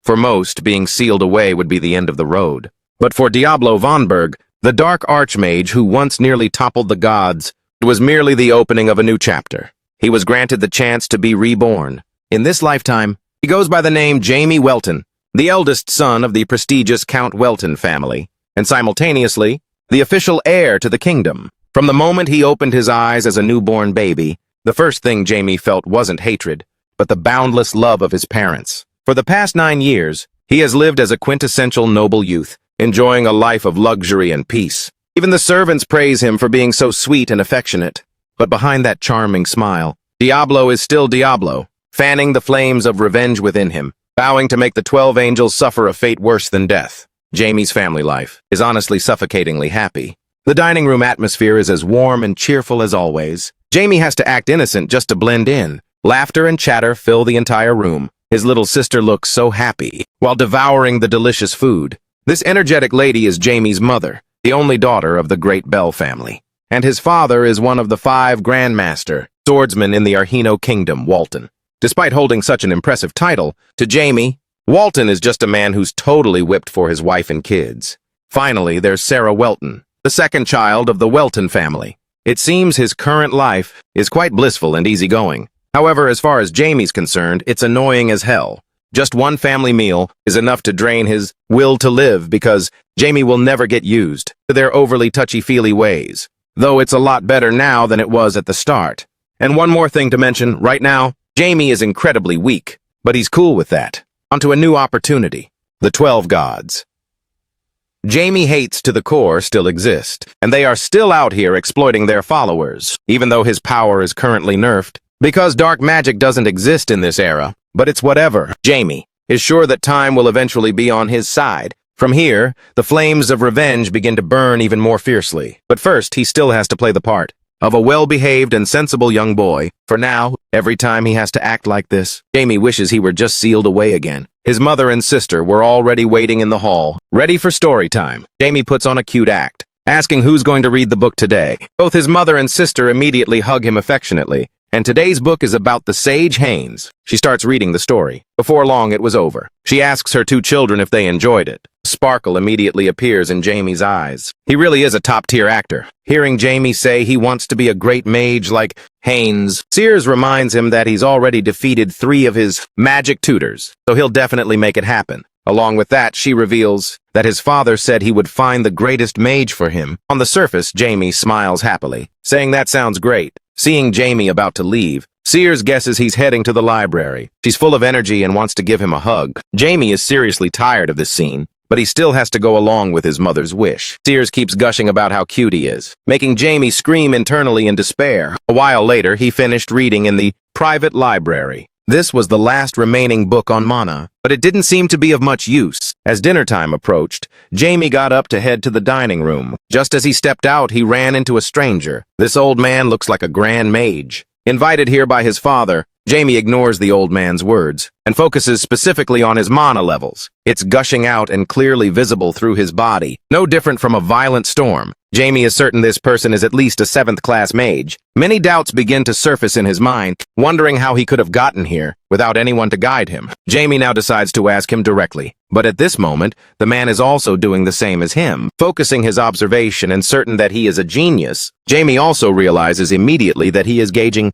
For most, being sealed away would be the end of the road. But for Diablo Vonberg, the dark archmage who once nearly toppled the gods, it was merely the opening of a new chapter. He was granted the chance to be reborn. In this lifetime, he goes by the name Jamie Welton, the eldest son of the prestigious Count Welton family, and simultaneously, the official heir to the kingdom. From the moment he opened his eyes as a newborn baby, the first thing Jamie felt wasn't hatred, but the boundless love of his parents. For the past 9 years, he has lived as a quintessential noble youth, enjoying a life of luxury and peace. Even the servants praise him for being so sweet and affectionate. But behind that charming smile, Diablo is still Diablo, fanning the flames of revenge within him, vowing to make the 12 angels suffer a fate worse than death. Jamie's family life is honestly suffocatingly happy. The dining room atmosphere is as warm and cheerful as always. Jamie has to act innocent just to blend in. Laughter and chatter fill the entire room. His little sister looks so happy while devouring the delicious food. This energetic lady is Jamie's mother, the only daughter of the great Bell family. And his father is one of the 5 Grandmaster swordsmen in the Arhino Kingdom, Walton. Despite holding such an impressive title, to Jamie, Walton is just a man who's totally whipped for his wife and kids. Finally, there's Sarah Welton, the second child of the Welton family. It seems his current life is quite blissful and easygoing. However, as far as Jamie's concerned, it's annoying as hell. Just one family meal is enough to drain his will to live because Jamie will never get used to their overly touchy-feely ways. Though it's a lot better now than it was at the start. And one more thing to mention, right now, Jamie is incredibly weak, but he's cool with that. Onto a new opportunity, the 12 gods. Jamie hates to the core still exist, and they are still out here exploiting their followers, even though his power is currently nerfed, because dark magic doesn't exist in this era. But it's whatever. Jamie is sure that time will eventually be on his side. From here, the flames of revenge begin to burn even more fiercely. But first, he still has to play the part of a well-behaved and sensible young boy. For now, every time he has to act like this, Jamie wishes he were just sealed away again. His mother and sister were already waiting in the hall, ready for story time. Jamie puts on a cute act, asking who's going to read the book today. Both his mother and sister immediately hug him affectionately. And today's book is about the Sage Haines. She starts reading the story. Before long, it was over. She asks her 2 children if they enjoyed it. A sparkle immediately appears in Jamie's eyes. He really is a top-tier actor. Hearing Jamie say he wants to be a great mage like Haines, Sears reminds him that he's already defeated 3 of his magic tutors, so he'll definitely make it happen. Along with that, she reveals that his father said he would find the greatest mage for him. On the surface, Jamie smiles happily, saying that sounds great. Seeing Jamie about to leave, Sears guesses he's heading to the library. She's full of energy and wants to give him a hug. Jamie is seriously tired of this scene, but he still has to go along with his mother's wish. Sears keeps gushing about how cute he is, making Jamie scream internally in despair. A while later, he finished reading in the private library. This was the last remaining book on mana, but it didn't seem to be of much use. As dinner time approached, Jamie got up to head to the dining room. Just as he stepped out, he ran into a stranger. This old man looks like a grand mage. Invited here by his father, Jamie ignores the old man's words and focuses specifically on his mana levels. It's gushing out and clearly visible through his body, no different from a violent storm. Jamie is certain this person is at least a 7th-class mage. Many doubts begin to surface in his mind, wondering how he could have gotten here without anyone to guide him. Jamie now decides to ask him directly. But at this moment, the man is also doing the same as him, focusing his observation and certain that he is a genius. Jamie also realizes immediately that he is gauging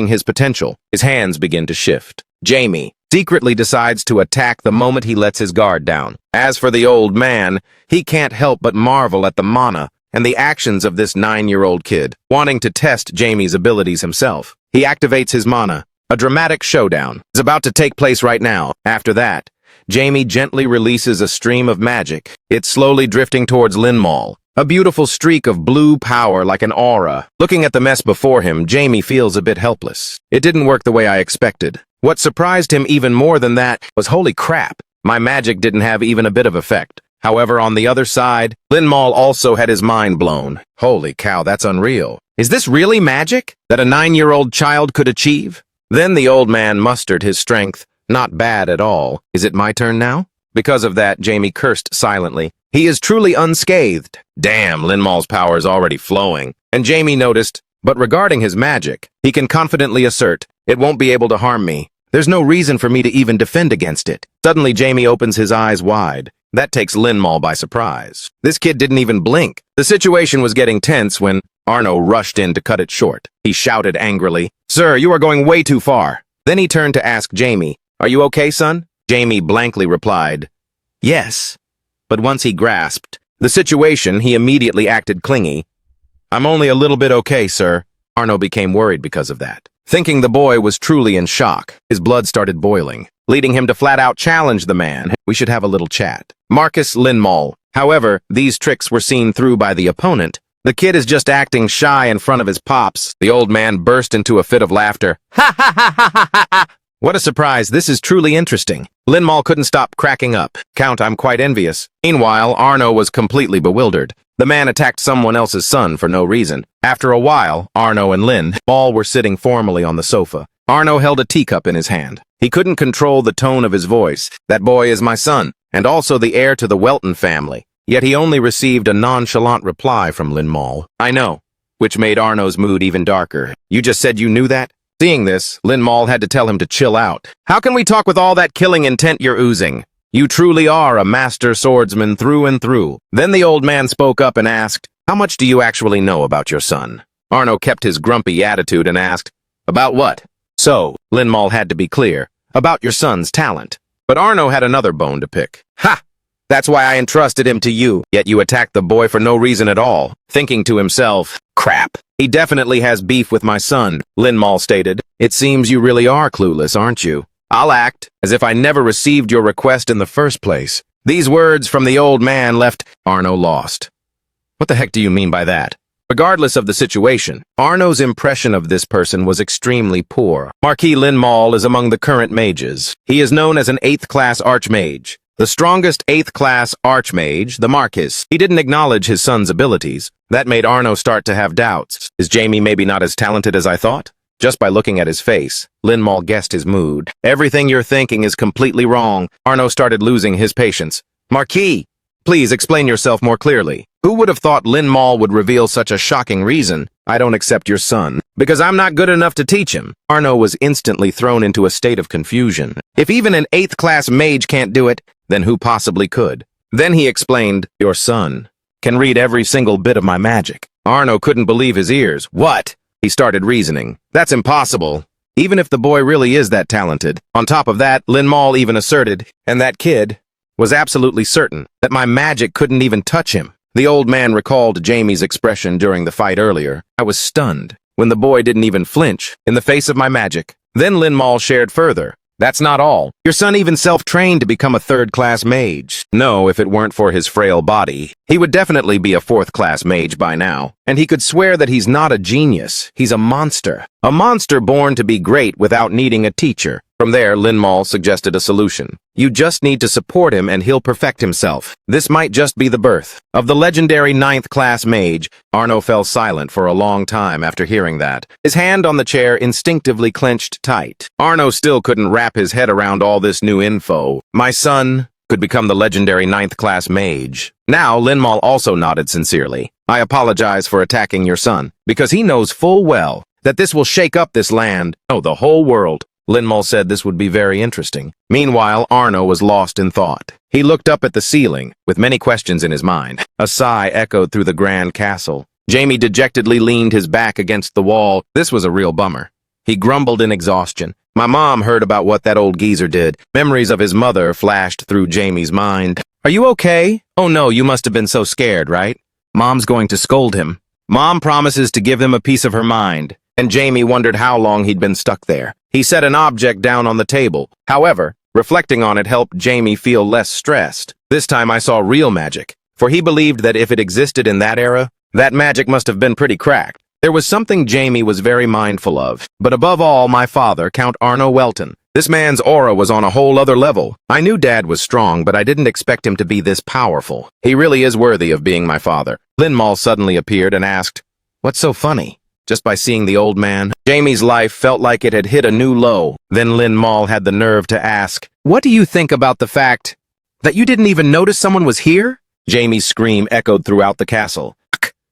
his potential. His hands begin to shift. Jamie secretly decides to attack the moment he lets his guard down. As for the old man, he can't help but marvel at the mana and the actions of this 9-year-old kid, wanting to test Jamie's abilities himself. He activates his mana. A dramatic showdown is about to take place right now. After that, Jamie gently releases a stream of magic. It's slowly drifting towards Linmal, a beautiful streak of blue power like an aura. Looking at the mess before him, Jamie feels a bit helpless. It didn't work the way I expected. What surprised him even more than that was, holy crap, my magic didn't have even a bit of effect. However, on the other side, Linmal also had his mind blown. Holy cow, that's unreal. Is this really magic that a 9-year-old child could achieve? Then the old man mustered his strength. Not bad at all. Is it my turn now? Because of that, Jamie cursed silently. He is truly unscathed. Damn, Linmal's power is already flowing. And Jamie noticed, but regarding his magic, he can confidently assert, it won't be able to harm me. There's no reason for me to even defend against it. Suddenly, Jamie opens his eyes wide. That takes Lin Mal by surprise. This kid didn't even blink. The situation was getting tense when Arno rushed in to cut it short. He shouted angrily, "Sir, you are going way too far." Then he turned to ask Jamie, "Are you okay, son?" Jamie blankly replied, "Yes." But once he grasped the situation, he immediately acted clingy. "I'm only a little bit okay, sir." Arno became worried because of that. Thinking the boy was truly in shock, his blood started boiling, leading him to flat-out challenge the man. "We should have a little chat." Marcus Lin Mal. However, these tricks were seen through by the opponent. The kid is just acting shy in front of his pops. The old man burst into a fit of laughter. "Ha ha ha ha ha ha ha! What a surprise, this is truly interesting." Lin Mal couldn't stop cracking up. "Count, I'm quite envious." Meanwhile, Arno was completely bewildered. The man attacked someone else's son for no reason. After a while, Arno and Lin Mal were sitting formally on the sofa. Arno held a teacup in his hand. He couldn't control the tone of his voice. "That boy is my son, and also the heir to the Welton family." Yet he only received a nonchalant reply from Lin Mal. "I know," which made Arno's mood even darker. "You just said you knew that?" Seeing this, Lin Mal had to tell him to chill out. "How can we talk with all that killing intent you're oozing? You truly are a master swordsman through and through." Then the old man spoke up and asked, "How much do you actually know about your son?" Arno kept his grumpy attitude and asked, "About what?" So, Lin Mal had to be clear, "About your son's talent." But Arno had another bone to pick. "Ha! That's why I entrusted him to you, yet you attacked the boy for no reason at all." Thinking to himself, "Crap, he definitely has beef with my son," Lin Mal stated. "It seems you really are clueless, aren't you? I'll act as if I never received your request in the first place." These words from the old man left Arno lost. What the heck do you mean by that? Regardless of the situation, Arno's impression of this person was extremely poor. Marquis Lin Mal is among the current mages. He is known as an 8th class archmage. The strongest 8th class archmage, the Marquis. He didn't acknowledge his son's abilities. That made Arno start to have doubts. Is Jamie maybe not as talented as I thought? Just by looking at his face, Lin Mal guessed his mood. "Everything you're thinking is completely wrong." Arno started losing his patience. "Marquis, please explain yourself more clearly. Who would have thought Lin Mal would reveal such a shocking reason? I don't accept your son, because I'm not good enough to teach him." Arno was instantly thrown into a state of confusion. If even an 8th class mage can't do it, then who possibly could? Then he explained, "Your son can read every single bit of my magic." Arno couldn't believe his ears. "What?" He started reasoning. "That's impossible. Even if the boy really is that talented." On top of that, Lin Mal even asserted, and that kid was absolutely certain, that my magic couldn't even touch him. The old man recalled Jamie's expression during the fight earlier. "I was stunned when the boy didn't even flinch in the face of my magic." Then Lin Mal shared further. "That's not all. Your son even self-trained to become a 3rd-class mage. No, if it weren't for his frail body, he would definitely be a 4th-class mage by now. And he could swear that he's not a genius. He's a monster. A monster born to be great without needing a teacher." From there, Lin Mal suggested a solution. "You just need to support him and he'll perfect himself. This might just be the birth of the legendary 9th-class mage." Arno fell silent for a long time after hearing that. His hand on the chair instinctively clenched tight. Arno still couldn't wrap his head around all this new info. My son could become the legendary 9th-class mage. Now, Lin Mal also nodded sincerely. "I apologize for attacking your son, because he knows full well that this will shake up this land, oh, the whole world." Lin Mal said this would be very interesting. Meanwhile, Arno was lost in thought. He looked up at the ceiling, with many questions in his mind. A sigh echoed through the grand castle. Jamie dejectedly leaned his back against the wall. This was a real bummer. He grumbled in exhaustion. My mom heard about what that old geezer did. Memories of his mother flashed through Jamie's mind. "Are you okay?" "Oh no, you must have been so scared, right? Mom's going to scold him. Mom promises to give him a piece of her mind." And Jamie wondered how long he'd been stuck there. He set an object down on the table. However, reflecting on it helped Jamie feel less stressed. This time I saw real magic, for he believed that if it existed in that era, that magic must have been pretty cracked. There was something Jamie was very mindful of, but above all, my father, Count Arno Welton. This man's aura was on a whole other level. I knew Dad was strong, but I didn't expect him to be this powerful. He really is worthy of being my father. Lin Mal suddenly appeared and asked, "What's so funny?" Just by seeing the old man, Jamie's life felt like it had hit a new low. Then Lin Mal had the nerve to ask, "What do you think about the fact that you didn't even notice someone was here?" Jamie's scream echoed throughout the castle.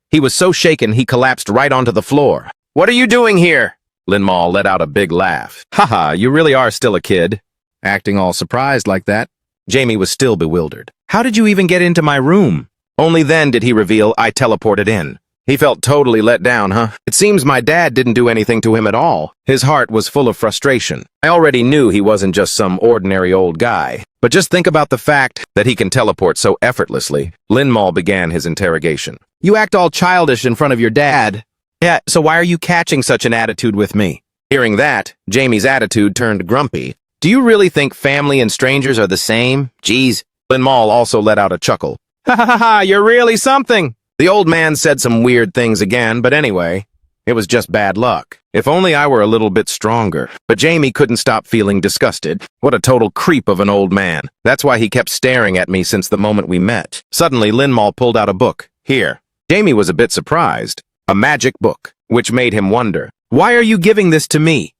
He was so shaken he collapsed right onto the floor. "What are you doing here?" Lin Mal let out a big laugh. Haha, you really are still a kid. Acting all surprised like that. Jamie was still bewildered. How did you even get into my room? Only then did he reveal I teleported in. He felt totally let down, huh? It seems my dad didn't do anything to him at all. His heart was full of frustration. I already knew he wasn't just some ordinary old guy. But just think about the fact that he can teleport so effortlessly. Lin Mal began his interrogation. You act all childish in front of your dad. Yeah, so why are you catching such an attitude with me? Hearing that, Jamie's attitude turned grumpy. Do you really think family and strangers are the same? Geez. Lin Mal also let out a chuckle. Ha ha ha ha, you're really something. The old man said some weird things again, but anyway, it was just bad luck. If only I were a little bit stronger. But Jamie couldn't stop feeling disgusted. What a total creep of an old man. That's why he kept staring at me since the moment we met. Suddenly, Lin Mal pulled out a book. Here. Jamie was a bit surprised. A magic book, which made him wonder, why are you giving this to me?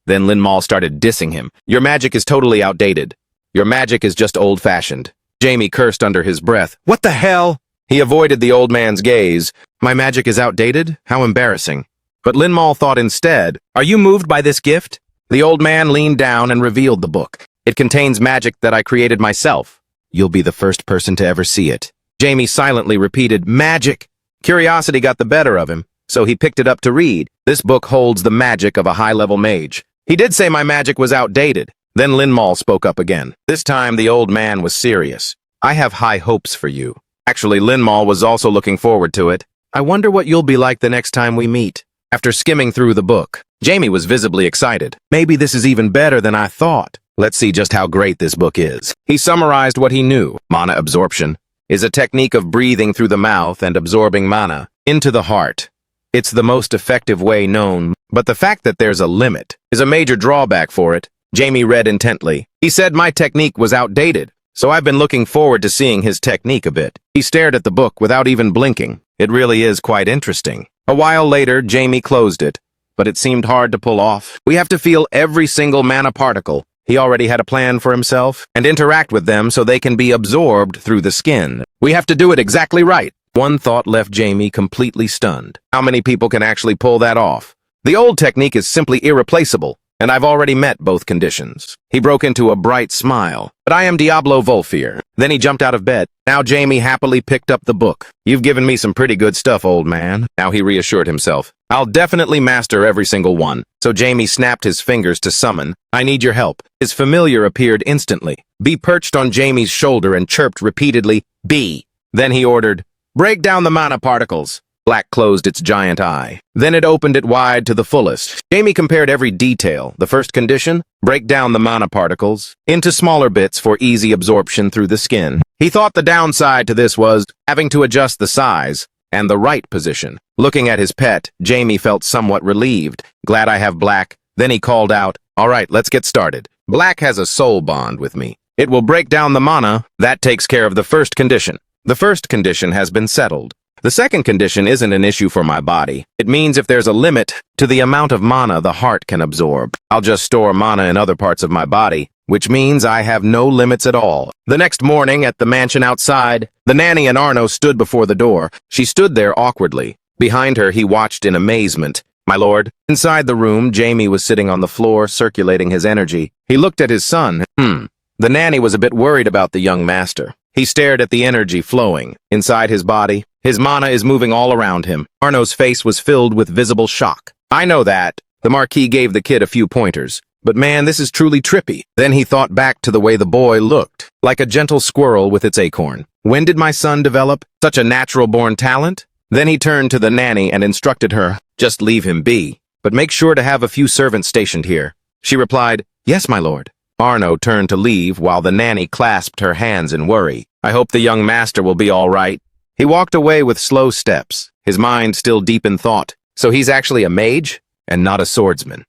Then Lin Mal started dissing him. Your magic is totally outdated. Your magic is just old-fashioned. Jamie cursed under his breath. What the hell? He avoided the old man's gaze. My magic is outdated? How embarrassing. But Lin Mal thought instead, are you moved by this gift? The old man leaned down and revealed the book. It contains magic that I created myself. You'll be the first person to ever see it. Jamie silently repeated, magic. Curiosity got the better of him, so he picked it up to read. This book holds the magic of a high-level mage. He did say my magic was outdated. Then Lin Mal spoke up again. This time the old man was serious. I have high hopes for you. Actually, Lin Mal was also looking forward to it. I wonder what you'll be like the next time we meet. After skimming through the book, Jamie was visibly excited. Maybe this is even better than I thought. Let's see just how great this book is. He summarized what he knew. Mana absorption is a technique of breathing through the mouth and absorbing mana into the heart. It's the most effective way known, but the fact that there's a limit is a major drawback for it. Jamie read intently. He said my technique was outdated, so I've been looking forward to seeing his technique a bit. He stared at the book without even blinking. It really is quite interesting. A while later, Jamie closed it, but it seemed hard to pull off. We have to feel every single mana particle. He already had a plan for himself, and interact with them so they can be absorbed through the skin. We have to do it exactly right. One thought left Jamie completely stunned. How many people can actually pull that off? The old technique is simply irreplaceable, and I've already met both conditions. He broke into a bright smile. But I am Diablo Volfir. Then he jumped out of bed. Now Jamie happily picked up the book. You've given me some pretty good stuff, old man. Now he reassured himself. I'll definitely master every single one. So Jamie snapped his fingers to summon. I need your help. His familiar appeared instantly. Bee perched on Jamie's shoulder and chirped repeatedly, Bee. Then he ordered, break down the mana particles. Black closed its giant eye. Then it opened it wide to the fullest. Jamie compared every detail. The first condition, break down the mana particles into smaller bits for easy absorption through the skin. He thought the downside to this was having to adjust the size and the right position. Looking at his pet, Jamie felt somewhat relieved. Glad I have Black. Then he called out, all right, let's get started. Black has a soul bond with me. It will break down the mana. That takes care of the first condition. The first condition has been settled. The second condition isn't an issue for my body. It means if there's a limit to the amount of mana the heart can absorb, I'll just store mana in other parts of my body, which means I have no limits at all. The next morning, at the mansion outside, the nanny and Arno stood before the door. She stood there awkwardly. Behind her, he watched in amazement. My lord. Inside the room, Jamie was sitting on the floor, circulating his energy. He looked at his son. The nanny was a bit worried about the young master. He stared at the energy flowing inside his body. His mana is moving all around him. Arno's face was filled with visible shock. I know that. The Marquis gave the kid a few pointers. But man, this is truly trippy. Then he thought back to the way the boy looked, like a gentle squirrel with its acorn. When did my son develop such a natural-born talent? Then he turned to the nanny and instructed her, just leave him be, but make sure to have a few servants stationed here. She replied, yes, my lord. Arno turned to leave while the nanny clasped her hands in worry. I hope the young master will be all right. He walked away with slow steps, his mind still deep in thought. So he's actually a mage and not a swordsman.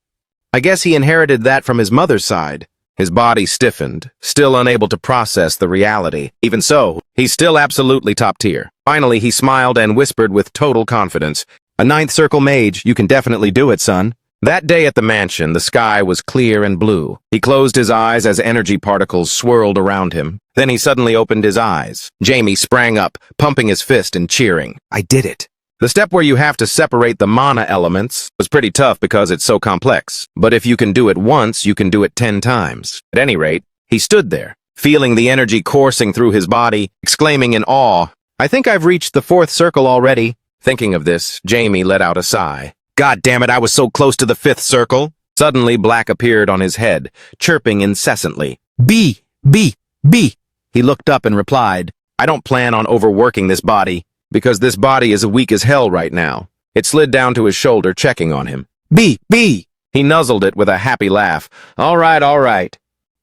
I guess he inherited that from his mother's side. His body stiffened, still unable to process the reality. Even so, he's still absolutely top tier. Finally, he smiled and whispered with total confidence, a ninth circle mage, you can definitely do it, son. That day at the mansion, the sky was clear and blue. He closed his eyes as energy particles swirled around him. Then he suddenly opened his eyes. Jamie sprang up, pumping his fist and cheering. I did it. The step where you have to separate the mana elements was pretty tough because it's so complex. But if you can do it once, you can do it 10 times. At any rate, he stood there, feeling the energy coursing through his body, exclaiming in awe, "I think I've reached the 4th circle already." Thinking of this, Jamie let out a sigh. God damn it, I was so close to the 5th circle. Suddenly, black appeared on his head, chirping incessantly. B, B, B. He looked up and replied, "I don't plan on overworking this body, because this body is weak as hell right now." It slid down to his shoulder, checking on him. B, B. He nuzzled it with a happy laugh. All right, all right.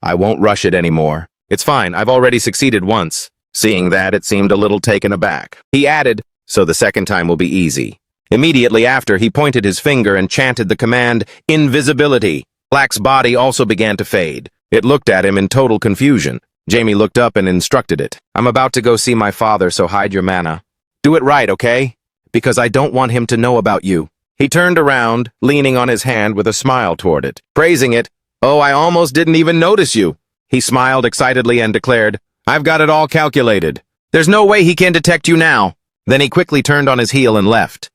I won't rush it anymore. It's fine, I've already succeeded once. Seeing that, it seemed a little taken aback. He added, so the second time will be easy. Immediately after, he pointed his finger and chanted the command, invisibility. Black's body also began to fade. It looked at him in total confusion. Jamie looked up and instructed it. I'm about to go see my father, so hide your mana. Do it right, okay? Because I don't want him to know about you. He turned around, leaning on his hand with a smile toward it, praising it. Oh, I almost didn't even notice you. He smiled excitedly and declared, I've got it all calculated. There's no way he can detect you now. Then he quickly turned on his heel and left.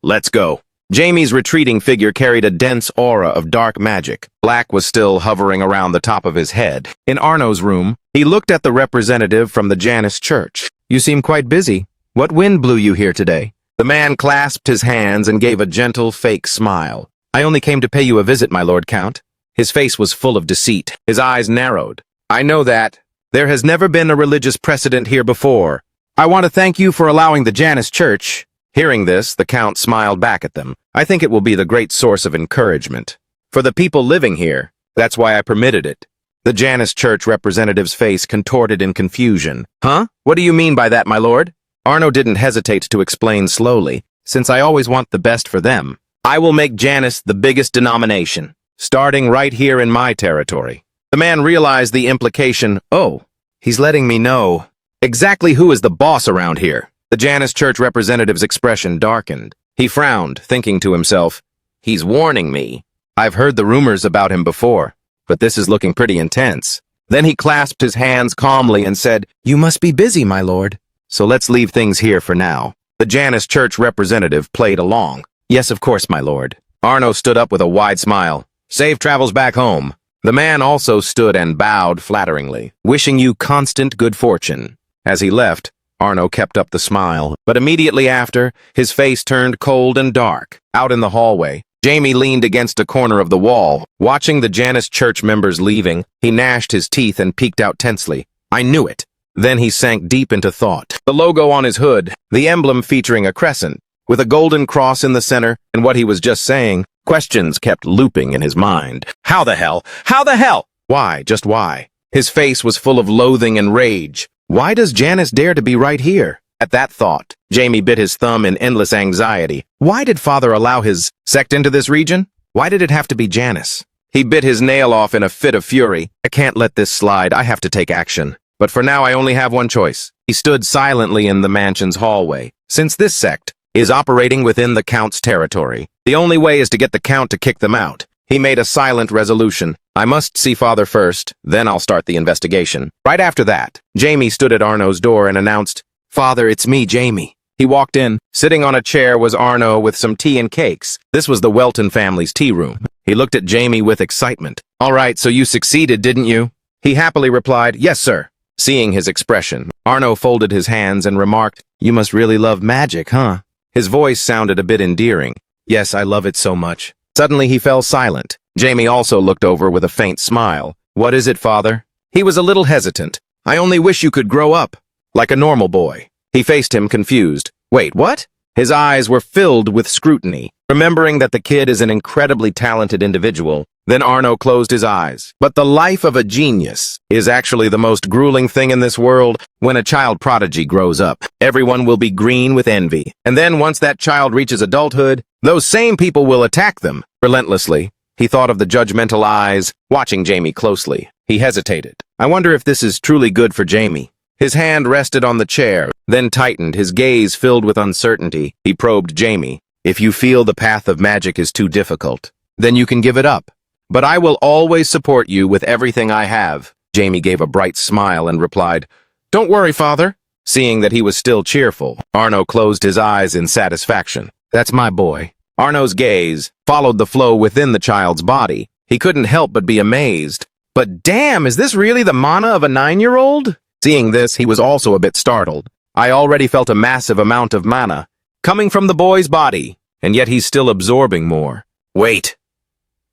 Let's go. Jamie's retreating figure carried a dense aura of dark magic. Black was still hovering around the top of his head. In Arno's room, he looked at the representative from the Janus Church. You seem quite busy. What wind blew you here today? The man clasped his hands and gave a gentle, fake smile. I only came to pay you a visit, my Lord Count. His face was full of deceit. His eyes narrowed. I know that. There has never been a religious precedent here before. I want to thank you for allowing the Janus Church. Hearing this, the Count smiled back at them. I think it will be the great source of encouragement. For the people living here, that's why I permitted it. The Janus Church representative's face contorted in confusion. Huh? What do you mean by that, my lord? Arno didn't hesitate to explain slowly. Since I always want the best for them, I will make Janus the biggest denomination, starting right here in my territory. The man realized the implication. Oh, he's letting me know exactly who is the boss around here. The Janus Church representative's expression darkened. He frowned, thinking to himself, he's warning me. I've heard the rumors about him before, but this is looking pretty intense. Then he clasped his hands calmly and said, You must be busy, my lord. So let's leave things here for now. The Janus Church representative played along. Yes, of course, my lord. Arno stood up with a wide smile. Safe travels back home. The man also stood and bowed flatteringly, wishing you constant good fortune. As he left, Arno kept up the smile, but immediately after, his face turned cold and dark. Out in the hallway, Jamie leaned against a corner of the wall. Watching the Janus Church members leaving, he gnashed his teeth and peeked out tensely. I knew it. Then he sank deep into thought. The logo on his hood, the emblem featuring a crescent, with a golden cross in the center, and what he was just saying, questions kept looping in his mind. How the hell? How the hell? Why? Just why? His face was full of loathing and rage. Why does Janus dare to be right here? At that thought, Jamie bit his thumb in endless anxiety. Why did Father allow his sect into this region? Why did it have to be Janus? He bit his nail off in a fit of fury. I can't let this slide. I have to take action. But for now, I only have one choice. He stood silently in the mansion's hallway. Since this sect is operating within the Count's territory, the only way is to get the Count to kick them out. He made a silent resolution. I must see Father first, then I'll start the investigation. Right after that, Jamie stood at Arno's door and announced, Father, it's me, Jamie. He walked in. Sitting on a chair was Arno with some tea and cakes. This was the Welton family's tea room. He looked at Jamie with excitement. All right, so you succeeded, didn't you? He happily replied, Yes, sir. Seeing his expression, Arno folded his hands and remarked, You must really love magic, huh? His voice sounded a bit endearing. Yes, I love it so much. Suddenly he fell silent. Jamie also looked over with a faint smile. What is it, Father? He was a little hesitant. I only wish you could grow up, like a normal boy. He faced him confused. Wait, what? His eyes were filled with scrutiny. Remembering that the kid is an incredibly talented individual, then Arno closed his eyes. But the life of a genius is actually the most grueling thing in this world. When a child prodigy grows up, everyone will be green with envy. And then once that child reaches adulthood, those same people will attack them relentlessly. He thought of the judgmental eyes, watching Jamie closely. He hesitated. I wonder if this is truly good for Jamie. His hand rested on the chair, then tightened, his gaze filled with uncertainty. He probed Jamie. If you feel the path of magic is too difficult, then you can give it up. But I will always support you with everything I have. Jamie gave a bright smile and replied, Don't worry, Father. Seeing that he was still cheerful, Arno closed his eyes in satisfaction. That's my boy. Arno's gaze followed the flow within the child's body. He couldn't help but be amazed. But damn, is this really the mana of a 9-year-old? Seeing this, he was also a bit startled. I already felt a massive amount of mana coming from the boy's body, and yet he's still absorbing more. Wait.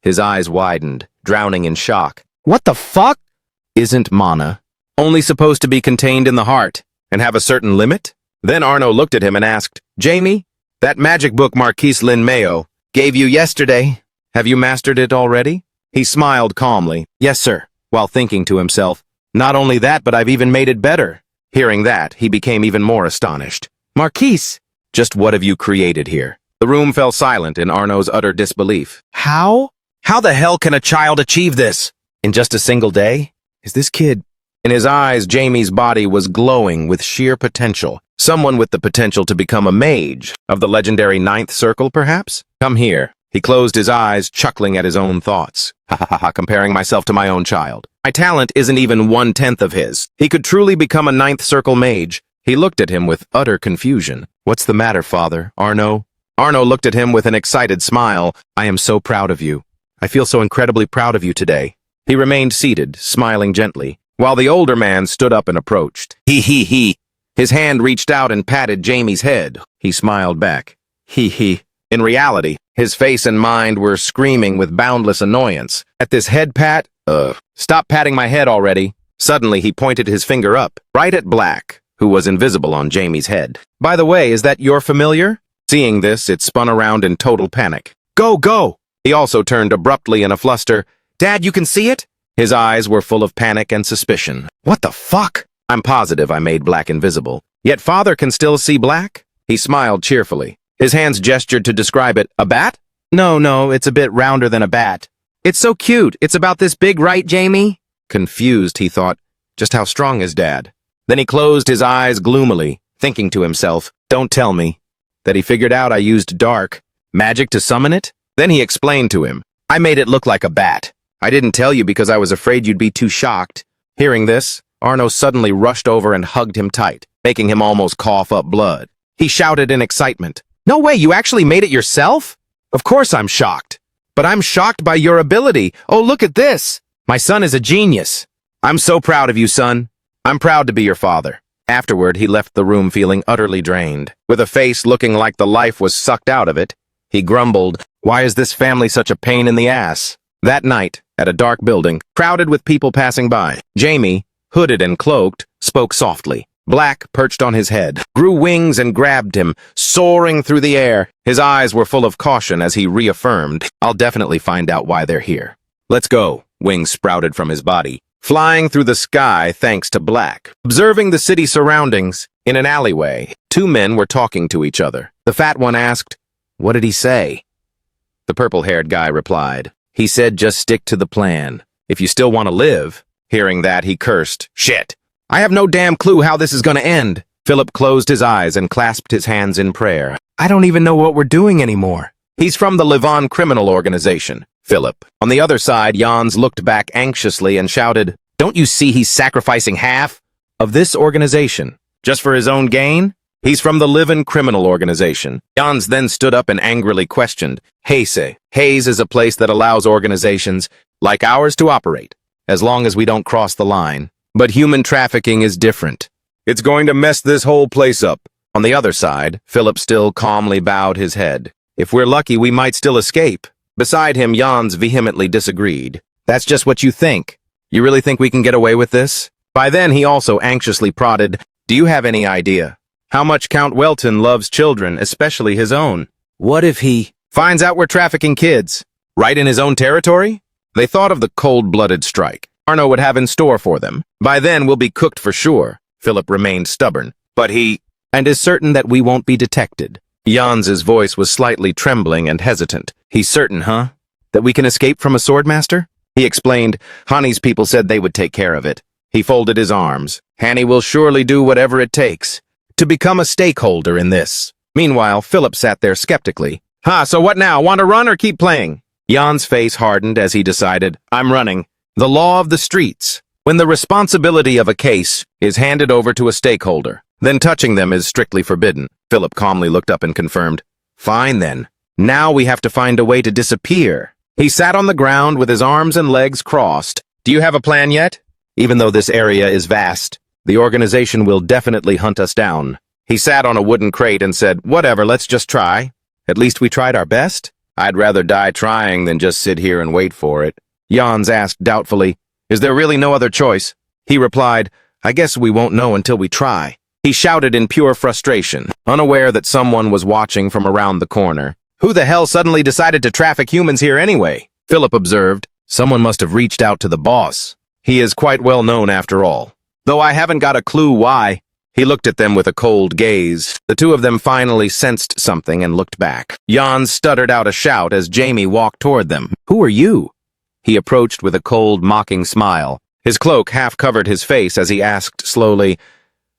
His eyes widened, drowning in shock. What the fuck? Isn't mana only supposed to be contained in the heart and have a certain limit? Then Arno looked at him and asked, Jamie, that magic book Marquise Lin Mayo gave you yesterday, have you mastered it already? He smiled calmly. Yes, sir, while thinking to himself, not only that, but I've even made it better. Hearing that, he became even more astonished. Marquise, just what have you created here? The room fell silent in Arno's utter disbelief. How? How the hell can a child achieve this? In just a single day? Is this kid? In his eyes, Jamie's body was glowing with sheer potential. Someone with the potential to become a mage of the legendary Ninth Circle, perhaps? Come here. He closed his eyes, chuckling at his own thoughts. Ha ha ha ha, comparing myself to my own child. My talent isn't even 1/10 of his. He could truly become a Ninth Circle mage. He looked at him with utter confusion. What's the matter, father? Arno? Arno looked at him with an excited smile. I am so proud of you. I feel so incredibly proud of you today. He remained seated, smiling gently, while the older man stood up and approached. He. His hand reached out and patted Jamie's head. He smiled back. He. In reality, his face and mind were screaming with boundless annoyance. At this head pat, stop patting my head already. Suddenly, he pointed his finger up, right at Black, who was invisible on Jamie's head. By the way, is that your familiar? Seeing this, it spun around in total panic. Go! He also turned abruptly in a fluster. Dad, you can see it? His eyes were full of panic and suspicion. What the fuck? I'm positive I made Black invisible. Yet father can still see Black? He smiled cheerfully. His hands gestured to describe it. A bat? No, it's a bit rounder than a bat. It's so cute. It's about this big, right, Jamie? Confused, he thought. Just how strong is Dad? Then he closed his eyes gloomily, thinking to himself, don't tell me that he figured out I used dark magic to summon it? Then he explained to him, I made it look like a bat. I didn't tell you because I was afraid you'd be too shocked. Hearing this, Arno suddenly rushed over and hugged him tight, making him almost cough up blood. He shouted in excitement, No way, you actually made it yourself? Of course I'm shocked. But I'm shocked by your ability. Oh, look at this. My son is a genius. I'm so proud of you, son. I'm proud to be your father. Afterward, he left the room feeling utterly drained. With a face looking like the life was sucked out of it, he grumbled, Why is this family such a pain in the ass? That night, at a dark building, crowded with people passing by, Jamie, hooded and cloaked, spoke softly. Black, perched on his head, grew wings and grabbed him, soaring through the air. His eyes were full of caution as he reaffirmed, I'll definitely find out why they're here. Let's go. Wings sprouted from his body, flying through the sky thanks to Black. Observing the city surroundings, in an alleyway, two men were talking to each other. The fat one asked, What did he say? The purple-haired guy replied, He said just stick to the plan. If you still want to live. Hearing that, he cursed, Shit! I have no damn clue how this is going to end. Philip closed his eyes and clasped his hands in prayer. I don't even know what we're doing anymore. He's from the Livon criminal organization. Philip. On the other side, Jans looked back anxiously and shouted, Don't you see he's sacrificing half of this organization just for his own gain? He's from the Livon criminal organization. Jans then stood up and angrily questioned, Haze is a place that allows organizations like ours to operate, as long as we don't cross the line. But human trafficking is different. It's going to mess this whole place up. On the other side, Philip still calmly bowed his head. If we're lucky, we might still escape. Beside him, Jans vehemently disagreed. That's just what you think. You really think we can get away with this? By then, he also anxiously prodded, Do you have any idea how much Count Welton loves children, especially his own? What if he finds out we're trafficking kids, right in his own territory? They thought of the cold-blooded strike Arno would have in store for them. By then, we'll be cooked for sure. Philip remained stubborn, but he is certain that we won't be detected. Jans's voice was slightly trembling and hesitant. He's certain, huh? That we can escape from a swordmaster? He explained, Hani's people said they would take care of it. He folded his arms. Hani will surely do whatever it takes to become a stakeholder in this. Meanwhile, Philip sat there skeptically. So what now? Want to run or keep playing? Jan's face hardened as he decided, I'm running. The law of the streets. When the responsibility of a case is handed over to a stakeholder, Then touching them is strictly forbidden. Philip calmly looked up and confirmed. Fine then. Now we have to find a way to disappear. He sat on the ground with his arms and legs crossed. Do you have a plan yet? Even though this area is vast, the organization will definitely hunt us down. He sat on a wooden crate and said, whatever, let's just try. At least we tried our best. I'd rather die trying than just sit here and wait for it. Jans asked doubtfully, is there really no other choice? He replied, I guess we won't know until we try. He shouted in pure frustration, unaware that someone was watching from around the corner. Who the hell suddenly decided to traffic humans here anyway? Philip observed. Someone must have reached out to the boss. He is quite well known after all. Though I haven't got a clue why. He looked at them with a cold gaze. The two of them finally sensed something and looked back. Jans stuttered out a shout as Jamie walked toward them. Who are you? He approached with a cold, mocking smile. His cloak half covered his face as he asked slowly,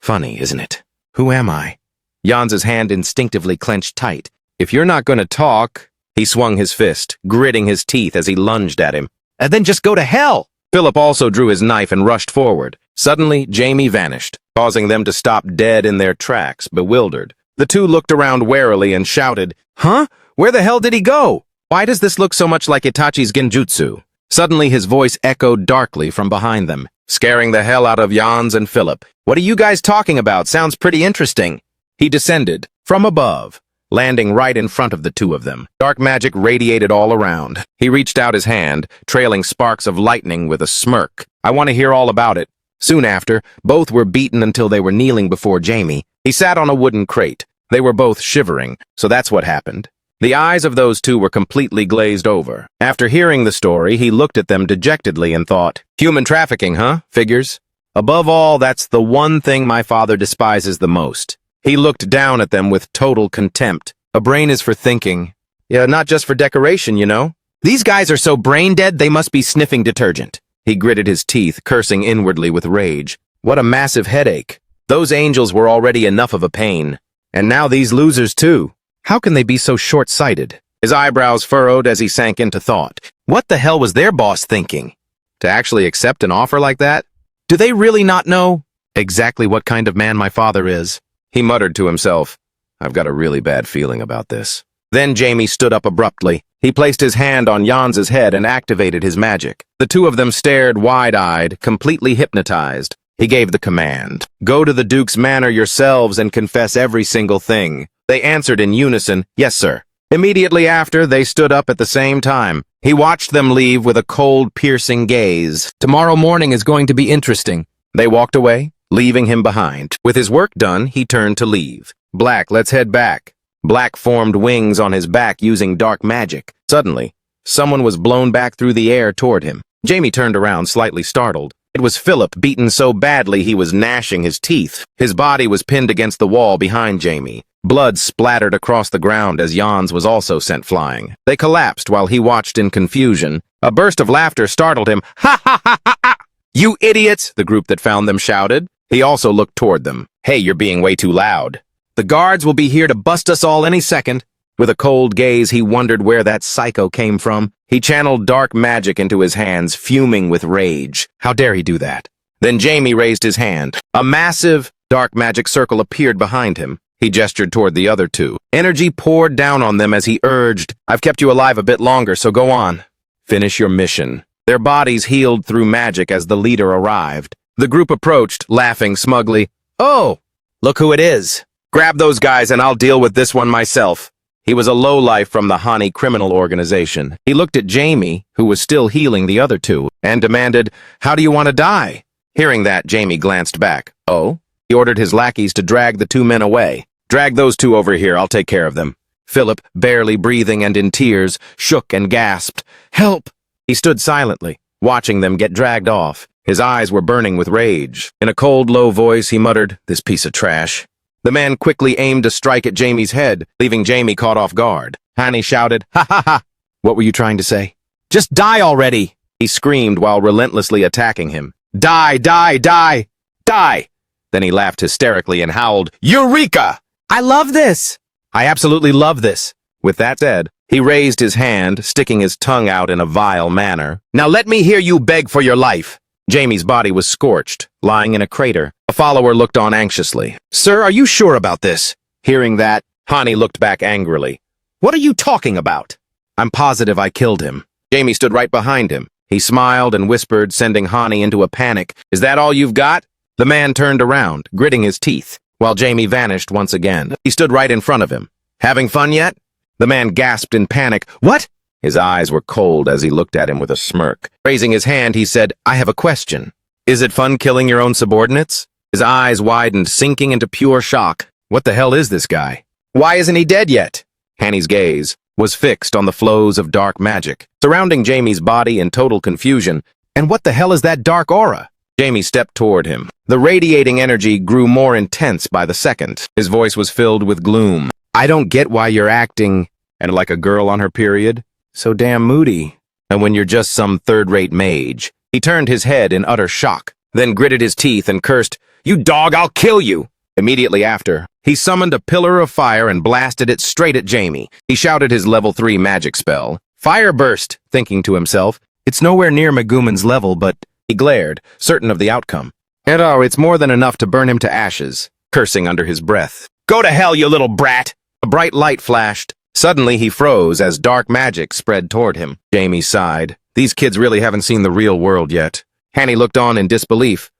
Funny, isn't it? Who am I? Jans's hand instinctively clenched tight. If you're not going to talk, he swung his fist, gritting his teeth as he lunged at him. And then just go to hell! Philip also drew his knife and rushed forward. Suddenly, Jamie vanished, causing them to stop dead in their tracks, bewildered. The two looked around warily and shouted, Huh? Where the hell did he go? Why does this look so much like Itachi's genjutsu? Suddenly, his voice echoed darkly from behind them, scaring the hell out of Jans and Philip. What are you guys talking about? Sounds pretty interesting. He descended, from above, landing right in front of the two of them. Dark magic radiated all around. He reached out his hand, trailing sparks of lightning with a smirk. I want to hear all about it. Soon after, both were beaten until they were kneeling before Jamie. He sat on a wooden crate. They were both shivering, so that's what happened. The eyes of those two were completely glazed over. After hearing the story, he looked at them dejectedly and thought, human trafficking, huh? Figures. Above all, that's the one thing my father despises the most. He looked down at them with total contempt. A brain is for thinking. Yeah, not just for decoration, you know? These guys are so brain-dead they must be sniffing detergent. He gritted his teeth, cursing inwardly with rage. What a massive headache. Those angels were already enough of a pain. And now these losers, too. How can they be so short-sighted? His eyebrows furrowed as he sank into thought. What the hell was their boss thinking? To actually accept an offer like that? Do they really not know exactly what kind of man my father is? He muttered to himself, I've got a really bad feeling about this. Then Jamie stood up abruptly. He placed his hand on Jans's head and activated his magic. The two of them stared wide-eyed, completely hypnotized. He gave the command, Go to the Duke's manor yourselves and confess every single thing. They answered in unison, Yes, sir. Immediately after, they stood up at the same time. He watched them leave with a cold, piercing gaze. Tomorrow morning is going to be interesting. They walked away, leaving him behind. With his work done, he turned to leave. Black, let's head back. Black formed wings on his back using dark magic. Suddenly, someone was blown back through the air toward him. Jamie turned around, slightly startled. It was Philip, beaten so badly he was gnashing his teeth. His body was pinned against the wall behind Jamie. Blood splattered across the ground as Jans was also sent flying. They collapsed while he watched in confusion. A burst of laughter startled him. Ha ha ha ha ha! You idiots! The group that found them shouted. He also looked toward them. Hey, you're being way too loud. The guards will be here to bust us all any second. With a cold gaze, he wondered where that psycho came from. He channeled dark magic into his hands, fuming with rage. How dare he do that? Then Jamie raised his hand. A massive, dark magic circle appeared behind him. He gestured toward the other two. Energy poured down on them as he urged, I've kept you alive a bit longer, so go on. Finish your mission. Their bodies healed through magic as the leader arrived. The group approached, laughing smugly. Oh, look who it is. Grab those guys and I'll deal with this one myself. He was a lowlife from the Hani criminal organization. He looked at Jamie, who was still healing the other two, and demanded, How do you want to die? Hearing that, Jamie glanced back. Oh? He ordered his lackeys to drag the two men away. Drag those two over here, I'll take care of them. Philip, barely breathing and in tears, shook and gasped. Help! He stood silently, watching them get dragged off. His eyes were burning with rage. In a cold, low voice, he muttered, This piece of trash. The man quickly aimed a strike at Jamie's head, leaving Jamie caught off guard. Hani shouted, Ha ha ha! What were you trying to say? Just die already! He screamed while relentlessly attacking him. Die, die, die, die! Then he laughed hysterically and howled, Eureka! I love this! I absolutely love this. With that said, he raised his hand, sticking his tongue out in a vile manner. Now let me hear you beg for your life. Jamie's body was scorched, lying in a crater. A follower looked on anxiously. "Sir, are you sure about this?" Hearing that, Hani looked back angrily. "What are you talking about?" "I'm positive I killed him." Jamie stood right behind him. He smiled and whispered, sending Hani into a panic. "Is that all you've got?" The man turned around, gritting his teeth, while Jamie vanished once again. He stood right in front of him. "Having fun yet?" The man gasped in panic. "What?" His eyes were cold as he looked at him with a smirk. Raising his hand, he said, "I have a question. Is it fun killing your own subordinates?" His eyes widened, sinking into pure shock. What the hell is this guy? Why isn't he dead yet? Hanny's gaze was fixed on the flows of dark magic, surrounding Jamie's body in total confusion. And what the hell is that dark aura? Jamie stepped toward him. The radiating energy grew more intense by the second. His voice was filled with gloom. "I don't get why you're acting, and like a girl on her period. So damn moody. And when you're just some third-rate mage." He turned his head in utter shock, then gritted his teeth and cursed, "You dog, I'll kill you!" Immediately after, he summoned a pillar of fire and blasted it straight at Jamie. He shouted his level 3 magic spell. Fire burst, thinking to himself, "It's nowhere near Megumin's level, but..." He glared, certain of the outcome. And oh, it's more than enough to burn him to ashes, cursing under his breath. "Go to hell, you little brat!" A bright light flashed. Suddenly he froze as dark magic spread toward him. Jamie sighed. These kids really haven't seen the real world yet. Hanny looked on in disbelief.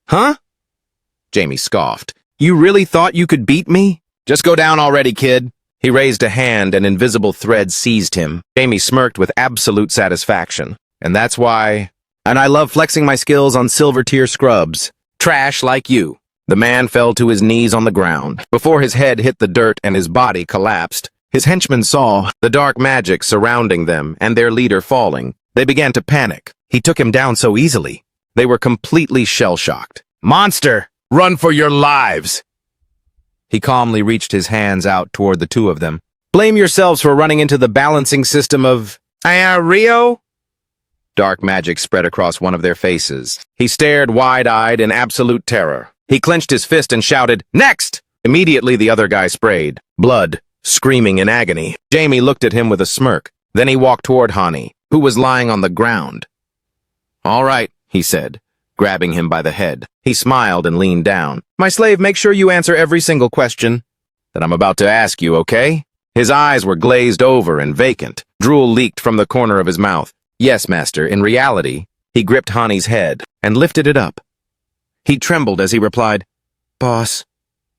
"Huh?" Jamie scoffed. "You really thought you could beat me? Just go down already, kid." He raised a hand and invisible thread seized him. Jamie smirked with absolute satisfaction. "And that's why... And I love flexing my skills on silver-tier scrubs. Trash like you." The man fell to his knees on the ground. Before his head hit the dirt and his body collapsed, his henchmen saw the dark magic surrounding them and their leader falling. They began to panic. He took him down so easily. They were completely shell-shocked. "Monster, run for your lives!" He calmly reached his hands out toward the two of them. "Blame yourselves for running into the balancing system of... Rio?" Dark magic spread across one of their faces. He stared wide-eyed in absolute terror. He clenched his fist and shouted, "Next!" Immediately the other guy sprayed. Blood, screaming in agony. Jamie looked at him with a smirk. Then he walked toward Hani, who was lying on the ground. "All right," he said, grabbing him by the head. He smiled and leaned down. "My slave, make sure you answer every single question that I'm about to ask you, okay?" His eyes were glazed over and vacant. Drool leaked from the corner of his mouth. "Yes, master." In reality, he gripped Hani's head and lifted it up. He trembled as he replied, "Boss,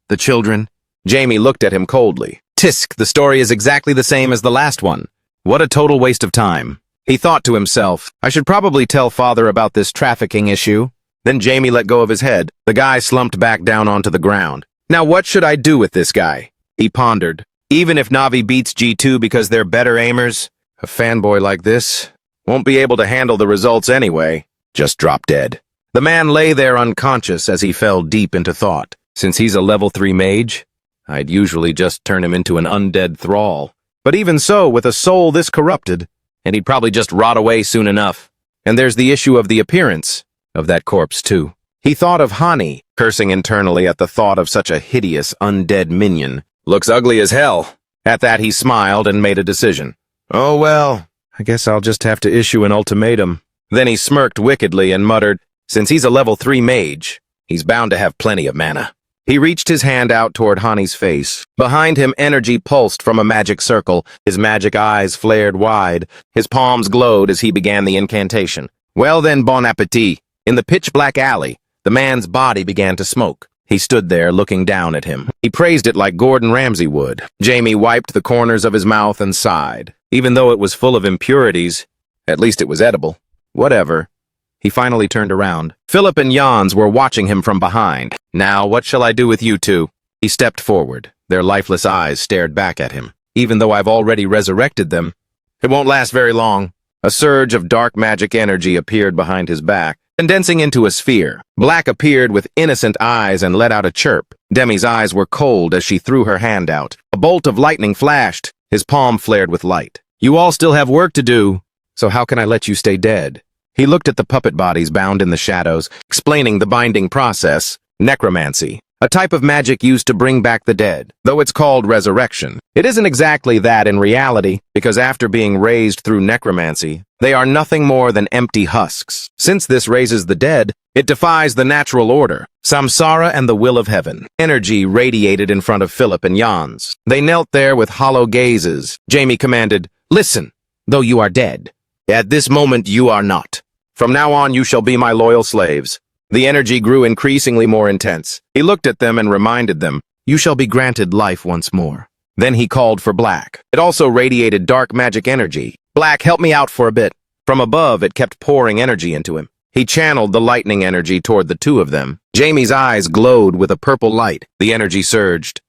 the children." Jamie looked at him coldly. "Tisk, the story is exactly the same as the last one. What a total waste of time." He thought to himself, "I should probably tell father about this trafficking issue." Then Jamie let go of his head. The guy slumped back down onto the ground. "Now what should I do with this guy?" He pondered. "Even if Navi beats G2 because they're better aimers, a fanboy like this won't be able to handle the results anyway. Just drop dead." The man lay there unconscious as he fell deep into thought. Since he's a level 3 mage, I'd usually just turn him into an undead thrall. But even so, with a soul this corrupted, and he'd probably just rot away soon enough. And there's the issue of the appearance of that corpse, too. He thought of Hani, cursing internally at the thought of such a hideous undead minion. "Looks ugly as hell." At that he smiled and made a decision. "Oh well, I guess I'll just have to issue an ultimatum." Then he smirked wickedly and muttered, "Since he's a level 3 mage, he's bound to have plenty of mana." He reached his hand out toward Hani's face. Behind him, energy pulsed from a magic circle. His magic eyes flared wide. His palms glowed as he began the incantation. "Well then, bon appetit." In the pitch-black alley, the man's body began to smoke. He stood there, looking down at him. He praised it like Gordon Ramsay would. Jamie wiped the corners of his mouth and sighed. Even though it was full of impurities, at least it was edible. Whatever. He finally turned around. Philip and Jans were watching him from behind. "Now, what shall I do with you two?" He stepped forward. Their lifeless eyes stared back at him. "Even though I've already resurrected them, it won't last very long." A surge of dark magic energy appeared behind his back, condensing into a sphere. Black appeared with innocent eyes and let out a chirp. Demi's eyes were cold as she threw her hand out. A bolt of lightning flashed. His palm flared with light. "You all still have work to do, so how can I let you stay dead?" He looked at the puppet bodies bound in the shadows, explaining the binding process. "Necromancy. a type of magic used to bring back the dead, though it's called resurrection. It isn't exactly that in reality, because after being raised through necromancy, they are nothing more than empty husks. Since this raises the dead, it defies the natural order, samsara and the will of heaven. Energy radiated in front of Philip and Jans. They knelt there with hollow gazes. Jamie commanded, "Listen, though you are dead. At this moment you are not. From now on you shall be my loyal slaves." The energy grew increasingly more intense. He looked at them and reminded them, "You shall be granted life once more." Then he called for Black. It also radiated dark magic energy. "Black, help me out for a bit." From above, it kept pouring energy into him. He channeled the lightning energy toward the two of them. Jamie's eyes glowed with a purple light. The energy surged.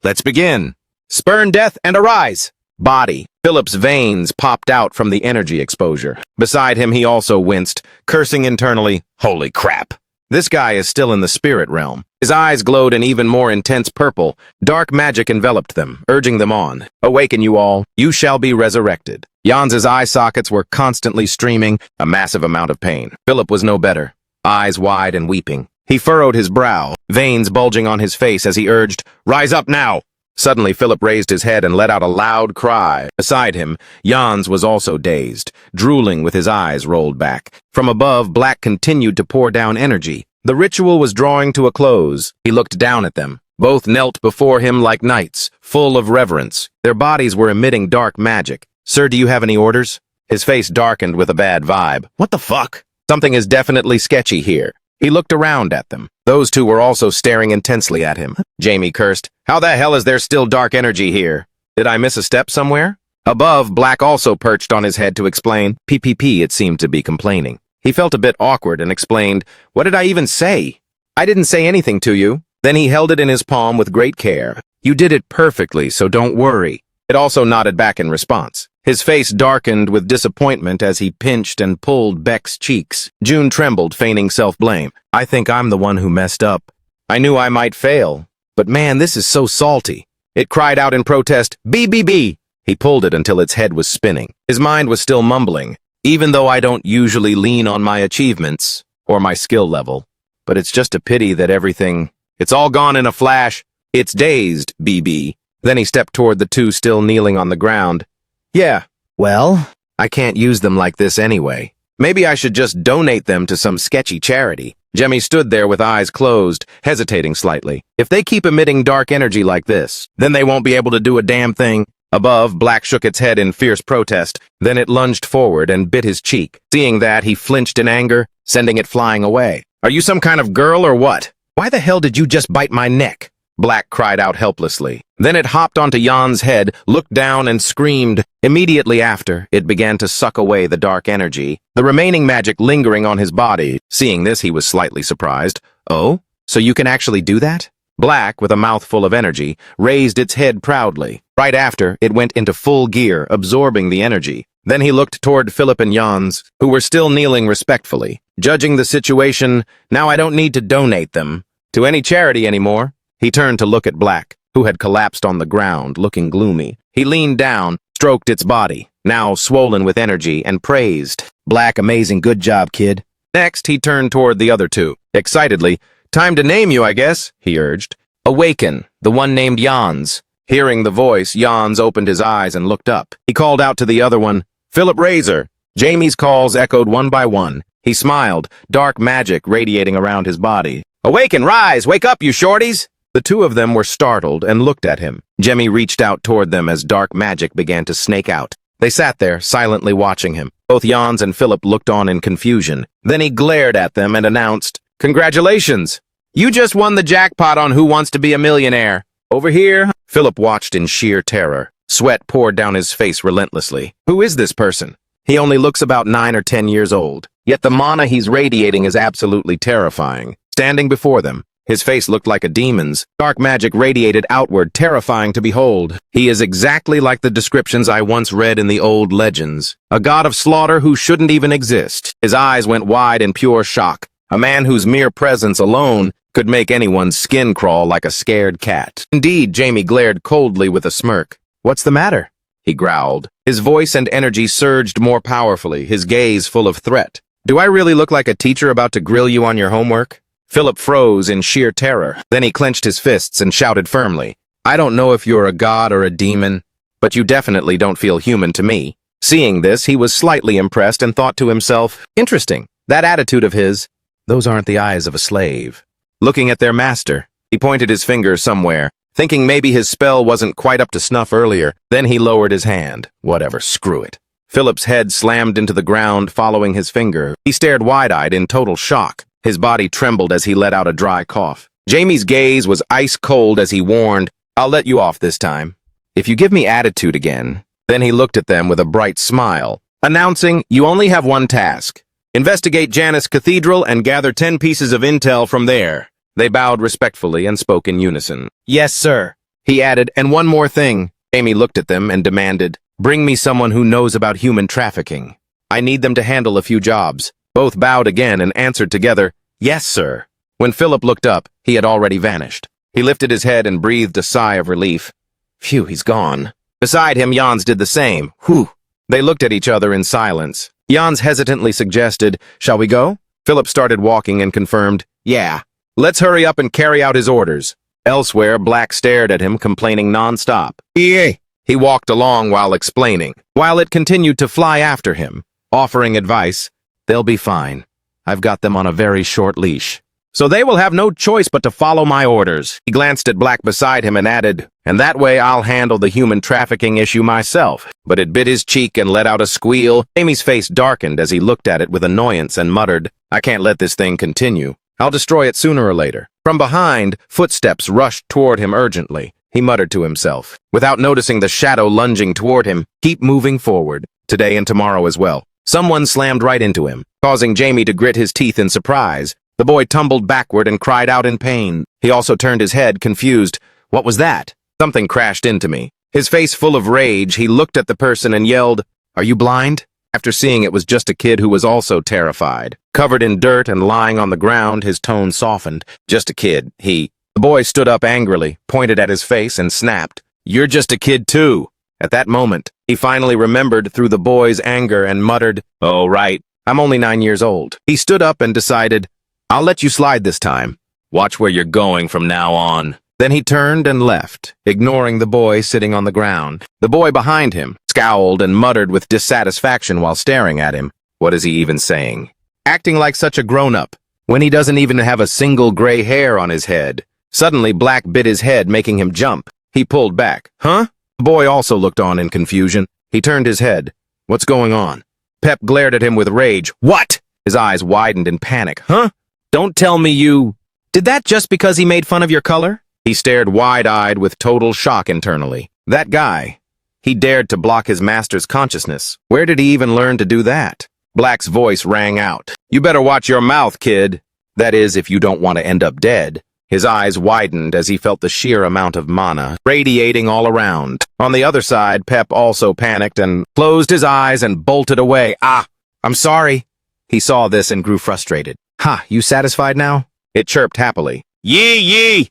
"Let's begin. Spurn death and arise." Body. Philip's veins popped out from the energy exposure. Beside him, he also winced, cursing internally, "Holy crap. This guy is still in the spirit realm." His eyes glowed an even more intense purple. Dark magic enveloped them, urging them on. "Awaken, you all. You shall be resurrected." Jans's eye sockets were constantly streaming, a massive amount of pain. Philip was no better, eyes wide and weeping. He furrowed his brow, veins bulging on his face as he urged, "Rise up now!" Suddenly, Philip raised his head and let out a loud cry. Beside him, Jans was also dazed, drooling with his eyes rolled back. From above, Black continued to pour down energy. The ritual was drawing to a close. He looked down at them. Both knelt before him like knights, full of reverence. Their bodies were emitting dark magic. "Sir, do you have any orders?" His face darkened with a bad vibe. "What the fuck? Something is definitely sketchy here." He looked around at them. Those two were also staring intensely at him. Jamie cursed, "How the hell is there still dark energy here? Did I miss a step somewhere?" Above, Black also perched on his head to explain. PPP, it seemed to be complaining. He felt a bit awkward and explained, "What did I even say? I didn't say anything to you." Then he held it in his palm with great care. "You did it perfectly, so don't worry." It also nodded back in response. His face darkened with disappointment as he pinched and pulled Beck's cheeks. June trembled, feigning self-blame. "I think I'm the one who messed up. I knew I might fail. But man, this is so salty." It cried out in protest, "BBB!" He pulled it until its head was spinning. His mind was still mumbling. "Even though I don't usually lean on my achievements or my skill level. But it's just a pity that it's all gone in a flash. It's dazed, BB." Then he stepped toward the two still kneeling on the ground. "Yeah, well, I can't use them like this anyway. Maybe I should just donate them to some sketchy charity." Jemmy stood there with eyes closed, hesitating slightly. If they keep emitting dark energy like this, then they won't be able to do a damn thing. Above, Black shook its head in fierce protest. Then it lunged forward and bit his cheek. Seeing that, he flinched in anger, sending it flying away. "Are you some kind of girl or what? Why the hell did you just bite my neck?" Black cried out helplessly. Then it hopped onto Jan's head, looked down, and screamed. Immediately after, it began to suck away the dark energy, the remaining magic lingering on his body. Seeing this, he was slightly surprised. "Oh, so you can actually do that?" Black, with a mouthful of energy, raised its head proudly. Right after, it went into full gear, absorbing the energy. Then he looked toward Philip and Jans, who were still kneeling respectfully. "Judging the situation, now I don't need to donate them to any charity anymore." He turned to look at Black, who had collapsed on the ground, looking gloomy. He leaned down, stroked its body, now swollen with energy, and praised. "Black, amazing, good job, kid." Next, he turned toward the other two. Excitedly, "Time to name you, I guess," he urged. "Awaken, the one named Jans." Hearing the voice, Jans opened his eyes and looked up. He called out to the other one, "Philip Razor." Jamie's calls echoed one by one. He smiled, dark magic radiating around his body. "Awaken, rise, wake up, you shorties!" The two of them were startled and looked at him. Jemmy reached out toward them as dark magic began to snake out. They sat there, silently watching him. Both Jans and Philip looked on in confusion. Then he glared at them and announced, "Congratulations! You just won the jackpot on Who Wants to Be a Millionaire. Over here." Philip watched in sheer terror. Sweat poured down his face relentlessly. Who is this person? He only looks about 9 or 10 years old. Yet the mana he's radiating is absolutely terrifying. Standing before them, his face looked like a demon's. Dark magic radiated outward, terrifying to behold. He is exactly like the descriptions I once read in the old legends. A god of slaughter who shouldn't even exist. His eyes went wide in pure shock. A man whose mere presence alone could make anyone's skin crawl like a scared cat. Indeed, Jamie glared coldly with a smirk. "What's the matter?" he growled. His voice and energy surged more powerfully, his gaze full of threat. "Do I really look like a teacher about to grill you on your homework?" Philip froze in sheer terror. Then he clenched his fists and shouted firmly, "I don't know if you're a god or a demon, but you definitely don't feel human to me." Seeing this, he was slightly impressed and thought to himself, interesting, that attitude of his, those aren't the eyes of a slave. Looking at their master, he pointed his finger somewhere, thinking maybe his spell wasn't quite up to snuff earlier. Then he lowered his hand. Whatever, screw it. Philip's head slammed into the ground following his finger. He stared wide-eyed in total shock. His body trembled as he let out a dry cough. Jamie's gaze was ice cold as he warned, "I'll let you off this time. If you give me attitude again." Then he looked at them with a bright smile, announcing, "You only have one task. Investigate Janus Cathedral and gather 10 pieces of intel from there." They bowed respectfully and spoke in unison. "Yes, sir," he added, "and one more thing." Jamie looked at them and demanded, "Bring me someone who knows about human trafficking. I need them to handle a few jobs." Both bowed again and answered together, "Yes, sir." When Philip looked up, he had already vanished. He lifted his head and breathed a sigh of relief. Phew, he's gone. Beside him, Jans did the same. Whew. They looked at each other in silence. Jans hesitantly suggested, "Shall we go?" Philip started walking and confirmed, "Yeah. Let's hurry up and carry out his orders." Elsewhere, Black stared at him, complaining non-stop. "Yeah." He walked along while explaining, while it continued to fly after him, offering advice. "They'll be fine. I've got them on a very short leash. So they will have no choice but to follow my orders." He glanced at Black beside him and added, "And that way I'll handle the human trafficking issue myself." But it bit his cheek and let out a squeal. Amy's face darkened as he looked at it with annoyance and muttered, "I can't let this thing continue. I'll destroy it sooner or later." From behind, footsteps rushed toward him urgently. He muttered to himself, without noticing the shadow lunging toward him, "Keep moving forward, today and tomorrow as well." Someone slammed right into him, causing Jamie to grit his teeth in surprise. The boy tumbled backward and cried out in pain. He also turned his head, confused. "What was that?" "Something crashed into me." His face full of rage, he looked at the person and yelled, "Are you blind?" After seeing it was just a kid who was also terrified. Covered in dirt and lying on the ground, his tone softened. "Just a kid, he." The boy stood up angrily, pointed at his face, and snapped, "You're just a kid too." At that moment, he finally remembered through the boy's anger and muttered, "Oh, right, I'm only 9 years old." He stood up and decided, "I'll let you slide this time. Watch where you're going from now on." Then he turned and left, ignoring the boy sitting on the ground. The boy behind him scowled and muttered with dissatisfaction while staring at him. What is he even saying? Acting like such a grown-up, when he doesn't even have a single gray hair on his head. Suddenly, Black bit his head, making him jump. He pulled back. "Huh?" The boy also looked on in confusion. He turned his head. "What's going on?" Pep glared at him with rage. "What?" His eyes widened in panic. "Huh? Don't tell me you... Did that just because he made fun of your color?" He stared wide-eyed with total shock internally. That guy. He dared to block his master's consciousness. Where did he even learn to do that? Black's voice rang out. "You better watch your mouth, kid. That is, if you don't want to end up dead." His eyes widened as he felt the sheer amount of mana radiating all around. On the other side, Pep also panicked and closed his eyes and bolted away. "Ah, I'm sorry." He saw this and grew frustrated. "Ha, you satisfied now?" It chirped happily. "Yee, yee!"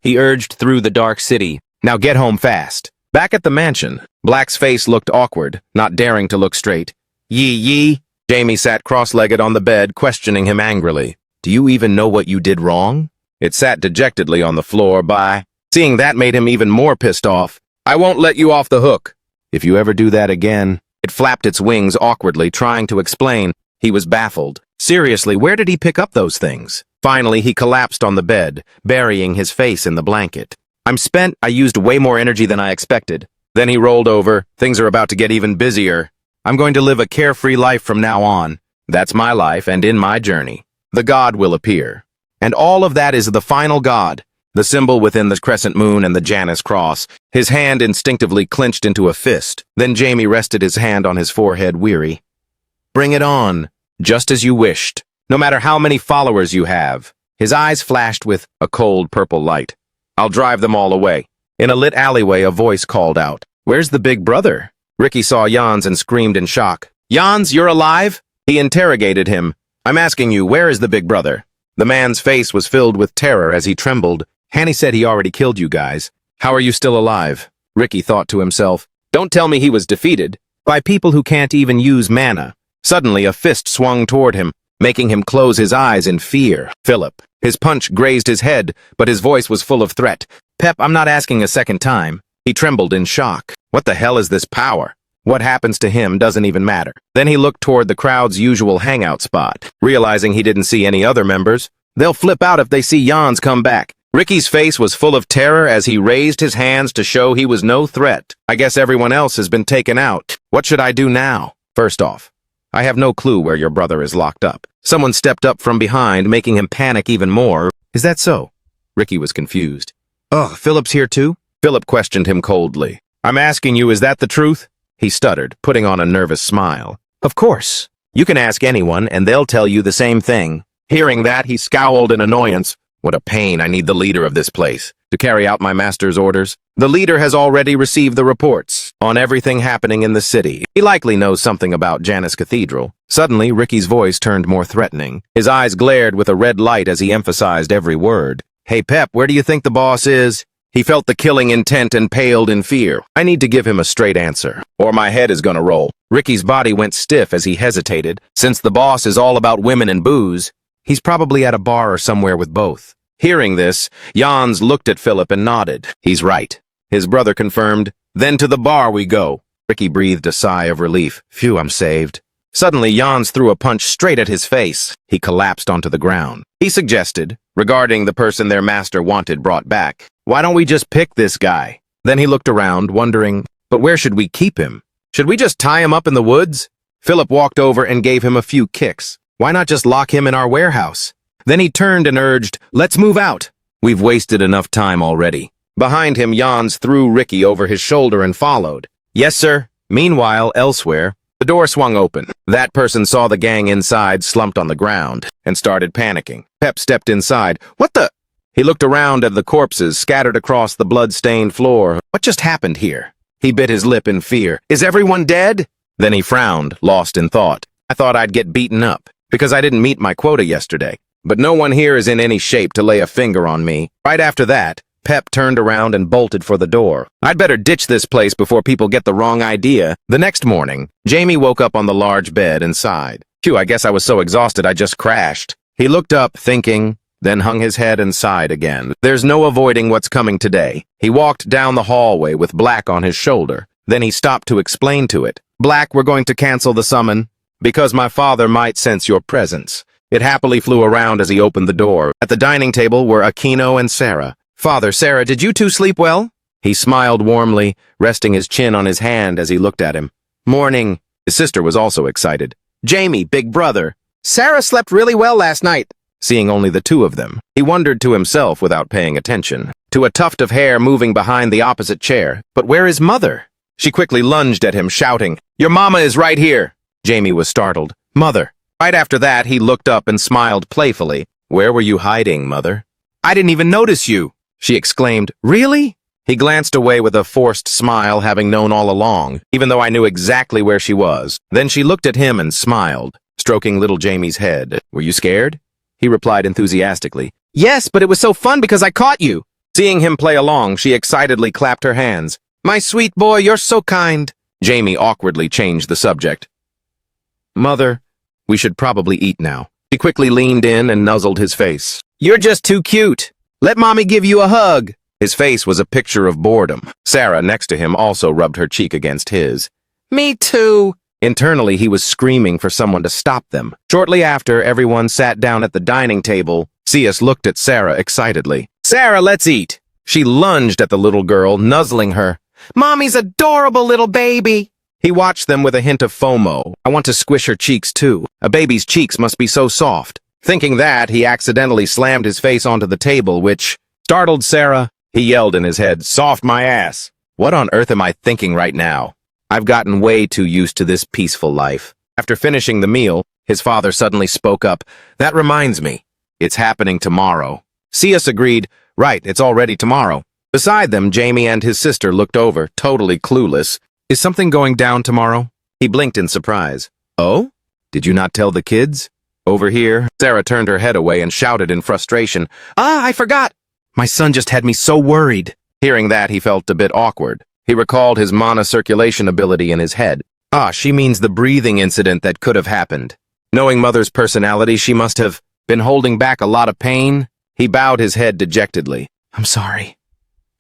He urged through the dark city. "Now get home fast." Back at the mansion, Black's face looked awkward, not daring to look straight. "Yee, yee!" Jamie sat cross-legged on the bed, questioning him angrily. "Do you even know what you did wrong?" It sat dejectedly on the floor by. Seeing that made him even more pissed off. "I won't let you off the hook. If you ever do that again." It flapped its wings awkwardly, trying to explain. He was baffled. Seriously, where did he pick up those things? Finally, he collapsed on the bed, burying his face in the blanket. "I'm spent. I used way more energy than I expected." Then he rolled over. "Things are about to get even busier. I'm going to live a carefree life from now on. That's my life, and in my journey, the god will appear. And all of that is the final god, the symbol within the crescent moon and the Janus cross." His hand instinctively clenched into a fist. Then Jamie rested his hand on his forehead, weary. "Bring it on, just as you wished, no matter how many followers you have." His eyes flashed with a cold purple light. "I'll drive them all away." In a lit alleyway, a voice called out, "Where's the big brother?" Ricky saw Jans and screamed in shock. "Jans, you're alive?" He interrogated him. "I'm asking you, where is the big brother?" The man's face was filled with terror as he trembled. "Hanny said he already killed you guys. How are you still alive?" Ricky thought to himself. "Don't tell me he was defeated by people who can't even use mana." Suddenly, a fist swung toward him, making him close his eyes in fear. Philip. His punch grazed his head, but his voice was full of threat. Pep, I'm not asking a second time. He trembled in shock. What the hell is this power? What happens to him doesn't even matter. Then he looked toward the crowd's usual hangout spot, realizing he didn't see any other members. They'll flip out if they see Jan's come back. Ricky's face was full of terror as he raised his hands to show he was no threat. I guess everyone else has been taken out. What should I do now? First off, I have no clue where your brother is locked up. Someone stepped up from behind, making him panic even more. Is that so? Ricky was confused. Ugh, Philip's here too? Philip questioned him coldly. I'm asking you, is that the truth? He stuttered, putting on a nervous smile. Of course. You can ask anyone, and they'll tell you the same thing. Hearing that, he scowled in annoyance. What a pain. I need the leader of this place to carry out my master's orders. The leader has already received the reports on everything happening in the city. He likely knows something about Janus Cathedral. Suddenly, Ricky's voice turned more threatening. His eyes glared with a red light as he emphasized every word. Hey, Pep, where do you think the boss is? He felt the killing intent and paled in fear. I need to give him a straight answer, or my head is gonna roll. Ricky's body went stiff as he hesitated. Since the boss is all about women and booze, he's probably at a bar or somewhere with both. Hearing this, Jans looked at Philip and nodded. He's right. His brother confirmed. Then to the bar we go. Ricky breathed a sigh of relief. Phew, I'm saved. Suddenly, Jans threw a punch straight at his face. He collapsed onto the ground. He suggested, regarding the person their master wanted brought back, why don't we just pick this guy? Then he looked around, wondering, but where should we keep him? Should we just tie him up in the woods? Philip walked over and gave him a few kicks. Why not just lock him in our warehouse? Then he turned and urged, let's move out. We've wasted enough time already. Behind him, Jans threw Ricky over his shoulder and followed. Yes, sir. Meanwhile, elsewhere, the door swung open. That person saw the gang inside slumped on the ground and started panicking. Pep stepped inside. What the? He looked around at the corpses scattered across the blood-stained floor. What just happened here? He bit his lip in fear. Is everyone dead? Then he frowned, lost in thought. I thought I'd get beaten up because I didn't meet my quota yesterday. But no one here is in any shape to lay a finger on me. Right after that, Pep turned around and bolted for the door. I'd better ditch this place before people get the wrong idea. The next morning, Jamie woke up on the large bed and sighed. Phew, I guess I was so exhausted I just crashed. He looked up, thinking, then hung his head and sighed again. There's no avoiding what's coming today. He walked down the hallway with Black on his shoulder. Then he stopped to explain to it. Black, we're going to cancel the summon because my father might sense your presence. It happily flew around as he opened the door. At the dining table were Aquino and Sarah. Father, Sarah, did you two sleep well? He smiled warmly, resting his chin on his hand as he looked at him. Morning. His sister was also excited. Jamie, big brother. Sarah slept really well last night. Seeing only the two of them, he wondered to himself without paying attention, to a tuft of hair moving behind the opposite chair. But where is Mother? She quickly lunged at him, shouting, Your mama is right here. Jamie was startled. Mother. Right after that, he looked up and smiled playfully. Where were you hiding, Mother? I didn't even notice you, she exclaimed. Really? He glanced away with a forced smile, having known all along, even though I knew exactly where she was. Then she looked at him and smiled, stroking little Jamie's head. Were you scared? He replied enthusiastically. Yes, but it was so fun because I caught you. Seeing him play along, she excitedly clapped her hands. My sweet boy, you're so kind. Jamie awkwardly changed the subject. Mother, we should probably eat now. He quickly leaned in and nuzzled his face. You're just too cute. Let Mommy give you a hug. His face was a picture of boredom. Sarah, next to him, also rubbed her cheek against his. Me too. Internally, he was screaming for someone to stop them. Shortly after, everyone sat down at the dining table. Cius looked at Sarah excitedly. Sarah, let's eat. She lunged at the little girl, nuzzling her. Mommy's adorable little baby. He watched them with a hint of FOMO. I want to squish her cheeks too. A baby's cheeks must be so soft. Thinking that, he accidentally slammed his face onto the table, which startled Sarah. He yelled in his head, Soft my ass. What on earth am I thinking right now? I've gotten way too used to this peaceful life. After finishing the meal, his father suddenly spoke up. That reminds me. It's happening tomorrow. Cius agreed. Right, it's already tomorrow. Beside them, Jamie and his sister looked over, totally clueless. Is something going down tomorrow? He blinked in surprise. Oh? Did you not tell the kids? Over here, Sarah turned her head away and shouted in frustration. I forgot. My son just had me so worried. Hearing that, he felt a bit awkward. He recalled his mana circulation ability in his head. She means the breathing incident that could have happened. Knowing Mother's personality, she must have been holding back a lot of pain. He bowed his head dejectedly. I'm sorry.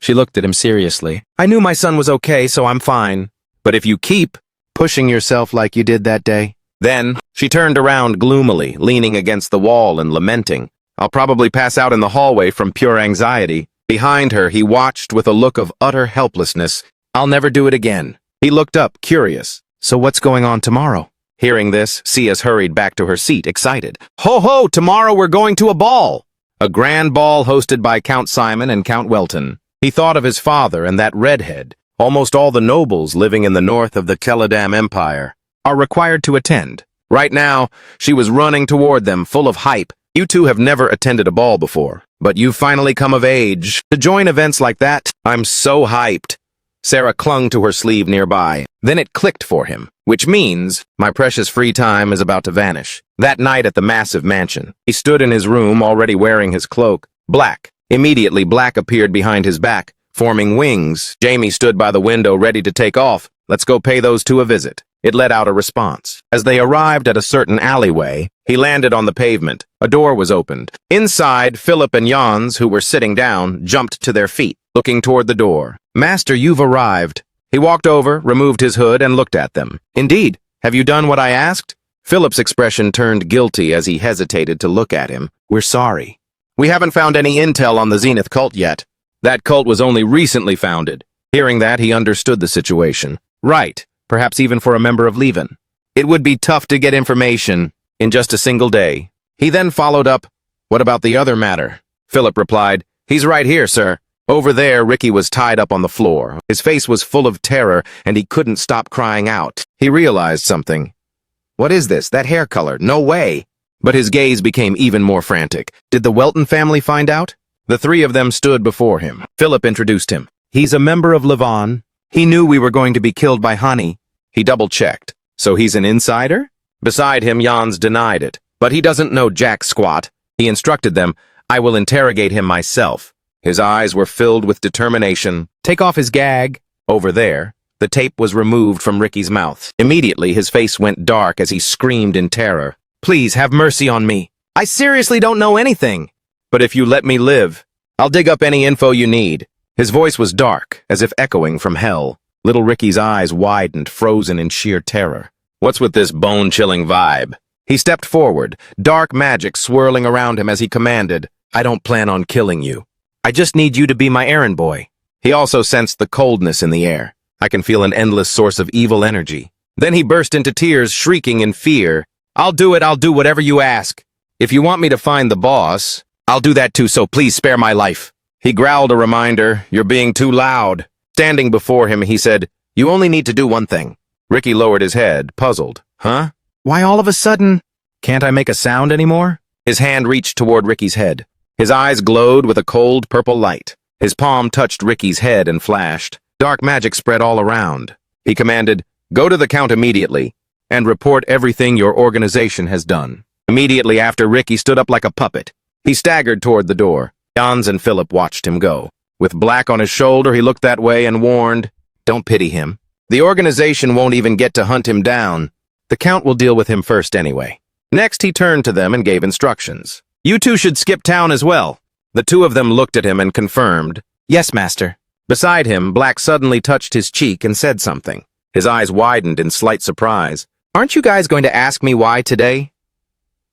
She looked at him seriously. I knew my son was okay, so I'm fine. But if you keep pushing yourself like you did that day. Then she turned around gloomily, leaning against the wall and lamenting. I'll probably pass out in the hallway from pure anxiety. Behind her, he watched with a look of utter helplessness. I'll never do it again. He looked up, curious. So what's going on tomorrow? Hearing this, Sias hurried back to her seat, excited. Ho ho, tomorrow we're going to a ball! A grand ball hosted by Count Simon and Count Welton. He thought of his father and that redhead. Almost all the nobles living in the north of the Keladam Empire are required to attend. Right now, she was running toward them, full of hype. You two have never attended a ball before, but you've finally come of age to join events like that. I'm so hyped. Sarah clung to her sleeve nearby. Then it clicked for him, which means my precious free time is about to vanish. That night at the massive mansion, he stood in his room already wearing his cloak. Black. Immediately, black appeared behind his back, forming wings. Jamie stood by the window ready to take off. Let's go pay those two a visit. It let out a response. As they arrived at a certain alleyway, he landed on the pavement. A door was opened. Inside, Philip and Jans, who were sitting down, jumped to their feet, looking toward the door. Master, you've arrived. He walked over, removed his hood, and looked at them. Indeed. Have you done what I asked? Philip's expression turned guilty as he hesitated to look at him. We're sorry. We haven't found any intel on the Zenith cult yet. That cult was only recently founded. Hearing that, he understood the situation. Right. Perhaps even for a member of Leven. It would be tough to get information in just a single day. He then followed up, what about the other matter? Philip replied, he's right here, sir. Over there, Ricky was tied up on the floor. His face was full of terror, and he couldn't stop crying out. He realized something. What is this? That hair color? No way. But his gaze became even more frantic. Did the Welton family find out? The three of them stood before him. Philip introduced him. He's a member of Levon. He knew we were going to be killed by Honey. He double-checked. So he's an insider? Beside him, Jans denied it. But he doesn't know jack squat. He instructed them, I will interrogate him myself. His eyes were filled with determination. Take off his gag. Over there, the tape was removed from Ricky's mouth. Immediately, his face went dark as he screamed in terror. Please, have mercy on me. I seriously don't know anything. But if you let me live, I'll dig up any info you need. His voice was dark, as if echoing from hell. Little Ricky's eyes widened, frozen in sheer terror. What's with this bone-chilling vibe? He stepped forward, dark magic swirling around him as he commanded, I don't plan on killing you. I just need you to be my errand boy. He also sensed the coldness in the air. I can feel an endless source of evil energy. Then he burst into tears, shrieking in fear. I'll do it, I'll do whatever you ask. If you want me to find the boss, I'll do that too, so please spare my life. He growled a reminder, you're being too loud. Standing before him, he said, you only need to do one thing. Ricky lowered his head, puzzled. Huh? Why all of a sudden? Can't I make a sound anymore? His hand reached toward Ricky's head. His eyes glowed with a cold purple light. His palm touched Ricky's head and flashed. Dark magic spread all around. He commanded, go to the Count immediately and report everything your organization has done. Immediately after, Ricky stood up like a puppet. He staggered toward the door. Jans and Philip watched him go. With black on his shoulder, he looked that way and warned, don't pity him. The organization won't even get to hunt him down. The Count will deal with him first anyway. Next, he turned to them and gave instructions. You two should skip town as well. The two of them looked at him and confirmed, yes, master. Beside him, Black suddenly touched his cheek and said something. His eyes widened in slight surprise. Aren't you guys going to ask me why today?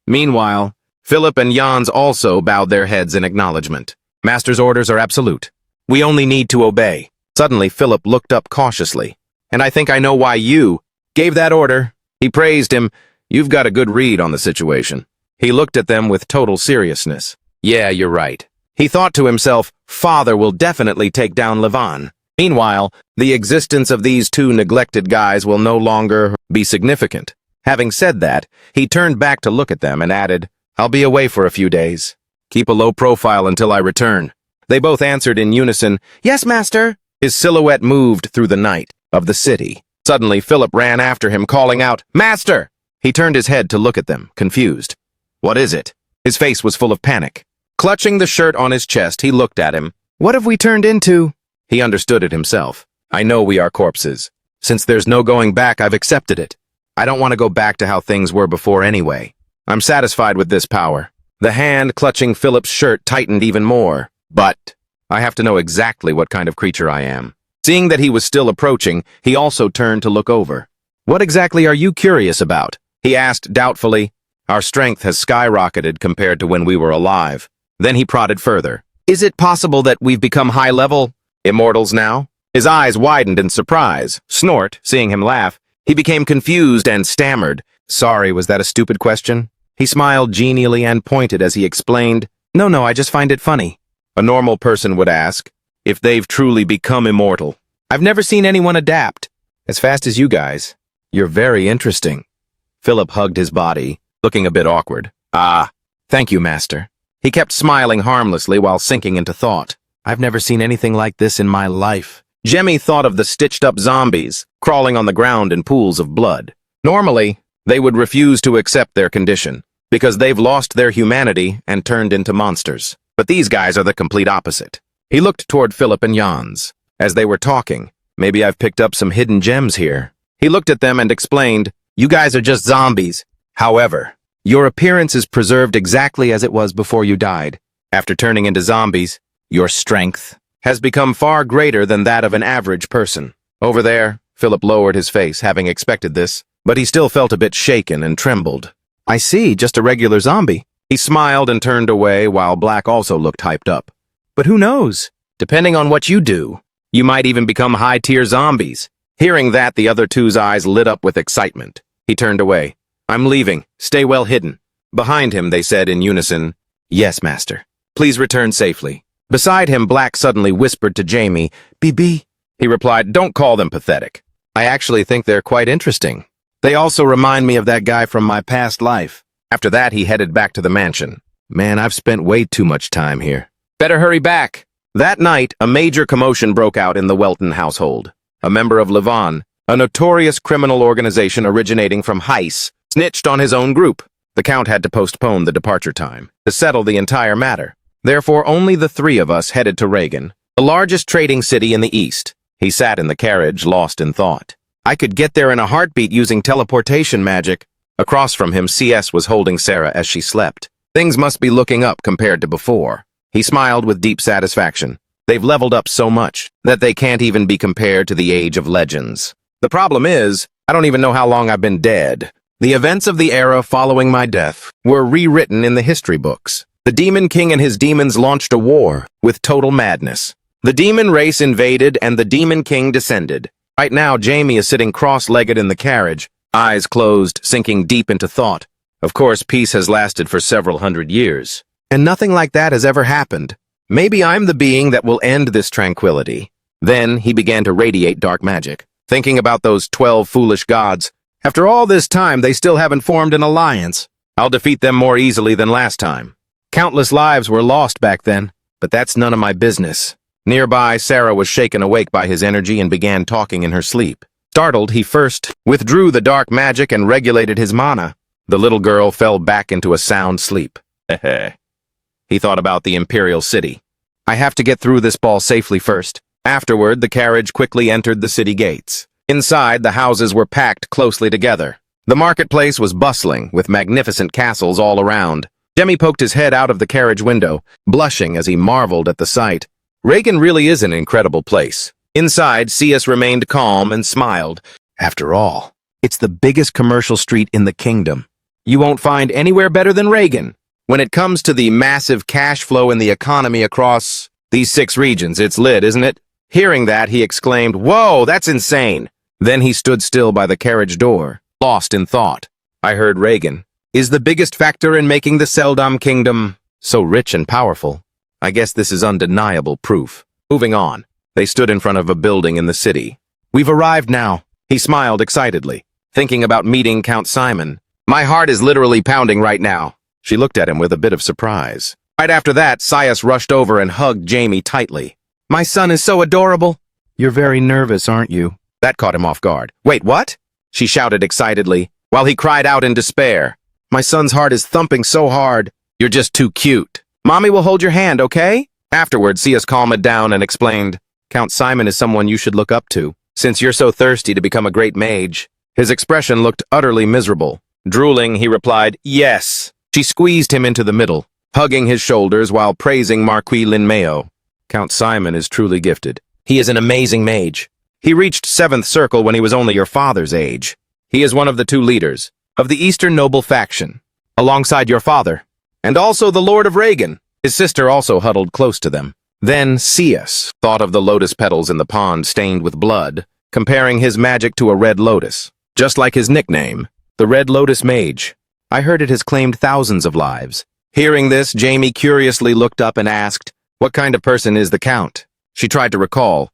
Meanwhile, Philip and Jans also bowed their heads in acknowledgement. Master's orders are absolute. We only need to obey. Suddenly, Philip looked up cautiously. And I think I know why you gave that order. He praised him. You've got a good read on the situation. He looked at them with total seriousness. Yeah, you're right. He thought to himself, Father will definitely take down Levon. Meanwhile, the existence of these two neglected guys will no longer be significant. Having said that, he turned back to look at them and added, I'll be away for a few days. Keep a low profile until I return. They both answered in unison, yes, master. His silhouette moved through the night of the city. Suddenly, Philip ran after him, calling out, Master! He turned his head to look at them, confused. What is it? His face was full of panic. Clutching the shirt on his chest, he looked at him. What have we turned into? He understood it himself. I know we are corpses. Since there's no going back, I've accepted it. I don't want to go back to how things were before anyway. I'm satisfied with this power. The hand clutching Philip's shirt tightened even more. But I have to know exactly what kind of creature I am. Seeing that he was still approaching, he also turned to look over. What exactly are you curious about? He asked doubtfully. Our strength has skyrocketed compared to when we were alive. Then he prodded further. Is it possible that we've become high-level immortals now? His eyes widened in surprise. Snort, seeing him laugh, he became confused and stammered. Sorry, was that a stupid question? He smiled genially and pointed as he explained, No, I just find it funny. A normal person would ask if they've truly become immortal. I've never seen anyone adapt as fast as you guys. You're very interesting. Philip hugged his body, looking a bit awkward. Ah, thank you, Master. He kept smiling harmlessly while sinking into thought. I've never seen anything like this in my life. Jemmy thought of the stitched-up zombies crawling on the ground in pools of blood. Normally, they would refuse to accept their condition because they've lost their humanity and turned into monsters. But these guys are the complete opposite. He looked toward Philip and Jans. As they were talking, maybe I've picked up some hidden gems here. He looked at them and explained, You guys are just zombies. However, your appearance is preserved exactly as it was before you died. After turning into zombies, your strength has become far greater than that of an average person. Over there, Philip lowered his face, having expected this, but he still felt a bit shaken and trembled. I see, just a regular zombie. He smiled and turned away while Black also looked hyped up. But who knows? Depending on what you do, you might even become high-tier zombies. Hearing that, the other two's eyes lit up with excitement. He turned away. I'm leaving. Stay well hidden. Behind him, they said in unison, Yes, Master. Please return safely. Beside him, Black suddenly whispered to Jamie, BB. He replied, Don't call them pathetic. I actually think they're quite interesting. They also remind me of that guy from my past life. After that, he headed back to the mansion. Man, I've spent way too much time here. Better hurry back. That night, a major commotion broke out in the Welton household. A member of Levon, a notorious criminal organization originating from Heiss, snitched on his own group. The Count had to postpone the departure time to settle the entire matter. Therefore, only the three of us headed to Reagan, the largest trading city in the East. He sat in the carriage, lost in thought. I could get there in a heartbeat using teleportation magic. Across from him, CS was holding Sarah as she slept. Things must be looking up compared to before. He smiled with deep satisfaction. They've leveled up so much that they can't even be compared to the Age of Legends. The problem is, I don't even know how long I've been dead. The events of the era following my death were rewritten in the history books. The Demon King and his demons launched a war with total madness. The demon race invaded and the Demon King descended. Right now, Jamie is sitting cross-legged in the carriage, eyes closed, sinking deep into thought. Of course, peace has lasted for several hundred years, and nothing like that has ever happened. Maybe I'm the being that will end this tranquility. Then he began to radiate dark magic, thinking about those 12 foolish gods. After all this time, they still haven't formed an alliance. I'll defeat them more easily than last time. Countless lives were lost back then, but that's none of my business. Nearby, Sarah was shaken awake by his energy and began talking in her sleep. Startled, he first withdrew the dark magic and regulated his mana. The little girl fell back into a sound sleep. He thought about the Imperial City. I have to get through this ball safely first. Afterward, the carriage quickly entered the city gates. Inside, the houses were packed closely together. The marketplace was bustling, with magnificent castles all around. Jemmy poked his head out of the carriage window, blushing as he marveled at the sight. Reagan really is an incredible place. Inside, CS remained calm and smiled. After all, it's the biggest commercial street in the kingdom. You won't find anywhere better than Reagan. When it comes to the massive cash flow in the economy across these 6 regions, it's lit, isn't it? Hearing that, he exclaimed, Whoa, that's insane! Then he stood still by the carriage door, lost in thought. I heard Reagan is the biggest factor in making the Seldom Kingdom so rich and powerful. I guess this is undeniable proof. Moving on, they stood in front of a building in the city. We've arrived now. He smiled excitedly, thinking about meeting Count Simon. My heart is literally pounding right now. She looked at him with a bit of surprise. Right after that, Sias rushed over and hugged Jamie tightly. My son is so adorable. You're very nervous, aren't you? That caught him off guard. Wait, what? She shouted excitedly, while he cried out in despair. My son's heart is thumping so hard. You're just too cute. Mommy will hold your hand, okay? Afterward, Sias calmed down and explained, Count Simon is someone you should look up to, since you're so thirsty to become a great mage. His expression looked utterly miserable. Drooling, he replied, "Yes." She squeezed him into the middle, hugging his shoulders while praising Marquis Linmeo. "Count Simon is truly gifted. He is an amazing mage. He reached 7th circle when he was only your father's age. He is one of the 2 leaders of the Eastern Noble faction, alongside your father, and also the Lord of Reagan." His sister also huddled close to them. Then Cius thought of the lotus petals in the pond stained with blood, comparing his magic to a red lotus, just like his nickname, the Red Lotus Mage. I heard it has claimed thousands of lives. Hearing this, Jamie curiously looked up and asked, "What kind of person is the Count?" She tried to recall.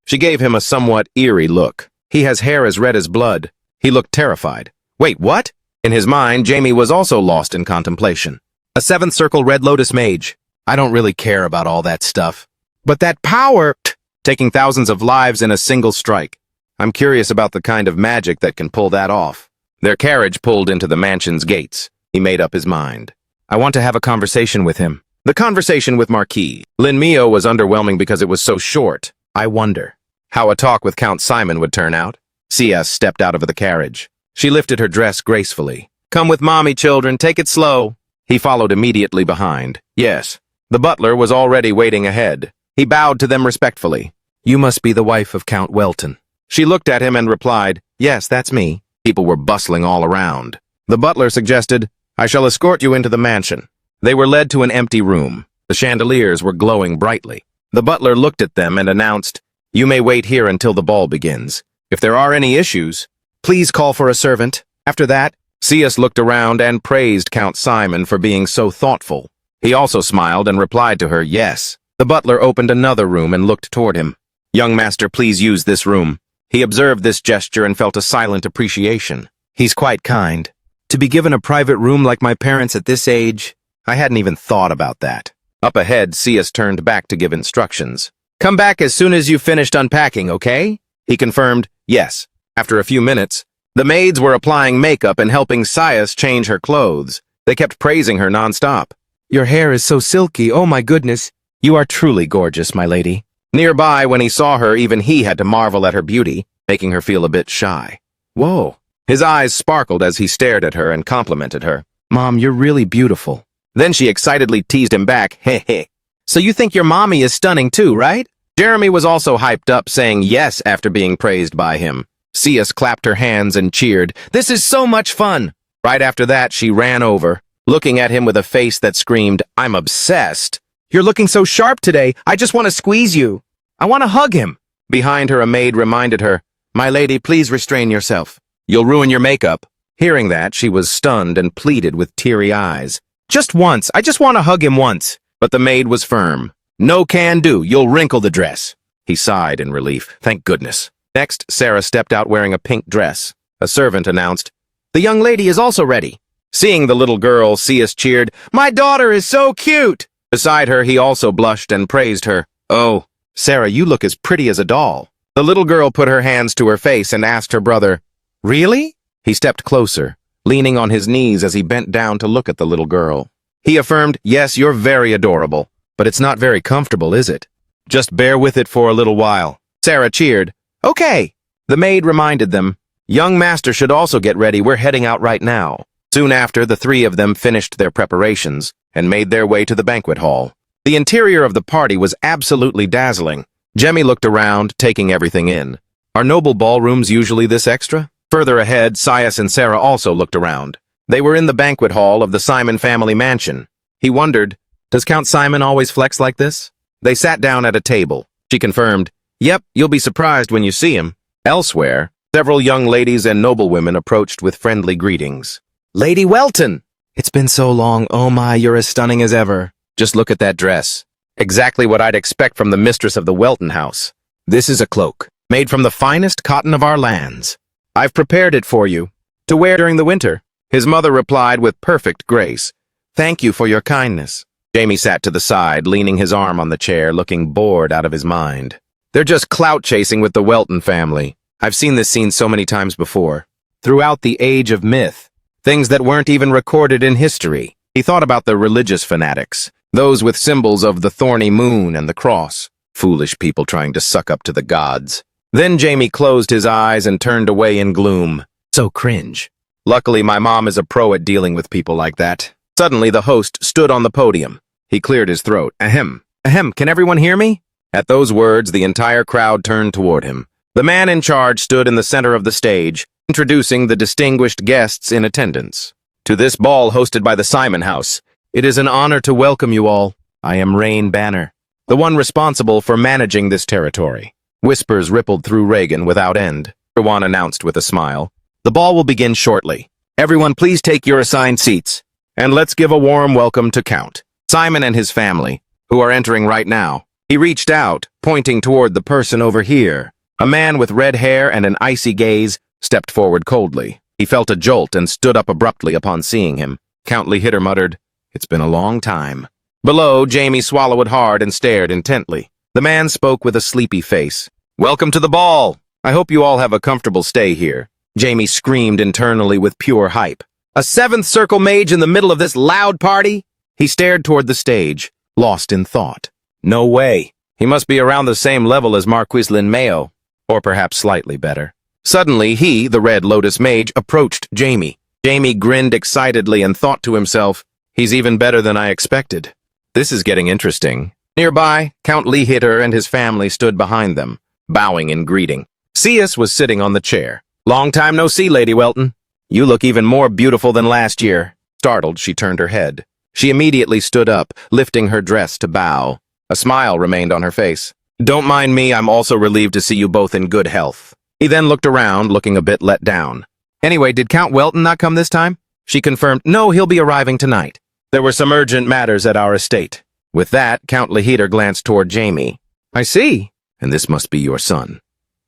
She gave him a somewhat eerie look. "He has hair as red as blood." He looked terrified. "Wait, what?" In his mind, Jamie was also lost in contemplation. "A 7th circle Red Lotus Mage. I don't really care about all that stuff. But that power, taking thousands of lives in a single strike. I'm curious about the kind of magic that can pull that off." Their carriage pulled into the mansion's gates. He made up his mind. "I want to have a conversation with him." The conversation with Marquis Linmeo was underwhelming because it was so short. I wonder how a talk with Count Simon would turn out. Cia stepped out of the carriage. She lifted her dress gracefully. "Come with mommy, children. Take it slow." He followed immediately behind. Yes. The butler was already waiting ahead. He bowed to them respectfully. "You must be the wife of Count Welton." She looked at him and replied, "Yes, that's me." People were bustling all around. The butler suggested, "I shall escort you into the mansion." They were led to an empty room. The chandeliers were glowing brightly. The butler looked at them and announced, "You may wait here until the ball begins. If there are any issues, please call for a servant." After that, Cius looked around and praised Count Simon for being so thoughtful. He also smiled and replied to her, "Yes." The butler opened another room and looked toward him. "Young master, please use this room." He observed this gesture and felt a silent appreciation. "He's quite kind. To be given a private room like my parents at this age, I hadn't even thought about that." Up ahead, Cius turned back to give instructions. "Come back as soon as you've finished unpacking, okay?" He confirmed, "Yes." After a few minutes, the maids were applying makeup and helping Cius change her clothes. They kept praising her nonstop. "Your hair is so silky, oh my goodness. You are truly gorgeous, my lady." Nearby, when he saw her, even he had to marvel at her beauty, making her feel a bit shy. "Whoa." His eyes sparkled as he stared at her and complimented her. "Mom, you're really beautiful." Then she excitedly teased him back, "Heh. So you think your mommy is stunning too, right?" Jeremy was also hyped up, saying yes after being praised by him. Cius clapped her hands and cheered, "This is so much fun!" Right after that, she ran over, looking at him with a face that screamed, "I'm obsessed. You're looking so sharp today, I just want to squeeze you. I want to hug him." Behind her, a maid reminded her, "My lady, please restrain yourself. You'll ruin your makeup." Hearing that, she was stunned and pleaded with teary eyes. "Just once, I just want to hug him once." But the maid was firm. "No can do, you'll wrinkle the dress." He sighed in relief. Thank goodness. Next, Sarah stepped out wearing a pink dress. A servant announced, "The young lady is also ready." Seeing the little girl, Cius cheered, "My daughter is so cute!" Beside her, he also blushed and praised her. "Oh, Sarah, you look as pretty as a doll." The little girl put her hands to her face and asked her brother, "Really?" He stepped closer, leaning on his knees as he bent down to look at the little girl. He affirmed, "Yes, you're very adorable, but it's not very comfortable, is it? Just bear with it for a little while." Sarah cheered, "Okay." The maid reminded them, "Young master should also get ready. We're heading out right now." Soon after, the 3 of them finished their preparations and made their way to the banquet hall. The interior of the party was absolutely dazzling. Jemmy looked around, taking everything in. Are noble ballrooms usually this extra? Further ahead, Cius and Sarah also looked around. They were in the banquet hall of the Simon family mansion. He wondered, does Count Simon always flex like this? They sat down at a table. She confirmed, "Yep, you'll be surprised when you see him." Elsewhere, several young ladies and noblewomen approached with friendly greetings. "Lady Welton! It's been so long. Oh my, you're as stunning as ever. Just look at that dress. Exactly what I'd expect from the mistress of the Welton house. This is a cloak, made from the finest cotton of our lands. I've prepared it for you, to wear during the winter." His mother replied with perfect grace, "Thank you for your kindness." Jamie sat to the side, leaning his arm on the chair, looking bored out of his mind. They're just clout chasing with the Welton family. I've seen this scene so many times before. Throughout the age of myth, things that weren't even recorded in history. He thought about the religious fanatics, those with symbols of the thorny moon and the cross. Foolish people trying to suck up to the gods. Then Jamie closed his eyes and turned away in gloom. So cringe. Luckily, my mom is a pro at dealing with people like that. Suddenly, the host stood on the podium. He cleared his throat. Ahem. Ahem, can everyone hear me? At those words, the entire crowd turned toward him. The man in charge stood in the center of the stage, introducing the distinguished guests in attendance. To this ball hosted by the Simon House, it is an honor to welcome you all. I am Rain Banner, the one responsible for managing this territory. Whispers rippled through Reagan without end. Juan announced with a smile. The ball will begin shortly. Everyone please take your assigned seats. And let's give a warm welcome to Count Simon and his family, who are entering right now. He reached out, pointing toward the person over here. A man with red hair and an icy gaze stepped forward coldly. He felt a jolt and stood up abruptly upon seeing him. Count Lehitter muttered, "It's been a long time." Below, Jamie swallowed hard and stared intently. The man spoke with a sleepy face. "Welcome to the ball. I hope you all have a comfortable stay here." Jamie screamed internally with pure hype. A seventh circle mage in the middle of this loud party? He stared toward the stage, lost in thought. No way. He must be around the same level as Marquis Lin Mayo, or perhaps slightly better. Suddenly, he, the Red Lotus mage, approached Jamie. Jamie grinned excitedly and thought to himself, "He's even better than I expected. This is getting interesting." Nearby, Count Lehitter and his family stood behind them, bowing in greeting. Cius was sitting on the chair. "Long time no see, Lady Welton. You look even more beautiful than last year." Startled, she turned her head. She immediately stood up, lifting her dress to bow. A smile remained on her face. "Don't mind me, I'm also relieved to see you both in good health." He then looked around, looking a bit let down. "Anyway, did Count Welton not come this time?" She confirmed, "No, he'll be arriving tonight. There were some urgent matters at our estate." With that, Count Lehitter glanced toward Jamie. "I see. And this must be your son."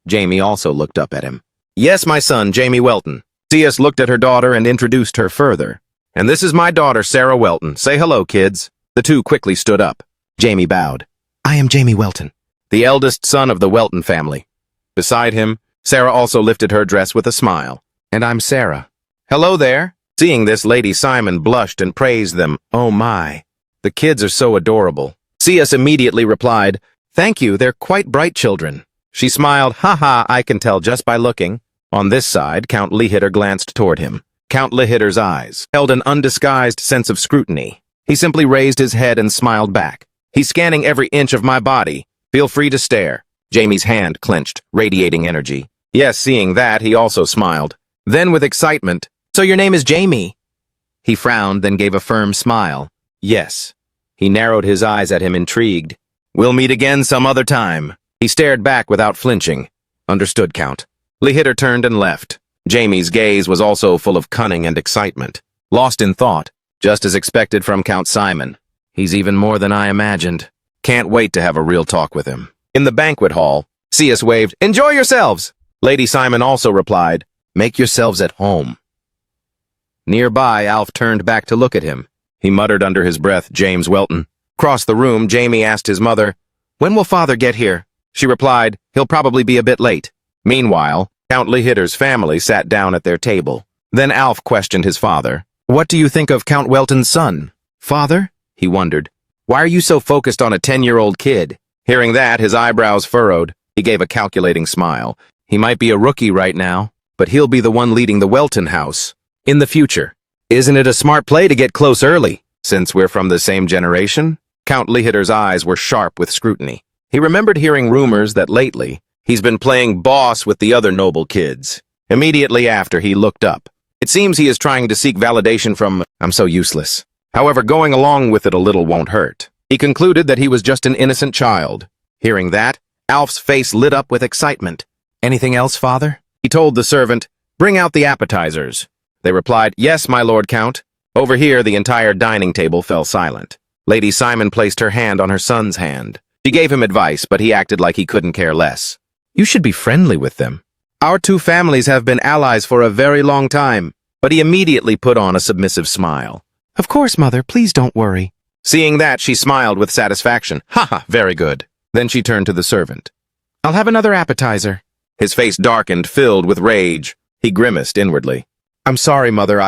Jamie also looked up at him. "Yes, my son, Jamie Welton." Cius looked at her daughter and introduced her further. "And this is my daughter, Sarah Welton. Say hello, kids." The two quickly stood up. Jamie bowed. "I am Jamie Welton, the eldest son of the Welton family." Beside him, Sarah also lifted her dress with a smile. "And I'm Sarah." "Hello there." Seeing this, Lady Simon blushed and praised them. "Oh my. The kids are so adorable." Cius immediately replied, "Thank you, they're quite bright children." She smiled, "Ha, I can tell just by looking." On this side, Count Lehitter glanced toward him. Count Lehitter's eyes held an undisguised sense of scrutiny. He simply raised his head and smiled back. "He's scanning every inch of my body. Feel free to stare." Jamie's hand clenched, radiating energy. Yes, seeing that, he also smiled. Then with excitement, "So your name is Jamie?" He frowned, then gave a firm smile. "Yes." He narrowed his eyes at him, intrigued. "We'll meet again some other time." He stared back without flinching. "Understood, Count." Lehitter turned and left. Jamie's gaze was also full of cunning and excitement. Lost in thought, just as expected from Count Simon. He's even more than I imagined. Can't wait to have a real talk with him. In the banquet hall, Cius waved, "Enjoy yourselves!" Lady Simon also replied, "Make yourselves at home." Nearby, Alf turned back to look at him. He muttered under his breath, "James Welton." Across the room, Jamie asked his mother, "When will father get here?" She replied, "He'll probably be a bit late." Meanwhile, Count Lehitter's family sat down at their table. Then Alf questioned his father. "What do you think of Count Welton's son?" "Father?" he wondered. "Why are you so focused on a 10-year-old kid?" Hearing that, his eyebrows furrowed. He gave a calculating smile. "He might be a rookie right now, but he'll be the one leading the Welton house in the future. Isn't it a smart play to get close early, since we're from the same generation?" Count Lehitter's eyes were sharp with scrutiny. He remembered hearing rumors that lately, he's been playing boss with the other noble kids. Immediately after, he looked up. It seems he is trying to seek validation from, "I'm so useless." However, going along with it a little won't hurt. He concluded that he was just an innocent child. Hearing that, Alf's face lit up with excitement. "Anything else, father?" He told the servant, "Bring out the appetizers." They replied, "Yes, my Lord Count." Over here, the entire dining table fell silent. Lady Simon placed her hand on her son's hand. She gave him advice, but he acted like he couldn't care less. "You should be friendly with them. Our two families have been allies for a very long time." But he immediately put on a submissive smile. "Of course, mother, please don't worry." Seeing that, she smiled with satisfaction. "Ha, very good." Then she turned to the servant. "I'll have another appetizer." His face darkened, filled with rage. He grimaced inwardly. "I'm sorry, mother,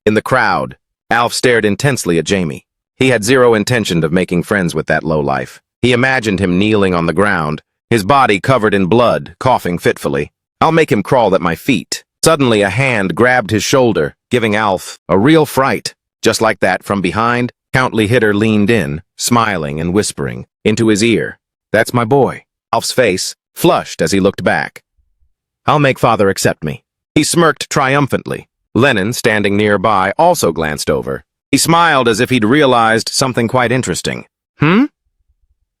In the crowd, Alf stared intensely at Jamie. He had zero intention of making friends with that lowlife. He imagined him kneeling on the ground, his body covered in blood, coughing fitfully. I'll make him crawl at my feet. Suddenly a hand grabbed his shoulder, giving Alf a real fright. Just like that, from behind, Count Hitter leaned in, smiling and whispering, into his ear. That's my boy. Alf's face flushed as he looked back. I'll make father accept me. He smirked triumphantly. Lennon, standing nearby, also glanced over. He smiled as if he'd realized something quite interesting.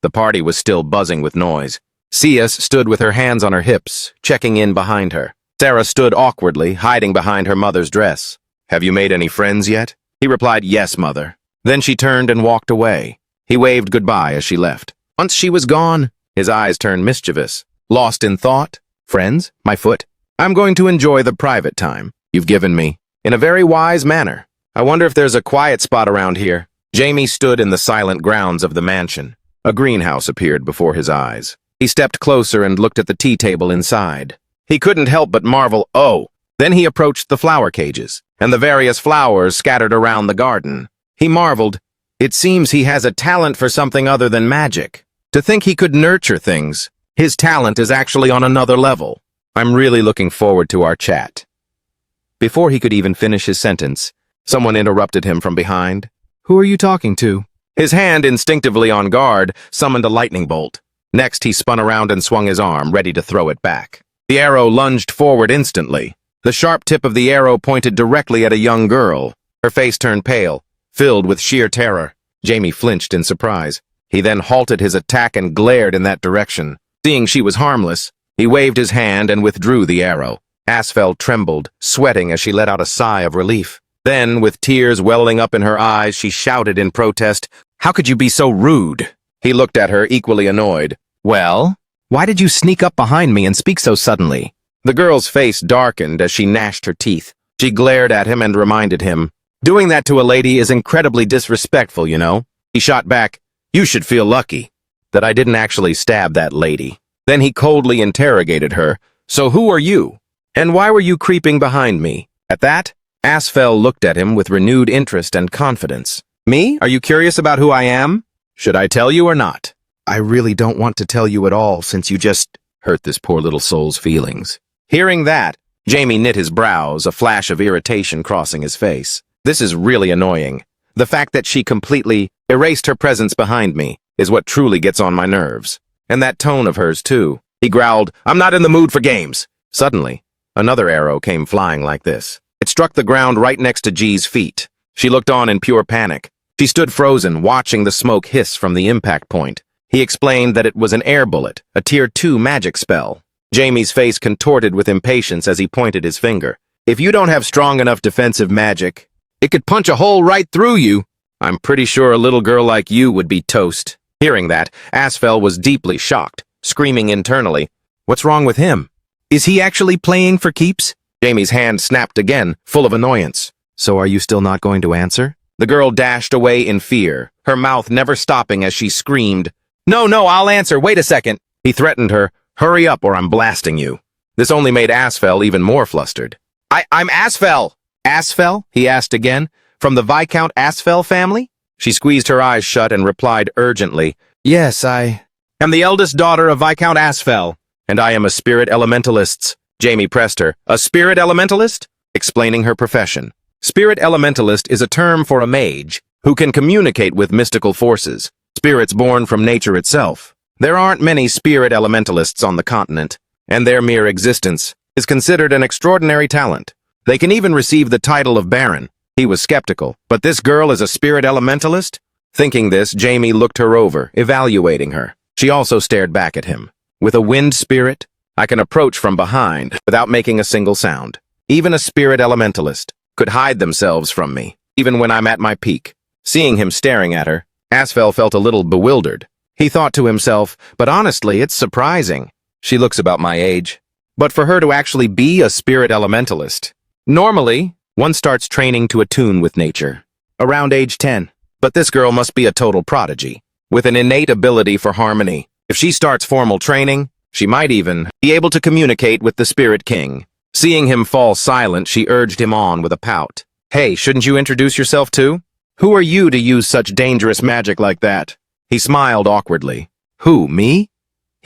The party was still buzzing with noise. Sia stood with her hands on her hips, checking in behind her. Sarah stood awkwardly, hiding behind her mother's dress. Have you made any friends yet? He replied, yes, mother. Then she turned and walked away. He waved goodbye as she left. Once she was gone, his eyes turned mischievous. Lost in thought? Friends? My foot? I'm going to enjoy the private time you've given me, in a very wise manner. I wonder if there's a quiet spot around here. Jamie stood in the silent grounds of the mansion. A greenhouse appeared before his eyes. He stepped closer and looked at the tea table inside. He couldn't help but marvel, oh! Then he approached the flower cages, and the various flowers scattered around the garden. He marveled, it seems he has a talent for something other than magic. To think he could nurture things. His talent is actually on another level. I'm really looking forward to our chat. Before he could even finish his sentence, someone interrupted him from behind. Who are you talking to? His hand, instinctively on guard, summoned a lightning bolt. Next, he spun around and swung his arm, ready to throw it back. The arrow lunged forward instantly. The sharp tip of the arrow pointed directly at a young girl. Her face turned pale, filled with sheer terror. Jamie flinched in surprise. He then halted his attack and glared in that direction. Seeing she was harmless, he waved his hand and withdrew the arrow. Asfel trembled, sweating as she let out a sigh of relief. Then, with tears welling up in her eyes, she shouted in protest, How could you be so rude? He looked at her, equally annoyed. Well, why did you sneak up behind me and speak so suddenly? The girl's face darkened as she gnashed her teeth. She glared at him and reminded him, Doing that to a lady is incredibly disrespectful, you know. He shot back, You should feel lucky that I didn't actually stab that lady. Then he coldly interrogated her, So who are you? And why were you creeping behind me? At that, Asfel looked at him with renewed interest and confidence. Me? Are you curious about who I am? Should I tell you or not? I really don't want to tell you at all, since you just hurt this poor little soul's feelings. Hearing that, Jamie knit his brows, a flash of irritation crossing his face. This is really annoying. The fact that she completely erased her presence behind me is what truly gets on my nerves. And that tone of hers, too. He growled, I'm not in the mood for games. Suddenly, another arrow came flying like this. It struck the ground right next to G's feet. She looked on in pure panic. She stood frozen, watching the smoke hiss from the impact point. He explained that it was an air bullet, a Tier 2 magic spell. Jamie's face contorted with impatience as he pointed his finger. If you don't have strong enough defensive magic, it could punch a hole right through you. I'm pretty sure a little girl like you would be toast. Hearing that, Asfel was deeply shocked, screaming internally, What's wrong with him? Is he actually playing for keeps? Jamie's hand snapped again, full of annoyance. So are you still not going to answer? The girl dashed away in fear, her mouth never stopping as she screamed, No, I'll answer, wait a second. He threatened her, Hurry up or I'm blasting you. This only made Asfel even more flustered. I'm Asfel. Asfel? He asked again. From the Viscount Asfel family? She squeezed her eyes shut and replied urgently, Yes, I am the eldest daughter of Viscount Asfel, and I am a spirit elementalist. Jamie pressed her. A spirit elementalist? Explaining her profession. Spirit elementalist is a term for a mage who can communicate with mystical forces, spirits born from nature itself. There aren't many spirit elementalists on the continent, and their mere existence is considered an extraordinary talent. They can even receive the title of Baron. He was skeptical, but this girl is a spirit elementalist? Thinking this, Jamie looked her over, evaluating her. She also stared back at him. With a wind spirit, I can approach from behind without making a single sound. Even a spirit elementalist could hide themselves from me, even when I'm at my peak. Seeing him staring at her, Asfel felt a little bewildered. He thought to himself, but honestly, it's surprising. She looks about my age. But for her to actually be a spirit elementalist, normally, one starts training to attune with nature, around age 10. But this girl must be a total prodigy, with an innate ability for harmony. If she starts formal training, she might even be able to communicate with the Spirit King. Seeing him fall silent, she urged him on with a pout. Hey, shouldn't you introduce yourself too? Who are you to use such dangerous magic like that? He smiled awkwardly. Who, me?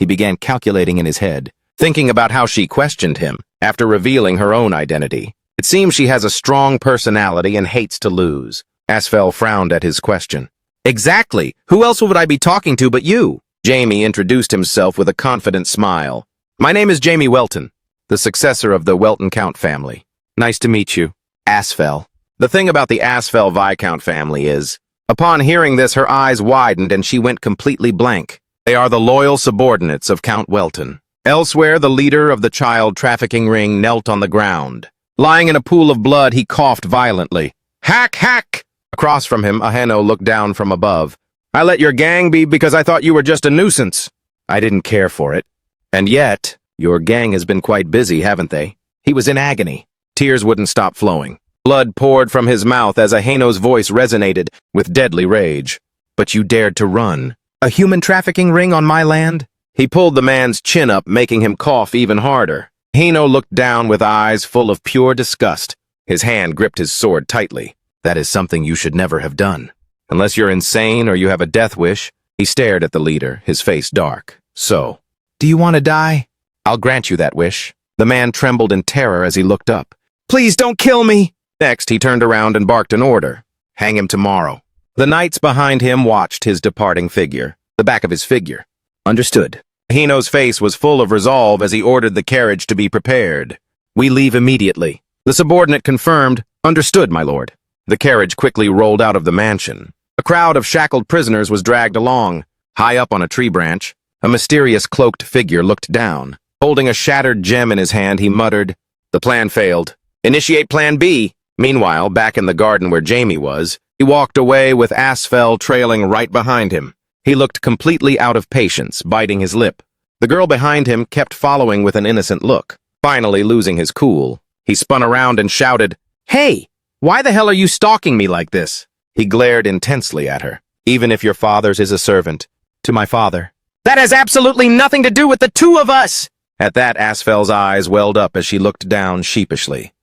He began calculating in his head, thinking about how she questioned him after revealing her own identity. It seems she has a strong personality and hates to lose. Asfel frowned at his question. Exactly. Who else would I be talking to but you? Jamie introduced himself with a confident smile. My name is Jamie Welton, the successor of the Welton Count family. Nice to meet you, Asfel. The thing about the Asfel Viscount family is, upon hearing this, her eyes widened and she went completely blank. They are the loyal subordinates of Count Welton. Elsewhere, the leader of the child trafficking ring knelt on the ground. Lying in a pool of blood, he coughed violently. Hack, hack! Across from him, Aheno looked down from above. I let your gang be because I thought you were just a nuisance. I didn't care for it. And yet, your gang has been quite busy, haven't they? He was in agony. Tears wouldn't stop flowing. Blood poured from his mouth as Aheno's voice resonated with deadly rage. But you dared to run. A human trafficking ring on my land? He pulled the man's chin up, making him cough even harder. Aheno looked down with eyes full of pure disgust. His hand gripped his sword tightly. That is something you should never have done. Unless you're insane or you have a death wish. He stared at the leader, his face dark. So, do you want to die? I'll grant you that wish. The man trembled in terror as he looked up. Please don't kill me! Next, he turned around and barked an order. Hang him tomorrow. The knights behind him watched his departing figure, the back of his figure. Understood. Aheno's face was full of resolve as he ordered the carriage to be prepared. We leave immediately. The subordinate confirmed, Understood, my lord. The carriage quickly rolled out of the mansion. A crowd of shackled prisoners was dragged along. High up on a tree branch, a mysterious cloaked figure looked down. Holding a shattered gem in his hand, he muttered, The plan failed. Initiate Plan B. Meanwhile, back in the garden where Jamie was, he walked away with Asfel trailing right behind him. He looked completely out of patience, biting his lip. The girl behind him kept following with an innocent look. Finally, losing his cool, he spun around and shouted, Hey! Why the hell are you stalking me like this? He glared intensely at her. Even if your father's is a servant. To my father. That has absolutely nothing to do with the two of us! At that, Asfel's eyes welled up as she looked down sheepishly.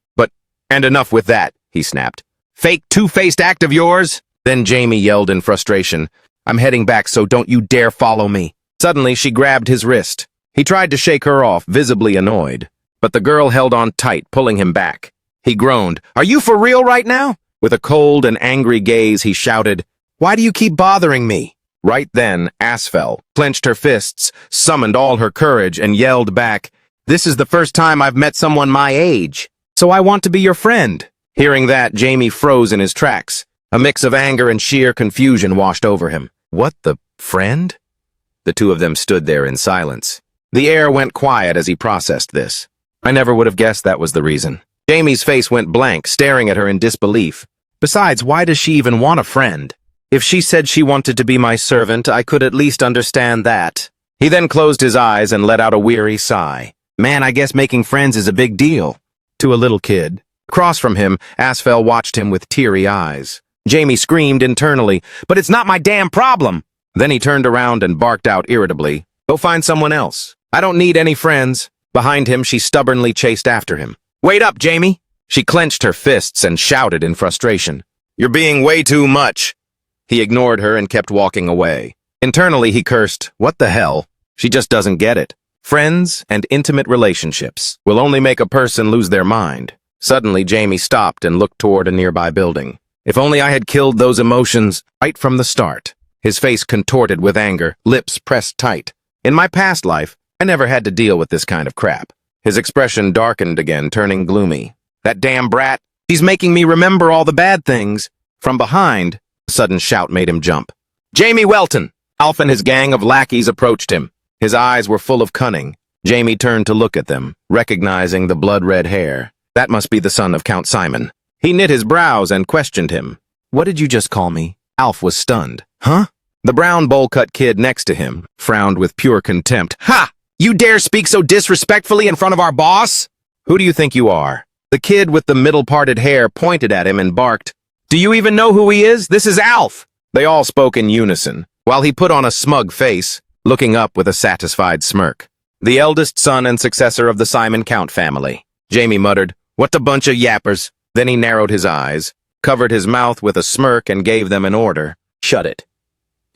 And enough with that, he snapped. Fake two-faced act of yours? Then Jamie yelled in frustration. I'm heading back, so don't you dare follow me. Suddenly, she grabbed his wrist. He tried to shake her off, visibly annoyed. But the girl held on tight, pulling him back. He groaned. Are you for real right now? With a cold and angry gaze, he shouted, Why do you keep bothering me? Right then, Asfel clenched her fists, summoned all her courage, and yelled back, This is the first time I've met someone my age. So I want to be your friend. Hearing that, Jamie froze in his tracks. A mix of anger and sheer confusion washed over him. What the friend? The two of them stood there in silence. The air went quiet as he processed this. I never would have guessed that was the reason. Jamie's face went blank, staring at her in disbelief. Besides, why does she even want a friend? If she said she wanted to be my servant, I could at least understand that. He then closed his eyes and let out a weary sigh. Man, I guess making friends is a big deal. To a little kid. Across from him, Asfel watched him with teary eyes. Jamie screamed internally, But it's not my damn problem! Then he turned around and barked out irritably, Go find someone else. I don't need any friends. Behind him, she stubbornly chased after him. Wait up, Jamie! She clenched her fists and shouted in frustration. You're being way too much. He ignored her and kept walking away. Internally, he cursed, What the hell? She just doesn't get it. Friends and intimate relationships will only make a person lose their mind. Suddenly, Jamie stopped and looked toward a nearby building. If only I had killed those emotions right from the start. His face contorted with anger, lips pressed tight. In my past life, I never had to deal with this kind of crap. His expression darkened again, turning gloomy. That damn brat, she's making me remember all the bad things. From behind, a sudden shout made him jump. Jamie Welton! Alf and his gang of lackeys approached him. His eyes were full of cunning. Jamie turned to look at them, recognizing the blood-red hair. That must be the son of Count Simon. He knit his brows and questioned him. What did you just call me? Alf was stunned. Huh? The brown bowl-cut kid next to him frowned with pure contempt. Ha! You dare speak so disrespectfully in front of our boss? Who do you think you are? The kid with the middle-parted hair pointed at him and barked. Do you even know who he is? This is Alf! They all spoke in unison, while he put on a smug face, looking up with a satisfied smirk. The eldest son and successor of the Simon Count family. Jamie muttered, What a bunch of yappers. Then he narrowed his eyes, covered his mouth with a smirk and gave them an order. Shut it.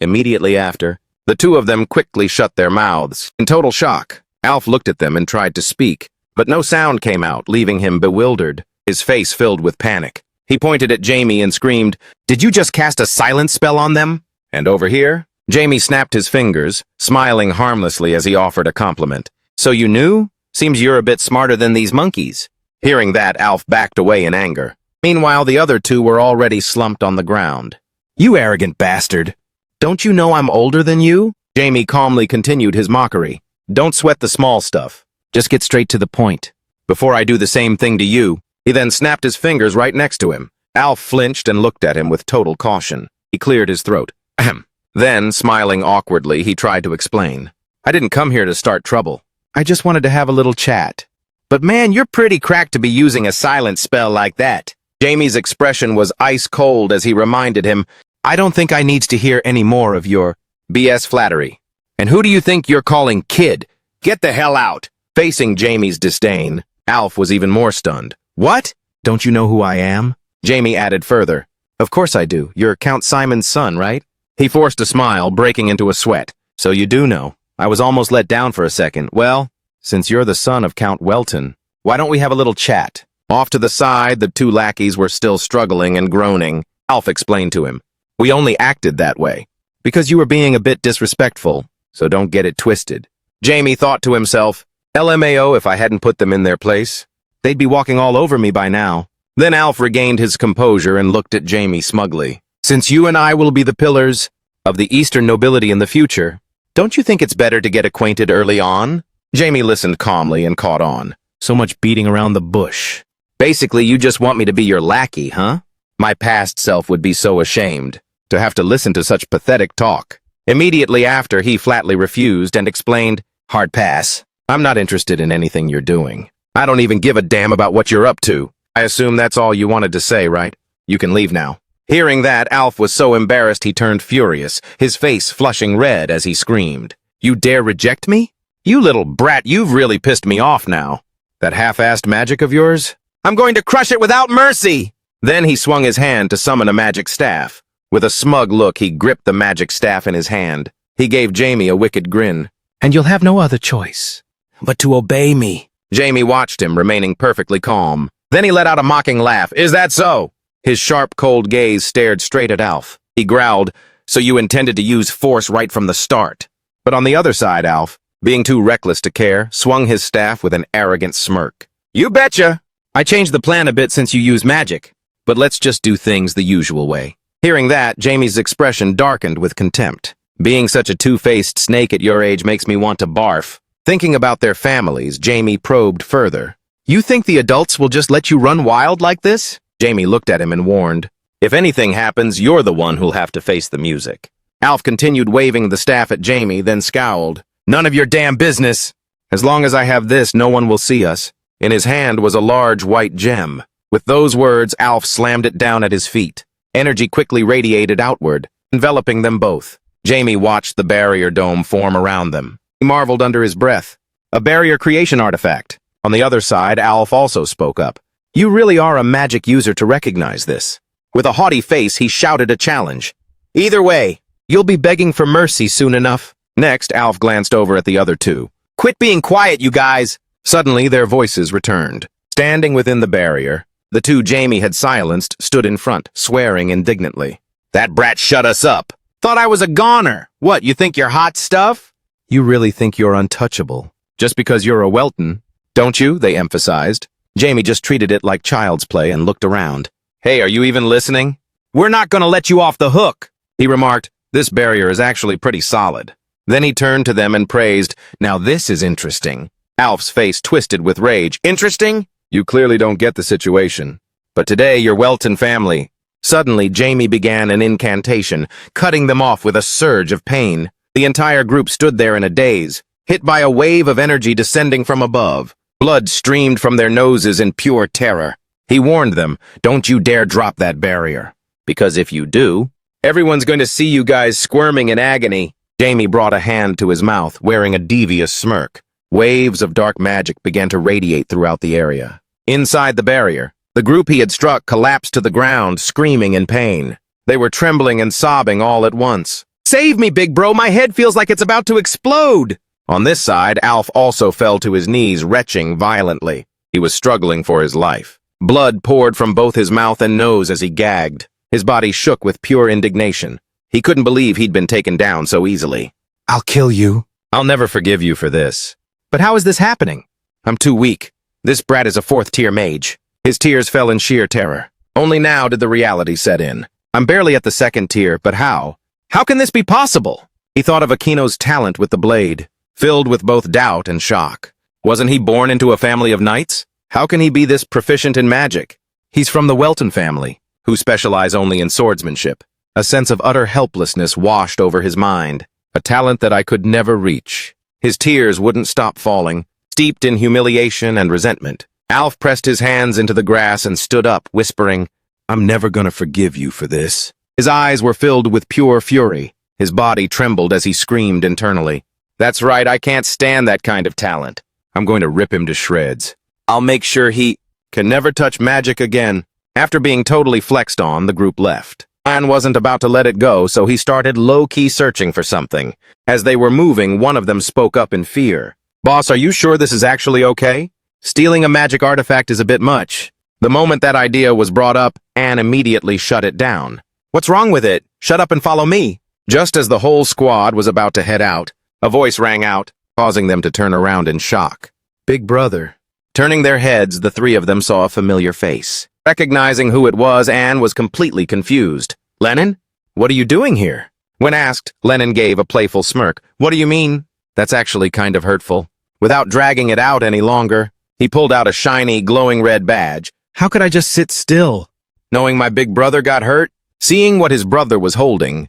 Immediately after, The two of them quickly shut their mouths. In total shock, Alf looked at them and tried to speak, but no sound came out, leaving him bewildered, his face filled with panic. He pointed at Jamie and screamed, "Did you just cast a silence spell on them?" And over here, Jamie snapped his fingers, smiling harmlessly as he offered a compliment. "So you knew? Seems you're a bit smarter than these monkeys." Hearing that, Alf backed away in anger. Meanwhile, the other two were already slumped on the ground. "You arrogant bastard! Don't you know I'm older than you?" Jamie calmly continued his mockery. "Don't sweat the small stuff. Just get straight to the point. Before I do the same thing to you." He then snapped his fingers right next to him. Alf flinched and looked at him with total caution. He cleared his throat. Ahem. Then, smiling awkwardly, he tried to explain. "I didn't come here to start trouble. I just wanted to have a little chat." "But man, you're pretty cracked to be using a silent spell like that." Jamie's expression was ice cold as he reminded him, "I don't think I needs to hear any more of your BS flattery. And who do you think you're calling kid? Get the hell out." Facing Jamie's disdain, Alf was even more stunned. "What? Don't you know who I am?" Jamie added further. "Of course I do. You're Count Simon's son, right?" He forced a smile, breaking into a sweat. "So you do know. I was almost let down for a second. Well, since you're the son of Count Welton, why don't we have a little chat?" Off to the side, the two lackeys were still struggling and groaning. Alf explained to him, "We only acted that way because you were being a bit disrespectful, so don't get it twisted." Jamie thought to himself, LMAO, if I hadn't put them in their place, they'd be walking all over me by now. Then Alf regained his composure and looked at Jamie smugly. "Since you and I will be the pillars of the Eastern nobility in the future, don't you think it's better to get acquainted early on?" Jamie listened calmly and caught on. "So much beating around the bush. Basically, you just want me to be your lackey, huh? My past self would be so ashamed to have to listen to such pathetic talk." Immediately after, he flatly refused and explained, "Hard pass. I'm not interested in anything you're doing. I don't even give a damn about what you're up to." I assume that's all you wanted to say, right? You can leave now. Hearing that, Alf was so embarrassed he turned furious, his face flushing red as he screamed. "You dare reject me? You little brat, you've really pissed me off now. That half-assed magic of yours? I'm going to crush it without mercy!" Then he swung his hand to summon a magic staff. With a smug look, he gripped the magic staff in his hand. He gave Jamie a wicked grin. "And you'll have no other choice but to obey me." Jamie watched him, remaining perfectly calm. Then he let out a mocking laugh. "Is that so?" His sharp, cold gaze stared straight at Alf. He growled, "So you intended to use force right from the start." But on the other side, Alf, being too reckless to care, swung his staff with an arrogant smirk. "You betcha! I changed the plan a bit since you use magic, but let's just do things the usual way." Hearing that, Jamie's expression darkened with contempt. "Being such a two-faced snake at your age makes me want to barf." Thinking about their families, Jamie probed further. "You think the adults will just let you run wild like this?" Jamie looked at him and warned, "If anything happens, you're the one who'll have to face the music." Alf continued waving the staff at Jamie, then scowled. "None of your damn business. As long as I have this, no one will see us." In his hand was a large white gem. With those words, Alf slammed it down at his feet. Energy quickly radiated outward, enveloping them both. Jamie watched the barrier dome form around them. He marveled under his breath. A barrier creation artifact. On the other side, Alf also spoke up. "You really are a magic user to recognize this." With a haughty face, he shouted a challenge. "Either way, you'll be begging for mercy soon enough." Next, Alf glanced over at the other two. "Quit being quiet, you guys!" Suddenly, their voices returned. Standing within the barrier, the two Jamie had silenced stood in front, swearing indignantly. "That brat shut us up! Thought I was a goner! What, you think you're hot stuff?" "You really think you're untouchable, just because you're a Welton, don't you?" they emphasized. Jamie just treated it like child's play and looked around. "Hey, are you even listening?" "We're not gonna let you off the hook," he remarked. "This barrier is actually pretty solid." Then he turned to them and praised, "Now this is interesting." Alf's face twisted with rage. "Interesting? You clearly don't get the situation. But today, your Welton family." Suddenly, Jamie began an incantation, cutting them off with a surge of pain. The entire group stood there in a daze, hit by a wave of energy descending from above. Blood streamed from their noses in pure terror. He warned them, "Don't you dare drop that barrier. Because if you do, everyone's going to see you guys squirming in agony." Jamie brought a hand to his mouth, wearing a devious smirk. Waves of dark magic began to radiate throughout the area. Inside the barrier, the group he had struck collapsed to the ground, screaming in pain. They were trembling and sobbing all at once. Save me, big bro, my head feels like it's about to explode! On this side, Alf also fell to his knees, retching violently. He was struggling for his life. Blood poured from both his mouth and nose as he gagged. His body shook with pure indignation. He couldn't believe he'd been taken down so easily. I'll kill you. I'll never forgive you for this. But how is this happening? I'm too weak. This brat is a fourth-tier mage. His tears fell in sheer terror. Only now did the reality set in. I'm barely at the second tier, but how? How can this be possible? He thought of Akino's talent with the blade, filled with both doubt and shock. Wasn't he born into a family of knights? How can he be this proficient in magic? He's from the Webtoon family, who specialize only in swordsmanship. A sense of utter helplessness washed over his mind, a talent that I could never reach. His tears wouldn't stop falling, steeped in humiliation and resentment. Alf pressed his hands into the grass and stood up, whispering, I'm never gonna forgive you for this. His eyes were filled with pure fury. His body trembled as he screamed internally. That's right, I can't stand that kind of talent. I'm going to rip him to shreds. I'll make sure he can never touch magic again. After being totally flexed on, the group left. Ann wasn't about to let it go, so he started low-key searching for something. As they were moving, one of them spoke up in fear. Boss, are you sure this is actually okay? Stealing a magic artifact is a bit much. The moment that idea was brought up, Ann immediately shut it down. What's wrong with it? Shut up and follow me. Just as the whole squad was about to head out, a voice rang out, causing them to turn around in shock. Big brother. Turning their heads, the three of them saw a familiar face. Recognizing who it was, Ann was completely confused. Lennon? What are you doing here? When asked, Lennon gave a playful smirk. What do you mean? That's actually kind of hurtful. Without dragging it out any longer, he pulled out a shiny, glowing red badge. How could I just sit still? Knowing my big brother got hurt? Seeing what his brother was holding,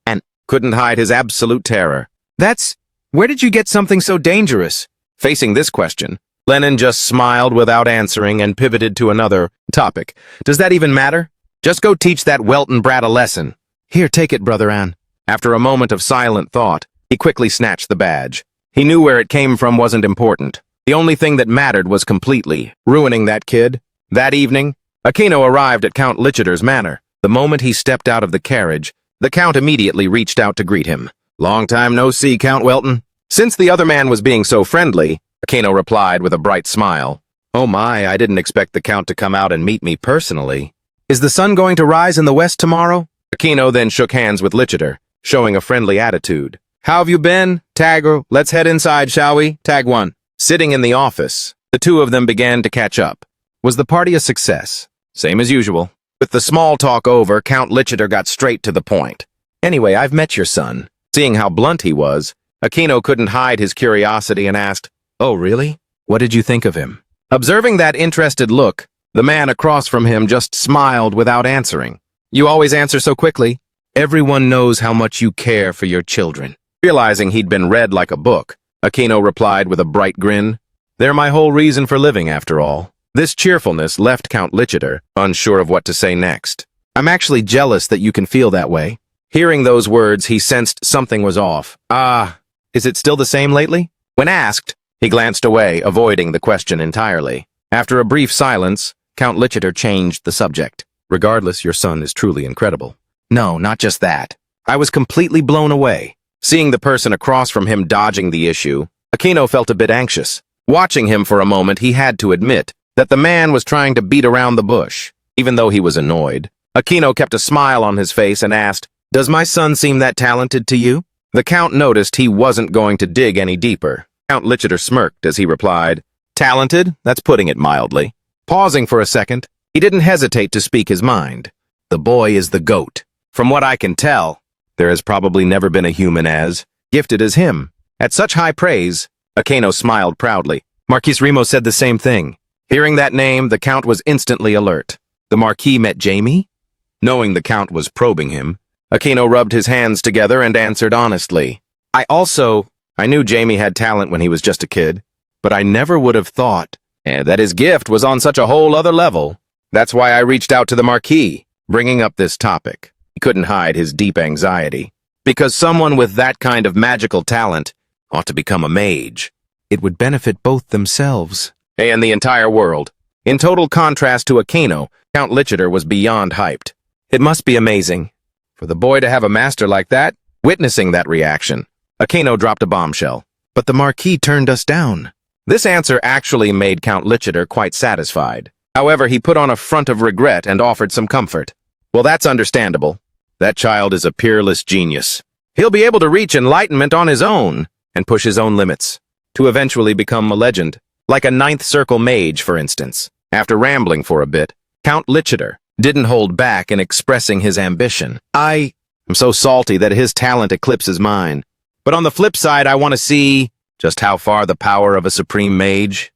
and couldn't hide his absolute terror. Where did you get something so dangerous? Facing this question, Lennon just smiled without answering and pivoted to another topic. Does that even matter? Just go teach that Welton brat a lesson. Here, take it, Brother Ann. After a moment of silent thought, he quickly snatched the badge. He knew where it came from wasn't important. The only thing that mattered was completely ruining that kid. That evening, Akino arrived at Count Lichiter's manor. The moment he stepped out of the carriage, the Count immediately reached out to greet him. Long time no see, Count Welton. Since the other man was being so friendly, Akino replied with a bright smile. Oh my, I didn't expect the Count to come out and meet me personally. Is the sun going to rise in the west tomorrow? Akino then shook hands with Lichiter, showing a friendly attitude. How have you been? Tagger, let's head inside, shall we? Tag 1. Sitting in the office, the two of them began to catch up. Was the party a success? Same as usual. With the small talk over, Count Lichiter got straight to the point. Anyway, I've met your son. Seeing how blunt he was, Akino couldn't hide his curiosity and asked, Oh, really? What did you think of him? Observing that interested look, the man across from him just smiled without answering. You always answer so quickly. Everyone knows how much you care for your children. Realizing he'd been read like a book, Akino replied with a bright grin. They're my whole reason for living, after all. This cheerfulness left Count Lichiter unsure of what to say next. I'm actually jealous that you can feel that way. Hearing those words, he sensed something was off. Is it still the same lately? When asked, he glanced away, avoiding the question entirely. After a brief silence, Count Lichiter changed the subject. Regardless, your son is truly incredible. No, not just that. I was completely blown away. Seeing the person across from him dodging the issue, Akino felt a bit anxious. Watching him for a moment, he had to admit that the man was trying to beat around the bush. Even though he was annoyed, Akino kept a smile on his face and asked, Does my son seem that talented to you? The Count noticed he wasn't going to dig any deeper. Count Lichiter smirked as he replied, Talented? That's putting it mildly. Pausing for a second, he didn't hesitate to speak his mind. The boy is the GOAT. From what I can tell, there has probably never been a human as gifted as him. At such high praise, Akino smiled proudly. Marquis Remo said the same thing. Hearing that name, the Count was instantly alert. The Marquis met Jamie? Knowing the Count was probing him, Akino rubbed his hands together and answered honestly. I knew Jamie had talent when he was just a kid, but I never would have thought that his gift was on such a whole other level. That's why I reached out to the Marquis, bringing up this topic. He couldn't hide his deep anxiety. Because someone with that kind of magical talent ought to become a mage. It would benefit both themselves and the entire world. In total contrast to Akino, Count Lichiter was beyond hyped. It must be amazing. For the boy to have a master like that, Witnessing that reaction, Akeno dropped a bombshell. But the Marquis turned us down. This answer actually made Count Lichiter quite satisfied. However, he put on a front of regret and offered some comfort. Well, that's understandable. That child is a peerless genius. He'll be able to reach enlightenment on his own and push his own limits, to eventually become a legend, like a ninth circle mage, for instance. After rambling for a bit, Count Lichiter didn't hold back in expressing his ambition. I'm so salty that his talent eclipses mine. But on the flip side, I want to see just how far the power of a supreme mage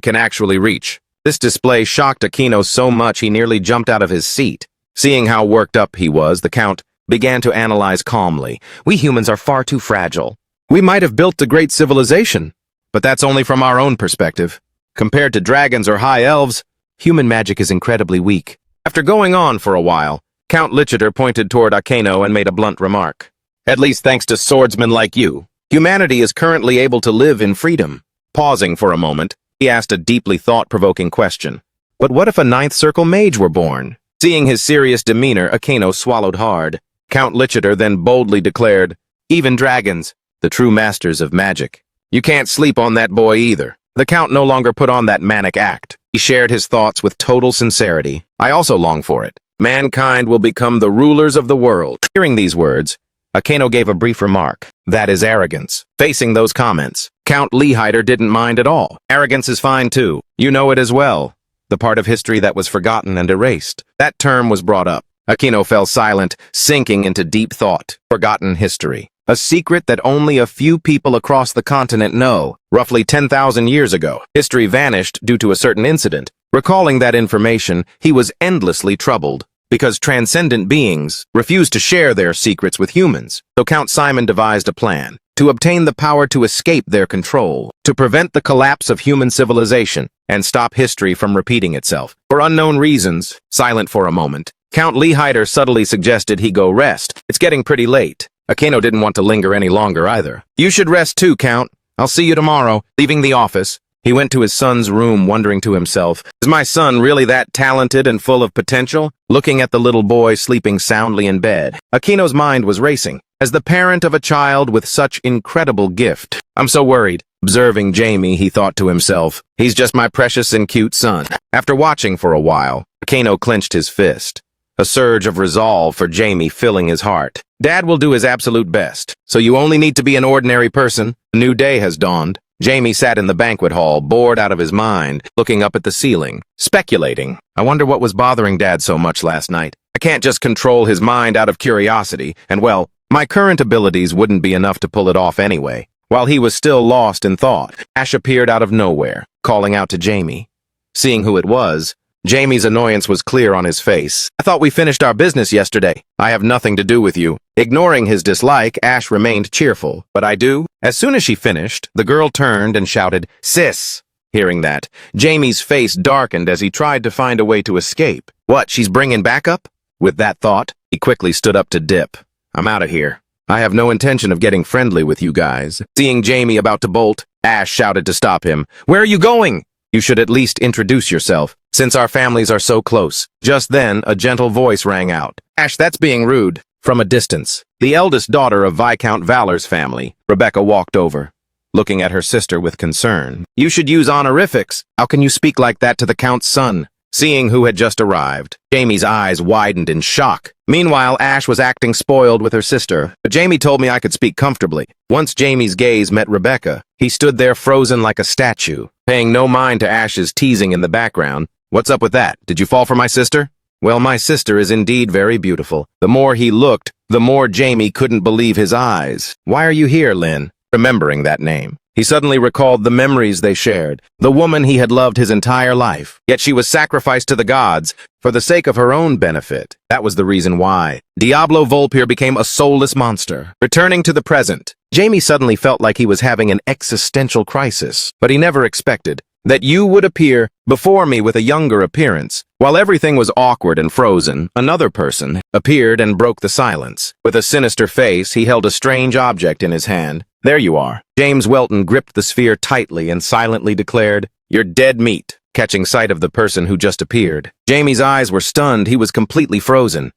can actually reach. This display shocked Akeno so much he nearly jumped out of his seat. Seeing how worked up he was, the Count began to analyze calmly. We humans are far too fragile. We might have built a great civilization, but that's only from our own perspective. Compared to dragons or high elves, human magic is incredibly weak. After going on for a while, Count Lichiter pointed toward Akeno and made a blunt remark. At least thanks to swordsmen like you, humanity is currently able to live in freedom. Pausing for a moment, he asked a deeply thought-provoking question. But what if a ninth circle mage were born? Seeing his serious demeanor, Akeno swallowed hard. Count Lichiter then boldly declared, even dragons, the true masters of magic. You can't sleep on that boy either. The Count no longer put on that manic act. He shared his thoughts with total sincerity. I also long for it. Mankind will become the rulers of the world. Hearing these words, Akeno gave a brief remark. That is arrogance. Facing those comments, Count Lichiter didn't mind at all. Arrogance is fine too. You know it as well. The part of history that was forgotten and erased. That term was brought up. Akeno fell silent, sinking into deep thought. Forgotten history. A secret that only a few people across the continent know. Roughly 10,000 years ago, history vanished due to a certain incident. Recalling that information, he was endlessly troubled, because transcendent beings refused to share their secrets with humans. So Count Simon devised a plan to obtain the power to escape their control, to prevent the collapse of human civilization, and stop history from repeating itself. For unknown reasons, silent for a moment, Count Lichiter subtly suggested he go rest. It's getting pretty late. Akeno didn't want to linger any longer either. You should rest too, Count. I'll see you tomorrow. Leaving the office, he went to his son's room, wondering to himself, is my son really that talented and full of potential? Looking at the little boy sleeping soundly in bed, Akeno's mind was racing. As the parent of a child with such incredible gift, I'm so worried. Observing Jamie, he thought to himself, he's just my precious and cute son. After watching for a while, Akeno clenched his fist. A surge of resolve for Jamie filling his heart. Dad will do his absolute best, so you only need to be an ordinary person. A new day has dawned. Jamie sat in the banquet hall, bored out of his mind, looking up at the ceiling, speculating. I wonder what was bothering Dad so much last night. I can't just control his mind out of curiosity, and well, my current abilities wouldn't be enough to pull it off anyway. While he was still lost in thought, Ash appeared out of nowhere, calling out to Jamie. Seeing who it was, Jamie's annoyance was clear on his face. I thought we finished our business yesterday. I have nothing to do with you. Ignoring his dislike, Ash remained cheerful. But I do? As soon as she finished, the girl turned and shouted, Sis! Hearing that, Jamie's face darkened as he tried to find a way to escape. What, she's bringing backup? With that thought, he quickly stood up to dip. I'm out of here. I have no intention of getting friendly with you guys. Seeing Jamie about to bolt, Ash shouted to stop him. Where are you going? You should at least introduce yourself, since our families are so close. Just then, a gentle voice rang out. Ash, that's being rude. From a distance, the eldest daughter of Viscount Valor's family, Rebecca, walked over, looking at her sister with concern. You should use honorifics. How can you speak like that to the Count's son? Seeing who had just arrived, Jamie's eyes widened in shock. Meanwhile, Ash was acting spoiled with her sister, but Jamie told me I could speak comfortably. Once Jamie's gaze met Rebecca, he stood there frozen like a statue, paying no mind to Ash's teasing in the background. What's up with that? Did you fall for my sister? Well, my sister is indeed very beautiful. The more he looked, the more Jamie couldn't believe his eyes. Why are you here, Lynn? Remembering that name, he suddenly recalled the memories they shared, the woman he had loved his entire life. Yet she was sacrificed to the gods for the sake of her own benefit. That was the reason why. Diablo Volpir became a soulless monster. Returning to the present, Jamie suddenly felt like he was having an existential crisis, but he never expected that you would appear before me with a younger appearance. While everything was awkward and frozen, another person appeared and broke the silence. With a sinister face, he held a strange object in his hand. There you are. James Welton gripped the sphere tightly and silently declared, You're dead meat. Catching sight of the person who just appeared, Jamie's eyes were stunned. He was completely frozen.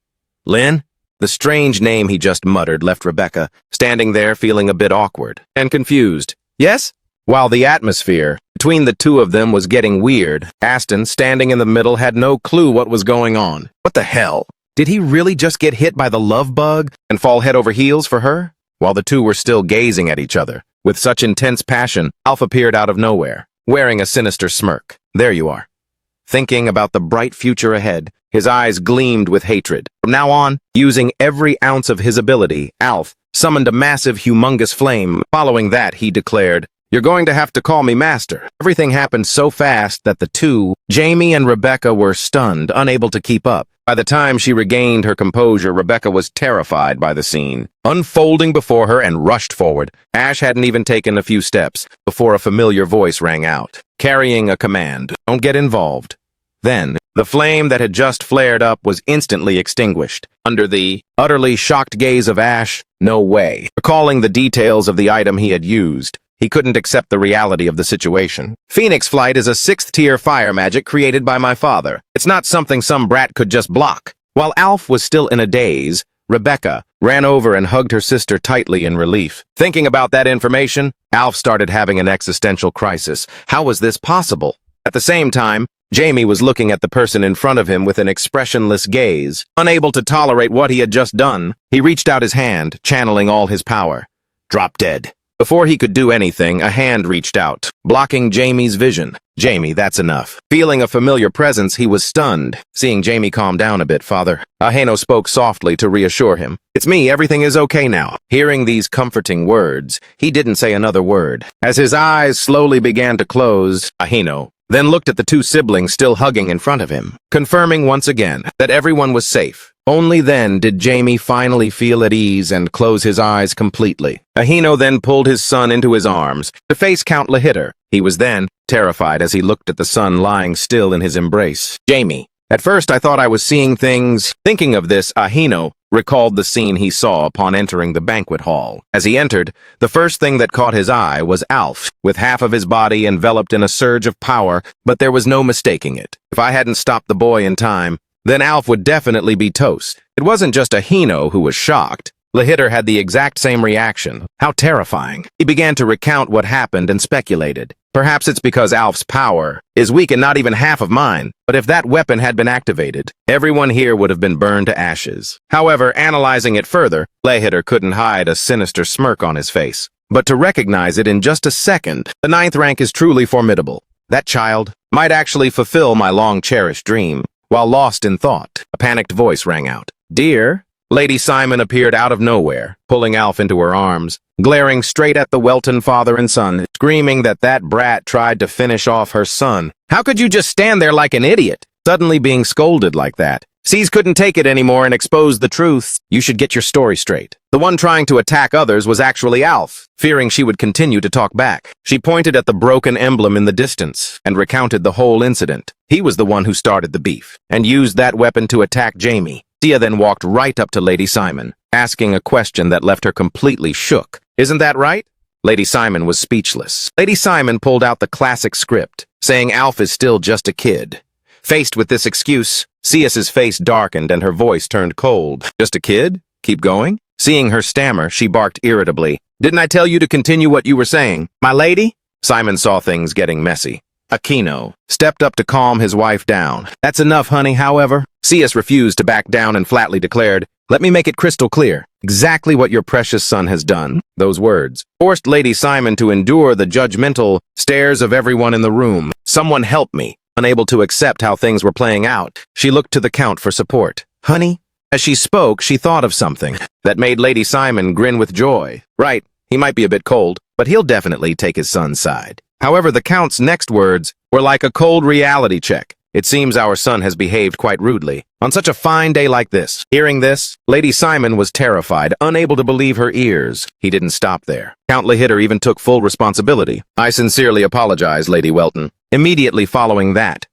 Lynn? The strange name he just muttered left Rebecca standing there feeling a bit awkward and confused. Yes? While the atmosphere between the two of them was getting weird, Aston, standing in the middle, had no clue what was going on. What the hell? Did he really just get hit by the love bug and fall head over heels for her? While the two were still gazing at each other with such intense passion, Alf appeared out of nowhere, wearing a sinister smirk. There you are. Thinking about the bright future ahead, his eyes gleamed with hatred. From now on, using every ounce of his ability, Alf summoned a massive, humongous flame. Following that, he declared, "You're going to have to call me master." Everything happened so fast that the two, Jamie and Rebecca, were stunned, unable to keep up. By the time she regained her composure, Rebecca was terrified by the scene unfolding before her and rushed forward. Ash hadn't even taken a few steps before a familiar voice rang out, carrying a command: "Don't get involved." Then, the flame that had just flared up was instantly extinguished. Under the utterly shocked gaze of Ash, no way. Recalling the details of the item he had used, he couldn't accept the reality of the situation. Phoenix Flight is a 6th-tier fire magic created by my father. It's not something some brat could just block. While Alf was still in a daze, Rebecca ran over and hugged her sister tightly in relief. Thinking about that information, Alf started having an existential crisis. How was this possible? At the same time, Jamie was looking at the person in front of him with an expressionless gaze. Unable to tolerate what he had just done, he reached out his hand, channeling all his power. Drop dead. Before he could do anything, a hand reached out, blocking Jamie's vision. "Jamie, that's enough." Feeling a familiar presence, he was stunned. Seeing Jamie calm down a bit, Father, Aheno spoke softly to reassure him. "It's me, everything is okay now." Hearing these comforting words, he didn't say another word. As his eyes slowly began to close, Aheno then looked at the two siblings still hugging in front of him, confirming once again that everyone was safe. Only then did Jamie finally feel at ease and close his eyes completely. Aheno then pulled his son into his arms to face Count Lahitter. He was then terrified as he looked at the son lying still in his embrace. "Jamie, at first I thought I was seeing things." Thinking of this, Aheno recalled the scene he saw upon entering the banquet hall. As he entered, the first thing that caught his eye was Alf, with half of his body enveloped in a surge of power, but there was no mistaking it. If I hadn't stopped the boy in time, then Alf would definitely be toast. It wasn't just Aheno who was shocked. Lahitter had the exact same reaction. How terrifying. He began to recount what happened and speculated. Perhaps it's because Alf's power is weak and not even half of mine, but if that weapon had been activated, everyone here would have been burned to ashes. However, analyzing it further, Lahitter couldn't hide a sinister smirk on his face. But to recognize it in just a second, the 9th rank is truly formidable. That child might actually fulfill my long-cherished dream. While lost in thought, a panicked voice rang out. "Dear?" Lady Simon appeared out of nowhere, pulling Alf into her arms, glaring straight at the Welton father and son, screaming that that brat tried to finish off her son. "How could you just stand there like an idiot?" Suddenly being scolded like that. Cease couldn't take it anymore and exposed the truth. "You should get your story straight." The one trying to attack others was actually Alf, fearing she would continue to talk back. She pointed at the broken emblem in the distance and recounted the whole incident. He was the one who started the beef and used that weapon to attack Jamie. Tia then walked right up to Lady Simon, asking a question that left her completely shook. "Isn't that right?" Lady Simon was speechless. Lady Simon pulled out the classic script, saying Alf is still just a kid. Faced with this excuse, Cia's face darkened and her voice turned cold. "Just a kid? Keep going?" Seeing her stammer, she barked irritably. "Didn't I tell you to continue what you were saying, my lady?" Simon saw things getting messy. Aquino stepped up to calm his wife down. "That's enough, honey, however." Cius refused to back down and flatly declared, "Let me make it crystal clear. Exactly what your precious son has done." Those words forced Lady Simon to endure the judgmental stares of everyone in the room. "Someone help me." Unable to accept how things were playing out, she looked to the Count for support. "Honey?" As she spoke, she thought of something that made Lady Simon grin with joy. Right, he might be a bit cold, but he'll definitely take his son's side. However, the Count's next words were like a cold reality check. "It seems our son has behaved quite rudely on such a fine day like this." Hearing this, Lady Simon was terrified, unable to believe her ears. He didn't stop there. Count Lahitter even took full responsibility. "I sincerely apologize, Lady Welton." Immediately following that,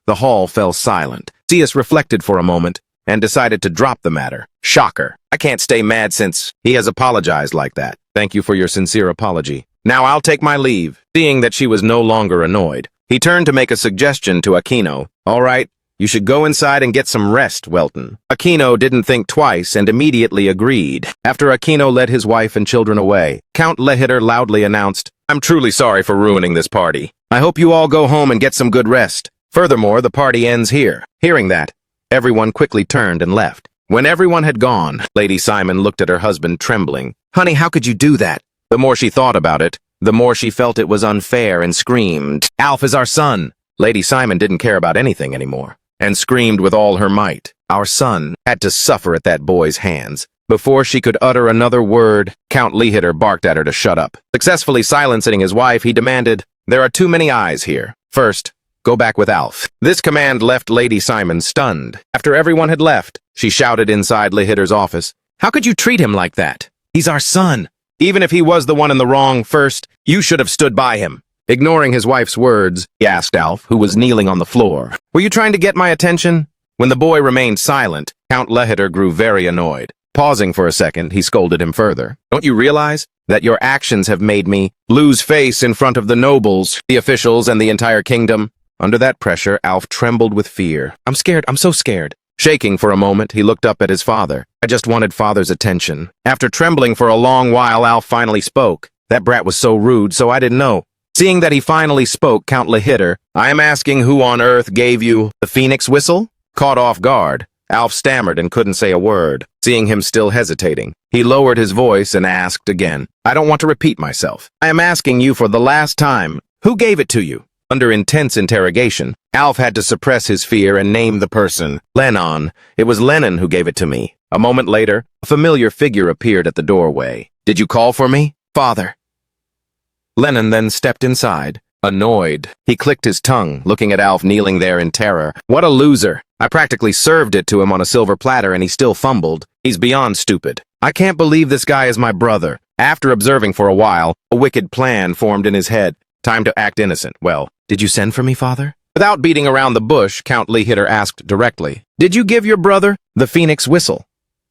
the hall fell silent. Cius reflected for a moment and decided to drop the matter. Shocker. I can't stay mad since he has apologized like that. "Thank you for your sincere apology. Now I'll take my leave." Seeing that she was no longer annoyed, he turned to make a suggestion to Aquino. "All right, You should go inside and get some rest, Welton. Aquino didn't think twice and immediately agreed. After Aquino led his wife and children away, Count Lehiter loudly announced, "I'm truly sorry for ruining this party. I hope you all go home and get some good rest. Furthermore, the party ends here." Hearing that, everyone quickly turned and left. When everyone had gone, Lady Simon looked at her husband trembling. "Honey, how could you do that?" The more she thought about it, the more she felt it was unfair and screamed, "Alf is our son!" Lady Simon didn't care about anything anymore, and screamed with all her might. Our son had to suffer at that boy's hands. Before she could utter another word, Count Lehiter barked at her to shut up. Successfully silencing his wife, he demanded, "There are too many eyes here. First, go back with Alf." This command left Lady Simon stunned. After everyone had left, she shouted inside Lehiter's office, "How could you treat him like that? He's our son. Even if he was the one in the wrong first, you should have stood by him." Ignoring his wife's words, he asked Alf, who was kneeling on the floor, "Were you trying to get my attention?" When the boy remained silent, Count Lehiter grew very annoyed. Pausing for a second, he scolded him further. "Don't you realize that your actions have made me lose face in front of the nobles, the officials, and the entire kingdom?" Under that pressure, Alf trembled with fear. "I'm scared. I'm so scared." Shaking for a moment, he looked up at his father. "I just wanted father's attention." After trembling for a long while, Alf finally spoke. "That brat was so rude, so I didn't know." Seeing that he finally spoke, Count Lehiter, "I am asking who on earth gave you the phoenix whistle?" Caught off guard, Alf stammered and couldn't say a word. Seeing him still hesitating, he lowered his voice and asked again, "I don't want to repeat myself. I am asking you for the last time, who gave it to you?" Under intense interrogation, Alf had to suppress his fear and name the person. "Lennon. It was Lennon who gave it to me." A moment later, a familiar figure appeared at the doorway. "Did you call for me?" "Father." Lennon then stepped inside. Annoyed, he clicked his tongue, looking at Alf kneeling there in terror. "What a loser. I practically served it to him on a silver platter and he still fumbled. He's beyond stupid. I can't believe this guy is my brother." After observing for a while, a wicked plan formed in his head. Time to act innocent. "Well, did you send for me, father?" Without beating around the bush, Count Lehiter asked directly, "Did you give your brother the phoenix whistle?"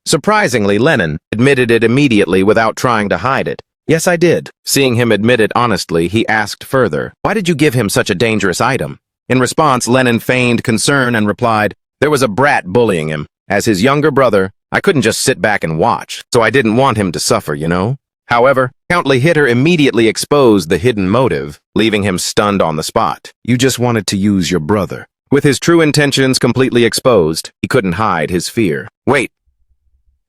Surprisingly, Lennon admitted it immediately without trying to hide it. "Yes, I did." Seeing him admit it honestly, he asked further, "Why did you give him such a dangerous item?" In response, Lennon feigned concern and replied, "There was a brat bullying him. As his younger brother, I couldn't just sit back and watch, so I didn't want him to suffer, you know?" However, Count Lehiter immediately exposed the hidden motive, leaving him stunned on the spot. "You just wanted to use your brother." With his true intentions completely exposed, he couldn't hide his fear. "Wait."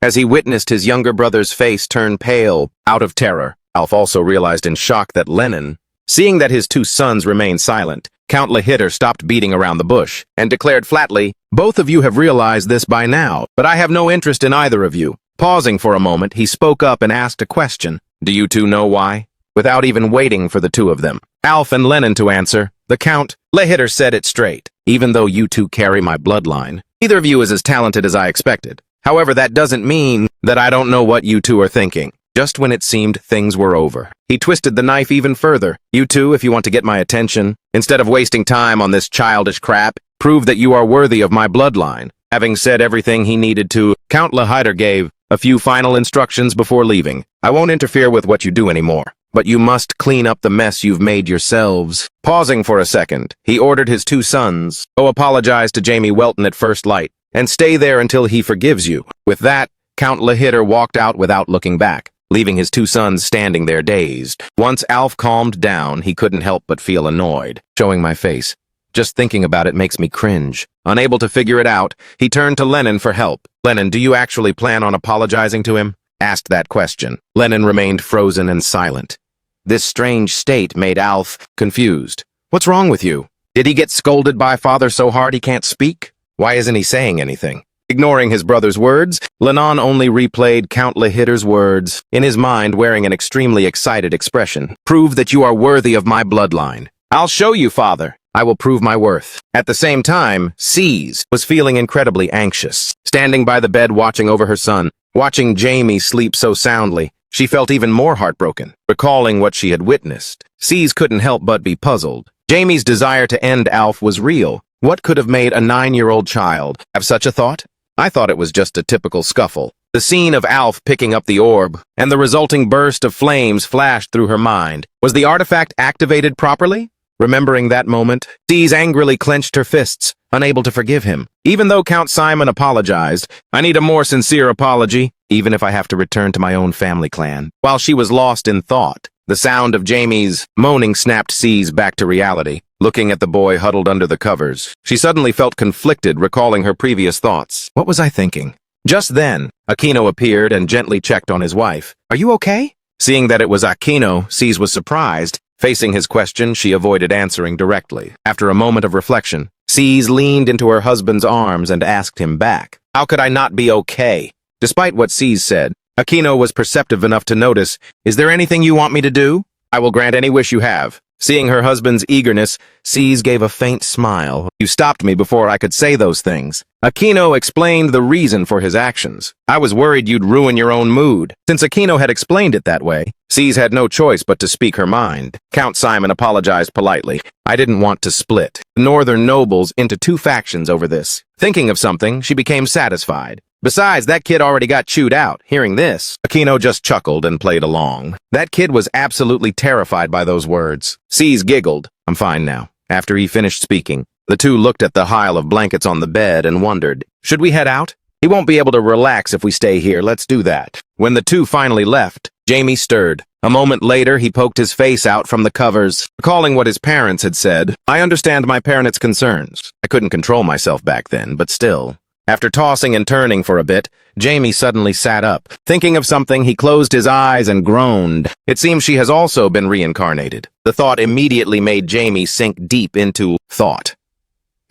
As he witnessed his younger brother's face turn pale, out of terror, Alf also realized in shock that Lennon, seeing that his two sons remained silent, Count Lehiter stopped beating around the bush and declared flatly, "Both of you have realized this by now, but I have no interest in either of you." Pausing for a moment, he spoke up and asked a question. "Do you two know why?" Without even waiting for the two of them, Alf and Lennon to answer, the Count Lehiter said it straight. "Even though you two carry my bloodline, neither of you is as talented as I expected. However, that doesn't mean that I don't know what you two are thinking." Just when it seemed things were over, he twisted the knife even further. "You two, if you want to get my attention, instead of wasting time on this childish crap, prove that you are worthy of my bloodline." Having said everything he needed to, Count Lehiter gave a few final instructions before leaving. "I won't interfere with what you do anymore, but you must clean up the mess you've made yourselves." Pausing for a second, he ordered his two sons, "Go apologize to Jamie Welton at first light, and stay there until he forgives you." With that, Count Lehiter walked out without looking back, leaving his two sons standing there dazed. Once Alf calmed down, he couldn't help but feel annoyed. "Showing my face. Just thinking about it makes me cringe." Unable to figure it out, he turned to Lennon for help. "Lennon, do you actually plan on apologizing to him?" Asked that question. Lennon remained frozen and silent. This strange state made Alf confused. "What's wrong with you? Did he get scolded by father so hard he can't speak? Why isn't he saying anything?" Ignoring his brother's words, Lennon only replayed Count Lehiter's words, in his mind wearing an extremely excited expression. "Prove that you are worthy of my bloodline." "I'll show you, father. I will prove my worth." At the same time, Cease was feeling incredibly anxious. Standing by the bed watching over her son, watching Jamie sleep so soundly, she felt even more heartbroken. Recalling what she had witnessed, Cease couldn't help but be puzzled. Jamie's desire to end Alf was real. What could have made a 9-year-old child have such a thought? "I thought it was just a typical scuffle." The scene of Alf picking up the orb and the resulting burst of flames flashed through her mind. Was the artifact activated properly? Remembering that moment, Cease angrily clenched her fists, unable to forgive him. Even though Count Simon apologized, I need a more sincere apology, even if I have to return to my own family clan. While she was lost in thought, the sound of Jamie's moaning snapped Cease back to reality. Looking at the boy huddled under the covers, she suddenly felt conflicted, recalling her previous thoughts. What was I thinking? Just then, Aquino appeared and gently checked on his wife. Are you okay? Seeing that it was Aquino, Cease was surprised. Facing his question, she avoided answering directly. After a moment of reflection, Cease leaned into her husband's arms and asked him back. How could I not be okay? Despite what Cease said, Aquino was perceptive enough to notice, is there anything you want me to do? I will grant any wish you have. Seeing her husband's eagerness, Cease gave a faint smile. You stopped me before I could say those things. Aquino explained the reason for his actions. I was worried you'd ruin your own mood. Since Aquino had explained it that way, Cease had no choice but to speak her mind. Count Simon apologized politely. I didn't want to split the northern nobles into two factions over this. Thinking of something, she became satisfied. Besides, that kid already got chewed out. Hearing this, Aquino just chuckled and played along. That kid was absolutely terrified by those words. Cease giggled. I'm fine now. After he finished speaking, the two looked at the pile of blankets on the bed and wondered, should we head out? He won't be able to relax if we stay here. Let's do that. When the two finally left, Jamie stirred. A moment later, he poked his face out from the covers, recalling what his parents had said. I understand my parents' concerns. I couldn't control myself back then, but still. After tossing and turning for a bit, Jamie suddenly sat up. Thinking of something, he closed his eyes and groaned. It seems she has also been reincarnated. The thought immediately made Jamie sink deep into thought.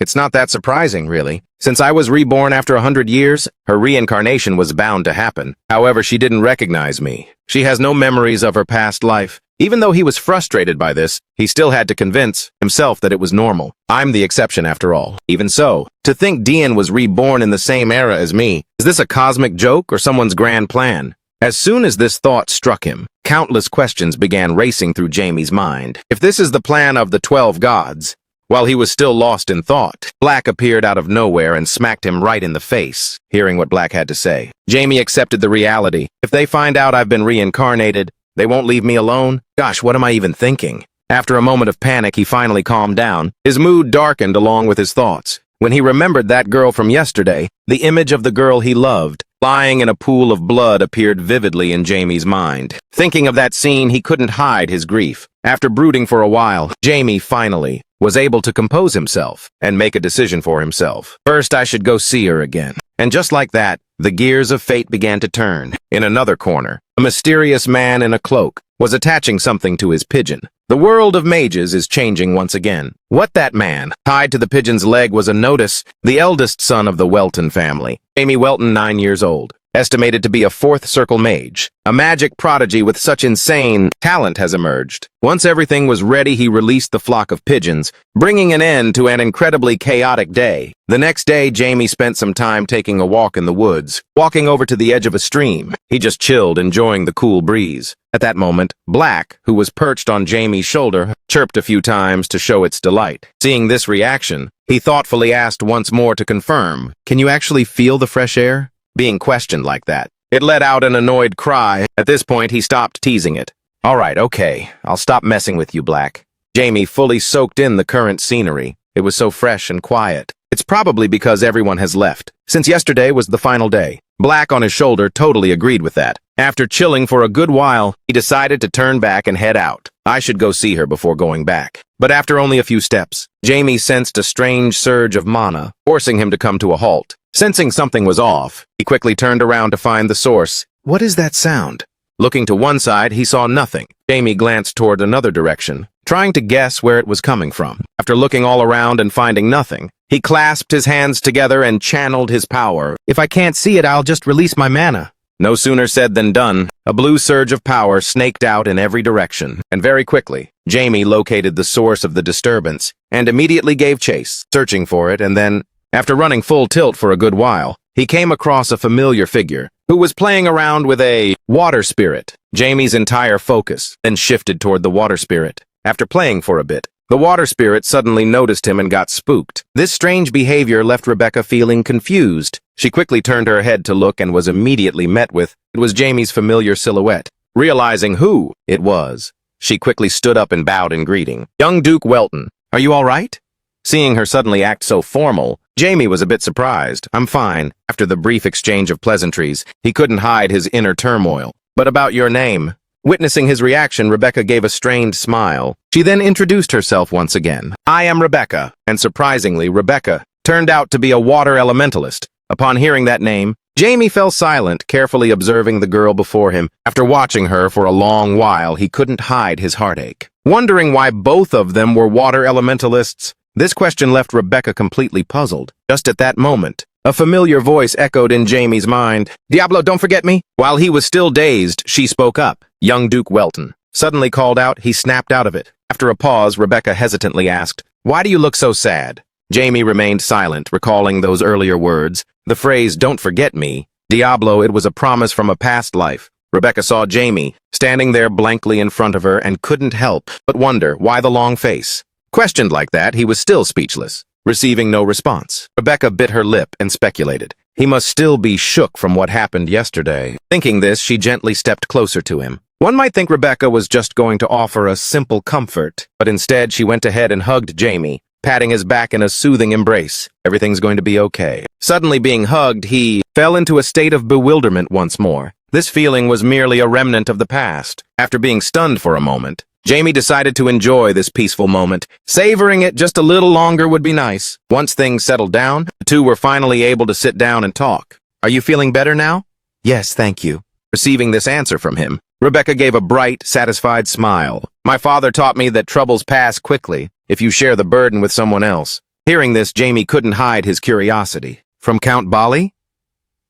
It's not that surprising, really. Since I was reborn after 100 years, her reincarnation was bound to happen. However, she didn't recognize me. She has no memories of her past life. Even though he was frustrated by this, he still had to convince himself that it was normal. I'm the exception after all. Even so, to think Dian was reborn in the same era as me, is this a cosmic joke or someone's grand plan? As soon as this thought struck him, countless questions began racing through Jamie's mind. If this is the plan of the 12 gods, while he was still lost in thought, Black appeared out of nowhere and smacked him right in the face. Hearing what Black had to say, Jamie accepted the reality. If they find out I've been reincarnated, they won't leave me alone? Gosh, what am I even thinking? After a moment of panic, he finally calmed down. His mood darkened along with his thoughts. When he remembered that girl from yesterday, the image of the girl he loved, lying in a pool of blood, appeared vividly in Jamie's mind. Thinking of that scene, he couldn't hide his grief. After brooding for a while, Jamie finally was able to compose himself and make a decision for himself. First, I should go see her again. And just like that, the gears of fate began to turn. In another corner, a mysterious man in a cloak was attaching something to his pigeon. The world of mages is changing once again. What that man tied to the pigeon's leg was a notice, the eldest son of the Welton family. Jamie Welton, 9 years old, estimated to be a fourth circle mage. A magic prodigy with such insane talent has emerged. Once everything was ready, he released the flock of pigeons, bringing an end to an incredibly chaotic day. The next day, Jamie spent some time taking a walk in the woods. Walking over to the edge of a stream, he just chilled, enjoying the cool breeze. At that moment, Black, who was perched on Jamie's shoulder, chirped a few times to show its delight. Seeing this reaction, he thoughtfully asked once more to confirm, "Can you actually feel the fresh air?" Being questioned like that, it let out an annoyed cry. At this point, he stopped teasing it. All right, okay, I'll stop messing with you, Black. Jamie fully soaked in the current scenery. It was so fresh and quiet. It's probably because everyone has left, since yesterday was the final day. Black on his shoulder totally agreed with that. After chilling for a good while, he decided to turn back and head out. I should go see her before going back. But after only a few steps, Jamie sensed a strange surge of mana, forcing him to come to a halt. Sensing something was off, he quickly turned around to find the source. What is that sound? Looking to one side, he saw nothing. Jamie glanced toward another direction, trying to guess where it was coming from. After looking all around and finding nothing, he clasped his hands together and channeled his power. If I can't see it, I'll just release my mana. No sooner said than done. A blue surge of power snaked out in every direction, and very quickly, Jamie located the source of the disturbance and immediately gave chase, searching for it, and then, after running full tilt for a good while, he came across a familiar figure who was playing around with a water spirit. Jamie's entire focus then shifted toward the water spirit. After playing for a bit, the water spirit suddenly noticed him and got spooked. This strange behavior left Rebecca feeling confused. She quickly turned her head to look and was immediately met with, it was Jamie's familiar silhouette. Realizing who it was, She quickly stood up and bowed in greeting. Young Duke Welton, are you all right? Seeing her suddenly act so formal, Jamie was a bit surprised. I'm fine. After the brief exchange of pleasantries, he couldn't hide his inner turmoil. But about your name? Witnessing his reaction, Rebecca gave a strained smile. She then introduced herself once again. I am Rebecca. And surprisingly, Rebecca turned out to be a water elementalist. Upon hearing that name, Jamie fell silent, carefully observing the girl before him. After watching her for a long while, he couldn't hide his heartache. Wondering why both of them were water elementalists, this question left Rebecca completely puzzled. Just at that moment, a familiar voice echoed in Jamie's mind. Diablo, don't forget me? While he was still dazed, she spoke up. Young Duke Welton. Suddenly called out, he snapped out of it. After a pause, Rebecca hesitantly asked, Why do you look so sad? Jamie remained silent, recalling those earlier words. The phrase, don't forget me. Diablo, it was a promise from a past life. Rebecca saw Jamie, standing there blankly in front of her, and couldn't help but wonder why the long face. Questioned like that, he was still speechless, receiving no response. Rebecca bit her lip and speculated. He must still be shook from what happened yesterday. Thinking this, she gently stepped closer to him. One might think Rebecca was just going to offer a simple comfort, but instead she went ahead and hugged Jamie, patting his back in a soothing embrace. Everything's going to be okay. Suddenly being hugged, he fell into a state of bewilderment once more. This feeling was merely a remnant of the past. After being stunned for a moment, Jamie decided to enjoy this peaceful moment. Savoring it just a little longer would be nice. Once things settled down, the two were finally able to sit down and talk. Are you feeling better now? Yes, thank you. Receiving this answer from him, Rebecca gave a bright, satisfied smile. My father taught me that troubles pass quickly if you share the burden with someone else. Hearing this, Jamie couldn't hide his curiosity. From Count Bali?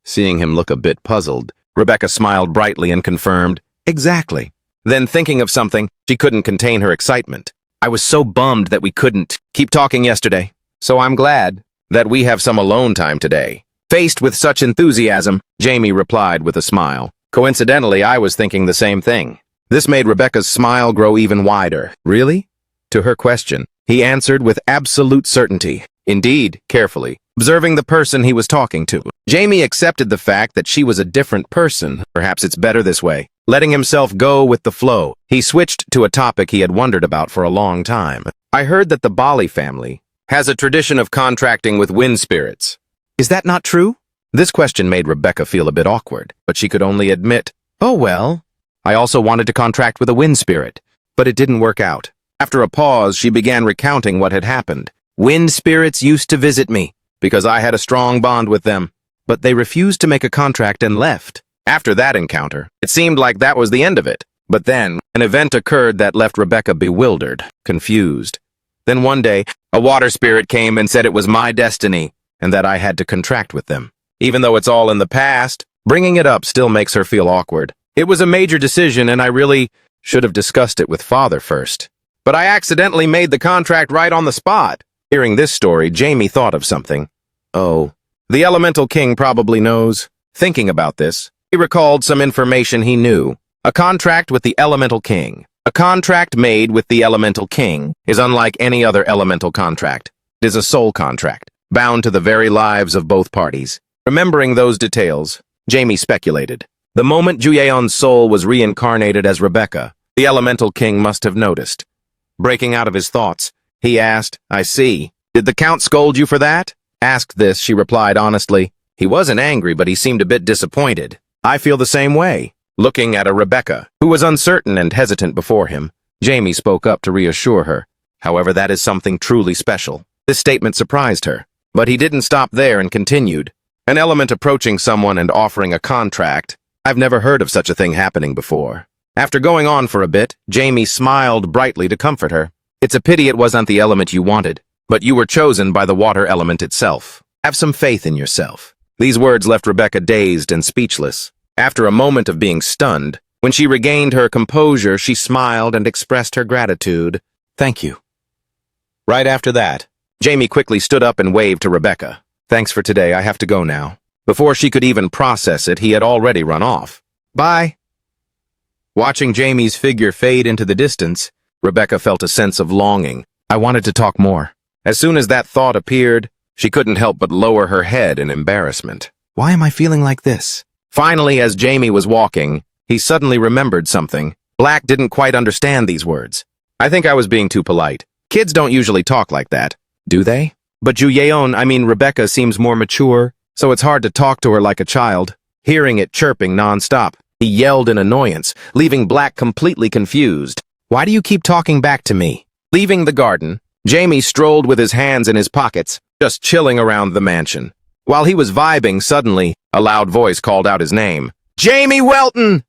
Seeing him look a bit puzzled, Rebecca smiled brightly and confirmed, Exactly. Then thinking of something, she couldn't contain her excitement. I was so bummed that we couldn't keep talking yesterday. So I'm glad that we have some alone time today. Faced with such enthusiasm, Jamie replied with a smile. Coincidentally, I was thinking the same thing. This made Rebecca's smile grow even wider. Really? To her question, he answered with absolute certainty. Indeed, carefully, observing the person he was talking to. Jamie accepted the fact that she was a different person. Perhaps it's better this way. Letting himself go with the flow, he switched to a topic he had wondered about for a long time. I heard that the Bali family has a tradition of contracting with wind spirits. Is that not true? This question made Rebecca feel a bit awkward, but she could only admit, Oh well, I also wanted to contract with a wind spirit, but it didn't work out. After a pause, she began recounting what had happened. Wind spirits used to visit me because I had a strong bond with them, but they refused to make a contract and left. After that encounter, it seemed like that was the end of it. But then, an event occurred that left Rebecca bewildered, confused. Then one day, a water spirit came and said it was my destiny, and that I had to contract with them. Even though it's all in the past, bringing it up still makes her feel awkward. It was a major decision, and I really should have discussed it with Father first. But I accidentally made the contract right on the spot. Hearing this story, Jamie thought of something. Oh, the Elemental King probably knows. Thinking about this, he recalled some information he knew. A contract with the Elemental King. A contract made with the Elemental King is unlike any other elemental contract. It is a soul contract, bound to the very lives of both parties. Remembering those details, Jamie speculated. The moment Juyeon's soul was reincarnated as Rebecca, the Elemental King must have noticed. Breaking out of his thoughts, he asked, I see. Did the Count scold you for that? Asked this, she replied honestly. He wasn't angry, but he seemed a bit disappointed. I feel the same way. Looking at a Rebecca, who was uncertain and hesitant before him, Jamie spoke up to reassure her. However, that is something truly special. This statement surprised her, but he didn't stop there and continued. An element approaching someone and offering a contract. I've never heard of such a thing happening before. After going on for a bit, Jamie smiled brightly to comfort her. It's a pity it wasn't the element you wanted, but you were chosen by the water element itself. Have some faith in yourself. These words left Rebecca dazed and speechless. After a moment of being stunned, when she regained her composure, she smiled and expressed her gratitude. Thank you. Right after that, Jamie quickly stood up and waved to Rebecca. Thanks for today, I have to go now. Before she could even process it, he had already run off. Bye. Watching Jamie's figure fade into the distance, Rebecca felt a sense of longing. I wanted to talk more. As soon as that thought appeared, she couldn't help but lower her head in embarrassment. Why am I feeling like this? Finally, as Jamie was walking, he suddenly remembered something. Black didn't quite understand these words. I think I was being too polite. Kids don't usually talk like that, do they? But Rebecca seems more mature, so it's hard to talk to her like a child. Hearing it chirping nonstop, he yelled in annoyance, leaving Black completely confused. Why do you keep talking back to me? Leaving the garden, Jamie strolled with his hands in his pockets, just chilling around the mansion. While he was vibing, suddenly, a loud voice called out his name. Jamie Welton!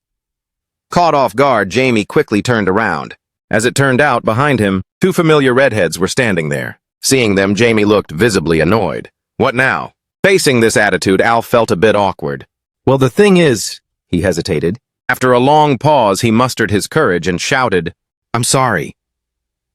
Caught off guard, Jamie quickly turned around. As it turned out, behind him, two familiar redheads were standing there. Seeing them, Jamie looked visibly annoyed. What now? Facing this attitude, Alf felt a bit awkward. Well, the thing is, he hesitated. After a long pause, he mustered his courage and shouted, I'm sorry.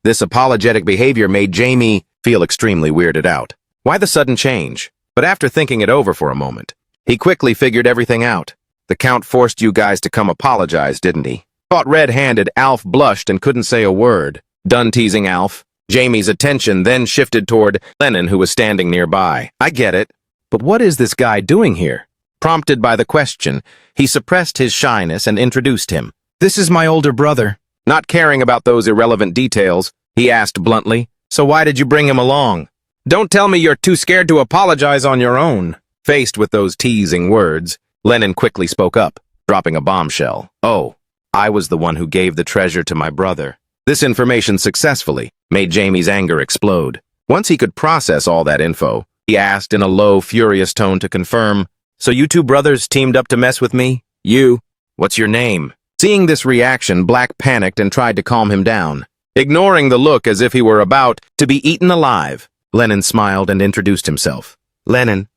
This apologetic behavior made Jamie feel extremely weirded out. Why the sudden change? But after thinking it over for a moment, he quickly figured everything out. The Count forced you guys to come apologize, didn't he? Caught red-handed, Alf blushed and couldn't say a word. Done teasing Alf, Jamie's attention then shifted toward Lennon, who was standing nearby. I get it, but what is this guy doing here? Prompted by the question, he suppressed his shyness and introduced him. This is my older brother. Not caring about those irrelevant details, he asked bluntly, so why did you bring him along? Don't tell me you're too scared to apologize on your own. Faced with those teasing words, Lennon quickly spoke up, dropping a bombshell. Oh, I was the one who gave the treasure to my brother. This information successfully made Jamie's anger explode. Once he could process all that info, he asked in a low, furious tone to confirm, so you two brothers teamed up to mess with me? You? What's your name? Seeing this reaction, Black panicked and tried to calm him down. Ignoring the look as if he were about to be eaten alive, Lennon smiled and introduced himself. Lennon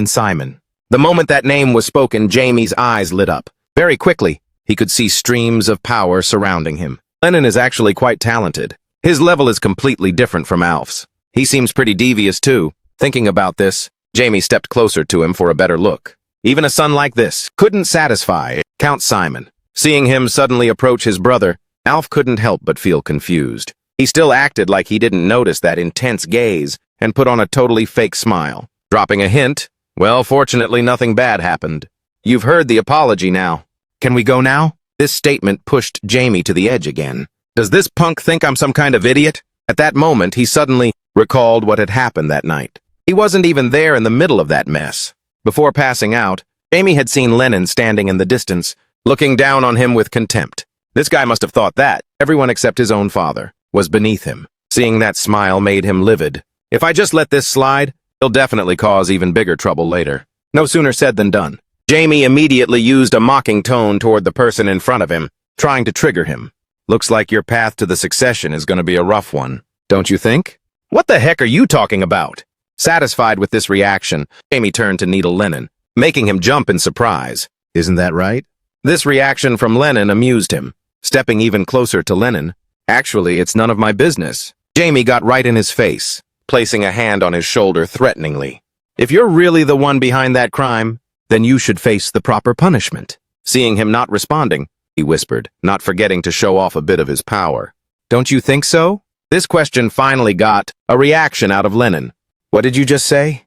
Simon. The moment that name was spoken, Jamie's eyes lit up. Very quickly, he could see streams of power surrounding him. Lennon is actually quite talented. His level is completely different from Alf's. He seems pretty devious too. Thinking about this, Jamie stepped closer to him for a better look. Even a son like this couldn't satisfy Count Simon. Seeing him suddenly approach his brother, Alf couldn't help but feel confused. He still acted like he didn't notice that intense gaze and put on a totally fake smile. Dropping a hint, well, fortunately nothing bad happened. You've heard the apology now. Can we go now? This statement pushed Jamie to the edge again. Does this punk think I'm some kind of idiot? At that moment, he suddenly recalled what had happened that night. He wasn't even there in the middle of that mess. Before passing out, Jamie had seen Lennon standing in the distance, looking down on him with contempt. This guy must have thought that everyone except his own father was beneath him. Seeing that smile made him livid. If I just let this slide, he'll definitely cause even bigger trouble later. No sooner said than done. Jamie immediately used a mocking tone toward the person in front of him, trying to trigger him. Looks like your path to the succession is going to be a rough one, don't you think? What the heck are you talking about? Satisfied with this reaction, Jamie turned to needle Lennon, making him jump in surprise. Isn't that right? This reaction from Lennon amused him. Stepping even closer to Lennon, actually, it's none of my business. Jamie got right in his face, placing a hand on his shoulder threateningly. If you're really the one behind that crime, then you should face the proper punishment. Seeing him not responding, he whispered, not forgetting to show off a bit of his power. Don't you think so? This question finally got a reaction out of Lennon. What did you just say?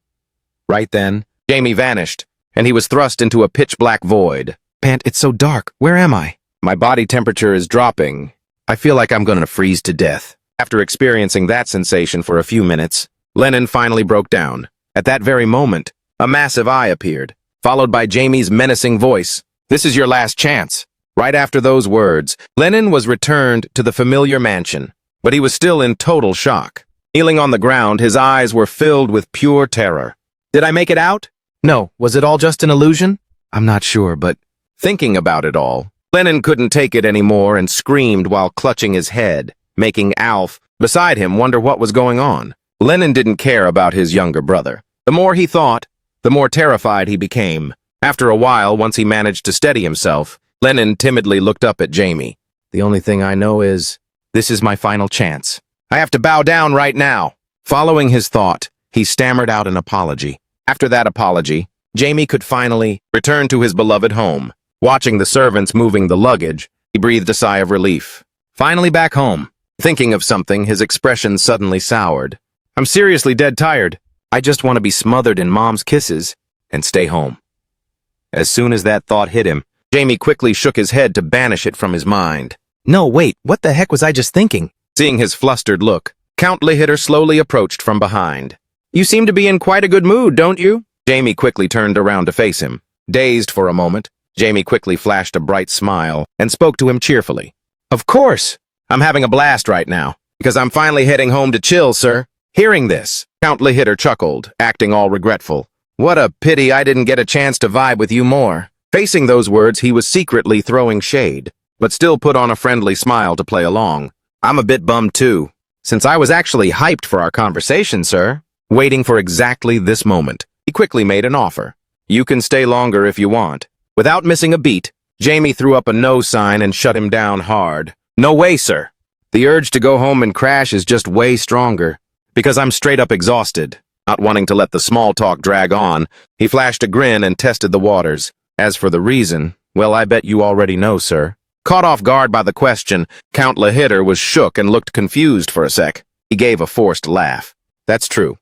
Right then, Jamie vanished, and he was thrust into a pitch-black void. Pant, it's so dark. Where am I? My body temperature is dropping. I feel like I'm going to freeze to death. After experiencing that sensation for a few minutes, Lennon finally broke down. At that very moment, a massive eye appeared, followed by Jamie's menacing voice. This is your last chance. Right after those words, Lennon was returned to the familiar mansion, but he was still in total shock. Kneeling on the ground, his eyes were filled with pure terror. Did I make it out? No. Was it all just an illusion? I'm not sure, but thinking about it all, Lennon couldn't take it anymore and screamed while clutching his head, making Alf, beside him, wonder what was going on. Lennon didn't care about his younger brother. The more he thought, the more terrified he became. After a while, once he managed to steady himself, Lennon timidly looked up at Jamie. The only thing I know is, this is my final chance. I have to bow down right now. Following his thought, he stammered out an apology. After that apology, Jamie could finally return to his beloved home. Watching the servants moving the luggage, he breathed a sigh of relief. Finally back home. Thinking of something, his expression suddenly soured. I'm seriously dead tired. I just want to be smothered in Mom's kisses and stay home. As soon as that thought hit him, Jamie quickly shook his head to banish it from his mind. No, wait, what the heck was I just thinking? Seeing his flustered look, Count Lihitter slowly approached from behind. You seem to be in quite a good mood, don't you? Jamie quickly turned around to face him. Dazed for a moment, Jamie quickly flashed a bright smile and spoke to him cheerfully. Of course! I'm having a blast right now, because I'm finally heading home to chill, sir. Hearing this, Count Lihitter chuckled, acting all regretful. What a pity I didn't get a chance to vibe with you more. Facing those words, he was secretly throwing shade, but still put on a friendly smile to play along. I'm a bit bummed too, since I was actually hyped for our conversation, sir. Waiting for exactly this moment, he quickly made an offer. You can stay longer if you want. Without missing a beat, Jamie threw up a no sign and shut him down hard. No way, sir. The urge to go home and crash is just way stronger, because I'm straight up exhausted. Not wanting to let the small talk drag on, he flashed a grin and tested the waters. As for the reason, well, I bet you already know, sir. Caught off guard by the question, Count Lihitter was shook and looked confused for a sec. He gave a forced laugh. That's true.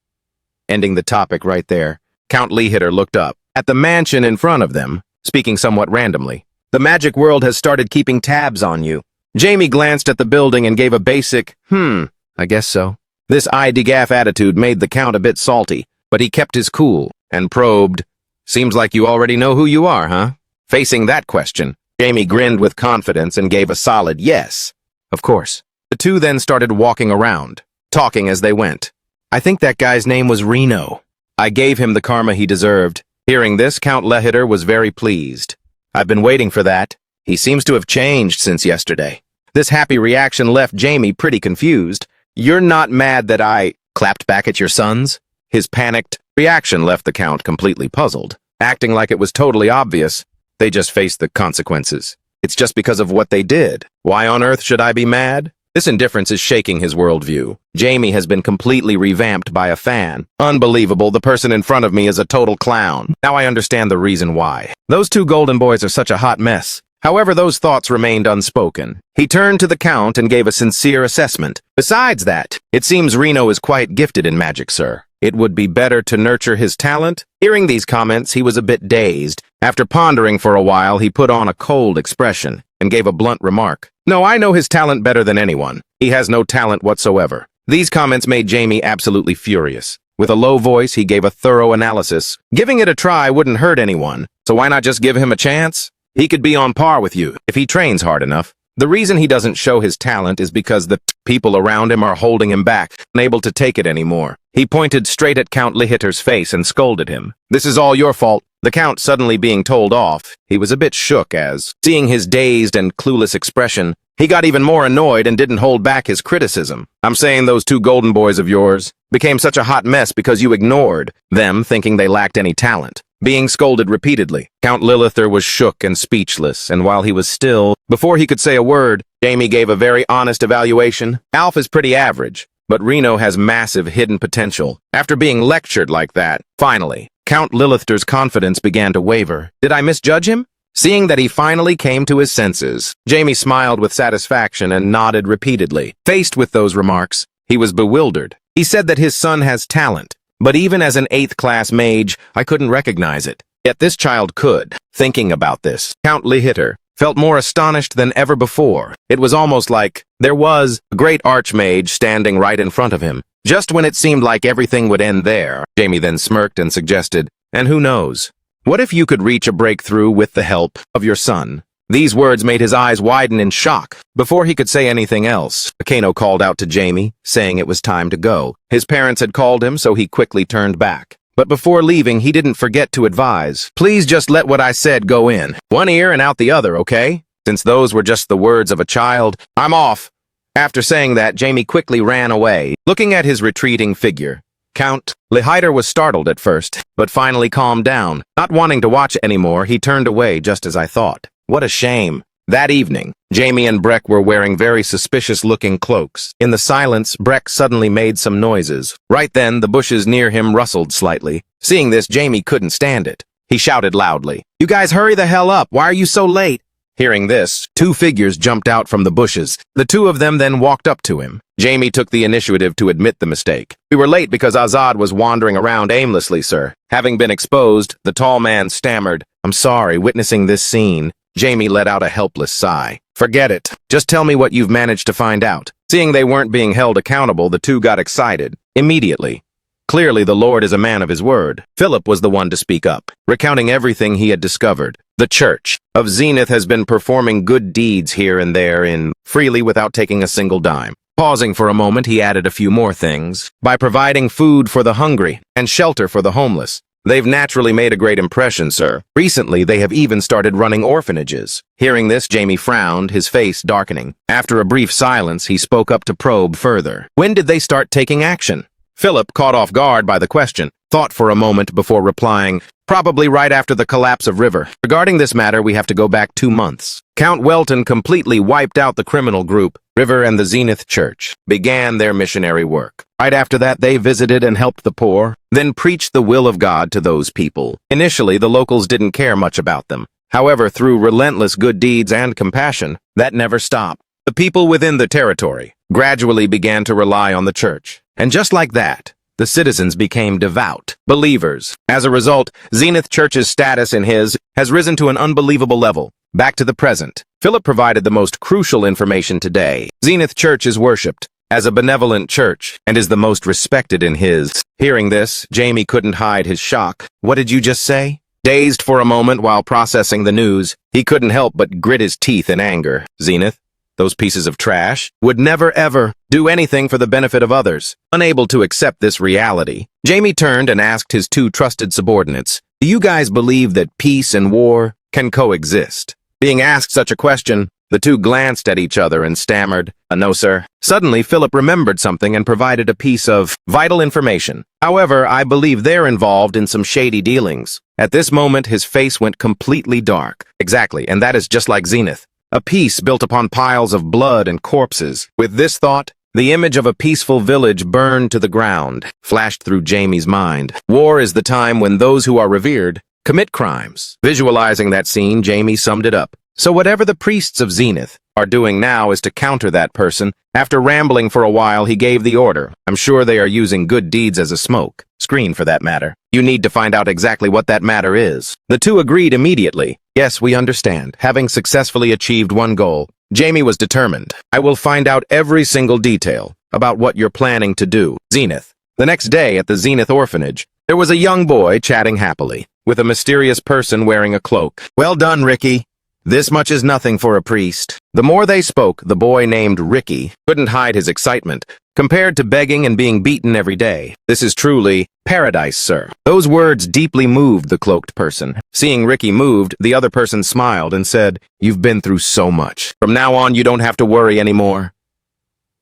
Ending the topic right there, Count Lihitter looked up at the mansion in front of them, speaking somewhat randomly. The magic world has started keeping tabs on you. Jamie glanced at the building and gave a basic, I guess so. This I-de-gaff attitude made the Count a bit salty, but he kept his cool and probed. Seems like you already know who you are, huh? Facing that question, Jamie grinned with confidence and gave a solid yes. Of course. The two then started walking around, talking as they went. I think that guy's name was Reno. I gave him the karma he deserved. Hearing this, Count Lihitter was very pleased. I've been waiting for that. He seems to have changed since yesterday. This happy reaction left Jamie pretty confused. You're not mad that I clapped back at your sons? His panicked reaction left the Count completely puzzled, acting like it was totally obvious. They just faced the consequences. It's just because of what they did. Why on earth should I be mad? This indifference is shaking his worldview. Jamie has been completely revamped by a fan. Unbelievable, the person in front of me is a total clown. Now I understand the reason why. Those two golden boys are such a hot mess. However, those thoughts remained unspoken. He turned to the Count and gave a sincere assessment. Besides that, it seems Reno is quite gifted in magic, sir. It would be better to nurture his talent. Hearing these comments, he was a bit dazed. After pondering for a while, he put on a cold expression and gave a blunt remark. No, I know his talent better than anyone. He has no talent whatsoever. These comments made Jamie absolutely furious. With a low voice, he gave a thorough analysis. Giving it a try wouldn't hurt anyone, so why not just give him a chance? He could be on par with you if he trains hard enough. The reason he doesn't show his talent is because the people around him are holding him back, unable to take it anymore. He pointed straight at Count Lihitter's face and scolded him. This is all your fault. The Count suddenly being told off, he was a bit shook as, seeing his dazed and clueless expression, he got even more annoyed and didn't hold back his criticism. I'm saying those two golden boys of yours became such a hot mess because you ignored them, thinking they lacked any talent. Being scolded repeatedly, Count Lihitter was shook and speechless, and while he was still, before he could say a word, Jamie gave a very honest evaluation. Alf is pretty average, but Reno has massive hidden potential. After being lectured like that, finally, Count Lilithter's confidence began to waver. Did I misjudge him? Seeing that he finally came to his senses, Jamie smiled with satisfaction and nodded repeatedly. Faced with those remarks, he was bewildered. He said that his son has talent, but even as an 8th-class mage, I couldn't recognize it. Yet this child could. Thinking about this, Count Lihitter felt more astonished than ever before. It was almost like there was a great archmage standing right in front of him. Just when it seemed like everything would end there, Jamie then smirked and suggested, and who knows? What if you could reach a breakthrough with the help of your son? These words made his eyes widen in shock. Before he could say anything else, Akeno called out to Jamie, saying it was time to go. His parents had called him, so he quickly turned back. But before leaving, he didn't forget to advise, please just let what I said go in. One ear and out the other, okay? Since those were just the words of a child, I'm off. After saying that, Jamie quickly ran away, looking at his retreating figure. Count Lihitter was startled at first, but finally calmed down. Not wanting to watch anymore, he turned away just as I thought. What a shame. That evening, Jamie and Breck were wearing very suspicious-looking cloaks. In the silence, Breck suddenly made some noises. Right then, the bushes near him rustled slightly. Seeing this, Jamie couldn't stand it. He shouted loudly, "You guys hurry the hell up! Why are you so late?" Hearing this, two figures jumped out from the bushes. The two of them then walked up to him. Jamie took the initiative to admit the mistake. We were late because Azad was wandering around aimlessly, sir. Having been exposed, the tall man stammered, I'm sorry. Witnessing this scene, Jamie let out a helpless sigh. Forget it. Just tell me what you've managed to find out. Seeing they weren't being held accountable, the two got excited. Immediately. Clearly, the Lord is a man of his word. Philip was the one to speak up, recounting everything he had discovered. The Church of Zenith has been performing good deeds here and there freely without taking a single dime. Pausing for a moment, he added a few more things. By providing food for the hungry and shelter for the homeless. They've naturally made a great impression, sir. Recently, they have even started running orphanages. Hearing this, Jamie frowned, his face darkening. After a brief silence, he spoke up to probe further. When did they start taking action? Philip, caught off guard by the question, thought for a moment before replying, probably right after the collapse of River. Regarding this matter, we have to go back 2 months. Count Welton completely wiped out the criminal group. River and the Zenith Church began their missionary work. Right after that, they visited and helped the poor, then preached the will of God to those people. Initially, the locals didn't care much about them. However, through relentless good deeds and compassion, that never stopped. The people within the territory gradually began to rely on the church. And just like that, the citizens became devout believers. As a result, Zenith Church's status has risen to an unbelievable level. Back to the present. Philip provided the most crucial information today. Zenith Church is worshipped as a benevolent church and is the most respected in his. Hearing this, Jamie couldn't hide his shock. What did you just say? Dazed for a moment while processing the news, he couldn't help but grit his teeth in anger. Zenith, those pieces of trash, would never ever do anything for the benefit of others. Unable to accept this reality, Jamie turned and asked his 2 trusted subordinates, "Do you guys believe that peace and war can coexist?" Being asked such a question, the 2 glanced at each other and stammered, "No, sir." Suddenly, Philip remembered something and provided a piece of vital information. "However, I believe they're involved in some shady dealings." At this moment, his face went completely dark. Exactly, and that is just like Zenith. A peace built upon piles of blood and corpses. With this thought, the image of a peaceful village burned to the ground flashed through Jamie's mind. War is the time when those who are revered commit crimes. Visualizing that scene, Jamie summed it up. So whatever the priests of Zenith are doing now is to counter that person. After rambling for a while, he gave the order. I'm sure they are using good deeds as a smoke screen for that matter. You need to find out exactly what that matter is. The 2 agreed immediately. Yes, we understand. Having successfully achieved one goal, Jamie was determined. I will find out every single detail about what you're planning to do. Zenith. The next day at the Zenith orphanage, there was a young boy chatting happily with a mysterious person wearing a cloak. Well done, Ricky. This much is nothing for a priest. The more they spoke, the boy named Ricky couldn't hide his excitement. Compared to begging and being beaten every day, this is truly paradise, sir. Those words deeply moved the cloaked person. Seeing Ricky moved, the other person smiled and said, "You've been through so much. From now on, you don't have to worry anymore."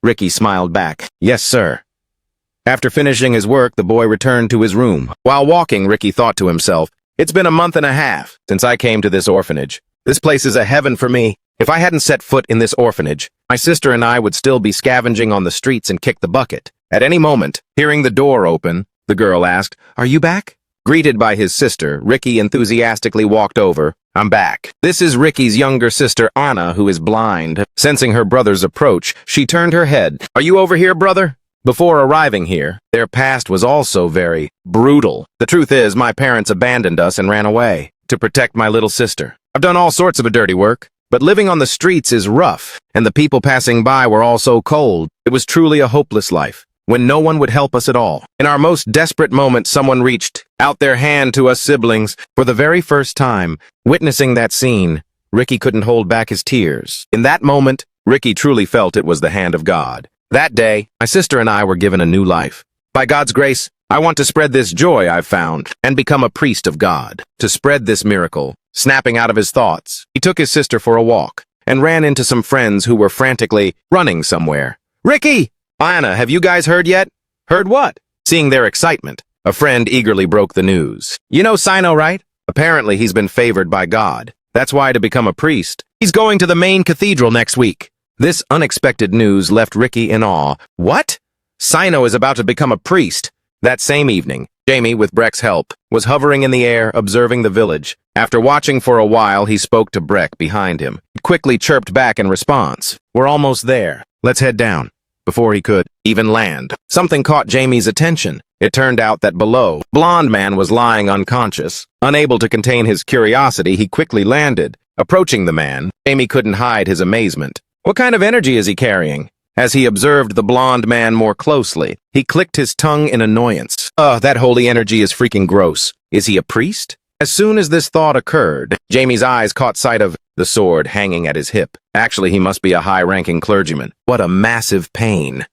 Ricky smiled back. "Yes, sir." After finishing his work, the boy returned to his room. While walking, Ricky thought to himself, "It's been a month and a half since I came to this orphanage. This place is a heaven for me. If I hadn't set foot in this orphanage, my sister and I would still be scavenging on the streets and kick the bucket." At any moment, hearing the door open, the girl asked, "Are you back?" Greeted by his sister, Ricky enthusiastically walked over. "I'm back." This is Ricky's younger sister, Anna, who is blind. Sensing her brother's approach, she turned her head. "Are you over here, brother?" Before arriving here, their past was also very brutal. The truth is, my parents abandoned us and ran away to protect my little sister. I've done all sorts of dirty work, but living on the streets is rough, and the people passing by were all so cold. It was truly a hopeless life, when no one would help us at all. In our most desperate moment, someone reached out their hand to us siblings. For the very first time, witnessing that scene, Ricky couldn't hold back his tears. In that moment, Ricky truly felt it was the hand of God. That day, my sister and I were given a new life. By God's grace, I want to spread this joy I've found and become a priest of God. To spread this miracle, snapping out of his thoughts, he took his sister for a walk and ran into some friends who were frantically running somewhere. "Ricky! Anna, have you guys heard yet?" "Heard what?" Seeing their excitement, a friend eagerly broke the news. "You know Sino, right? Apparently he's been favored by God. That's why to become a priest, he's going to the main cathedral next week." This unexpected news left Ricky in awe. What? Sino is about to become a priest. That same evening, Jamie, with Breck's help, was hovering in the air, observing the village. After watching for a while, he spoke to Breck behind him. He quickly chirped back in response. "We're almost there. Let's head down." Before he could even land, something caught Jamie's attention. It turned out that below, blonde man was lying unconscious. Unable to contain his curiosity, he quickly landed. Approaching the man, Jamie couldn't hide his amazement. What kind of energy is he carrying? As he observed the blonde man more closely, he clicked his tongue in annoyance. Ugh, that holy energy is freaking gross. Is he a priest? As soon as this thought occurred, Jamie's eyes caught sight of the sword hanging at his hip. Actually, he must be a high-ranking clergyman. What a massive pain.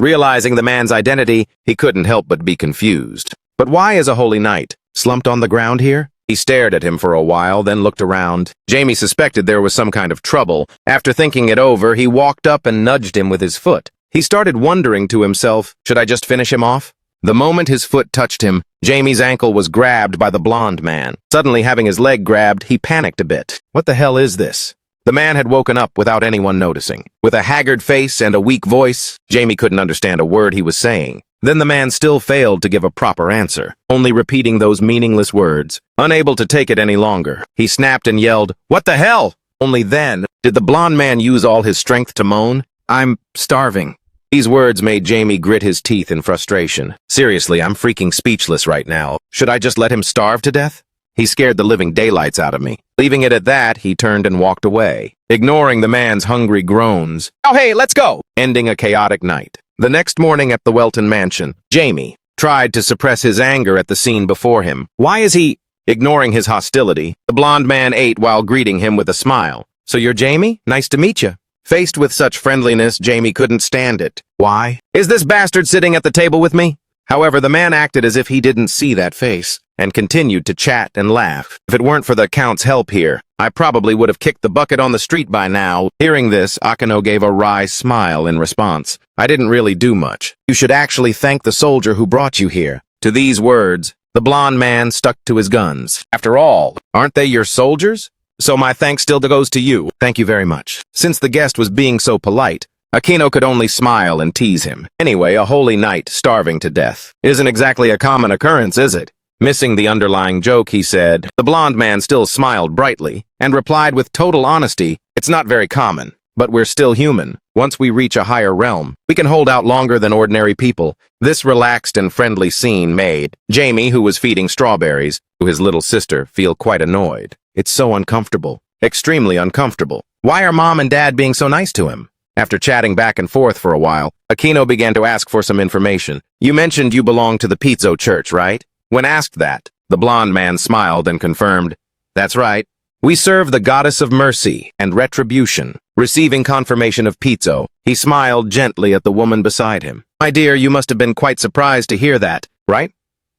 Realizing the man's identity, he couldn't help but be confused. But why is a holy knight slumped on the ground here? He stared at him for a while, then looked around. Jamie suspected there was some kind of trouble. After thinking it over, he walked up and nudged him with his foot. He started wondering to himself, should I just finish him off? The moment his foot touched him, Jamie's ankle was grabbed by the blonde man. Suddenly, having his leg grabbed, he panicked a bit. What the hell is this? The man had woken up without anyone noticing. With a haggard face and a weak voice, Jamie couldn't understand a word he was saying. Then the man still failed to give a proper answer, only repeating those meaningless words. Unable to take it any longer, he snapped and yelled, "What the hell?" Only then did the blonde man use all his strength to moan, "I'm starving." These words made Jamie grit his teeth in frustration. Seriously, I'm freaking speechless right now. Should I just let him starve to death? He scared the living daylights out of me. Leaving it at that, he turned and walked away, ignoring the man's hungry groans. "Oh hey, let's go!" Ending a chaotic night. The next morning at the Welton mansion, Jamie tried to suppress his anger at the scene before him. Why is he ignoring his hostility? The blonde man ate while greeting him with a smile. "So you're Jamie? Nice to meet you." Faced with such friendliness, Jamie couldn't stand it. Why? "Is this bastard sitting at the table with me?" However, the man acted as if he didn't see that face, and continued to chat and laugh. If it weren't for the Count's help here, I probably would have kicked the bucket on the street by now. Hearing this, Akeno gave a wry smile in response. "I didn't really do much. You should actually thank the soldier who brought you here." To these words, the blonde man stuck to his guns. "After all, aren't they your soldiers? So my thanks still goes to you." "Thank you very much." Since the guest was being so polite, Akeno could only smile and tease him. Anyway, a holy knight starving to death isn't exactly a common occurrence, is it? Missing the underlying joke, he said. The blonde man still smiled brightly and replied with total honesty, "It's not very common, but we're still human. Once we reach a higher realm, we can hold out longer than ordinary people." This relaxed and friendly scene made Jamie, who was feeding strawberries to his little sister, feel quite annoyed. It's so uncomfortable. Extremely uncomfortable. Why are Mom and Dad being so nice to him? After chatting back and forth for a while, Akeno began to ask for some information. "You mentioned you belong to the Pizzo Church, right?" When asked that, the blonde man smiled and confirmed, "That's right. We serve the goddess of mercy and retribution." Receiving confirmation of Pizzo, he smiled gently at the woman beside him. "My dear, you must have been quite surprised to hear that, right?"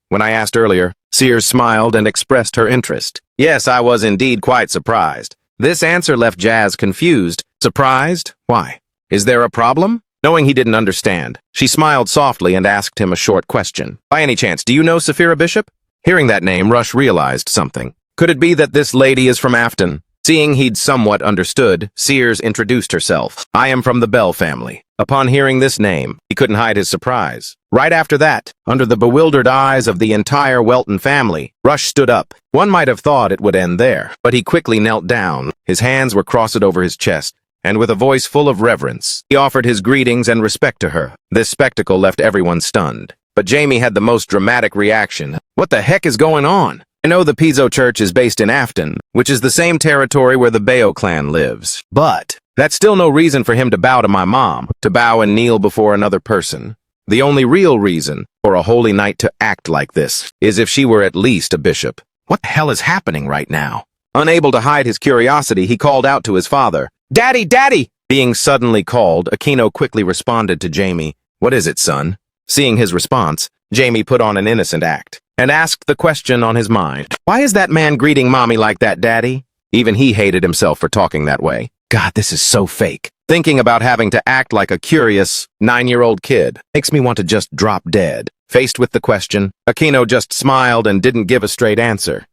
When I asked earlier, Sears smiled and expressed her interest. "Yes, I was indeed quite surprised." This answer left Jazz confused. Surprised? Why? Is there a problem? Knowing he didn't understand, she smiled softly and asked him a short question. "By any chance, do you know Saphira Bishop?" Hearing that name, Rush realized something. Could it be that this lady is from Afton? Seeing he'd somewhat understood, Sears introduced herself. "I am from the Bell family." Upon hearing this name, he couldn't hide his surprise. Right after that, under the bewildered eyes of the entire Welton family, Rush stood up. One might have thought it would end there, but he quickly knelt down. His hands were crossed over his chest, and with a voice full of reverence, he offered his greetings and respect to her. This spectacle left everyone stunned. But Jamie had the most dramatic reaction. "What the heck is going on? I know the Pizzo Church is based in Afton, which is the same territory where the Bayo clan lives. But that's still no reason for him to bow to my mom, to bow and kneel before another person. The only real reason for a holy knight to act like this is if she were at least a bishop. What the hell is happening right now?" Unable to hide his curiosity, he called out to his father. "Daddy, Daddy!" Being suddenly called, Akeno quickly responded to Jamie. "What is it, son?" Seeing his response, Jamie put on an innocent act and asked the question on his mind. "Why is that man greeting Mommy like that, Daddy?" Even he hated himself for talking that way. God, this is so fake. Thinking about having to act like a curious 9-year-old kid makes me want to just drop dead. Faced with the question, Akeno just smiled and didn't give a straight answer.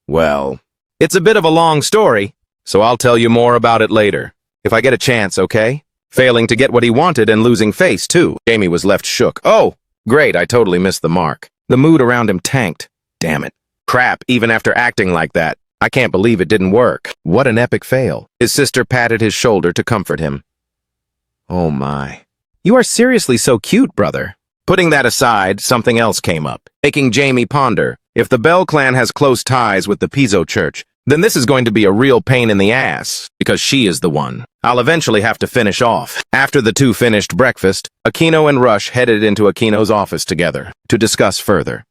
"Well, it's a bit of a long story, so I'll tell you more about it later. If I get a chance, okay?" Failing to get what he wanted and losing face, too, Jamie was left shook. "Oh, great, I totally missed the mark." The mood around him tanked. Damn it. Crap, even after acting like that. I can't believe it didn't work. What an epic fail. His sister patted his shoulder to comfort him. "Oh my. You are seriously so cute, brother." Putting that aside, something else came up, making Jamie ponder. If the Bell clan has close ties with the Pizzo Church, then this is going to be a real pain in the ass, because she is the one I'll eventually have to finish off. After the two finished breakfast, Akino and Rush headed into Akino's office together to discuss further.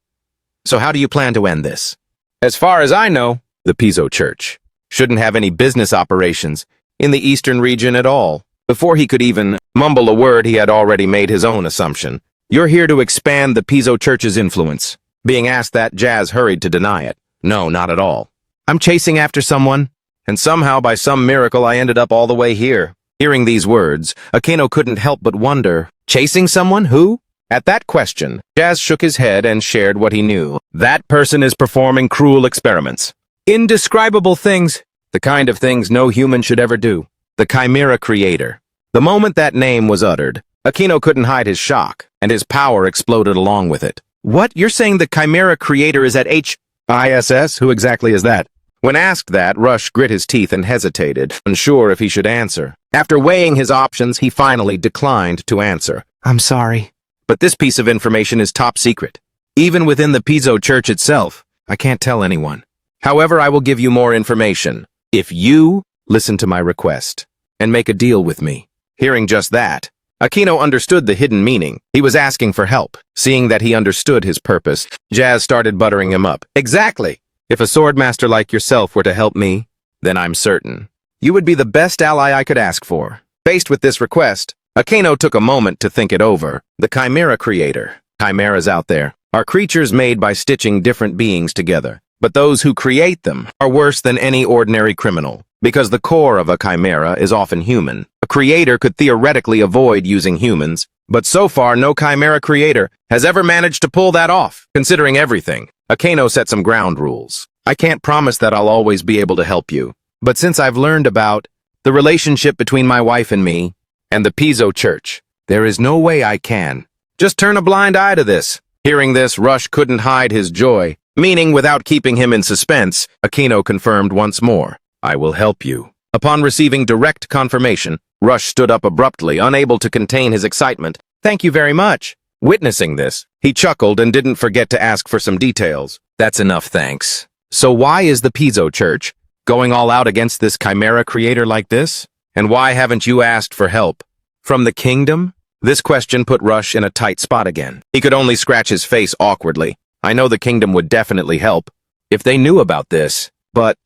So how do you plan to end this? As far as I know, the Piso Church shouldn't have any business operations in the eastern region at all. Before he could even mumble a word, he had already made his own assumption. You're here to expand the Piso Church's influence. Being asked that, Jazz hurried to deny it. No, not at all. I'm chasing after someone, and somehow by some miracle I ended up all the way here. Hearing these words, Akino couldn't help but wonder, chasing someone? Who? At that question, Jazz shook his head and shared what he knew. That person is performing cruel experiments. Indescribable things. The kind of things no human should ever do. The Chimera Creator. The moment that name was uttered, Akino couldn't hide his shock, and his power exploded along with it. What? You're saying the Chimera Creator is at ISS? Who exactly is that? When asked that, Rush grit his teeth and hesitated, unsure if he should answer. After weighing his options, he finally declined to answer. I'm sorry, but this piece of information is top secret. Even within the Piso Church itself, I can't tell anyone. However, I will give you more information if you listen to my request and make a deal with me. Hearing just that, Akino understood the hidden meaning. He was asking for help. Seeing that he understood his purpose, Jazz started buttering him up. Exactly. If a swordmaster like yourself were to help me, then I'm certain you would be the best ally I could ask for. Faced with this request, Akino took a moment to think it over. The Chimera Creator. Chimeras out there are creatures made by stitching different beings together. But those who create them are worse than any ordinary criminal, because the core of a chimera is often human. A creator could theoretically avoid using humans, but so far no chimera creator has ever managed to pull that off. Considering everything, Akino set some ground rules. I can't promise that I'll always be able to help you, but since I've learned about the relationship between my wife and me, and the Piso Church, there is no way I can just turn a blind eye to this. Hearing this, Rush couldn't hide his joy. Meaning, without keeping him in suspense, Akino confirmed once more, I will help you. Upon receiving direct confirmation, Rush stood up abruptly, unable to contain his excitement. Thank you very much. Witnessing this, he chuckled and didn't forget to ask for some details. That's enough, thanks. So why is the Piso Church going all out against this Chimera Creator like this? And why haven't you asked for help from the kingdom? This question put Rush in a tight spot again. He could only scratch his face awkwardly. I know the kingdom would definitely help if they knew about this, but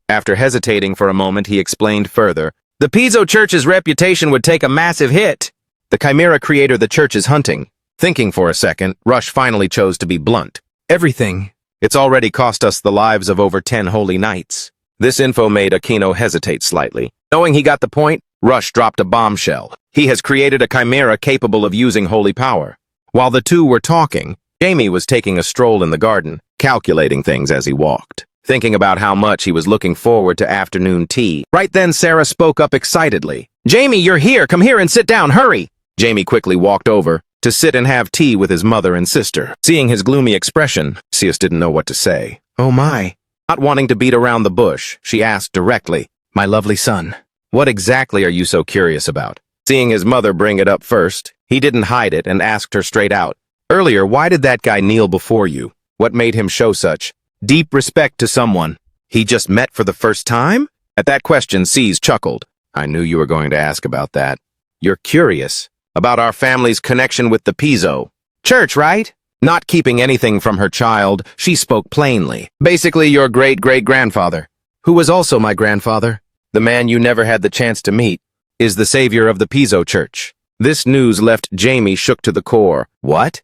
after hesitating for a moment, he explained further. The Piso Church's reputation would take a massive hit. The Chimera Creator the church is hunting. Thinking for a second, Rush finally chose to be blunt. Everything. It's already cost us the lives of over 10 holy knights. This info made Akino hesitate slightly. Knowing he got the point, Rush dropped a bombshell. He has created a chimera capable of using holy power. While the two were talking, Jamie was taking a stroll in the garden, calculating things as he walked, thinking about how much he was looking forward to afternoon tea. Right then, Sarah spoke up excitedly. Jamie, you're here! Come here and sit down, hurry! Jamie quickly walked over to sit and have tea with his mother and sister. Seeing his gloomy expression, Sias didn't know what to say. Oh my. Not wanting to beat around the bush, she asked directly, My lovely son, what exactly are you so curious about? Seeing his mother bring it up first, he didn't hide it and asked her straight out. Earlier, why did that guy kneel before you? What made him show such deep respect to someone he just met for the first time? At that question, C's chuckled. I knew you were going to ask about that. You're curious about our family's connection with the Piso Church, right? Not keeping anything from her child, she spoke plainly. Basically, your great-great-grandfather, who was also my grandfather, the man you never had the chance to meet, is the savior of the Piso Church. This news left Jamie shook to the core. What?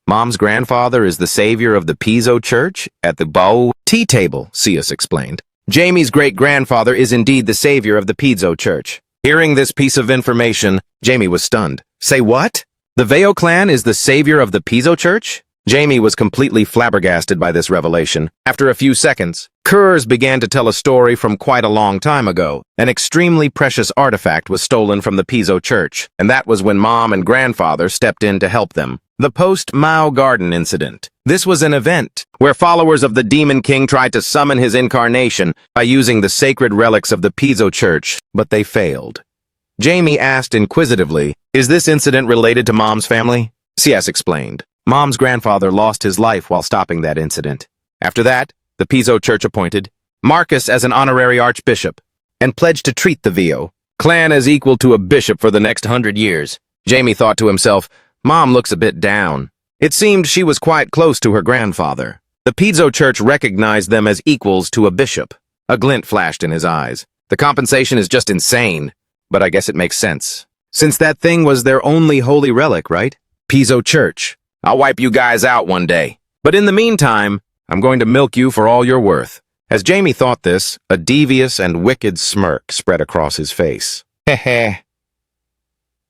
Mom's grandfather is the savior of the Piso Church at the Bow tea table, Sias explained. Jamie's great-grandfather is indeed the savior of the Piso Church. Hearing this piece of information, Jamie was stunned. Say what? The Veo clan is the savior of the Piso Church? Jamie was completely flabbergasted by this revelation. After a few seconds, Kurz began to tell a story from quite a long time ago. An extremely precious artifact was stolen from the Piso Church, and that was when Mom and Grandfather stepped in to help them. The Post-Mao Garden Incident. This was an event where followers of the Demon King tried to summon his incarnation by using the sacred relics of the Piso Church, but they failed. Jamie asked inquisitively, is this incident related to Mom's family? CS explained. Mom's grandfather lost his life while stopping that incident. After that, the Piso Church appointed Marcus as an honorary archbishop, and pledged to treat the VO clan as equal to a bishop for the next 100 years. Jamie thought to himself, Mom looks a bit down. It seemed she was quite close to her grandfather. The Pizzo Church recognized them as equals to a bishop. A glint flashed in his eyes. The compensation is just insane, but I guess it makes sense. Since that thing was their only holy relic, right? Pizzo Church. I'll wipe you guys out one day. But in the meantime, I'm going to milk you for all you're worth. As Jamie thought this, a devious and wicked smirk spread across his face. Heh.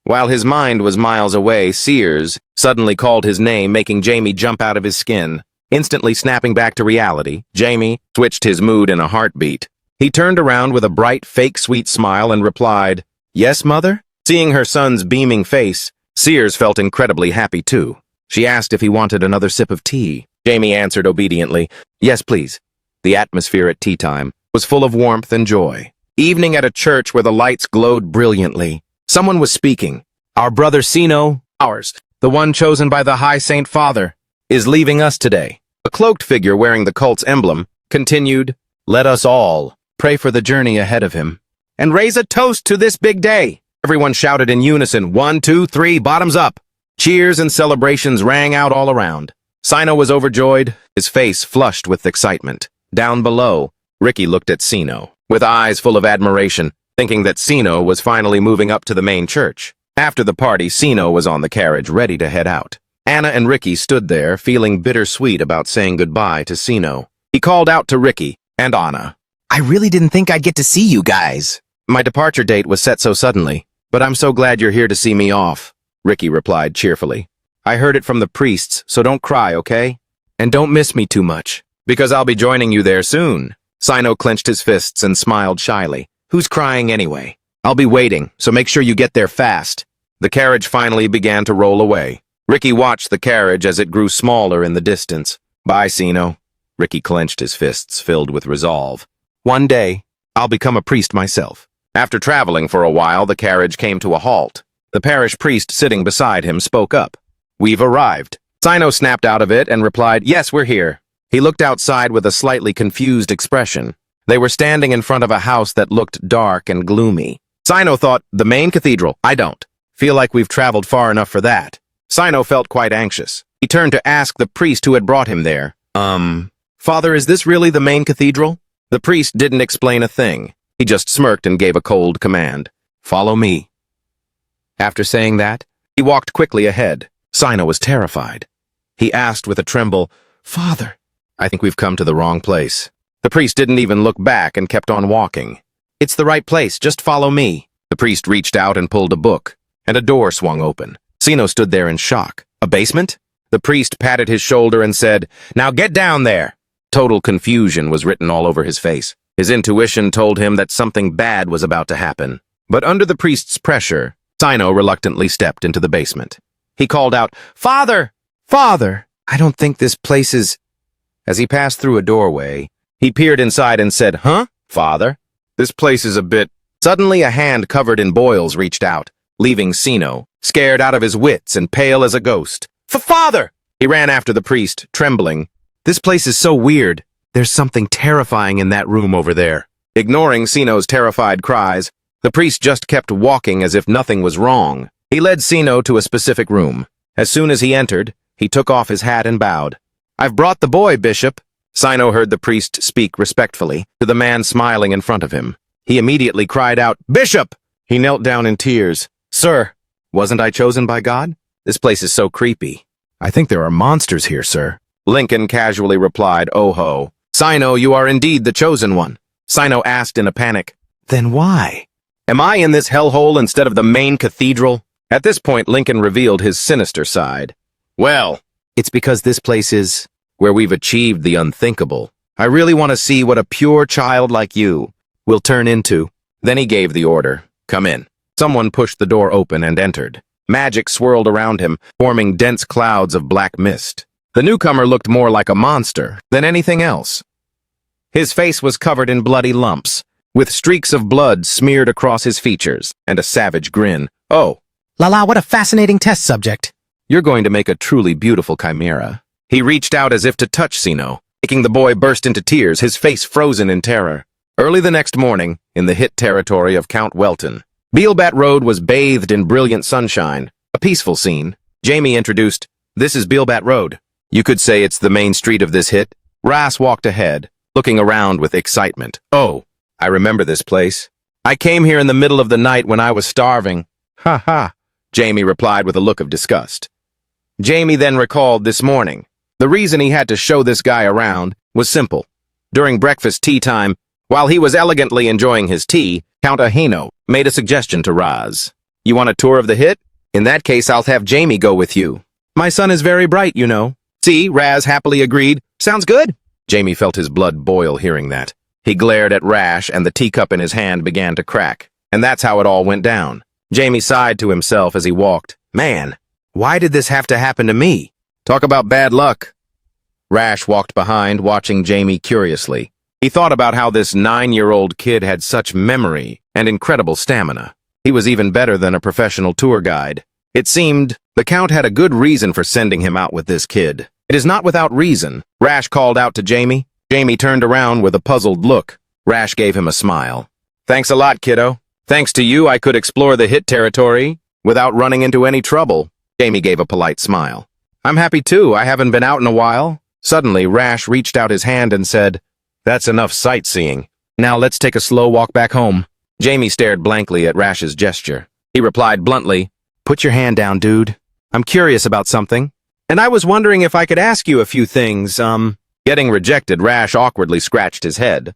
While his mind was miles away, Sears suddenly called his name, making Jamie jump out of his skin. Instantly snapping back to reality, Jamie switched his mood in a heartbeat. He turned around with a bright, fake sweet smile and replied, Yes, Mother? Seeing her son's beaming face, Sears felt incredibly happy too. She asked if he wanted another sip of tea. Jamie answered obediently, Yes, please. The atmosphere at tea time was full of warmth and joy. Evening at a church where the lights glowed brilliantly. Someone was speaking. Our brother Sino, ours, the one chosen by the High Saint Father, is leaving us today. A cloaked figure wearing the cult's emblem continued, Let us all pray for the journey ahead of him and raise a toast to this big day. Everyone shouted in unison, 1, 2, 3, bottoms up. Cheers and celebrations rang out all around. Sino was overjoyed, his face flushed with excitement. Down below, Ricky looked at Sino, with eyes full of admiration, thinking that Sino was finally moving up to the main church. After the party, Sino was on the carriage, ready to head out. Anna and Ricky stood there, feeling bittersweet about saying goodbye to Sino. He called out to Ricky and Anna. I really didn't think I'd get to see you guys. My departure date was set so suddenly, but I'm so glad you're here to see me off, Ricky replied cheerfully. I heard it from the priests, so don't cry, okay? And don't miss me too much, because I'll be joining you there soon. Sino clenched his fists and smiled shyly. Who's crying anyway? I'll be waiting, so make sure you get there fast. The carriage finally began to roll away. Ricky watched the carriage as it grew smaller in the distance. Bye, Sino. Ricky clenched his fists, filled with resolve. One day, I'll become a priest myself. After traveling for a while, the carriage came to a halt. The parish priest sitting beside him spoke up. We've arrived. Sino snapped out of it and replied, Yes, we're here. He looked outside with a slightly confused expression. They were standing in front of a house that looked dark and gloomy. Sino thought, the main cathedral? I don't feel like we've traveled far enough for that. Sino felt quite anxious. He turned to ask the priest who had brought him there. Father, is this really the main cathedral? The priest didn't explain a thing. He just smirked and gave a cold command. Follow me. After saying that, he walked quickly ahead. Sino was terrified. He asked with a tremble, Father, I think we've come to the wrong place. The priest didn't even look back and kept on walking. It's the right place, just follow me. The priest reached out and pulled a book, and a door swung open. Sino stood there in shock. A basement? The priest patted his shoulder and said, Now get down there. Total confusion was written all over his face. His intuition told him that something bad was about to happen. But under the priest's pressure, Sino reluctantly stepped into the basement. He called out, Father! Father! I don't think this place is... As he passed through a doorway, he peered inside and said, Huh? Father? This place is a bit... Suddenly a hand covered in boils reached out, leaving Sino, scared out of his wits and pale as a ghost. Father! He ran after the priest, trembling. This place is so weird. There's something terrifying in that room over there. Ignoring Sino's terrified cries, the priest just kept walking as if nothing was wrong. He led Sino to a specific room. As soon as he entered, he took off his hat and bowed. I've brought the boy, Bishop. Sino heard the priest speak respectfully to the man smiling in front of him. He immediately cried out, Bishop! He knelt down in tears. Sir, wasn't I chosen by God? This place is so creepy. I think there are monsters here, sir. Lincoln casually replied, Oh ho. Sino, you are indeed the chosen one. Sino asked in a panic. Then why? Am I in this hellhole instead of the main cathedral? At this point, Lincoln revealed his sinister side. Well, it's because this place is where we've achieved the unthinkable. I really want to see what a pure child like you will turn into. Then he gave the order. Come in. Someone pushed the door open and entered. Magic swirled around him, forming dense clouds of black mist. The newcomer looked more like a monster than anything else. His face was covered in bloody lumps, with streaks of blood smeared across his features, and a savage grin. Oh, Lala, what a fascinating test subject. You're going to make a truly beautiful chimera. He reached out as if to touch Sino, making the boy burst into tears, his face frozen in terror. Early the next morning, in the hit territory of Count Welton, Beelbat Road was bathed in brilliant sunshine, a peaceful scene. Jamie introduced, "This is Beelbat Road. You could say it's the main street of this hit." Ras walked ahead, looking around with excitement. "Oh, I remember this place. I came here in the middle of the night when I was starving." "Ha ha," Jamie replied with a look of disgust. Jamie then recalled this morning. The reason he had to show this guy around was simple. During breakfast tea time, while he was elegantly enjoying his tea, Count Ahino made a suggestion to Raz. "You want a tour of the hit? In that case, I'll have Jamie go with you. My son is very bright, you know." "See," Raz happily agreed. "Sounds good." Jamie felt his blood boil hearing that. He glared at Rash, and the teacup in his hand began to crack. And that's how it all went down. Jamie sighed to himself as he walked. "Man, why did this have to happen to me? Talk about bad luck." Rash walked behind, watching Jamie curiously. He thought about how this 9-year-old kid had such memory and incredible stamina. He was even better than a professional tour guide. It seemed the Count had a good reason for sending him out with this kid. "It is not without reason," Rash called out to Jamie. Jamie turned around with a puzzled look. Rash gave him a smile. "Thanks a lot, kiddo. Thanks to you, I could explore the hit territory without running into any trouble." Jamie gave a polite smile. "I'm happy too. I haven't been out in a while." Suddenly, Rash reached out his hand and said, "That's enough sightseeing. Now let's take a slow walk back home." Jamie stared blankly at Rash's gesture. He replied bluntly, "Put your hand down, dude. I'm curious about something. And I was wondering if I could ask you a few things, Getting rejected, Rash awkwardly scratched his head.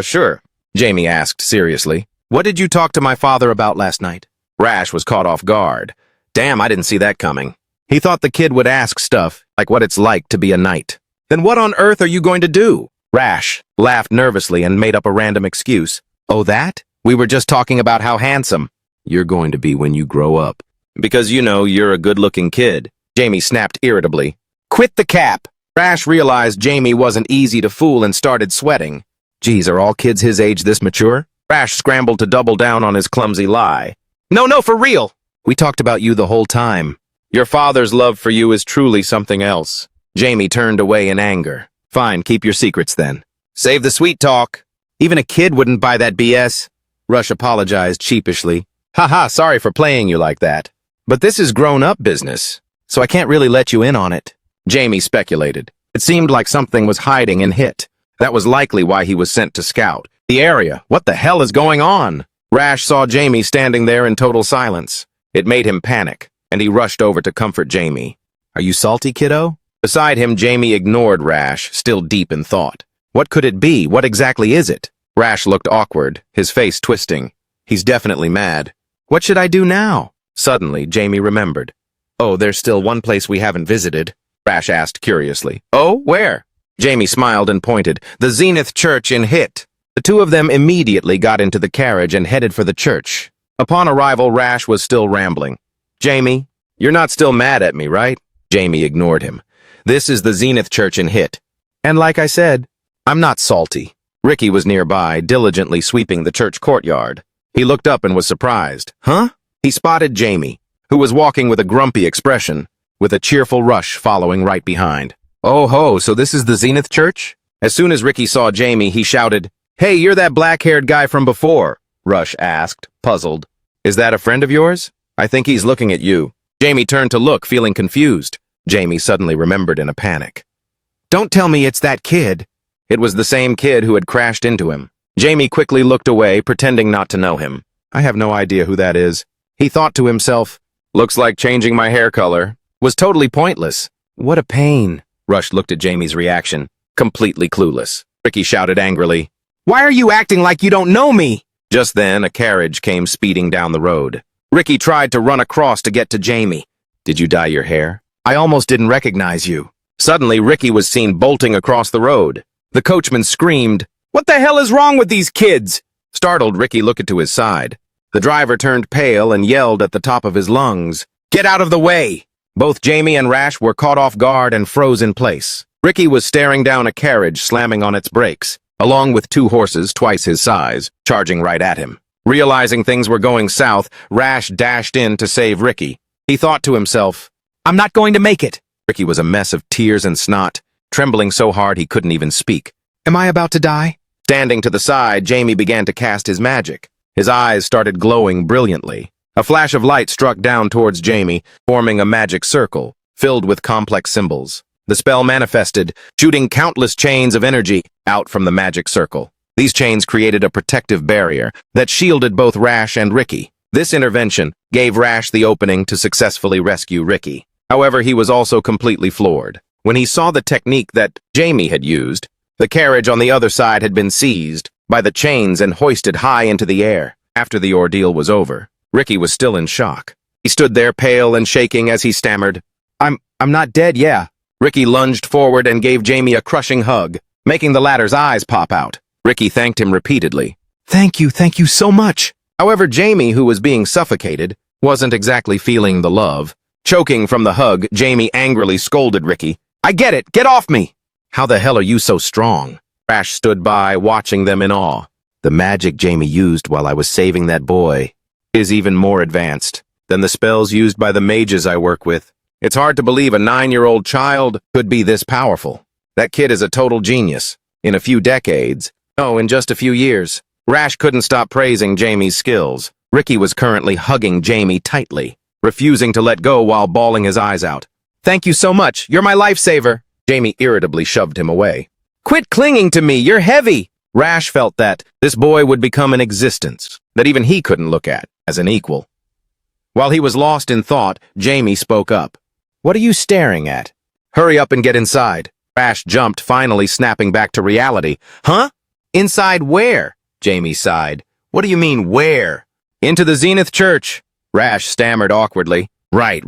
Sure," Jamie asked seriously. "What did you talk to my father about last night?" Rash was caught off guard. Damn, I didn't see that coming. He thought the kid would ask stuff, like what it's like to be a knight. "Then what on earth are you going to do?" Rash laughed nervously and made up a random excuse. "Oh, that? We were just talking about how handsome you're going to be when you grow up. Because, you know, you're a good-looking kid." Jamie snapped irritably. "Quit the cap!" Rash realized Jamie wasn't easy to fool and started sweating. Geez, are all kids his age this mature? Rash scrambled to double down on his clumsy lie. No, for real! We talked about you the whole time. Your father's love for you is truly something else." Jamie turned away in anger. "Fine, keep your secrets then. Save the sweet talk. Even a kid wouldn't buy that BS. Rush apologized sheepishly. "Haha, sorry for playing you like that. But this is grown-up business, so I can't really let you in on it." Jamie speculated. It seemed like something was hiding in Hit. That was likely why he was sent to scout the area. What the hell is going on? Rash saw Jamie standing there in total silence. It made him panic, and he rushed over to comfort Jamie. "Are you salty, kiddo?" Beside him, Jamie ignored Rash, still deep in thought. What could it be? What exactly is it? Rash looked awkward, his face twisting. He's definitely mad. What should I do now? Suddenly, Jamie remembered. "Oh, there's still one place we haven't visited," Rash asked curiously. "Oh, where?" Jamie smiled and pointed. "The Zenith Church in Hit." The two of them immediately got into the carriage and headed for the church. Upon arrival, Rash was still rambling. "Jamie, you're not still mad at me, right?" Jamie ignored him. "This is the Zenith Church in Hit. And like I said, I'm not salty." Ricky was nearby, diligently sweeping the church courtyard. He looked up and was surprised. "Huh?" He spotted Jamie, who was walking with a grumpy expression, with a cheerful Rush following right behind. "Oh ho, so this is the Zenith Church?" As soon as Ricky saw Jamie, he shouted, "Hey, you're that black-haired guy from before," Rush asked, puzzled. "Is that a friend of yours? I think he's looking at you." Jamie turned to look, feeling confused. Jamie suddenly remembered in a panic. "Don't tell me it's that kid." It was the same kid who had crashed into him. Jamie quickly looked away, pretending not to know him. "I have no idea who that is." He thought to himself, "Looks like changing my hair color was totally pointless." "What a pain." Rush looked at Jamie's reaction, completely clueless. Ricky shouted angrily, "Why are you acting like you don't know me?" Just then, a carriage came speeding down the road. Ricky tried to run across to get to Jamie. "Did you dye your hair? I almost didn't recognize you." Suddenly, Ricky was seen bolting across the road. The coachman screamed, "What the hell is wrong with these kids?" Startled, Ricky looked to his side. The driver turned pale and yelled at the top of his lungs, "Get out of the way!" Both Jamie and Rash were caught off guard and froze in place. Ricky was staring down a carriage slamming on its brakes, along with two horses twice his size, charging right at him. Realizing things were going south, Rash dashed in to save Ricky. He thought to himself, "I'm not going to make it." Ricky was a mess of tears and snot, trembling so hard he couldn't even speak. Am I about to die? Standing to the side, Jamie began to cast his magic. His eyes started glowing brilliantly. A flash of light struck down towards Jamie, forming a magic circle, filled with complex symbols. The spell manifested, shooting countless chains of energy out from the magic circle. These chains created a protective barrier that shielded both Rash and Ricky. This intervention gave Rash the opening to successfully rescue Ricky. However, he was also completely floored. When he saw the technique that Jamie had used, the carriage on the other side had been seized by the chains and hoisted high into the air. After the ordeal was over, Ricky was still in shock. He stood there pale and shaking as he stammered, I'm not dead, yeah. Ricky lunged forward and gave Jamie a crushing hug, making the latter's eyes pop out. Ricky thanked him repeatedly. Thank you so much. However, Jamie, who was being suffocated, wasn't exactly feeling the love. Choking from the hug, Jamie angrily scolded Ricky. I get it, get off me! How the hell are you so strong? Rash stood by, watching them in awe. The magic Jamie used while I was saving that boy is even more advanced than the spells used by the mages I work with. It's hard to believe a 9-year-old child could be this powerful. That kid is a total genius. In a few decades, in just a few years, Rash couldn't stop praising Jamie's skills. Ricky was currently hugging Jamie tightly, refusing to let go while bawling his eyes out. Thank you so much, you're my lifesaver. Jamie irritably shoved him away. Quit clinging to me, you're heavy. Rash felt that this boy would become an existence that even he couldn't look at as an equal. While he was lost in thought, Jamie spoke up. What are you staring at? Hurry up and get inside. Rash jumped, finally snapping back to reality. Huh? Inside where? Jamie sighed. What do you mean, where? Into the Zenith Church. Rash stammered awkwardly. Right.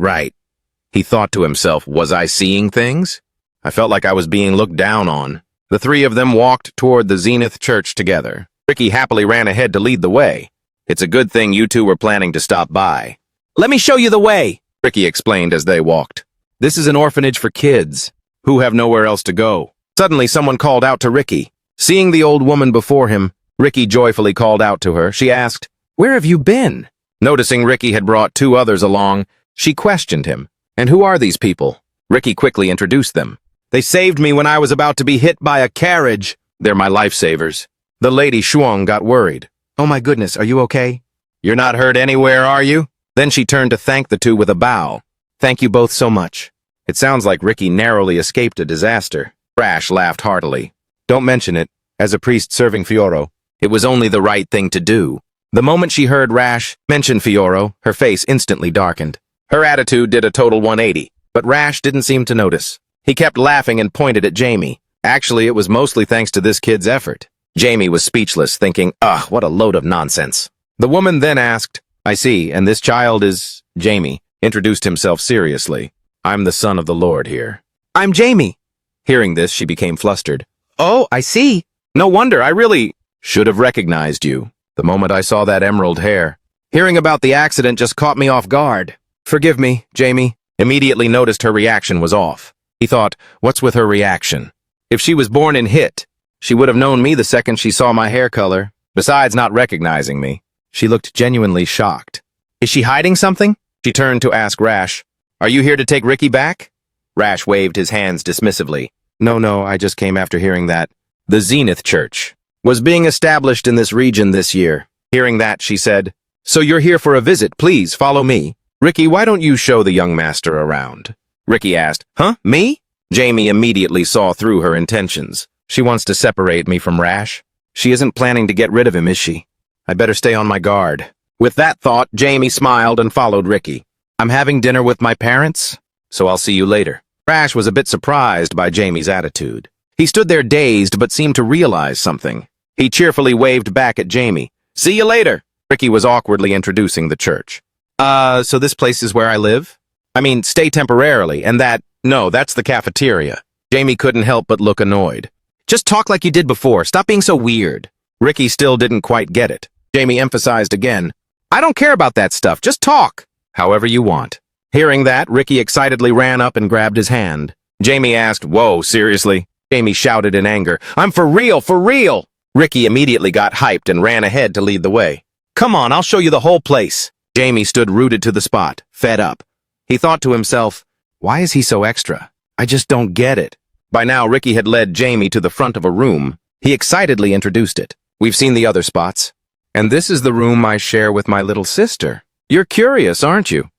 He thought to himself, was I seeing things? I felt like I was being looked down on. The three of them walked toward the Zenith Church together. Ricky happily ran ahead to lead the way. It's a good thing you two were planning to stop by. Let me show you the way, Ricky explained as they walked. This is an orphanage for kids who have nowhere else to go. Suddenly, someone called out to Ricky. Seeing the old woman before him, Ricky joyfully called out to her. She asked, Where have you been? Noticing Ricky had brought 2 others along, she questioned him. And who are these people? Ricky quickly introduced them. They saved me when I was about to be hit by a carriage. They're my lifesavers. The lady Shuang got worried. Oh my goodness, are you okay? You're not hurt anywhere, are you? Then she turned to thank the 2 with a bow. Thank you both so much. It sounds like Ricky narrowly escaped a disaster. Rash laughed heartily. Don't mention it. As a priest serving Fioro, it was only the right thing to do. The moment she heard Rash mention Fioro, her face instantly darkened. Her attitude did a total 180, but Rash didn't seem to notice. He kept laughing and pointed at Jamie. Actually, it was mostly thanks to this kid's effort. Jamie was speechless, thinking, what a load of nonsense. The woman then asked, I see, and this child is... Jamie introduced himself seriously. I'm the son of the Lord here. I'm Jamie. Hearing this, she became flustered. Oh, I see. No wonder, I really should have recognized you the moment I saw that emerald hair. Hearing about the accident just caught me off guard. Forgive me, Jamie. Immediately noticed her reaction was off. He thought, what's with her reaction? If she was born in Hit, she would have known me the second she saw my hair color. Besides not recognizing me, she looked genuinely shocked. Is she hiding something? She turned to ask Rash, Are you here to take Ricky back? Rash waved his hands dismissively. No, I just came after hearing that the Zenith Church was being established in this region this year. Hearing that, she said, So you're here for a visit, please follow me. Ricky, why don't you show the young master around? Ricky asked, Huh, me? Jamie immediately saw through her intentions. She wants to separate me from Rash. She isn't planning to get rid of him, is she? I better stay on my guard. With that thought, Jamie smiled and followed Ricky. I'm having dinner with my parents, so I'll see you later. Rash was a bit surprised by Jamie's attitude. He stood there dazed but seemed to realize something. He cheerfully waved back at Jamie. See you later. Ricky was awkwardly introducing the church. So this place is where I live? I mean, stay temporarily, and that's the cafeteria. Jamie couldn't help but look annoyed. Just talk like you did before. Stop being so weird. Ricky still didn't quite get it. Jamie emphasized again. I don't care about that stuff. Just talk. However you want. Hearing that, Ricky excitedly ran up and grabbed his hand. Jamie asked, Whoa, seriously? Jamie shouted in anger. I'm for real, for real! Ricky immediately got hyped and ran ahead to lead the way. Come on, I'll show you the whole place. Jamie stood rooted to the spot, fed up. He thought to himself, why is he so extra? I just don't get it. By now, Ricky had led Jamie to the front of a room. He excitedly introduced it. We've seen the other spots. And this is the room I share with my little sister. You're curious, aren't you?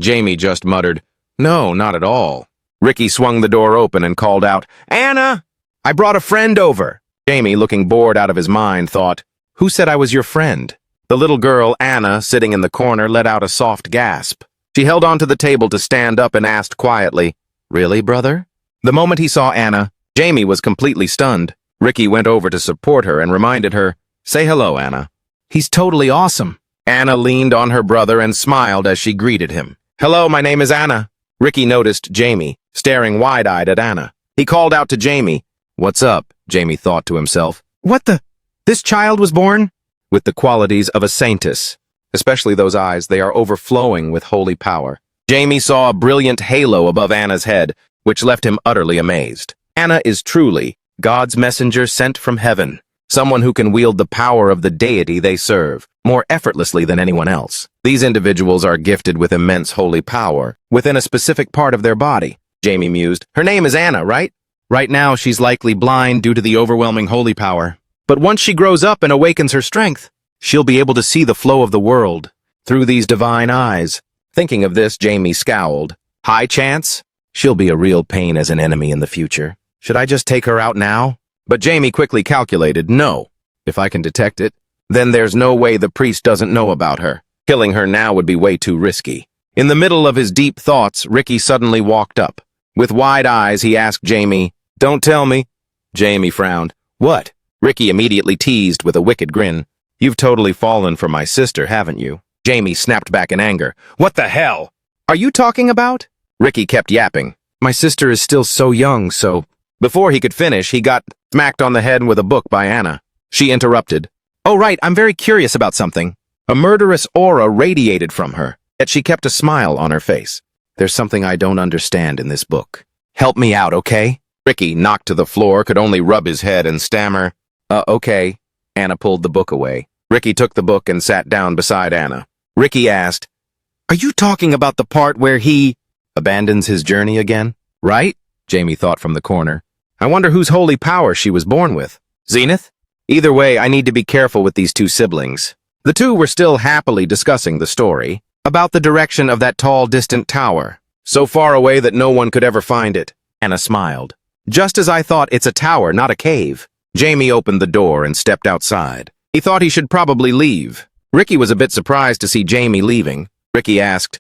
Jamie just muttered, No, not at all. Ricky swung the door open and called out, Anna! I brought a friend over. Jamie, looking bored out of his mind, thought, Who said I was your friend? The little girl, Anna, sitting in the corner, let out a soft gasp. She held onto the table to stand up and asked quietly, Really, brother? The moment he saw Anna, Jamie was completely stunned. Ricky went over to support her and reminded her, Say hello, Anna. He's totally awesome. Anna leaned on her brother and smiled as she greeted him. Hello, my name is Anna. Ricky noticed Jamie, staring wide-eyed at Anna. He called out to Jamie. What's up? Jamie thought to himself. What the? This child was born? With the qualities of a saintess. Especially those eyes, they are overflowing with holy power. Jamie saw a brilliant halo above Anna's head, which left him utterly amazed. Anna is truly God's messenger sent from heaven, someone who can wield the power of the deity they serve more effortlessly than anyone else. These individuals are gifted with immense holy power within a specific part of their body, Jamie mused. Her name is Anna, right? Right now, she's likely blind due to the overwhelming holy power. But once she grows up and awakens her strength, she'll be able to see the flow of the world through these divine eyes. Thinking of this, Jamie scowled. High chance? She'll be a real pain as an enemy in the future. Should I just take her out now? But Jamie quickly calculated, no. If I can detect it, then there's no way the priest doesn't know about her. Killing her now would be way too risky. In the middle of his deep thoughts, Ricky suddenly walked up. With wide eyes, he asked Jamie, Don't tell me. Jamie frowned. What? Ricky immediately teased with a wicked grin. You've totally fallen for my sister, haven't you? Jamie snapped back in anger. What the hell? Are you talking about? Ricky kept yapping. My sister is still so young, so... Before he could finish, he got smacked on the head with a book by Anna. She interrupted. Oh, right, I'm very curious about something. A murderous aura radiated from her, yet she kept a smile on her face. There's something I don't understand in this book. Help me out, okay? Ricky, knocked to the floor, could only rub his head and stammer. Okay. Anna pulled the book away. Ricky took the book and sat down beside Anna. Ricky asked, Are you talking about the part where he abandons his journey again? Right? Jamie thought from the corner. I wonder whose holy power she was born with. Zenith? Either way, I need to be careful with these two siblings. The two were still happily discussing the story about the direction of that tall, distant tower, so far away that no one could ever find it. Anna smiled. Just as I thought, it's a tower, not a cave. Jamie opened the door and stepped outside. He thought he should probably leave. Ricky was a bit surprised to see Jamie leaving. Ricky asked,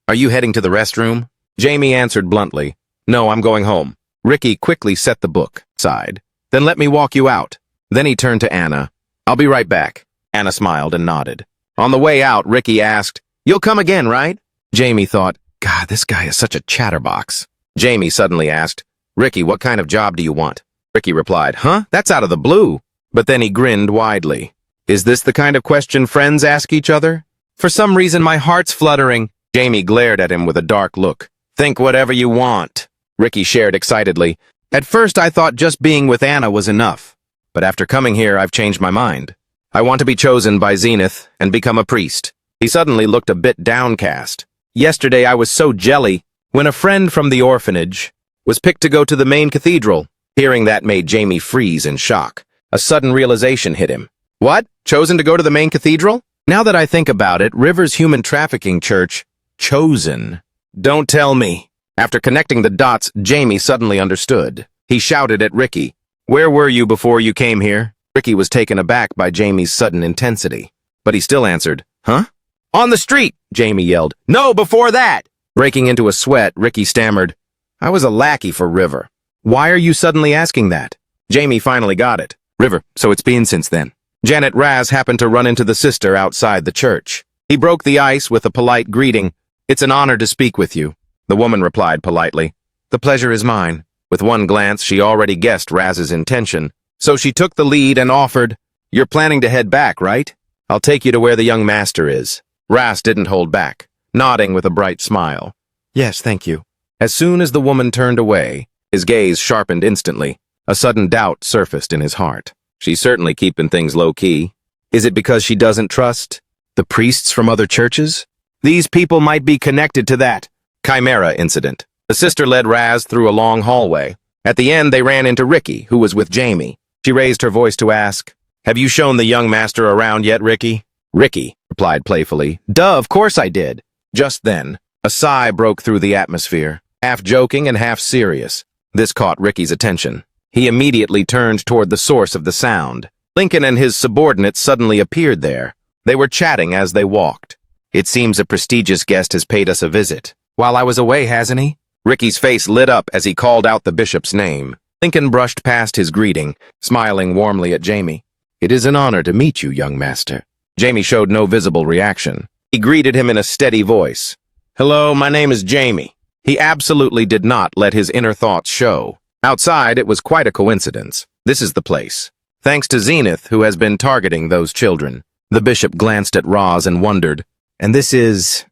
Are you heading to the restroom? Jamie answered bluntly, No, I'm going home. Ricky quickly set the book aside. Then let me walk you out. Then he turned to Anna. I'll be right back. Anna smiled and nodded. On the way out, Ricky asked, You'll come again, right? Jamie thought, God, this guy is such a chatterbox. Jamie suddenly asked, Ricky, what kind of job do you want? Ricky replied, Huh? That's out of the blue. But then he grinned widely. Is this the kind of question friends ask each other? For some reason, my heart's fluttering. Jamie glared at him with a dark look. Think whatever you want. Ricky shared excitedly. At first, I thought just being with Anna was enough. But after coming here, I've changed my mind. I want to be chosen by Zenith and become a priest. He suddenly looked a bit downcast. Yesterday, I was so jelly when a friend from the orphanage was picked to go to the main cathedral. Hearing that made Jamie freeze in shock. A sudden realization hit him. What? Chosen to go to the main cathedral? Now that I think about it, River's human trafficking church, chosen. Don't tell me. After connecting the dots, Jamie suddenly understood. He shouted at Ricky. Where were you before you came here? Ricky was taken aback by Jamie's sudden intensity. But he still answered, Huh? On the street, Jamie yelled. No, before that! Breaking into a sweat, Ricky stammered. I was a lackey for River. Why are you suddenly asking that? Jamie finally got it. River, so it's been since then. Janet Raz happened to run into the sister outside the church. He broke the ice with a polite greeting. It's an honor to speak with you. The woman replied politely. The pleasure is mine. With one glance, she already guessed Raz's intention. So she took the lead and offered, You're planning to head back, right? I'll take you to where the young master is. Raz didn't hold back, nodding with a bright smile. Yes, thank you. As soon as the woman turned away, his gaze sharpened instantly. A sudden doubt surfaced in his heart. She's certainly keeping things low-key. Is it because she doesn't trust the priests from other churches? These people might be connected to that Chimera incident. The sister led Raz through a long hallway. At the end, they ran into Ricky, who was with Jamie. She raised her voice to ask, "Have you shown the young master around yet, Ricky?" Ricky replied playfully, "Duh, of course I did." Just then, a sigh broke through the atmosphere, half joking and half serious. This caught Ricky's attention. He immediately turned toward the source of the sound. Lincoln and his subordinates suddenly appeared there. They were chatting as they walked. "It seems a prestigious guest has paid us a visit." While I was away, hasn't he? Ricky's face lit up as he called out the bishop's name. Lincoln brushed past his greeting, smiling warmly at Jamie. "It is an honor to meet you, young master." Jamie showed no visible reaction. He greeted him in a steady voice. "Hello, my name is Jamie." He absolutely did not let his inner thoughts show. Outside, it was quite a coincidence. This is the place. Thanks to Zenith, who has been targeting those children. The bishop glanced at Roz and wondered. And this is...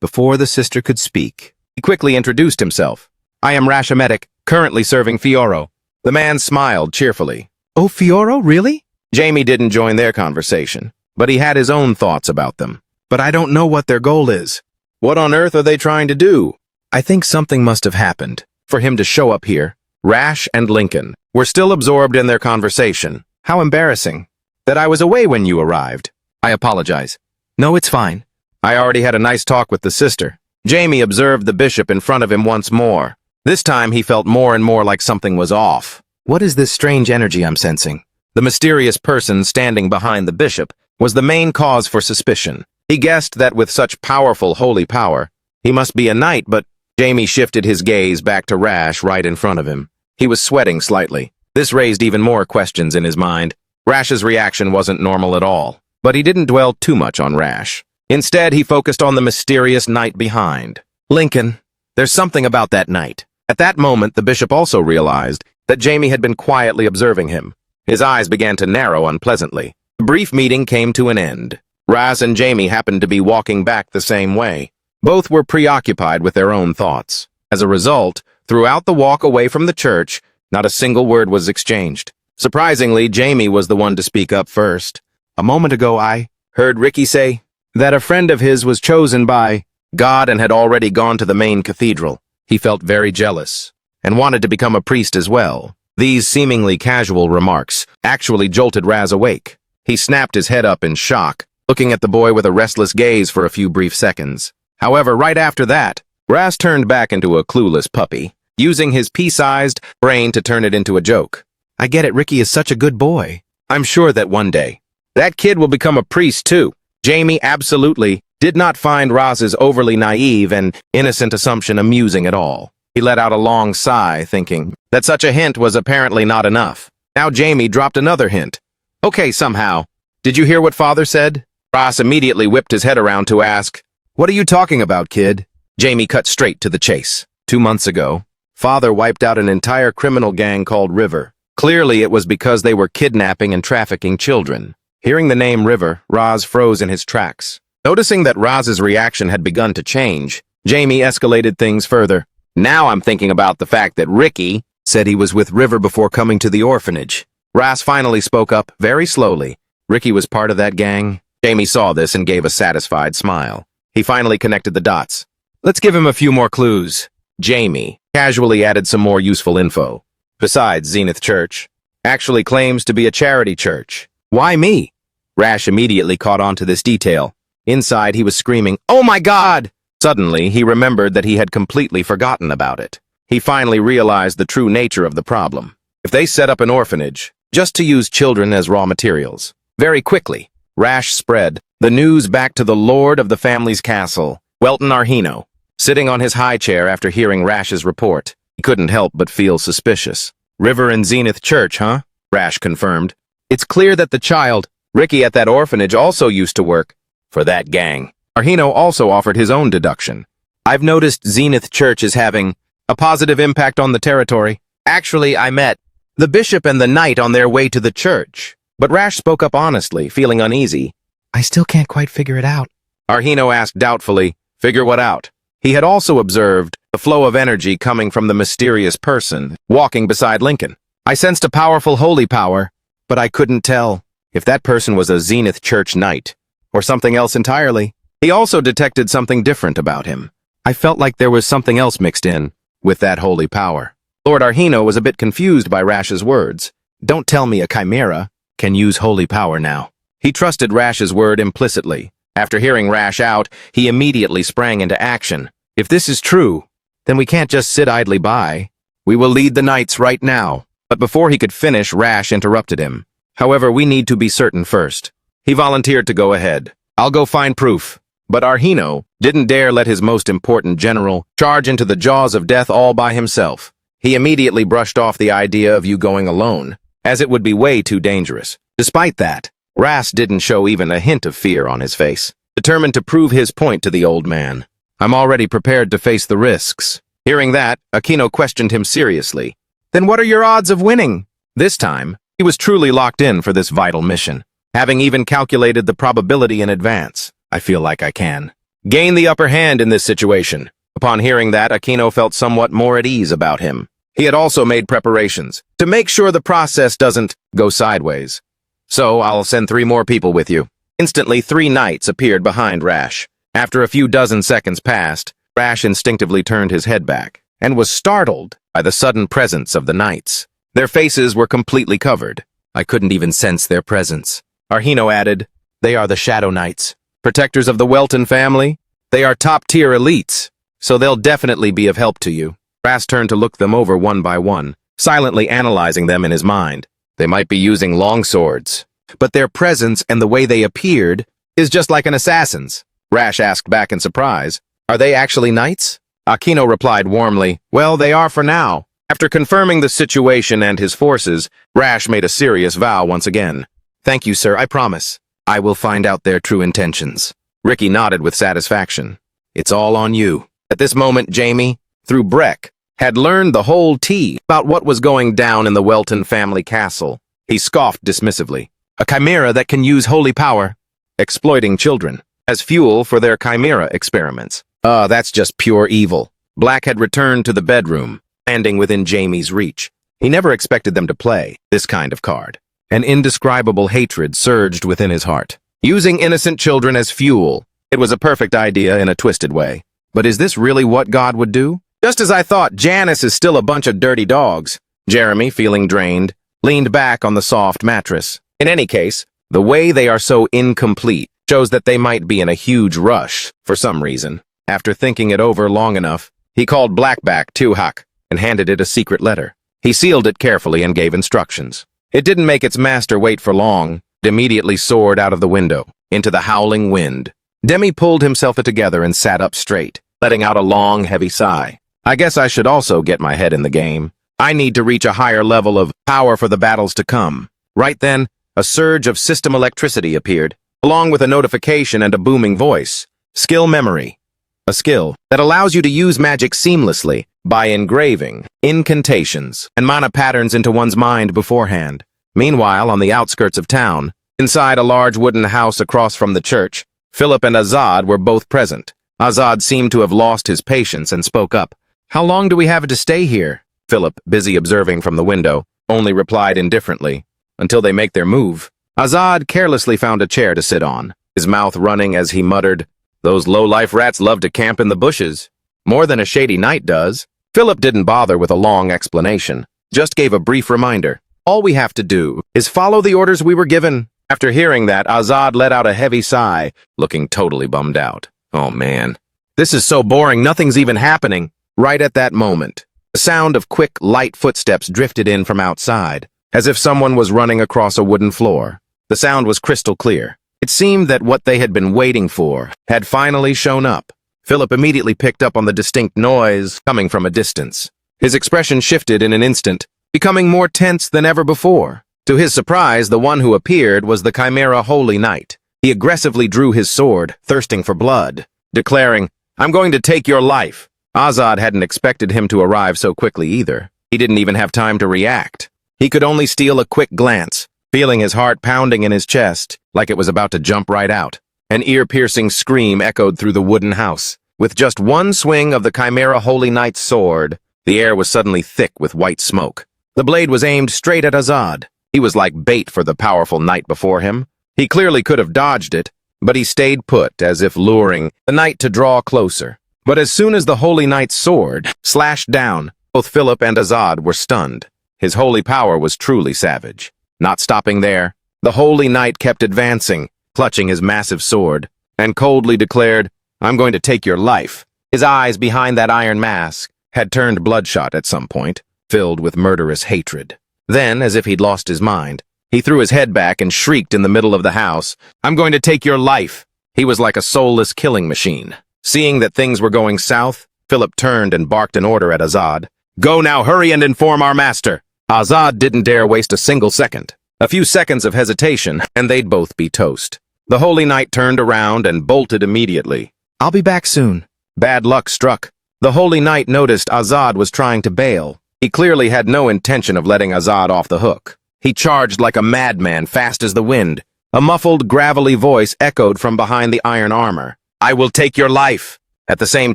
Before the sister could speak, He quickly introduced himself. "I am Rash, a medic, currently serving Fioro." The man smiled cheerfully. "Oh, Fioro, really? Jamie didn't join their conversation, but he had his own thoughts about them. But I don't know what their goal is. What on earth are they trying to do? I think something must have happened For him to show up here, Rash and Lincoln were still absorbed in their conversation. How embarrassing. That I was away when you arrived. I apologize. No, it's fine. I already had a nice talk with the sister." Jamie observed the bishop in front of him once more. This time he felt more and more like something was off. What is this strange energy I'm sensing? The mysterious person standing behind the bishop was the main cause for suspicion. He guessed that with such powerful holy power, he must be a knight, but Jamie shifted his gaze back to Rash right in front of him. He was sweating slightly. This raised even more questions in his mind. Rash's reaction wasn't normal at all, but he didn't dwell too much on Rash. Instead, he focused on the mysterious knight behind. "Lincoln, there's something about that knight." At that moment, the bishop also realized that Jamie had been quietly observing him. His eyes began to narrow unpleasantly. The brief meeting came to an end. Raz and Jamie happened to be walking back the same way. Both were preoccupied with their own thoughts. As a result, throughout the walk away from the church, not a single word was exchanged. Surprisingly, Jamie was the one to speak up first. A moment ago, I Heard Ricky say that a friend of his was chosen by God and had already gone to the main cathedral. He felt very jealous and wanted to become a priest as well. These seemingly casual remarks actually jolted Raz awake. He snapped his head up in shock, looking at the boy with a restless gaze for a few brief seconds. However, right after that, Raz turned back into a clueless puppy, using his pea-sized brain to turn it into a joke. I get it, Ricky is such a good boy. I'm sure that one day, that kid will become a priest too. Jamie absolutely did not find Raz's overly naive and innocent assumption amusing at all. He let out a long sigh, thinking that such a hint was apparently not enough. Now Jamie dropped another hint. "Okay, somehow. Did you hear what Father said?" Raz immediately whipped his head around to ask, "What are you talking about, kid?" Jamie cut straight to the chase. 2 months ago, Father wiped out an entire criminal gang called River. Clearly, it was because they were kidnapping and trafficking children. Hearing the name River, Raz froze in his tracks. Noticing that Raz's reaction had begun to change, Jamie escalated things further. "Now I'm thinking about the fact that Ricky said he was with River before coming to the orphanage." Raz finally spoke up, very slowly. "Ricky was part of that gang?" Jamie saw this and gave a satisfied smile. He finally connected the dots. "Let's give him a few more clues." Jamie casually added some more useful info. "Besides, Zenith Church actually claims to be a charity church." "Why me?" Rash immediately caught on to this detail. Inside, he was screaming, "Oh my God!" Suddenly, he remembered that he had completely forgotten about it. He finally realized the true nature of the problem. If they set up an orphanage, just to use children as raw materials. Very quickly, Rash spread the news back to the lord of the family's castle, Welton Arhino. Sitting on his high chair after hearing Rash's report, he couldn't help but feel suspicious. "River and Zenith Church, huh?" Rash confirmed. "It's clear that the child, Ricky at that orphanage, also used to work for that gang." Arhino also offered his own deduction. "I've noticed Zenith Church is having a positive impact on the territory. Actually, I met the bishop and the knight on their way to the church." But Rash spoke up honestly, feeling uneasy. I still can't quite figure it out. Arhino asked doubtfully, "Figure what out?" He had also observed the flow of energy coming from the mysterious person walking beside Lincoln. "I sensed a powerful holy power, but I couldn't tell if that person was a Zenith Church knight or something else entirely." He also detected something different about him. I felt like there was something else mixed in with that holy power. Lord Arhino was a bit confused by Rash's words. Don't tell me a chimera can use holy power now. He trusted Rash's word implicitly. After hearing Rash out, he immediately sprang into action. If this is true, then we can't just sit idly by. We will lead the knights right now. But before he could finish, Rash interrupted him. However, we need to be certain first. He volunteered to go ahead. I'll go find proof. But Arhino didn't dare let his most important general charge into the jaws of death all by himself. He immediately brushed off the idea of you going alone, as it would be way too dangerous. Despite that, Rash didn't show even a hint of fear on his face, determined to prove his point to the old man. I'm already prepared to face the risks. Hearing that, Aquino questioned him seriously. Then what are your odds of winning? This time, he was truly locked in for this vital mission, having even calculated the probability in advance. I feel like I can gain the upper hand in this situation. Upon hearing that, Aquino felt somewhat more at ease about him. He had also made preparations to make sure the process doesn't go sideways. So I'll send 3 more people with you. Instantly, 3 knights appeared behind Rash. After a few dozen seconds passed, Rash instinctively turned his head back and was startled by the sudden presence of the knights. Their faces were completely covered. I couldn't even sense their presence. Arhino added, They are the Shadow Knights. Protectors of the Welton family? They are top-tier elites, so they'll definitely be of help to you. Rash turned to look them over one by one, silently analyzing them in his mind. They might be using longswords, but their presence and the way they appeared is just like an assassin's. Rash asked back in surprise, Are they actually knights? Aquino replied warmly, Well, they are for now. After confirming the situation and his forces, Rash made a serious vow once again. Thank you, sir, I promise. I will find out their true intentions. Ricky nodded with satisfaction. It's all on you. At this moment, Jamie, through Breck, had learned the whole tea about what was going down in the Welton family castle. He scoffed dismissively. A chimera that can use holy power, exploiting children as fuel for their chimera experiments. That's just pure evil. Black had returned to the bedroom, standing within Jamie's reach. He never expected them to play this kind of card. An indescribable hatred surged within his heart. Using innocent children as fuel, it was a perfect idea in a twisted way. But is this really what God would do? Just as I thought, Janice is still a bunch of dirty dogs. Jeremy, feeling drained, leaned back on the soft mattress. In any case, the way they are so incomplete shows that they might be in a huge rush for some reason. After thinking it over long enough, he called Blackback Tuhak and handed it a secret letter. He sealed it carefully and gave instructions. It didn't make its master wait for long. It immediately soared out of the window into the howling wind. Demi pulled himself together and sat up straight, letting out a long, heavy sigh. I guess I should also get my head in the game. I need to reach a higher level of power for the battles to come. Right then, a surge of system electricity appeared, along with a notification and a booming voice. Skill memory. A skill that allows you to use magic seamlessly by engraving incantations and mana patterns into one's mind beforehand. Meanwhile, on the outskirts of town, inside a large wooden house across from the church, Philip and Azad were both present. Azad seemed to have lost his patience and spoke up. How long do we have to stay here? Philip, busy observing from the window, only replied indifferently. Until they make their move. Azad carelessly found a chair to sit on, his mouth running as he muttered, Those low-life rats love to camp in the bushes. More than a shady knight does. Philip didn't bother with a long explanation, just gave a brief reminder. All we have to do is follow the orders we were given. After hearing that, Azad let out a heavy sigh, looking totally bummed out. Oh man, this is so boring, nothing's even happening. Right at that moment, the sound of quick, light footsteps drifted in from outside, as if someone was running across a wooden floor. The sound was crystal clear. It seemed that what they had been waiting for had finally shown up. Philip immediately picked up on the distinct noise coming from a distance. His expression shifted in an instant, becoming more tense than ever before. To his surprise, the one who appeared was the Chimera Holy Knight. He aggressively drew his sword, thirsting for blood, declaring, I'm going to take your life. Azad hadn't expected him to arrive so quickly either. He didn't even have time to react. He could only steal a quick glance, feeling his heart pounding in his chest, like it was about to jump right out. An ear-piercing scream echoed through the wooden house. With just one swing of the Chimera Holy Knight's sword, the air was suddenly thick with white smoke. The blade was aimed straight at Azad. He was like bait for the powerful knight before him. He clearly could have dodged it, but he stayed put, as if luring the knight to draw closer. But as soon as the Holy Knight's sword slashed down, Both Philip and Azad were stunned. His holy power was truly savage. Not stopping there, the holy knight kept advancing, clutching his massive sword, and coldly declared, "I'm going to take your life." His eyes behind that iron mask had turned bloodshot at some point, filled with murderous hatred. Then, as if he'd lost his mind, he threw his head back and shrieked in the middle of the house, "I'm going to take your life." He was like a soulless killing machine. Seeing that things were going south, Philip turned and barked an order at Azad. "Go now, hurry and inform our master." Azad didn't dare waste a single second. A few seconds of hesitation, and they'd both be toast. The holy knight turned around and bolted immediately. "I'll be back soon." Bad luck struck. The holy knight noticed Azad was trying to bail. He clearly had no intention of letting Azad off the hook. He charged like a madman, fast as the wind. A muffled, gravelly voice echoed from behind the iron armor. "I will take your life." At the same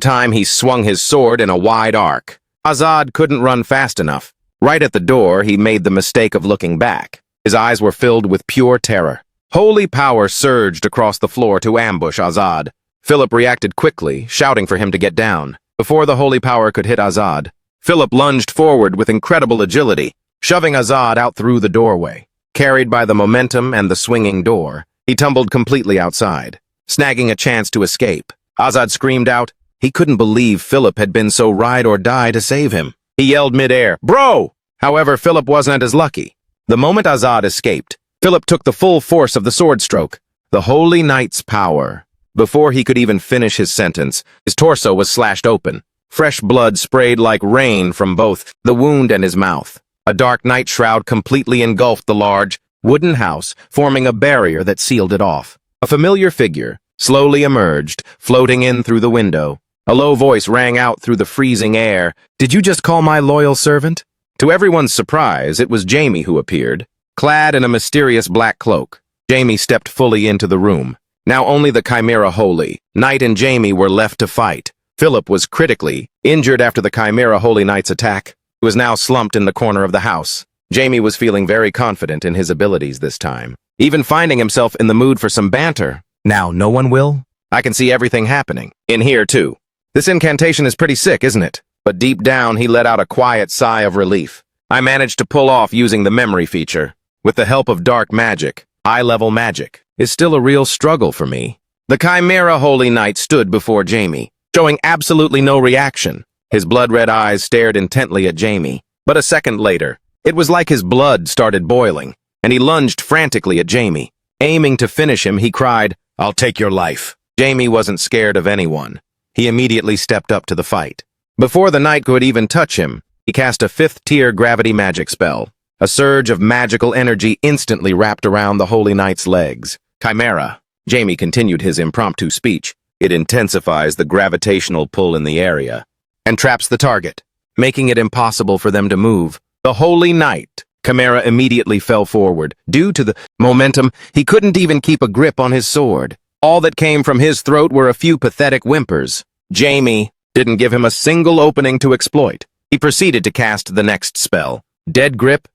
time, he swung his sword in a wide arc. Azad couldn't run fast enough. Right at the door, he made the mistake of looking back. His eyes were filled with pure terror. Holy power surged across the floor to ambush Azad. Philip reacted quickly, shouting for him to get down. Before the holy power could hit Azad, Philip lunged forward with incredible agility, shoving Azad out through the doorway. Carried by the momentum and the swinging door, he tumbled completely outside, snagging a chance to escape. Azad screamed out. He couldn't believe Philip had been so ride or die to save him. He yelled midair, "Bro!" However, Philip wasn't as lucky. The moment Azad escaped, Philip took the full force of the sword stroke, the holy knight's power. Before he could even finish his sentence, his torso was slashed open. Fresh blood sprayed like rain from both the wound and his mouth. A dark night shroud completely engulfed the large, wooden house, forming a barrier that sealed it off. A familiar figure slowly emerged, floating in through the window. A low voice rang out through the freezing air. "Did you just call my loyal servant?" To everyone's surprise, it was Jamie who appeared, clad in a mysterious black cloak. Jamie stepped fully into the room. Now only the Chimera Holy Knight and Jamie were left to fight. Philip was critically injured after the Chimera Holy Knight's attack. He was now slumped in the corner of the house. Jamie was feeling very confident in his abilities this time, even finding himself in the mood for some banter. "Now no one will? I can see everything happening. In here, too. This incantation is pretty sick, isn't it?" But deep down, he let out a quiet sigh of relief. "I managed to pull off using the memory feature. With the help of dark magic, eye-level magic is still a real struggle for me." The Chimera Holy Knight stood before Jamie, showing absolutely no reaction. His blood-red eyes stared intently at Jamie. But a second later, it was like his blood started boiling, and he lunged frantically at Jamie. Aiming to finish him, he cried, "I'll take your life." Jamie wasn't scared of anyone. He immediately stepped up to the fight. Before the knight could even touch him, he cast a 5th-tier gravity magic spell. A surge of magical energy instantly wrapped around the Holy Knight's legs. "Chimera," Jamie continued his impromptu speech. "It intensifies the gravitational pull in the area and traps the target, making it impossible for them to move." The Holy Knight, Chimera, immediately fell forward. Due to the momentum, he couldn't even keep a grip on his sword. All that came from his throat were a few pathetic whimpers. Jamie didn't give him a single opening to exploit. He proceeded to cast the next spell, Dead Grip,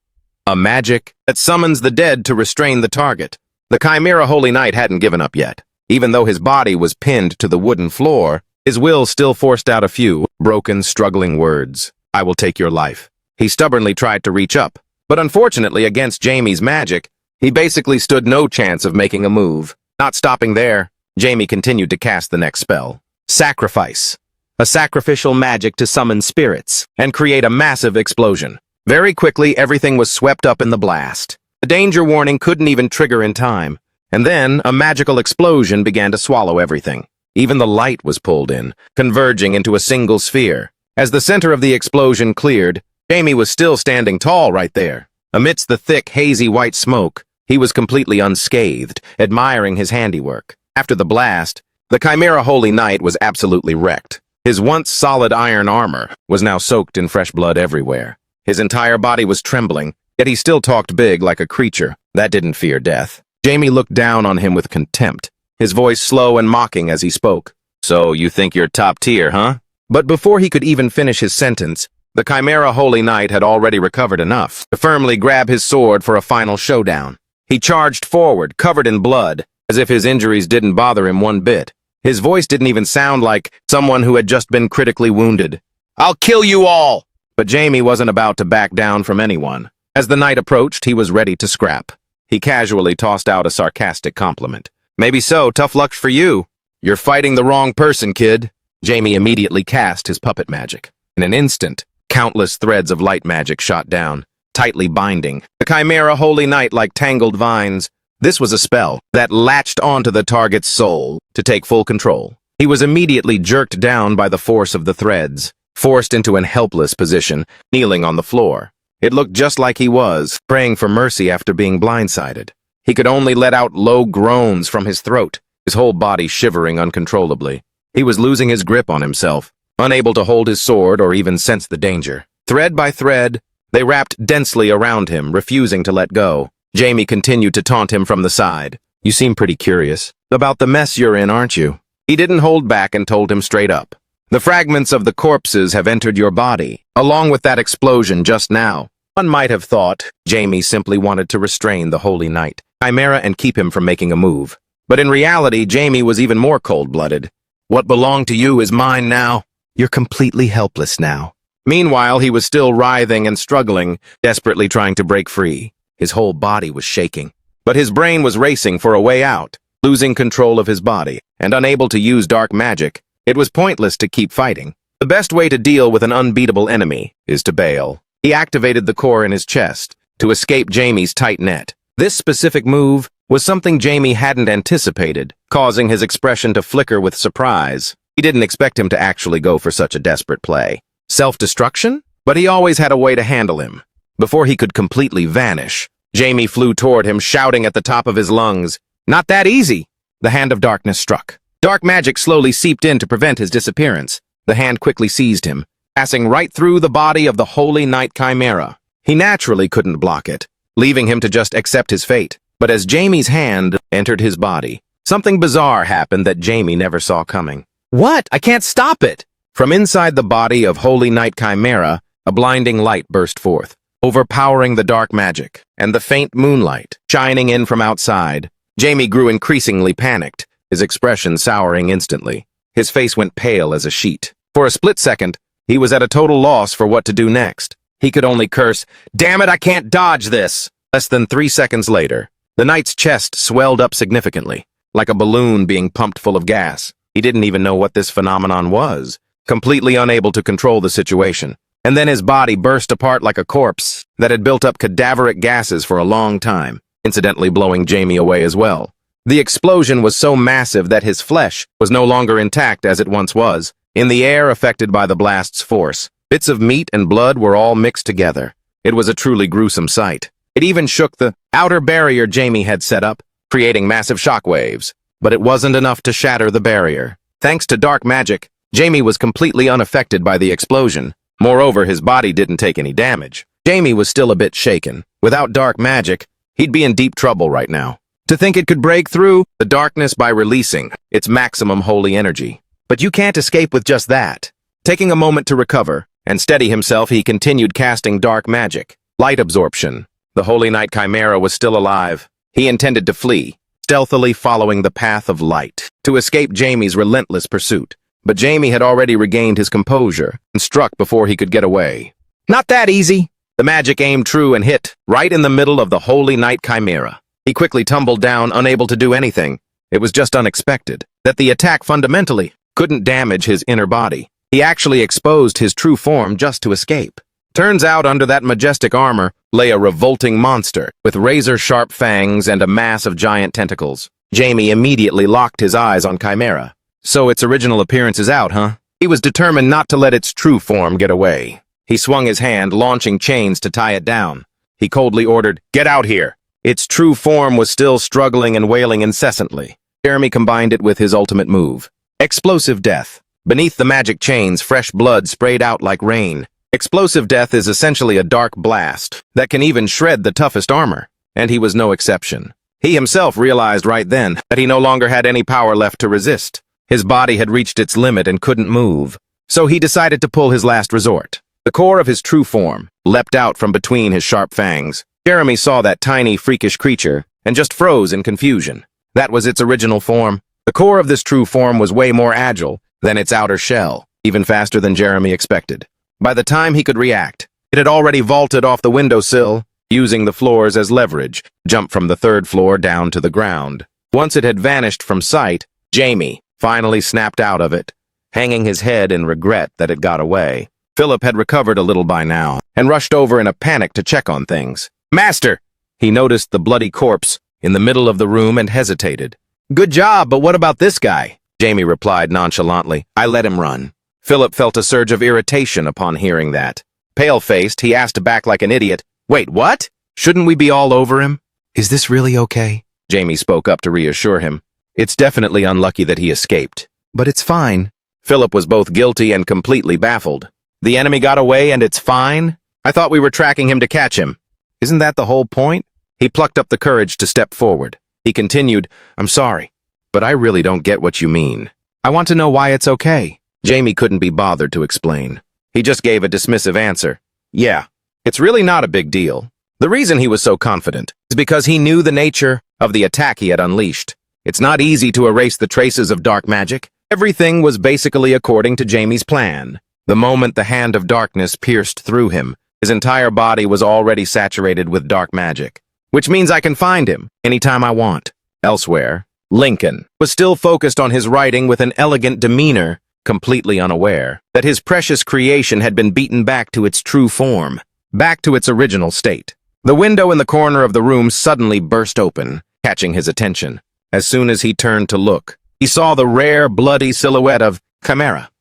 a magic that summons the dead to restrain the target. The Chimera Holy Knight hadn't given up yet. Even though his body was pinned to the wooden floor, his will still forced out a few broken, struggling words. "I will take your life." He stubbornly tried to reach up, but unfortunately against Jamie's magic, he basically stood no chance of making a move. Not stopping there, Jamie continued to cast the next spell, Sacrifice, a sacrificial magic to summon spirits and create a massive explosion. Very quickly, everything was swept up in the blast. The danger warning couldn't even trigger in time, and then a magical explosion began to swallow everything. Even the light was pulled in, converging into a single sphere. As the center of the explosion cleared, Jamie was still standing tall right there. Amidst the thick, hazy white smoke, he was completely unscathed, admiring his handiwork. After the blast, the Chimera Holy Knight was absolutely wrecked. His once solid iron armor was now soaked in fresh blood everywhere. His entire body was trembling, yet he still talked big like a creature that didn't fear death. Jamie looked down on him with contempt, his voice slow and mocking as he spoke. "So you think you're top tier, huh?" But before he could even finish his sentence, the Chimera Holy Knight had already recovered enough to firmly grab his sword for a final showdown. He charged forward, covered in blood, as if his injuries didn't bother him one bit. His voice didn't even sound like someone who had just been critically wounded. "I'll kill you all!" But Jamie wasn't about to back down from anyone. As the night approached, he was ready to scrap. He casually tossed out a sarcastic compliment. Maybe so, tough luck for you. You're fighting the wrong person, kid. Jamie immediately cast his puppet magic. In an instant, countless threads of light magic shot down, tightly binding the chimera holy night like tangled vines. This was a spell that latched onto the target's soul to take full control. He was immediately jerked down by the force of the threads, forced into an helpless position, kneeling on the floor. It looked just like he was, praying for mercy after being blindsided. He could only let out low groans from his throat, his whole body shivering uncontrollably. He was losing his grip on himself, unable to hold his sword or even sense the danger. Thread by thread, they wrapped densely around him, refusing to let go. Jamie continued to taunt him from the side. You seem pretty curious about the mess you're in, aren't you? He didn't hold back and told him straight up. The fragments of the corpses have entered your body, along with that explosion just now. One might have thought Jamie simply wanted to restrain the holy night chimera and keep him from making a move. But in reality, Jamie was even more cold-blooded. What belonged to you is mine now. You're completely helpless now. Meanwhile, he was still writhing and struggling, desperately trying to break free. His whole body was shaking. But his brain was racing for a way out, losing control of his body, and unable to use dark magic. It was pointless to keep fighting. The best way to deal with an unbeatable enemy is to bail. He activated the core in his chest to escape Jamie's tight net. This specific move was something Jamie hadn't anticipated, causing his expression to flicker with surprise. He didn't expect him to actually go for such a desperate play. Self-destruction? But he always had a way to handle him. Before he could completely vanish, Jamie flew toward him, shouting at the top of his lungs, "Not that easy!" The hand of darkness struck. Dark magic slowly seeped in to prevent his disappearance. The hand quickly seized him, passing right through the body of the Holy Night Chimera. He naturally couldn't block it, leaving him to just accept his fate. But as Jamie's hand entered his body, something bizarre happened that Jamie never saw coming. What? I can't stop it! From inside the body of Holy Night Chimera, a blinding light burst forth, overpowering the dark magic and the faint moonlight shining in from outside. Jamie grew increasingly panicked, his expression souring instantly. His face went pale as a sheet. For a split second, he was at a total loss for what to do next. He could only curse, "Damn it, I can't dodge this!" Less than 3 seconds later, the knight's chest swelled up significantly, like a balloon being pumped full of gas. He didn't even know what this phenomenon was, completely unable to control the situation. And then his body burst apart like a corpse that had built up cadaveric gases for a long time, incidentally blowing Jamie away as well. The explosion was so massive that his flesh was no longer intact as it once was. In the air affected by the blast's force, bits of meat and blood were all mixed together. It was a truly gruesome sight. It even shook the outer barrier Jamie had set up, creating massive shockwaves. But it wasn't enough to shatter the barrier. Thanks to dark magic, Jamie was completely unaffected by the explosion. Moreover, his body didn't take any damage. Jamie was still a bit shaken. Without dark magic, he'd be in deep trouble right now. To think it could break through the darkness by releasing its maximum holy energy. But you can't escape with just that. Taking a moment to recover and steady himself, he continued casting dark magic. Light absorption. The Holy Night Chimera was still alive. He intended to flee, stealthily following the path of light, to escape Jamie's relentless pursuit. But Jamie had already regained his composure and struck before he could get away. Not that easy! The magic aimed true and hit right in the middle of the Holy Night Chimera. He quickly tumbled down, unable to do anything. It was just unexpected that the attack fundamentally couldn't damage his inner body. He actually exposed his true form just to escape. Turns out under that majestic armor lay a revolting monster with razor-sharp fangs and a mass of giant tentacles. Jamie immediately locked his eyes on Chimera. So its original appearance is out, huh? He was determined not to let its true form get away. He swung his hand, launching chains to tie it down. He coldly ordered, "Get out here!" Its true form was still struggling and wailing incessantly. Jeremy combined it with his ultimate move. Explosive Death. Beneath the magic chains, fresh blood sprayed out like rain. Explosive Death is essentially a dark blast that can even shred the toughest armor, and he was no exception. He himself realized right then that he no longer had any power left to resist. His body had reached its limit and couldn't move, so he decided to pull his last resort. The core of his true form leapt out from between his sharp fangs. Jeremy saw that tiny, freakish creature and just froze in confusion. That was its original form. The core of this true form was way more agile than its outer shell, even faster than Jeremy expected. By the time he could react, it had already vaulted off the windowsill, using the floors as leverage, jumped from the third floor down to the ground. Once it had vanished from sight, Jamie finally snapped out of it, hanging his head in regret that it got away. Philip had recovered a little by now, and rushed over in a panic to check on things. "Master!" He noticed the bloody corpse in the middle of the room and hesitated. "Good job, but what about this guy?" Jamie replied nonchalantly. "I let him run." Philip felt a surge of irritation upon hearing that. Pale-faced, he asked back like an idiot, "Wait, what? Shouldn't we be all over him?" Is this really okay? Jamie spoke up to reassure him. "It's definitely unlucky that he escaped." But it's fine. Philip was both guilty and completely baffled. "The enemy got away and it's fine? I thought we were tracking him to catch him. Isn't that the whole point?" He plucked up the courage to step forward. He continued, "I'm sorry, but I really don't get what you mean. I want to know why it's okay." Jamie couldn't be bothered to explain. He just gave a dismissive answer. "Yeah, it's really not a big deal." The reason he was so confident is because he knew the nature of the attack he had unleashed. It's not easy to erase the traces of dark magic. Everything was basically according to Jamie's plan. The moment the hand of darkness pierced through him, his entire body was already saturated with dark magic. Which means I can find him anytime I want. Elsewhere, Lincoln was still focused on his writing with an elegant demeanor, completely unaware that his precious creation had been beaten back to its true form, back to its original state. The window in the corner of the room suddenly burst open, catching his attention. As soon as he turned to look, he saw the rare, bloody silhouette of Chimera.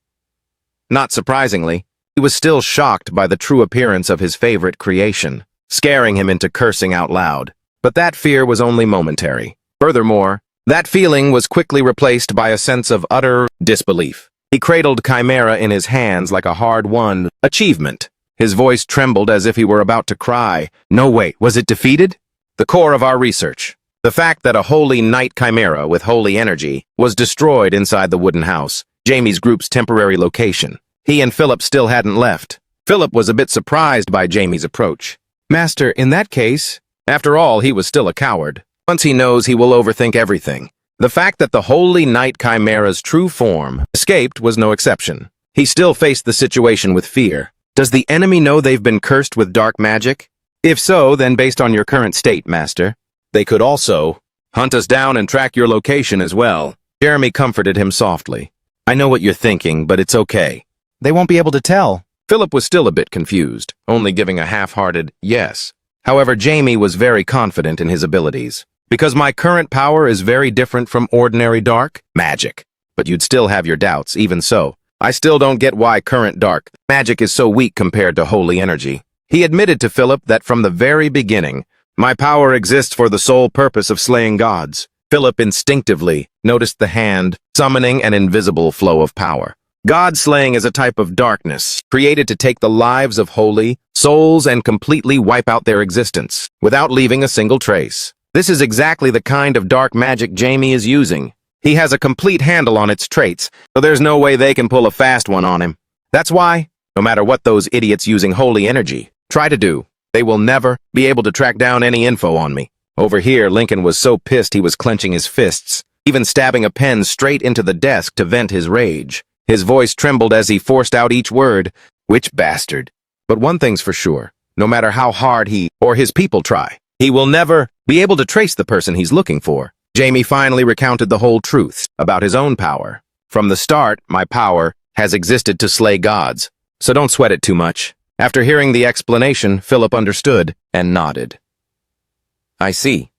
Not surprisingly, he was still shocked by the true appearance of his favorite creation, scaring him into cursing out loud. But that fear was only momentary. Furthermore, that feeling was quickly replaced by a sense of utter disbelief. He cradled Chimera in his hands like a hard-won achievement. His voice trembled as if he were about to cry. "No, wait, was it defeated?" The core of our research. The fact that a holy night chimera with holy energy was destroyed inside the wooden house, Jamie's group's temporary location. He and Philip still hadn't left. Philip was a bit surprised by Jamie's approach. "Master, in that case..." After all, he was still a coward. Once he knows, he will overthink everything. The fact that the holy night chimera's true form escaped was no exception. He still faced the situation with fear. Does the enemy know they've been cursed with dark magic? If so, then based on your current state, Master, they could also hunt us down and track your location as well. Jeremy comforted him softly. "I know what you're thinking, but it's okay. They won't be able to tell." Philip was still a bit confused, only giving a half-hearted yes. However, Jamie was very confident in his abilities. "Because my current power is very different from ordinary dark magic. But you'd still have your doubts, even so. I still don't get why current dark magic is so weak compared to holy energy." He admitted to Philip that from the very beginning, "My power exists for the sole purpose of slaying gods." Philip instinctively noticed the hand summoning an invisible flow of power. God-slaying is a type of darkness, created to take the lives of holy souls and completely wipe out their existence, without leaving a single trace. This is exactly the kind of dark magic Jamie is using. He has a complete handle on its traits, so there's no way they can pull a fast one on him. That's why, no matter what those idiots using holy energy try to do, they will never be able to track down any info on me. Over here, Lincoln was so pissed he was clenching his fists, even stabbing a pen straight into the desk to vent his rage. His voice trembled as he forced out each word. "Which bastard?" But one thing's for sure, no matter how hard he or his people try, he will never be able to trace the person he's looking for. Jamie finally recounted the whole truth about his own power. "From the start, my power has existed to slay gods, so don't sweat it too much." After hearing the explanation, Philip understood and nodded. "I see."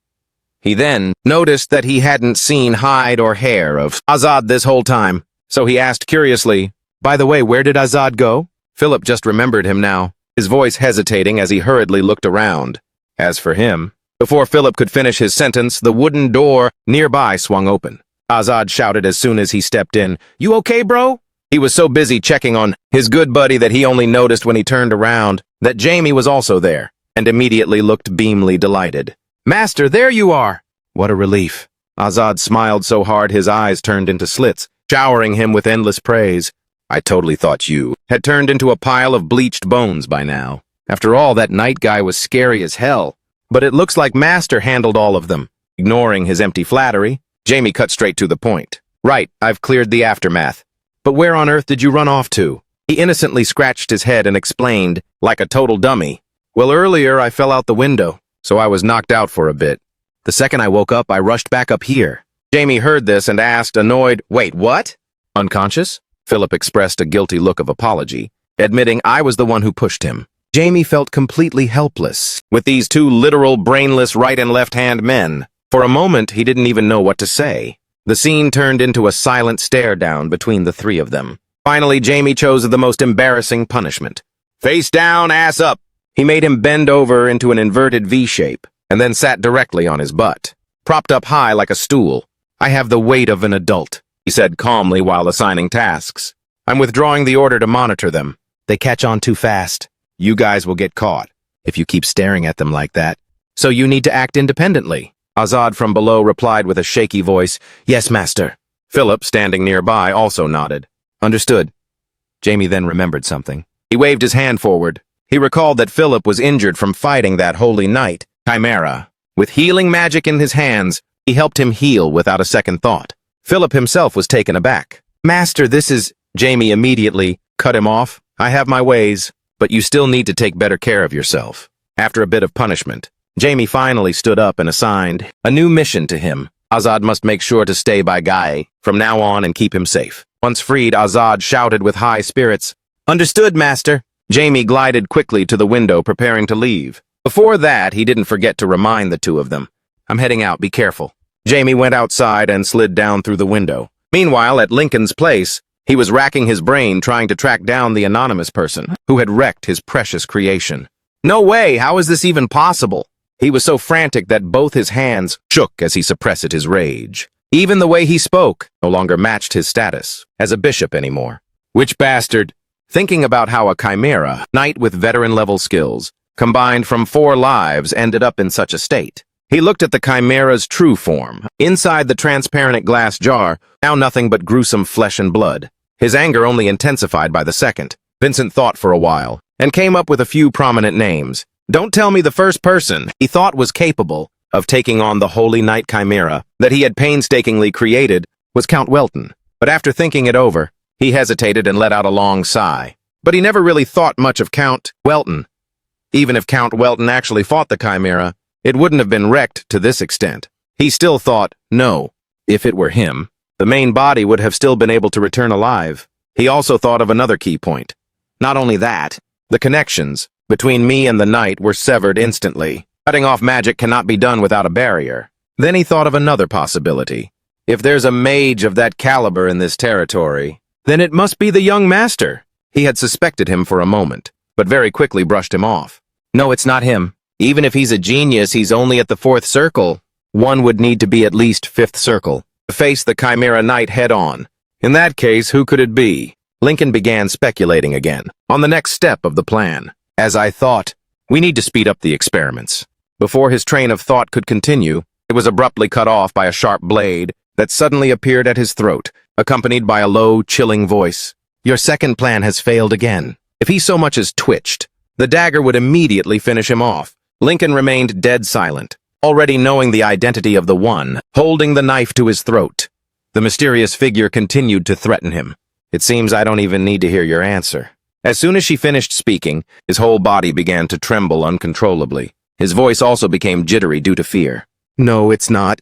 He then noticed that he hadn't seen hide or hair of Azad this whole time, so he asked curiously, "By the way, where did Azad go?" Philip just remembered him now, his voice hesitating as he hurriedly looked around. As for him, before Philip could finish his sentence, the wooden door nearby swung open. Azad shouted as soon as he stepped in, "You okay, bro?" He was so busy checking on his good buddy that he only noticed when he turned around that Jamie was also there, and immediately looked beamingly delighted. "Master, there you are!" What a relief. Azad smiled so hard his eyes turned into slits, showering him with endless praise. "I totally thought you had turned into a pile of bleached bones by now. After all, that night guy was scary as hell. But it looks like Master handled all of them." Ignoring his empty flattery, Jamie cut straight to the point. "Right, I've cleared the aftermath. But where on earth did you run off to?" He innocently scratched his head and explained, like a total dummy, "Well, earlier I fell out the window, so I was knocked out for a bit. The second I woke up, I rushed back up here." Jamie heard this and asked, annoyed, "Wait, what? Unconscious?" Philip expressed a guilty look of apology, admitting I was the one who pushed him. Jamie felt completely helpless with these two literal, brainless right and left-hand men. For a moment, he didn't even know what to say. The scene turned into a silent stare-down between the three of them. Finally, Jamie chose the most embarrassing punishment. "Face down, ass up." He made him bend over into an inverted V shape, and then sat directly on his butt, propped up high like a stool. "I have the weight of an adult," he said calmly while assigning tasks. "I'm withdrawing the order to monitor them. They catch on too fast. You guys will get caught if you keep staring at them like that. So you need to act independently." Azad from below replied with a shaky voice, "Yes, master." Philip, standing nearby, also nodded. "Understood." Jamie then remembered something. He waved his hand forward. He recalled that Philip was injured from fighting that holy knight, Chimera. With healing magic in his hands, he helped him heal without a second thought. Philip himself was taken aback. "Master, this is—" Jamie immediately cut him off. "I have my ways, but you still need to take better care of yourself." After a bit of punishment, Jamie finally stood up and assigned a new mission to him. Azad must make sure to stay by Guy from now on and keep him safe. Once freed, Azad shouted with high spirits, "Understood, master." Jamie glided quickly to the window, preparing to leave. Before that, he didn't forget to remind the two of them, "I'm heading out, be careful." Jamie went outside and slid down through the window. Meanwhile, at Lincoln's place, he was racking his brain trying to track down the anonymous person who had wrecked his precious creation. No way, how is this even possible? He was so frantic that both his hands shook as he suppressed his rage. Even the way he spoke no longer matched his status as a bishop anymore. Which bastard? Thinking about how a chimera, knight with veteran-level skills, combined from 4 lives, ended up in such a state. He looked at the chimera's true form. Inside the transparent glass jar, now nothing but gruesome flesh and blood. His anger only intensified by the second. Vincent thought for a while, and came up with a few prominent names. Don't tell me the first person he thought was capable of taking on the Holy Knight Chimera that he had painstakingly created was Count Welton. But after thinking it over, he hesitated and let out a long sigh. But he never really thought much of Count Welton. Even if Count Welton actually fought the Chimera, it wouldn't have been wrecked to this extent. He still thought, no, if it were him, the main body would have still been able to return alive. He also thought of another key point. Not only that, the connections between me and the knight were severed instantly. Cutting off magic cannot be done without a barrier. Then he thought of another possibility. If there's a mage of that caliber in this territory, then it must be the young master. He had suspected him for a moment, but very quickly brushed him off. No, it's not him. Even if he's a genius, he's only at the 4th circle. One would need to be at least 5th circle to face the Chimera Knight head-on. In that case, who could it be? Lincoln began speculating again on the next step of the plan. As I thought, we need to speed up the experiments. Before his train of thought could continue, it was abruptly cut off by a sharp blade that suddenly appeared at his throat, accompanied by a low, chilling voice. Your second plan has failed again. If he so much as twitched, the dagger would immediately finish him off. Lincoln remained dead silent, already knowing the identity of the one, holding the knife to his throat. The mysterious figure continued to threaten him. It seems I don't even need to hear your answer. As soon as she finished speaking, his whole body began to tremble uncontrollably. His voice also became jittery due to fear. No, it's not.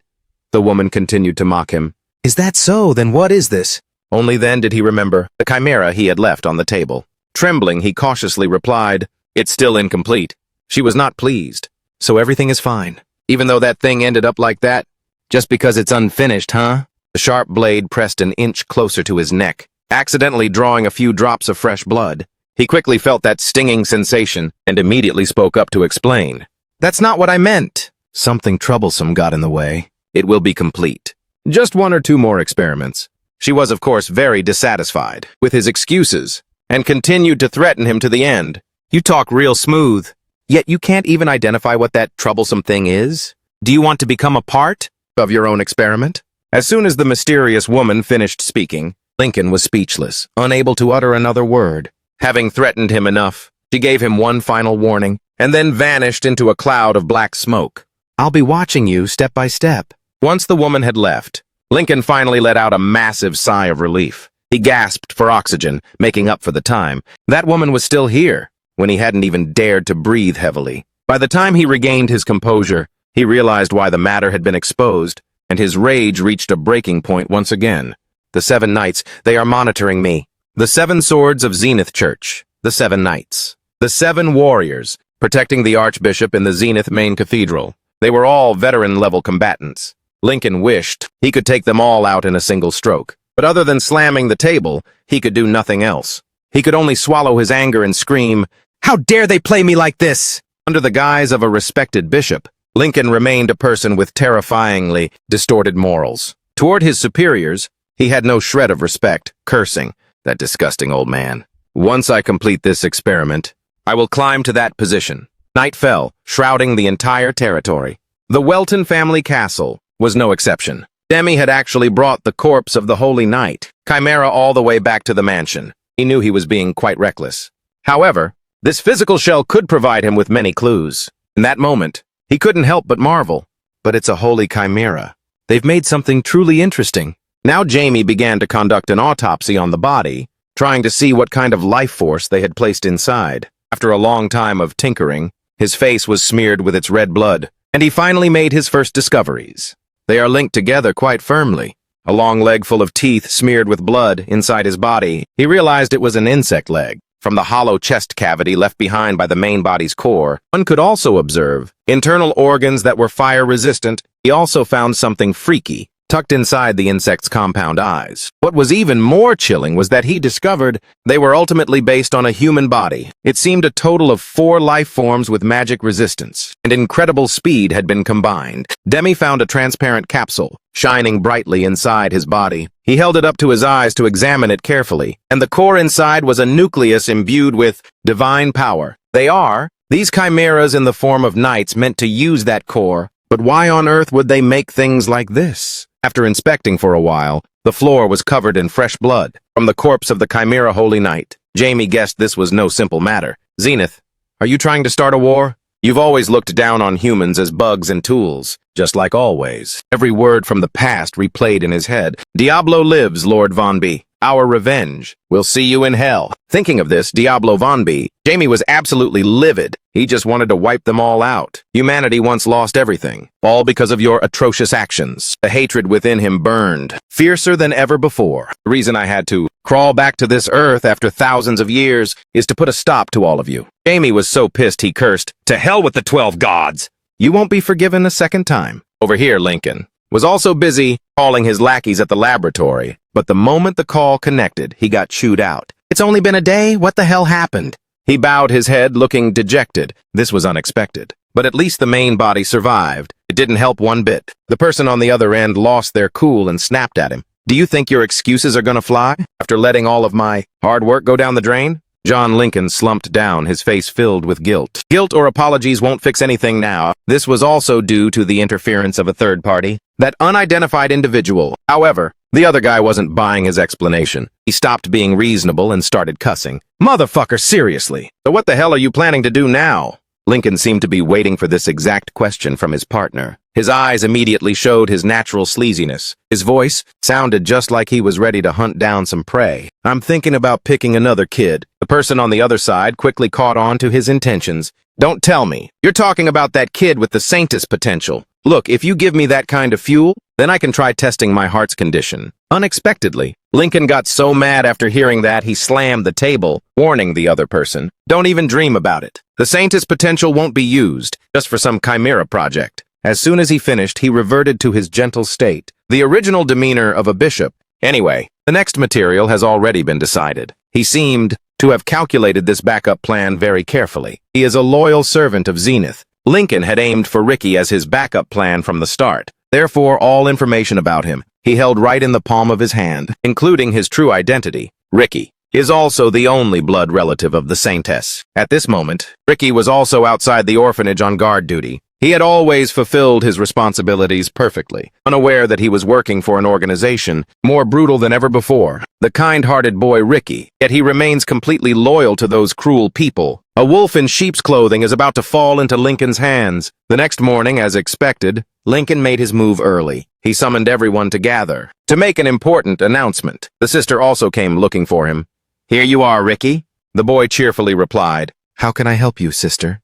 The woman continued to mock him. Is that so? Then what is this? Only then did he remember the chimera he had left on the table. Trembling, he cautiously replied, It's still incomplete. She was not pleased. So everything is fine. Even though that thing ended up like that? Just because it's unfinished, huh? The sharp blade pressed an inch closer to his neck, accidentally drawing a few drops of fresh blood. He quickly felt that stinging sensation and immediately spoke up to explain. That's not what I meant. Something troublesome got in the way. It will be complete. Just 1 or 2 more experiments. She was, of course, very dissatisfied with his excuses and continued to threaten him to the end. You talk real smooth, yet you can't even identify what that troublesome thing is? Do you want to become a part of your own experiment? As soon as the mysterious woman finished speaking, Lincoln was speechless, unable to utter another word. Having threatened him enough, she gave him one final warning and then vanished into a cloud of black smoke. I'll be watching you step by step. Once the woman had left, Lincoln finally let out a massive sigh of relief. He gasped for oxygen, making up for the time. That woman was still here, when he hadn't even dared to breathe heavily. By the time he regained his composure, he realized why the matter had been exposed, and his rage reached a breaking point once again. The 7 knights, they are monitoring me. The 7 swords of Zenith Church. The 7 knights. The 7 warriors, protecting the Archbishop in the Zenith main cathedral. They were all veteran-level combatants. Lincoln wished he could take them all out in a single stroke. But other than slamming the table, he could do nothing else. He could only swallow his anger and scream, "How dare they play me like this?" Under the guise of a respected bishop, Lincoln remained a person with terrifyingly distorted morals. Toward his superiors, he had no shred of respect, cursing, "That disgusting old man. Once I complete this experiment, I will climb to that position." Night fell, shrouding the entire territory. The Welton family castle was no exception. Demi had actually brought the corpse of the Holy Knight, Chimera, all the way back to the mansion. He knew he was being quite reckless. However, this physical shell could provide him with many clues. In that moment, he couldn't help but marvel. But it's a holy chimera. They've made something truly interesting. Now Jamie began to conduct an autopsy on the body, trying to see what kind of life force they had placed inside. After a long time of tinkering, his face was smeared with its red blood, and he finally made his first discoveries. They are linked together quite firmly. A long leg full of teeth smeared with blood inside his body. He realized it was an insect leg. From the hollow chest cavity left behind by the main body's core, one could also observe internal organs that were fire-resistant. He also found something freaky tucked inside the insect's compound eyes. What was even more chilling was that he discovered they were ultimately based on a human body. It seemed a total of 4 life forms with magic resistance, and incredible speed had been combined. Demi found a transparent capsule, shining brightly inside his body. He held it up to his eyes to examine it carefully, and the core inside was a nucleus imbued with divine power. These chimeras in the form of knights meant to use that core, but why on earth would they make things like this? After inspecting for a while, the floor was covered in fresh blood from the corpse of the Chimera Holy Knight. Jamie guessed this was no simple matter. "Zenith, are you trying to start a war? You've always looked down on humans as bugs and tools, just like always." Every word from the past replayed in his head. "Diablo lives, Lord Von B. Our revenge. We'll see you in hell." Thinking of this, Diablo Von B, Jamie was absolutely livid. He just wanted to wipe them all out. Humanity once lost everything, all because of your atrocious actions. The hatred within him burned, fiercer than ever before. The reason I had to crawl back to this earth after thousands of years is to put a stop to all of you. Jamie was so pissed he cursed, "To hell with the 12 gods! You won't be forgiven a second time." Over here, Lincoln was also busy calling his lackeys at the laboratory, but the moment the call connected, he got chewed out. "It's only been a day? What the hell happened?" He bowed his head, looking dejected. This was unexpected. But at least the main body survived. It didn't help one bit. The person on the other end lost their cool and snapped at him. "Do you think your excuses are gonna fly after letting all of my hard work go down the drain?" John Lincoln slumped down, his face filled with guilt. Guilt or apologies won't fix anything now. This was also due to the interference of a third party, that unidentified individual. However, the other guy wasn't buying his explanation. He stopped being reasonable and started cussing. "Motherfucker, seriously. So what the hell are you planning to do now?" Lincoln seemed to be waiting for this exact question from his partner. His eyes immediately showed his natural sleaziness. His voice sounded just like he was ready to hunt down some prey. "I'm thinking about picking another kid." The person on the other side quickly caught on to his intentions. "Don't tell me. You're talking about that kid with the Saintess potential. Look, if you give me that kind of fuel, then I can try testing my heart's condition." Unexpectedly, Lincoln got so mad after hearing that he slammed the table, warning the other person, "Don't even dream about it. The Saintess potential won't be used, just for some chimera project." As soon as he finished, he reverted to his gentle state, the original demeanor of a bishop. Anyway, the next material has already been decided. He seemed to have calculated this backup plan very carefully. He is a loyal servant of Zenith. Lincoln had aimed for Ricky as his backup plan from the start. Therefore, all information about him he held right in the palm of his hand, including his true identity. Ricky is also the only blood relative of the Saintess. At this moment, Ricky was also outside the orphanage on guard duty. He had always fulfilled his responsibilities perfectly, unaware that he was working for an organization more brutal than ever before. The kind-hearted boy Ricky, yet he remains completely loyal to those cruel people. A wolf in sheep's clothing is about to fall into Lincoln's hands. The next morning, as expected, Lincoln made his move early. He summoned everyone to gather to make an important announcement. The sister also came looking for him. "Here you are, Ricky," the boy cheerfully replied. How can I help you, sister?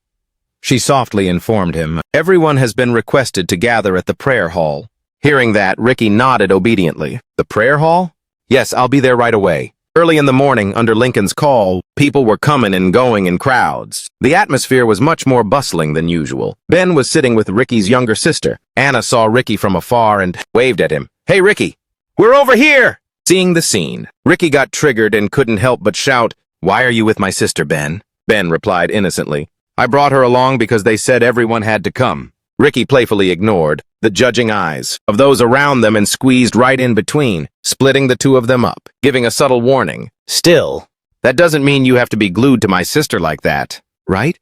She softly informed him. Everyone has been requested to gather at the prayer hall. Hearing that, Ricky nodded obediently. The prayer hall? Yes, I'll be there right away. Early in the morning, under Lincoln's call, people were coming and going in crowds. The atmosphere was much more bustling than usual. Ben was sitting with Ricky's younger sister. Anna saw Ricky from afar and waved at him. "Hey, Ricky, we're over here!" Seeing the scene, Ricky got triggered and couldn't help but shout, "Why are you with my sister, Ben?" Ben replied innocently, "I brought her along because they said everyone had to come." Ricky playfully ignored the judging eyes of those around them and squeezed right in between, splitting the two of them up, giving a subtle warning. "Still, that doesn't mean you have to be glued to my sister like that, right?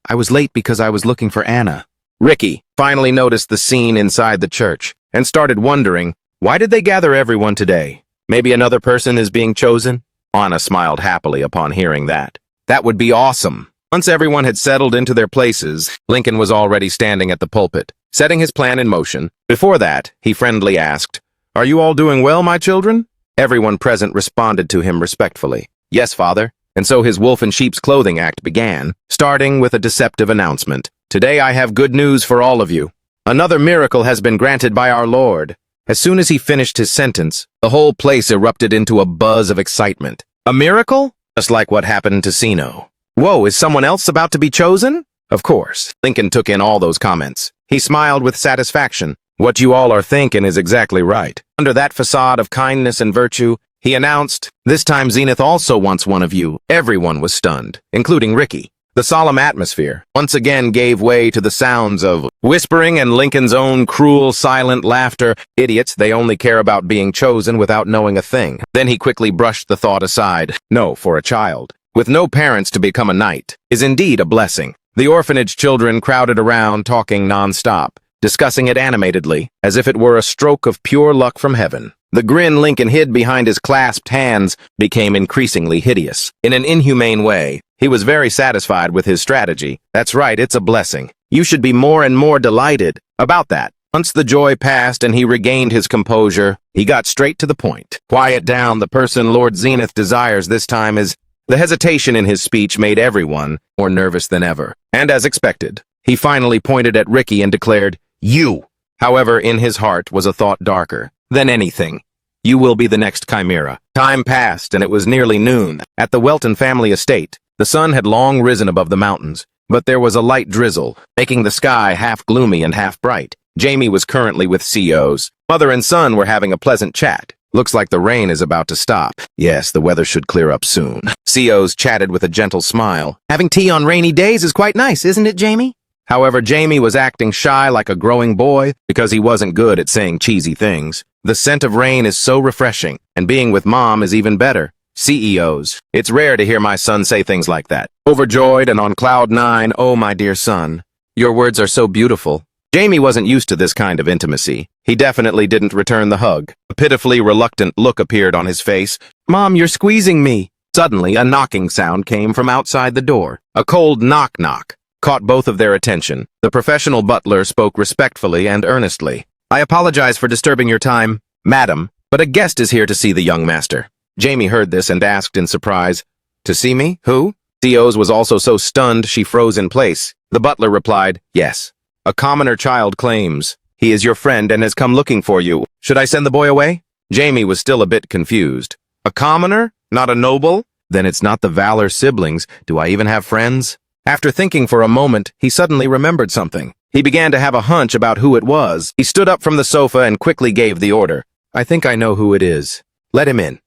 I was late because I was looking for Anna. Ricky finally noticed the scene inside the church and started wondering, why did they gather everyone today? Maybe another person is being chosen? Anna smiled happily upon hearing that. That would be awesome. Once everyone had settled into their places, Lincoln was already standing at the pulpit, setting his plan in motion. Before that, he friendly asked, "Are you all doing well, my children?" Everyone present responded to him respectfully. "Yes, Father." And so his wolf in sheep's clothing act began, starting with a deceptive announcement. "Today I have good news for all of you. Another miracle has been granted by our Lord." As soon as he finished his sentence, the whole place erupted into a buzz of excitement. A miracle? Just like what happened to Sino. Whoa, is someone else about to be chosen? Of course. Lincoln took in all those comments. He smiled with satisfaction. What you all are thinking is exactly right. Under that facade of kindness and virtue, he announced, "This time Zenith also wants one of you." Everyone was stunned, including Ricky. The solemn atmosphere once again gave way to the sounds of whispering and Lincoln's own cruel, silent laughter. Idiots, they only care about being chosen without knowing a thing. Then he quickly brushed the thought aside. No, for a child with no parents to become a knight is indeed a blessing. The orphanage children crowded around, talking non-stop, discussing it animatedly, as if it were a stroke of pure luck from heaven. The grin Lincoln hid behind his clasped hands became increasingly hideous. In an inhumane way, he was very satisfied with his strategy. That's right, it's a blessing. You should be more and more delighted about that. Once the joy passed and he regained his composure, he got straight to the point. Quiet down, the person Lord Zenith desires this time is... The hesitation in his speech made everyone more nervous than ever. And as expected, he finally pointed at Ricky and declared, "You!" However, in his heart was a thought darker than anything. You will be the next chimera. Time passed, and it was nearly noon. At the Welton family estate, the sun had long risen above the mountains, but there was a light drizzle, making the sky half gloomy and half bright. Jamie was currently with COs. Mother and son were having a pleasant chat. Looks like the rain is about to stop. Yes, the weather should clear up soon. COs chatted with a gentle smile. Having tea on rainy days is quite nice, isn't it, Jamie? However, Jamie was acting shy like a growing boy because he wasn't good at saying cheesy things. The scent of rain is so refreshing, and being with Mom is even better. CEOs. It's rare to hear my son say things like that. Overjoyed and on cloud nine, "Oh, my dear son, your words are so beautiful." Jamie wasn't used to this kind of intimacy. He definitely didn't return the hug. A pitifully reluctant look appeared on his face. "Mom, you're squeezing me." Suddenly, a knocking sound came from outside the door. A cold knock-knock caught both of their attention. The professional butler spoke respectfully and earnestly. "I apologize for disturbing your time, madam, but a guest is here to see the young master." Jamie heard this and asked in surprise, "To see me? Who?" COs was also so stunned she froze in place. The butler replied, "Yes. A commoner child claims he is your friend and has come looking for you. Should I send the boy away?" Jamie was still a bit confused. A commoner? Not a noble? Then it's not the Valor siblings. Do I even have friends? After thinking for a moment, he suddenly remembered something. He began to have a hunch about who it was. He stood up from the sofa and quickly gave the order. "I think I know who it is. Let him in."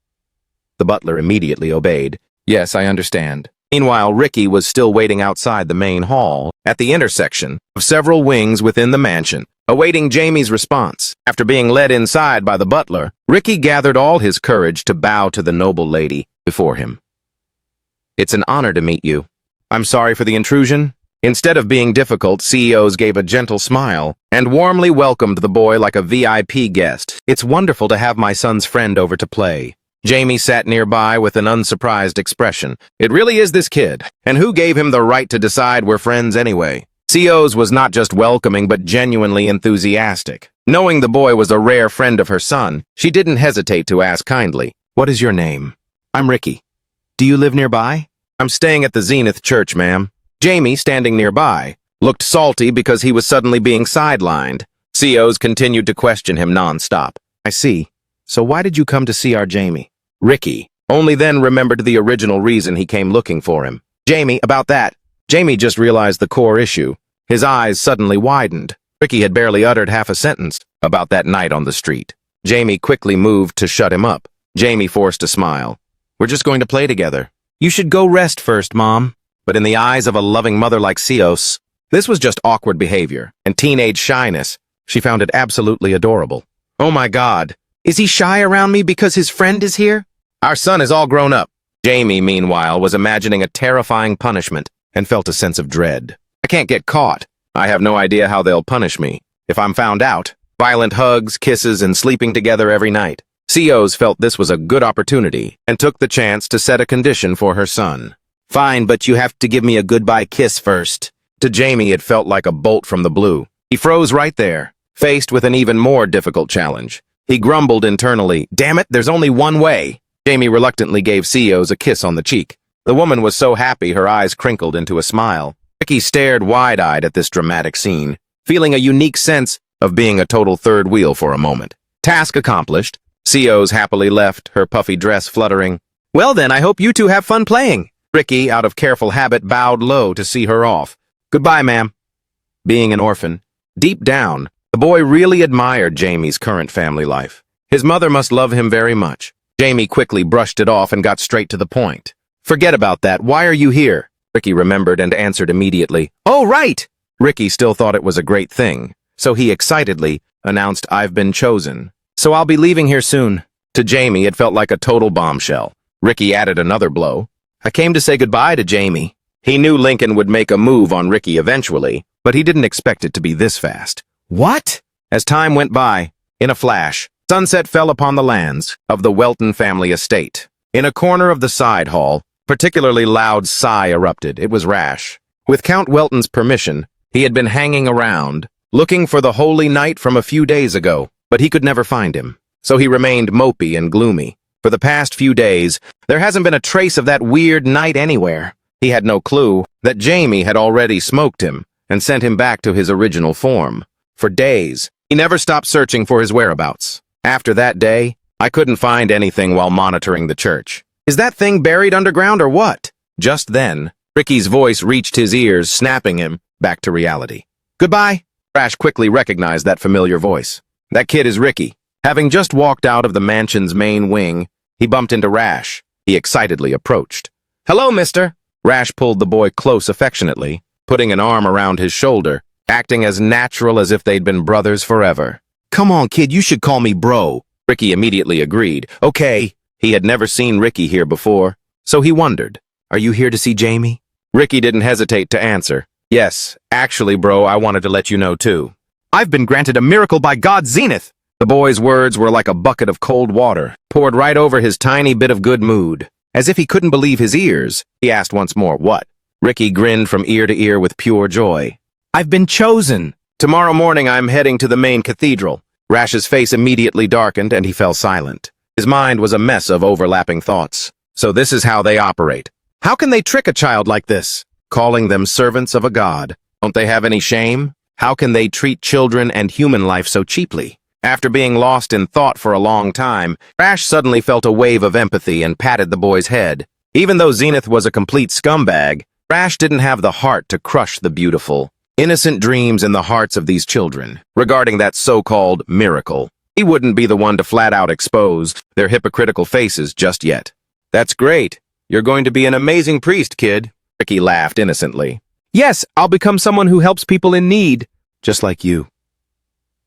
The butler immediately obeyed. "Yes, I understand." Meanwhile, Ricky was still waiting outside the main hall, at the intersection of several wings within the mansion, awaiting Jamie's response. After being led inside by the butler, Ricky gathered all his courage to bow to the noble lady before him. "It's an honor to meet you. I'm sorry for the intrusion." Instead of being difficult, CEOs gave a gentle smile and warmly welcomed the boy like a VIP guest. "It's wonderful to have my son's friend over to play." Jamie sat nearby with an unsurprised expression. It really is this kid. And who gave him the right to decide we're friends anyway? Co's was not just welcoming, but genuinely enthusiastic. Knowing the boy was a rare friend of her son, she didn't hesitate to ask kindly, "What is your name?" I'm Ricky. Do you live nearby? "I'm staying at the Zenith Church, ma'am." Jamie, standing nearby, looked salty because he was suddenly being sidelined. Co's continued to question him nonstop. I see. So why did you come to see our Jamie? Ricky only then remembered the original reason he came looking for him. Jamie, about that. Jamie just realized the core issue. His eyes suddenly widened. Ricky had barely uttered half a sentence about that night on the street. Jamie quickly moved to shut him up. Jamie forced a smile. "We're just going to play together." You should go rest first, Mom. But in the eyes of a loving mother like Cios, this was just awkward behavior and teenage shyness. She found it absolutely adorable. "Oh my God, Is he shy around me because his friend is here? our son is all grown up." Jamie, meanwhile, was imagining a terrifying punishment and felt a sense of dread. "I can't get caught. I have no idea how they'll punish me. If I'm found out, violent hugs, kisses, and sleeping together every night." Cios felt this was a good opportunity and took the chance to set a condition for her son. Fine, but you have to give me a goodbye kiss first. To Jamie, it felt like a bolt from the blue. He froze right there, faced with an even more difficult challenge. He grumbled internally, "Damn it, there's only one way." Jamie reluctantly gave Cios a kiss on the cheek. The woman was so happy her eyes crinkled into a smile. Ricky stared wide-eyed at this dramatic scene, feeling a unique sense of being a total third wheel for a moment. Task accomplished. Cios happily left, her puffy dress fluttering. Well then, I hope you two have fun playing. Ricky, out of careful habit, bowed low to see her off. Goodbye, ma'am. Being an orphan, deep down, the boy really admired Jamie's current family life. His mother must love him very much. Jamie quickly brushed it off and got straight to the point. "Forget about that. Why are you here?" Ricky remembered and answered immediately. Oh, right! Ricky still thought it was a great thing, so he excitedly announced, "I've been chosen. So I'll be leaving here soon." To Jamie, it felt like a total bombshell. Ricky added another blow. I came to say goodbye to Jamie. He knew Lincoln would make a move on Ricky eventually, but he didn't expect it to be this fast. What? As time went by, in a flash, sunset fell upon the lands of the Welton family estate. In a corner of the side hall, particularly loud sigh erupted. It was Rash. With Count Welton's permission, he had been hanging around, looking for the holy knight from a few days ago, but he could never find him. So he remained mopey and gloomy. For the past few days, there hasn't been a trace of that weird knight anywhere. He had no clue that Jamie had already smoked him and sent him back to his original form. For days, he never stopped searching for his whereabouts. After that day, I couldn't find anything while monitoring the church. Is that thing buried underground or what? Just then, Ricky's voice reached his ears, snapping him back to reality. Goodbye. Rash quickly recognized that familiar voice. That kid is Ricky. Having just walked out of the mansion's main wing, he bumped into Rash. He excitedly approached. Hello, mister. Rash pulled the boy close affectionately, putting an arm around his shoulder, acting as natural as if they'd been brothers forever. Come on, kid, you should call me bro. Ricky immediately agreed. Okay. He had never seen Ricky here before, so he wondered. Are you here to see Jamie? Ricky didn't hesitate to answer. Yes, actually, bro, I wanted to let you know too. I've been granted a miracle by God Zenith. The boy's words were like a bucket of cold water, poured right over his tiny bit of good mood. As if he couldn't believe his ears, he asked once more, "What?" Ricky grinned from ear to ear with pure joy. I've been chosen. Tomorrow morning I'm heading to the main cathedral. Rash's face immediately darkened and he fell silent. His mind was a mess of overlapping thoughts. So this is how they operate. How can they trick a child like this? Calling them servants of a god. Don't they have any shame? How can they treat children and human life so cheaply? After being lost in thought for a long time, Rash suddenly felt a wave of empathy and patted the boy's head. Even though Zenith was a complete scumbag, Rash didn't have the heart to crush the beautiful, innocent dreams in the hearts of these children regarding that so-called miracle. He wouldn't be the one to flat-out expose their hypocritical faces just yet. That's great. You're going to be an amazing priest, kid. Ricky laughed innocently. Yes, I'll become someone who helps people in need. Just like you.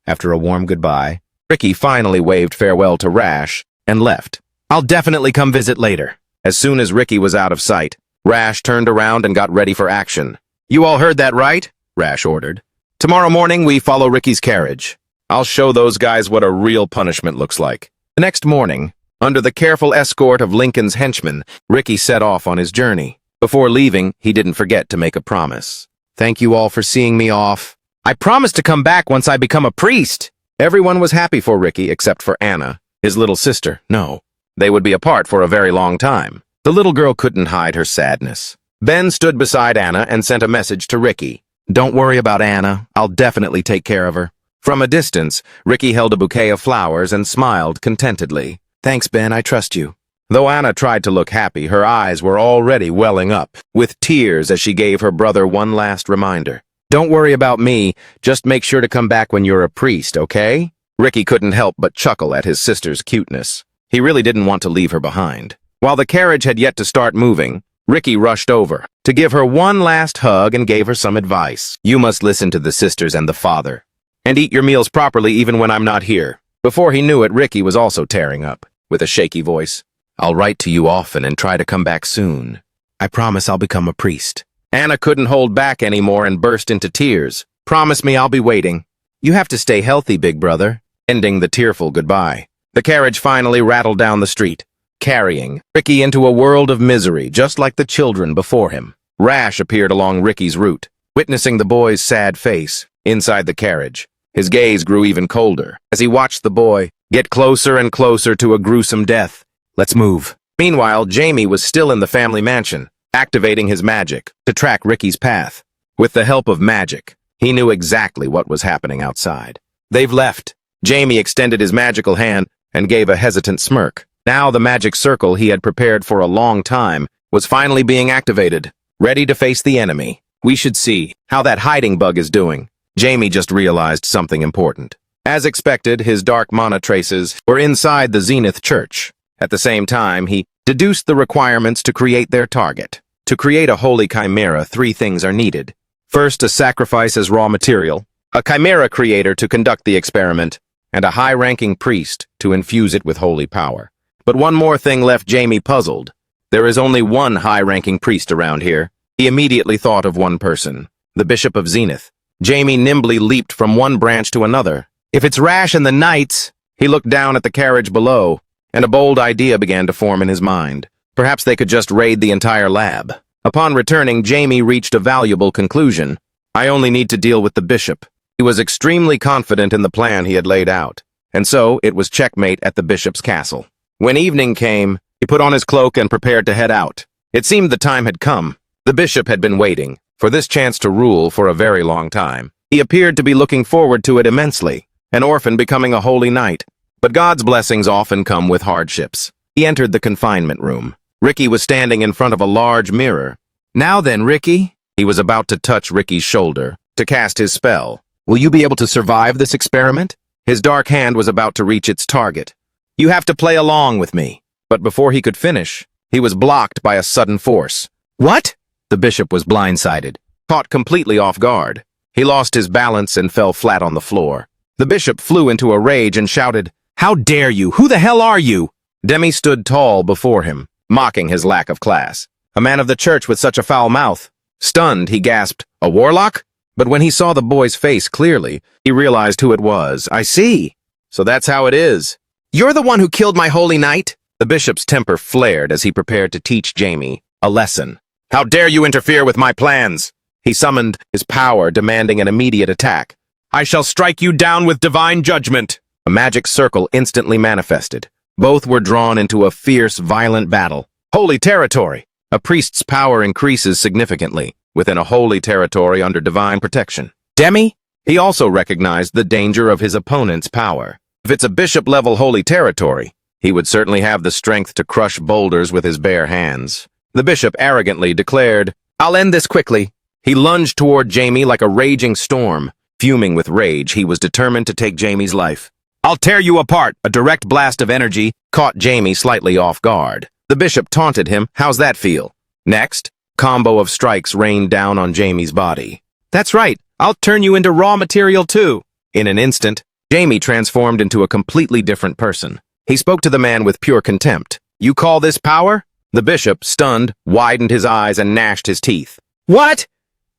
After a warm goodbye, Ricky finally waved farewell to Rash and left. I'll definitely come visit later. As soon as Ricky was out of sight, Rash turned around and got ready for action. You all heard that right? Rash ordered. Tomorrow morning we follow Ricky's carriage. I'll show those guys what a real punishment looks like. The next morning, Under the careful escort of Lincoln's henchmen, Ricky set off on his journey. Before leaving, he didn't forget to make a promise. Thank you all for seeing me off. I promise to come back once I become a priest. Everyone was happy for Ricky except for Anna, his little sister. No, they would be apart for a very long time. The little girl couldn't hide her sadness. Ben stood beside Anna and sent a message to Ricky. Don't worry about Anna. I'll definitely take care of her. From a distance, Ricky held a bouquet of flowers and smiled contentedly. Thanks, Ben. I trust you. Though Anna tried to look happy, her eyes were already welling up with tears as she gave her brother one last reminder. Don't worry about me. Just make sure to come back when you're a priest, okay? Ricky couldn't help but chuckle at his sister's cuteness. He really didn't want to leave her behind. While the carriage had yet to start moving, Ricky rushed over to give her one last hug and gave her some advice. You must listen to the sisters and the father, and eat your meals properly even when I'm not here. Before he knew it, Ricky was also tearing up, with a shaky voice. I'll write to you often and try to come back soon. I promise I'll become a priest. Anna couldn't hold back anymore and burst into tears. Promise me I'll be waiting. You have to stay healthy, big brother. Ending the tearful goodbye. The carriage finally rattled down the street, carrying Ricky into a world of misery, just like the children before him. Rash appeared along Ricky's route, witnessing the boy's sad face inside the carriage. His gaze grew even colder as he watched the boy get closer and closer to a gruesome death. Let's move. Meanwhile, Jamie was still in the family mansion, activating his magic to track Ricky's path. With the help of magic, he knew exactly what was happening outside. They've left. Jamie extended his magical hand and gave a hesitant smirk. Now the magic circle he had prepared for a long time was finally being activated, ready to face the enemy. We should see how that hiding bug is doing. Jamie just realized something important. As expected, his dark mana traces were inside the Zenith Church. At the same time, he deduced the requirements to create their target. To create a holy chimera, 3 things are needed. First, a sacrifice as raw material, a chimera creator to conduct the experiment, and a high-ranking priest to infuse it with holy power. But one more thing left Jamie puzzled. There is only one high-ranking priest around here. He immediately thought of one person, the Bishop of Zenith. Jamie nimbly leaped from one branch to another. If it's Rash and the Knights, he looked down at the carriage below, and a bold idea began to form in his mind. Perhaps they could just raid the entire lab. Upon returning, Jamie reached a valuable conclusion. I only need to deal with the bishop. He was extremely confident in the plan he had laid out, and so it was checkmate at the bishop's castle. When evening came, he put on his cloak and prepared to head out. It seemed the time had come. The bishop had been waiting for this chance to rule for a very long time. He appeared to be looking forward to it immensely, an orphan becoming a holy knight. But God's blessings often come with hardships. He entered the confinement room. Ricky was standing in front of a large mirror. Now then, Ricky. He was about to touch Ricky's shoulder to cast his spell. Will you be able to survive this experiment? His dark hand was about to reach its target. You have to play along with me. But before he could finish, he was blocked by a sudden force. What? The bishop was blindsided, caught completely off guard. He lost his balance and fell flat on the floor. The bishop flew into a rage and shouted, How dare you? Who the hell are you? Demi stood tall before him, mocking his lack of class. A man of the church with such a foul mouth. Stunned, he gasped, A warlock? But when he saw the boy's face clearly, he realized who it was. I see. So that's how it is. You're the one who killed my holy knight? The bishop's temper flared as he prepared to teach Jamie a lesson. How dare you interfere with my plans? He summoned his power, demanding an immediate attack. I shall strike you down with divine judgment. A magic circle instantly manifested. Both were drawn into a fierce, violent battle. Holy territory! A priest's power increases significantly within a holy territory under divine protection. Demi? He also recognized the danger of his opponent's power. If it's a bishop-level holy territory, he would certainly have the strength to crush boulders with his bare hands. The bishop arrogantly declared, I'll end this quickly. He lunged toward Jamie like a raging storm. Fuming with rage, he was determined to take Jamie's life. I'll tear you apart! A direct blast of energy caught Jamie slightly off guard. The bishop taunted him. How's that feel? Next, combo of strikes rained down on Jamie's body. That's right. I'll turn you into raw material too. In an instant, Jamie transformed into a completely different person. He spoke to the man with pure contempt. You call this power? The bishop, stunned, widened his eyes and gnashed his teeth. What?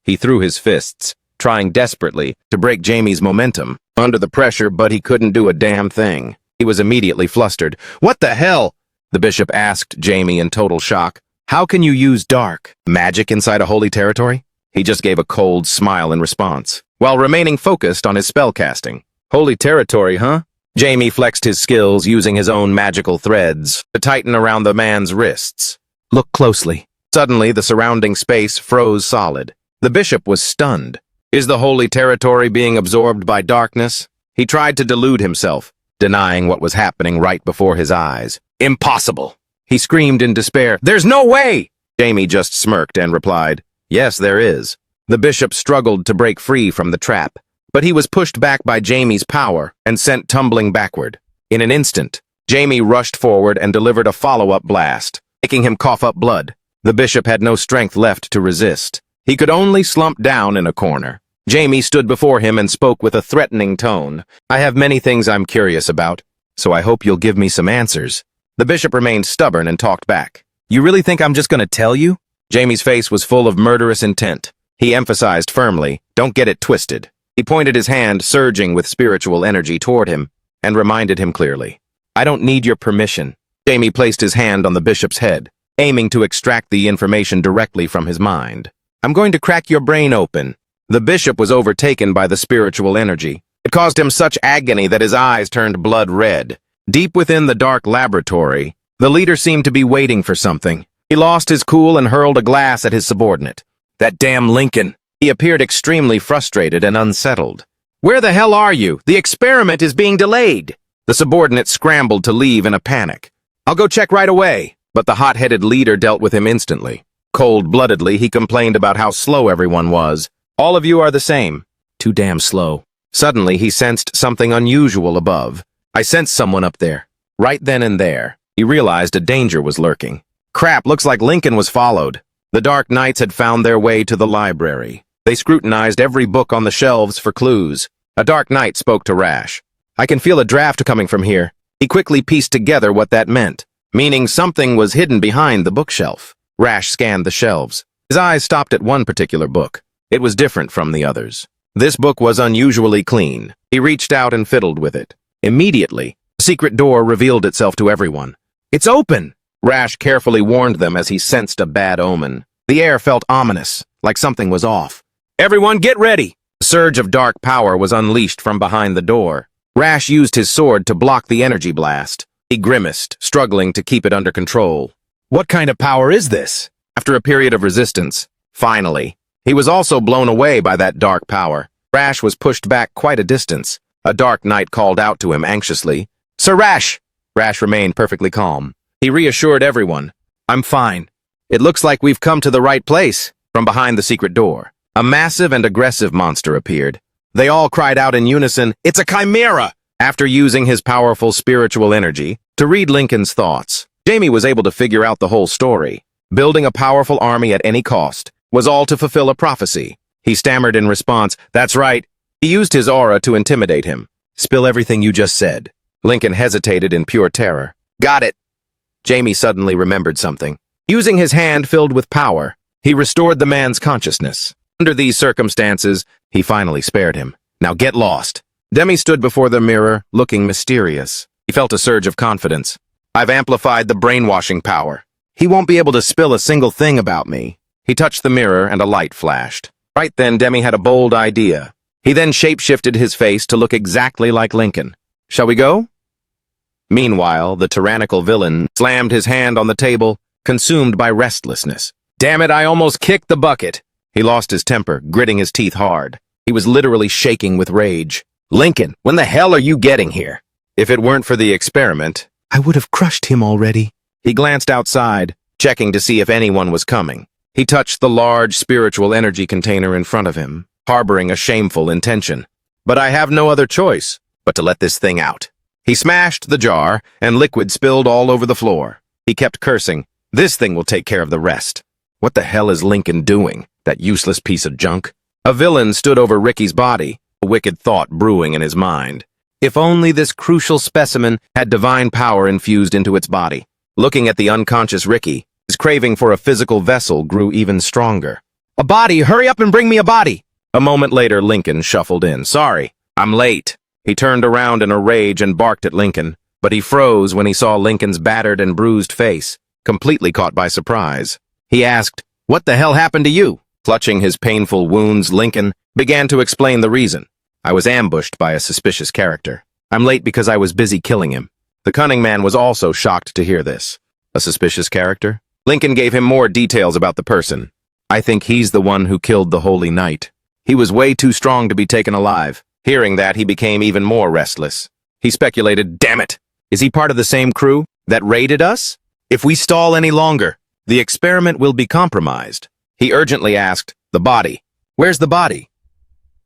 He threw his fists, trying desperately to break Jamie's momentum under the pressure, but he couldn't do a damn thing. He was immediately flustered. "What the hell?" the bishop asked Jamie in total shock. "How can you use dark magic inside a holy territory?" He just gave a cold smile in response, while remaining focused on his spellcasting. "Holy territory, huh?" Jamie flexed his skills using his own magical threads to tighten around the man's wrists. "Look closely." Suddenly, the surrounding space froze solid. The bishop was stunned. Is the holy territory being absorbed by darkness? He tried to delude himself, denying what was happening right before his eyes. "Impossible!" He screamed in despair. "There's no way!" Jamie just smirked and replied, "Yes, there is." The bishop struggled to break free from the trap, but he was pushed back by Jamie's power and sent tumbling backward. In an instant, Jamie rushed forward and delivered a follow-up blast, making him cough up blood. The bishop had no strength left to resist. He could only slump down in a corner. Jamie stood before him and spoke with a threatening tone. "I have many things I'm curious about, so I hope you'll give me some answers." The bishop remained stubborn and talked back. "You really think I'm just going to tell you?" Jamie's face was full of murderous intent. He emphasized firmly, "Don't get it twisted." He pointed his hand, surging with spiritual energy toward him, and reminded him clearly, "I don't need your permission." Jamie placed his hand on the bishop's head, aiming to extract the information directly from his mind. "I'm going to crack your brain open." The bishop was overtaken by the spiritual energy. It caused him such agony that his eyes turned blood red. Deep within the dark laboratory, the leader seemed to be waiting for something. He lost his cool and hurled a glass at his subordinate. "That damn Lincoln!" He appeared extremely frustrated and unsettled. "Where the hell are you? The experiment is being delayed." The subordinate scrambled to leave in a panic. "I'll go check right away." But the hot-headed leader dealt with him instantly. Cold-bloodedly, he complained about how slow everyone was. "All of you are the same." "Too damn slow." Suddenly, he sensed something unusual above. "I sensed someone up there." Right then and there, he realized a danger was lurking. Crap, looks like Lincoln was followed. The Dark Knights had found their way to the library. They scrutinized every book on the shelves for clues. A Dark Knight spoke to Rash. "I can feel a draft coming from here." He quickly pieced together what that meant, meaning something was hidden behind the bookshelf. Rash scanned the shelves. His eyes stopped at one particular book. It was different from the others. This book was unusually clean. He reached out and fiddled with it. Immediately, a secret door revealed itself to everyone. "It's open!" Rash carefully warned them as he sensed a bad omen. The air felt ominous, like something was off. "Everyone get ready!" A surge of dark power was unleashed from behind the door. Rash used his sword to block the energy blast. He grimaced, struggling to keep it under control. "What kind of power is this?" After a period of resistance, finally, he was also blown away by that dark power. Rash was pushed back quite a distance. A Dark Knight called out to him anxiously. "Sir Rash!" Rash remained perfectly calm. He reassured everyone. "I'm fine. It looks like we've come to the right place." From behind the secret door, a massive and aggressive monster appeared. They all cried out in unison, "It's a chimera!" After using his powerful spiritual energy to read Lincoln's thoughts, Jamie was able to figure out the whole story. Building a powerful army at any cost was all to fulfill a prophecy. He stammered in response, "That's right." He used his aura to intimidate him. "Spill everything you just said." Lincoln hesitated in pure terror. "Got it." Jamie suddenly remembered something. Using his hand filled with power, he restored the man's consciousness. Under these circumstances, he finally spared him. "Now get lost." Demi stood before the mirror, looking mysterious. He felt a surge of confidence. "I've amplified the brainwashing power. He won't be able to spill a single thing about me." He touched the mirror and a light flashed. Right then, Demi had a bold idea. He then shape-shifted his face to look exactly like Lincoln. "Shall we go?" Meanwhile, the tyrannical villain slammed his hand on the table, consumed by restlessness. "Damn it, I almost kicked the bucket." He lost his temper, gritting his teeth hard. He was literally shaking with rage. "Lincoln, when the hell are you getting here?" "If it weren't for the experiment, I would have crushed him already." He glanced outside, checking to see if anyone was coming. He touched the large spiritual energy container in front of him, harboring a shameful intention. "But I have no other choice but to let this thing out." He smashed the jar, and liquid spilled all over the floor. He kept cursing, "This thing will take care of the rest." What the hell is Lincoln doing, that useless piece of junk? A villain stood over Ricky's body, a wicked thought brewing in his mind. If only this crucial specimen had divine power infused into its body. Looking at the unconscious Ricky, his craving for a physical vessel grew even stronger. "A body! Hurry up and bring me a body!" A moment later, Lincoln shuffled in. "Sorry, I'm late." He turned around in a rage and barked at Lincoln. but he froze when he saw Lincoln's battered and bruised face, completely caught by surprise. He asked, "What the hell happened to you?" Clutching his painful wounds, Lincoln began to explain the reason. "I was ambushed by a suspicious character. I'm late because I was busy killing him." The cunning man was also shocked to hear this. A suspicious character? Lincoln gave him more details about the person. "I think he's the one who killed the Holy Knight. He was way too strong to be taken alive." Hearing that, he became even more restless. He speculated, "Damn it! Is he part of the same crew that raided us? If we stall any longer, the experiment will be compromised." He urgently asked, "The body? Where's the body?"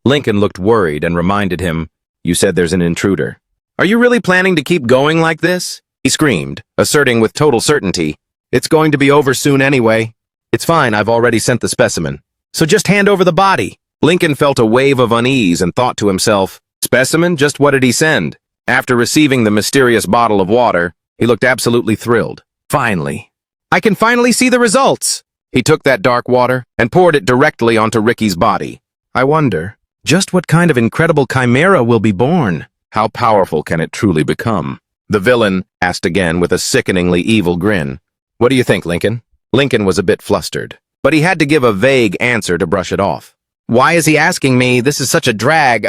Lincoln looked worried and reminded him, "You said there's an intruder." "Are you really planning to keep going like this?" he screamed, asserting with total certainty, "It's going to be over soon anyway." "It's fine, I've already sent the specimen. So just hand over the body." Lincoln felt a wave of unease and thought to himself, "Specimen? Just what did he send?" After receiving the mysterious bottle of water, he looked absolutely thrilled. "Finally. I can finally see the results!" He took that dark water and poured it directly onto Ricky's body. "I wonder, just what kind of incredible chimera will be born? How powerful can it truly become?" The villain asked again with a sickeningly evil grin. "What do you think, Lincoln?" Lincoln was a bit flustered, but he had to give a vague answer to brush it off. "Why is he asking me? This is such a drag.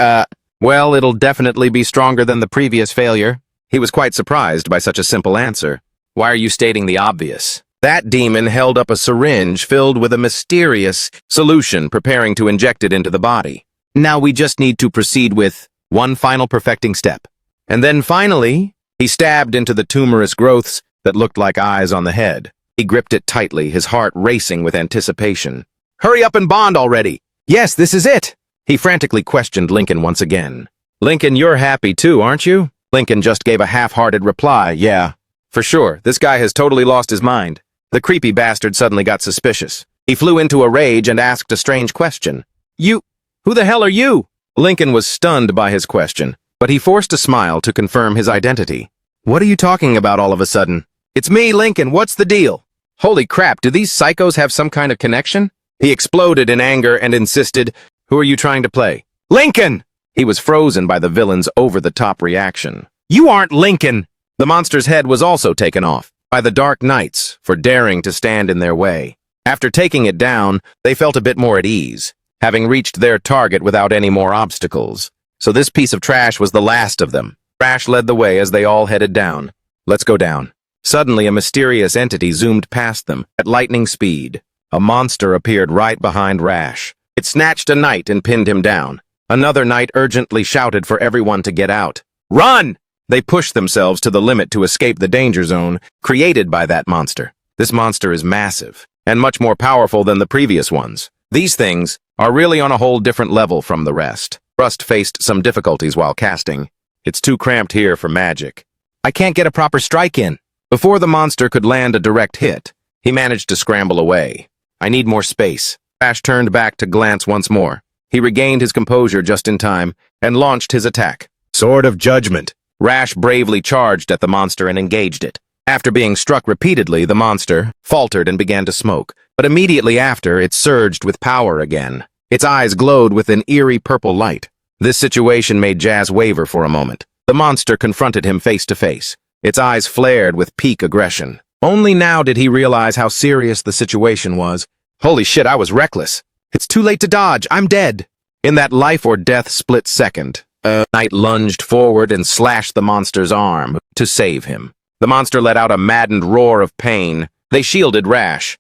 Well, it'll definitely be stronger than the previous failure." He was quite surprised by such a simple answer. "Why are you stating the obvious?" That demon held up a syringe filled with a mysterious solution, preparing to inject it into the body. "Now we just need to proceed with one final perfecting step." And then finally, he stabbed into the tumorous growths that looked like eyes on the head. He gripped it tightly, his heart racing with anticipation. "Hurry up and bond already!" "Yes, this is it!" He frantically questioned Lincoln once again. "Lincoln, you're happy too, aren't you?" Lincoln just gave a half-hearted reply. "Yeah, for sure. This guy has totally lost his mind." The creepy bastard suddenly got suspicious. He flew into a rage and asked a strange question. Who the hell are you?" Lincoln was stunned by his question, but he forced a smile to confirm his identity. "What are you talking about all of a sudden?" "It's me, Lincoln. What's the deal?" "Holy crap, do these psychos have some kind of connection?" He exploded in anger and insisted, "Who are you trying to play?" "Lincoln!" He was frozen by the villain's over-the-top reaction. "You aren't Lincoln!" The monster's head was also taken off by the Dark Knights for daring to stand in their way. After taking it down, they felt a bit more at ease, having reached their target without any more obstacles. So this piece of trash was the last of them. Rash led the way as they all headed down. "Let's go down." Suddenly, a mysterious entity zoomed past them at lightning speed. A monster appeared right behind Rash. It snatched a knight and pinned him down. Another knight urgently shouted for everyone to get out. "Run!" They pushed themselves to the limit to escape the danger zone created by that monster. This monster is massive and much more powerful than the previous ones. These things are really on a whole different level from the rest. Rust faced some difficulties while casting. "It's too cramped here for magic. I can't get a proper strike in." Before the monster could land a direct hit, he managed to scramble away. "I need more space." Rash turned back to glance once more. He regained his composure just in time and launched his attack. "Sword of Judgment." Rash bravely charged at the monster and engaged it. After being struck repeatedly, the monster faltered and began to smoke, but immediately after, it surged with power again. Its eyes glowed with an eerie purple light. This situation made Jazz waver for a moment. The monster confronted him face to face. Its eyes flared with peak aggression. Only now did he realize how serious the situation was. "Holy shit, I was reckless. It's too late to dodge. I'm dead." In that life-or-death split second, a knight lunged forward and slashed the monster's arm to save him. The monster let out a maddened roar of pain. They shielded Rash.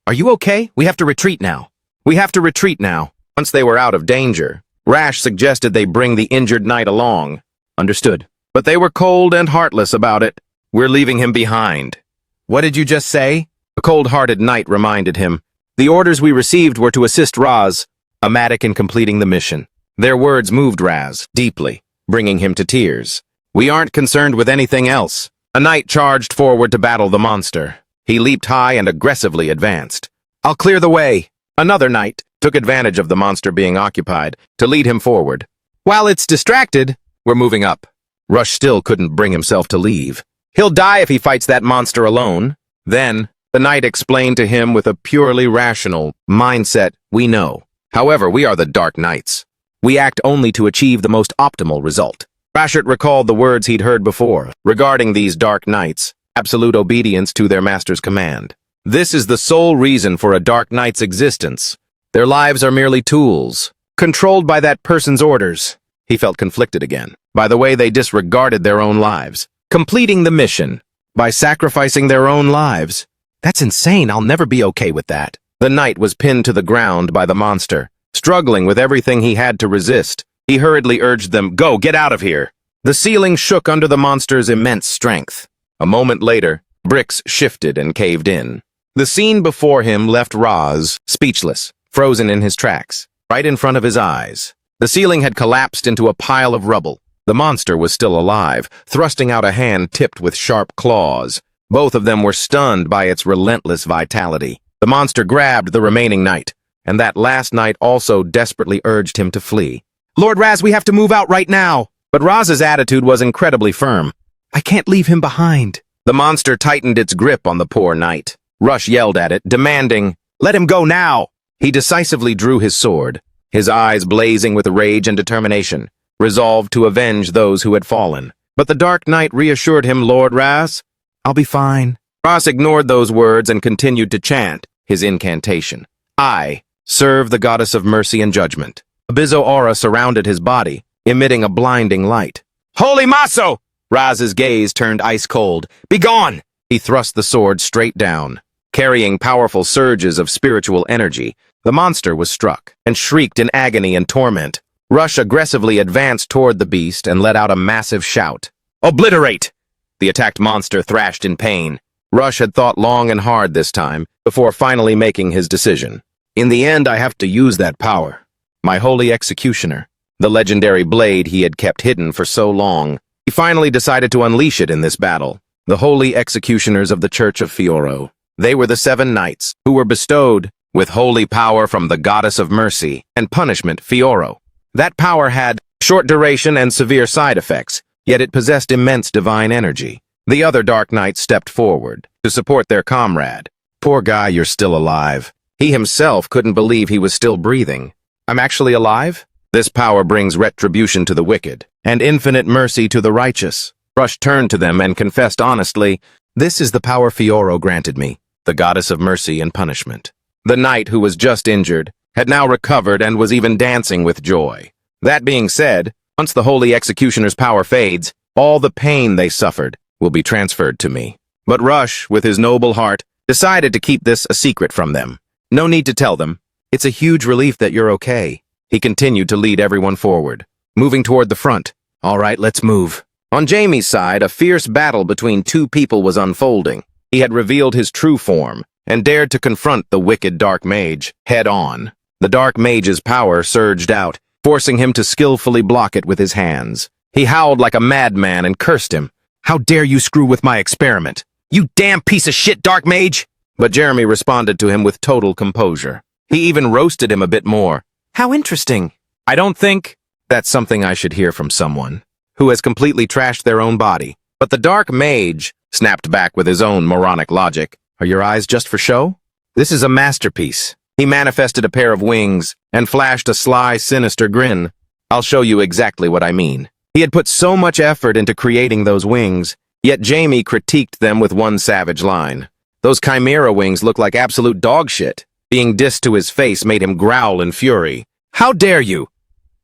"Are you okay? We have to retreat now." "We have to retreat now." Once they were out of danger, Rash suggested they bring the injured knight along. "Understood." But they were cold and heartless about it. "We're leaving him behind." "What did you just say?" A cold-hearted knight reminded him. "The orders we received were to assist Raz, Amatic, in completing the mission." Their words moved Raz deeply, bringing him to tears. "We aren't concerned with anything else." A knight charged forward to battle the monster. He leaped high and aggressively advanced. "I'll clear the way." Another knight took advantage of the monster being occupied to lead him forward. "While it's distracted, we're moving up." Rush still couldn't bring himself to leave. "He'll die if he fights that monster alone." Then, the knight explained to him with a purely rational mindset, "We know. However, we are the Dark Knights. We act only to achieve the most optimal result." Rashert recalled the words he'd heard before, regarding these dark knights, absolute obedience to their master's command. This is the sole reason for a dark knight's existence. Their lives are merely tools, controlled by that person's orders. He felt conflicted again, by the way they disregarded their own lives, completing the mission by sacrificing their own lives. That's insane. I'll never be okay with that. The knight was pinned to the ground by the monster, struggling with everything he had to resist. He hurriedly urged them, "Go, get out of here." The ceiling shook under the monster's immense strength. A moment later, bricks shifted and caved in. The scene before him left Roz speechless, frozen in his tracks, right in front of his eyes. The ceiling had collapsed into a pile of rubble. The monster was still alive, thrusting out a hand tipped with sharp claws. Both of them were stunned by its relentless vitality. The monster grabbed the remaining knight, and that last knight also desperately urged him to flee. "Lord Raz, we have to move out right now." But Raz's attitude was incredibly firm. "I can't leave him behind." The monster tightened its grip on the poor knight. Rush yelled at it, demanding, "Let him go now!" He decisively drew his sword, his eyes blazing with rage and determination, resolved to avenge those who had fallen. But the Dark Knight reassured him, "Lord Raz, I'll be fine." Raz ignored those words and continued to chant his incantation. "I serve the goddess of mercy and judgment." A Bizzo aura surrounded his body, emitting a blinding light. "Holy Maso!" Raz's gaze turned ice-cold. "Begone!" He thrust the sword straight down. Carrying powerful surges of spiritual energy, the monster was struck and shrieked in agony and torment. Rush aggressively advanced toward the beast and let out a massive shout. "Obliterate!" The attacked monster thrashed in pain. Rush had thought long and hard this time, before finally making his decision. "In the end, I have to use that power. My holy executioner, the legendary blade he had kept hidden for so long. He finally decided to unleash it in this battle. The holy executioners of the Church of Fioro. They were the 7 knights who were bestowed with holy power from the goddess of mercy and punishment, Fioro. That power had short duration and severe side effects, yet it possessed immense divine energy. The other Dark Knights stepped forward to support their comrade. "Poor guy, you're still alive." He himself couldn't believe he was still breathing. "I'm actually alive?" This power brings retribution to the wicked and infinite mercy to the righteous. Rush turned to them and confessed honestly, "This is the power Fioro granted me, the goddess of mercy and punishment." The knight who was just injured had now recovered and was even dancing with joy. That being said, once the holy executioner's power fades, all the pain they suffered will be transferred to me. But Rush, with his noble heart, decided to keep this a secret from them. "No need to tell them. It's a huge relief that you're okay." He continued to lead everyone forward, moving toward the front. "All right, let's move." On Jamie's side, a fierce battle between 2 people was unfolding. He had revealed his true form and dared to confront the wicked Dark Mage head-on. The Dark Mage's power surged out, forcing him to skillfully block it with his hands. He howled like a madman and cursed him. "How dare you screw with my experiment? You damn piece of shit, Dark Mage!" But Jeremy responded to him with total composure. He even roasted him a bit more. "How interesting. I don't think that's something I should hear from someone who has completely trashed their own body." But the Dark Mage snapped back with his own moronic logic. "Are your eyes just for show? This is a masterpiece." He manifested a pair of wings and flashed a sly, sinister grin. "I'll show you exactly what I mean." He had put so much effort into creating those wings, yet Jamie critiqued them with one savage line. "Those chimera wings look like absolute dog shit." Being dissed to his face made him growl in fury. "How dare you?"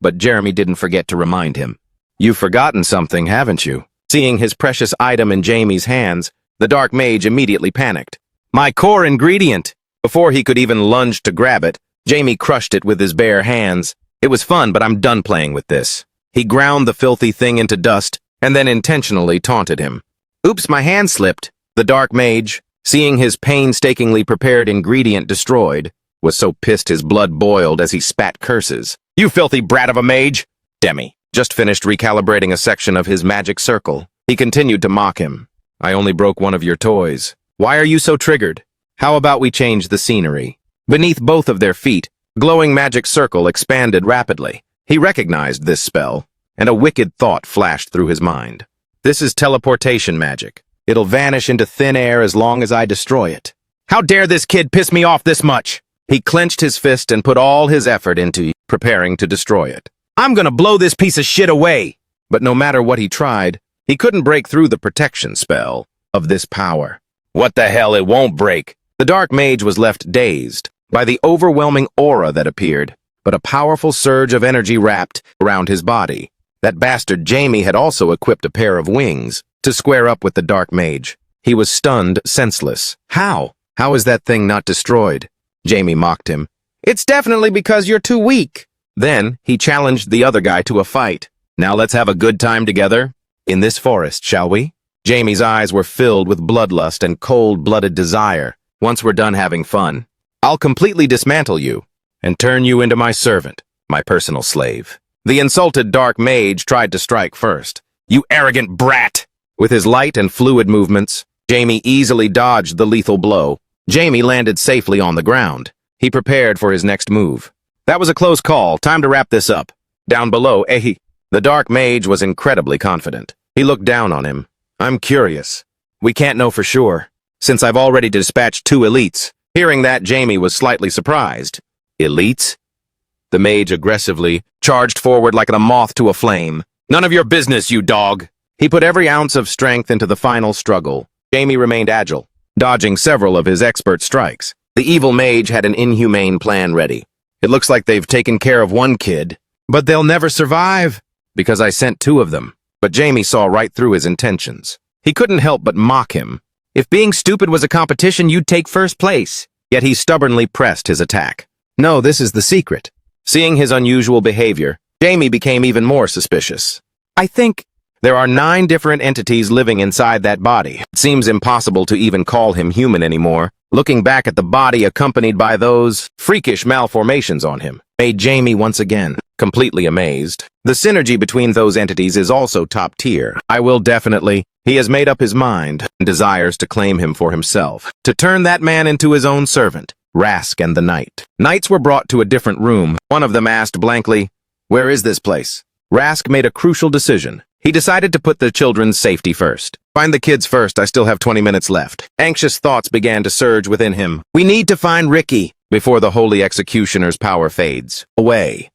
But Jeremy didn't forget to remind him. "You've forgotten something, haven't you?" Seeing his precious item in Jamie's hands, the Dark Mage immediately panicked. "My core ingredient!" Before he could even lunge to grab it, Jamie crushed it with his bare hands. "It was fun, but I'm done playing with this." He ground the filthy thing into dust and then intentionally taunted him. "Oops, my hand slipped." The Dark Mage, seeing his painstakingly prepared ingredient destroyed, was so pissed his blood boiled as he spat curses. "You filthy brat of a mage!" Demi just finished recalibrating a section of his magic circle. He continued to mock him. "I only broke one of your toys. Why are you so triggered? How about we change the scenery?" Beneath both of their feet, glowing magic circle expanded rapidly. He recognized this spell, and a wicked thought flashed through his mind. "This is teleportation magic. It'll vanish into thin air as long as I destroy it." "How dare this kid piss me off this much?" He clenched his fist and put all his effort into preparing to destroy it. "I'm gonna blow this piece of shit away." but no matter what he tried, he couldn't break through the protection spell of this power. What the hell, it won't break? The dark mage was left dazed by the overwhelming aura that appeared, but a powerful surge of energy wrapped around his body. That bastard Jamie had also equipped a pair of wings to square up with the dark mage. He was stunned, senseless. How? How is that thing not destroyed? Jamie mocked him. It's definitely because you're too weak. Then he challenged the other guy to a fight. Now let's have a good time together in this forest, shall we? Jamie's eyes were filled with bloodlust and cold-blooded desire. Once we're done having fun, I'll completely dismantle you and turn you into my servant, my personal slave. The insulted dark mage tried to strike first. You arrogant brat! With his light and fluid movements, Jamie easily dodged the lethal blow. Jamie landed safely on the ground. He prepared for his next move. That was a close call. Time to wrap this up. Down below, the dark mage was incredibly confident. He looked down on him. I'm curious. We can't know for sure, since I've already dispatched 2 elites. Hearing that, Jamie was slightly surprised. Elites? The mage aggressively charged forward like a moth to a flame. None of your business, you dog! He put every ounce of strength into the final struggle. Jamie remained agile, dodging several of his expert strikes. The evil mage had an inhumane plan ready. It looks like they've taken care of one kid, but they'll never survive, because I sent 2 of them. But Jamie saw right through his intentions. He couldn't help but mock him. If being stupid was a competition, you'd take first place. Yet he stubbornly pressed his attack. No, this is the secret. Seeing his unusual behavior, Jamie became even more suspicious. I think there are 9 different entities living inside that body. It seems impossible to even call him human anymore. Looking back at the body accompanied by those freakish malformations on him made Jamie once again completely amazed. The synergy between those entities is also top tier. I will definitely. He has made up his mind and desires to claim him for himself, to turn that man into his own servant. Rask and the knight. Knights were brought to a different room. One of them asked blankly, "Where is this place?" Rask made a crucial decision. He decided to put the children's safety first. Find the kids first, I still have 20 minutes left. Anxious thoughts began to surge within him. We need to find Ricky before the holy executioner's power fades away.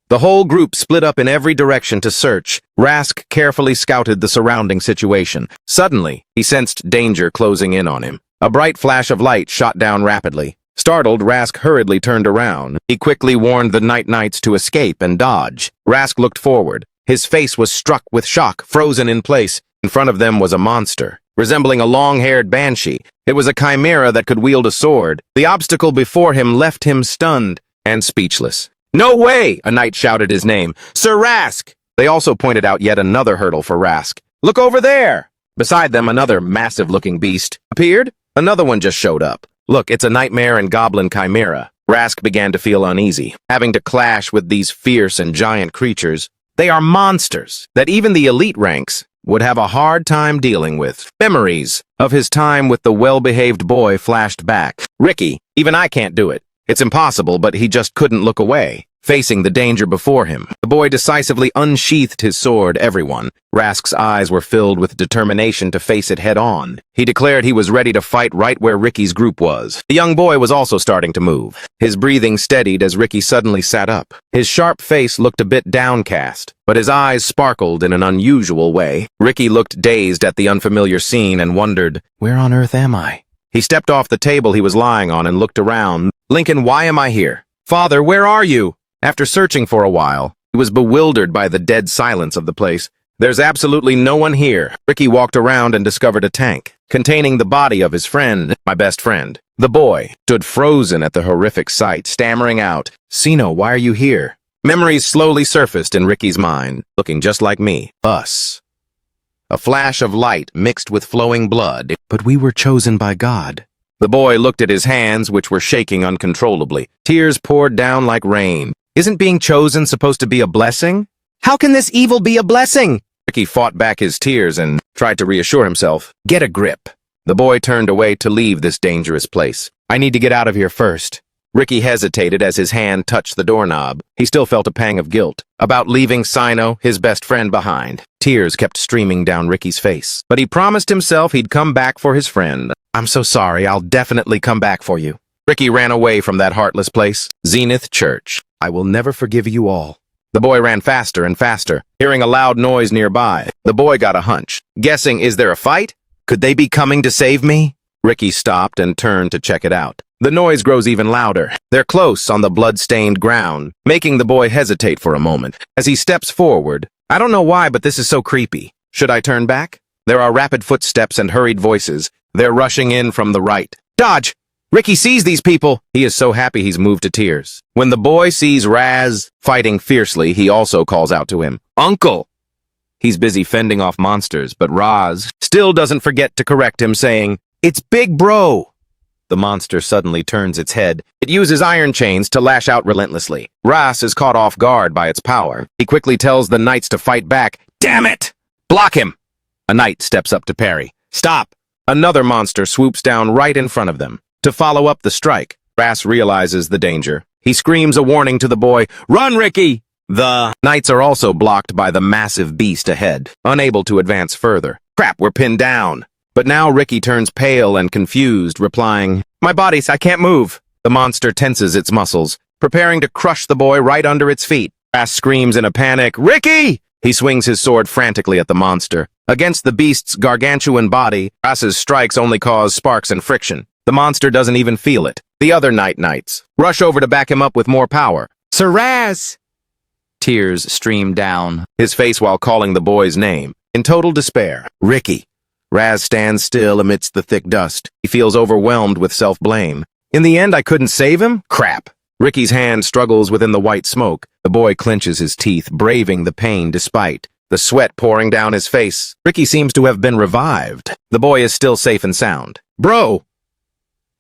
The whole group split up in every direction to search. Rask carefully scouted the surrounding situation. Suddenly, he sensed danger closing in on him. A bright flash of light shot down rapidly. Startled, Rask hurriedly turned around. He quickly warned the night knights to escape and dodge. Rask looked forward. His face was struck with shock, frozen in place. In front of them was a monster, resembling a long-haired banshee. It was a chimera that could wield a sword. The obstacle before him left him stunned and speechless. No way! A knight shouted his name. Sir Rask! They also pointed out yet another hurdle for Rask. Look over there! Beside them, another massive-looking beast appeared. Another one just showed up. Look, it's a nightmare and goblin chimera. Rask began to feel uneasy, having to clash with these fierce and giant creatures. They are monsters that even the elite ranks would have a hard time dealing with. Memories of his time with the well-behaved boy flashed back. Ricky, even I can't do it. It's impossible, but he just couldn't look away. Facing the danger before him, the boy decisively unsheathed his sword. Everyone. Rask's eyes were filled with determination to face it head-on. He declared he was ready to fight right where Ricky's group was. The young boy was also starting to move. His breathing steadied as Ricky suddenly sat up. His sharp face looked a bit downcast, but his eyes sparkled in an unusual way. Ricky looked dazed at the unfamiliar scene and wondered, where on earth am I? He stepped off the table he was lying on and looked around. Lincoln, why am I here? Father, where are you? After searching for a while, he was bewildered by the dead silence of the place. There's absolutely no one here. Ricky walked around and discovered a tank containing the body of his friend, my best friend. The boy stood frozen at the horrific sight, stammering out, Sino, why are you here? Memories slowly surfaced in Ricky's mind, looking just like me. Us. A flash of light mixed with flowing blood. But we were chosen by God. The boy looked at his hands, which were shaking uncontrollably. Tears poured down like rain. Isn't being chosen supposed to be a blessing? How can this evil be a blessing? Ricky fought back his tears and tried to reassure himself. Get a grip. The boy turned away to leave this dangerous place. I need to get out of here first. Ricky hesitated as his hand touched the doorknob. He still felt a pang of guilt about leaving Sino, his best friend, behind. Tears kept streaming down Ricky's face. But he promised himself he'd come back for his friend. I'm so sorry, I'll definitely come back for you. Ricky ran away from that heartless place. Zenith Church. I will never forgive you all. The boy ran faster and faster, hearing a loud noise nearby. The boy got a hunch, guessing, is there a fight? Could they be coming to save me? Ricky stopped and turned to check it out. The noise grows even louder. They're close on the blood-stained ground, making the boy hesitate for a moment. As he steps forward, I don't know why, but this is so creepy. Should I turn back? There are rapid footsteps and hurried voices. They're rushing in from the right. Dodge! Ricky sees these people. He is so happy he's moved to tears. When the boy sees Raz fighting fiercely, he also calls out to him, Uncle! He's busy fending off monsters, but Raz still doesn't forget to correct him, saying, It's Big Bro! The monster suddenly turns its head. It uses iron chains to lash out relentlessly. Raz is caught off guard by its power. He quickly tells the knights to fight back. Damn it! Block him! A knight steps up to parry. Stop! Another monster swoops down right in front of them. To follow up the strike, Raz realizes the danger. He screams a warning to the boy, Run, Ricky! The knights are also blocked by the massive beast ahead, unable to advance further. Crap, we're pinned down. But now Ricky turns pale and confused, replying, My bodies, I can't move. The monster tenses its muscles, preparing to crush the boy right under its feet. Raz screams in a panic, Ricky! He swings his sword frantically at the monster. Against the beast's gargantuan body, Raz's strikes only cause sparks and friction. The monster doesn't even feel it. The other knights rush over to back him up with more power. Sir Raz! Tears stream down his face while calling the boy's name. In total despair, Ricky. Raz stands still amidst the thick dust. He feels overwhelmed with self-blame. In the end, I couldn't save him? Crap. Ricky's hand struggles within the white smoke. The boy clenches his teeth, braving the pain despite the sweat pouring down his face. Ricky seems to have been revived. The boy is still safe and sound. Bro!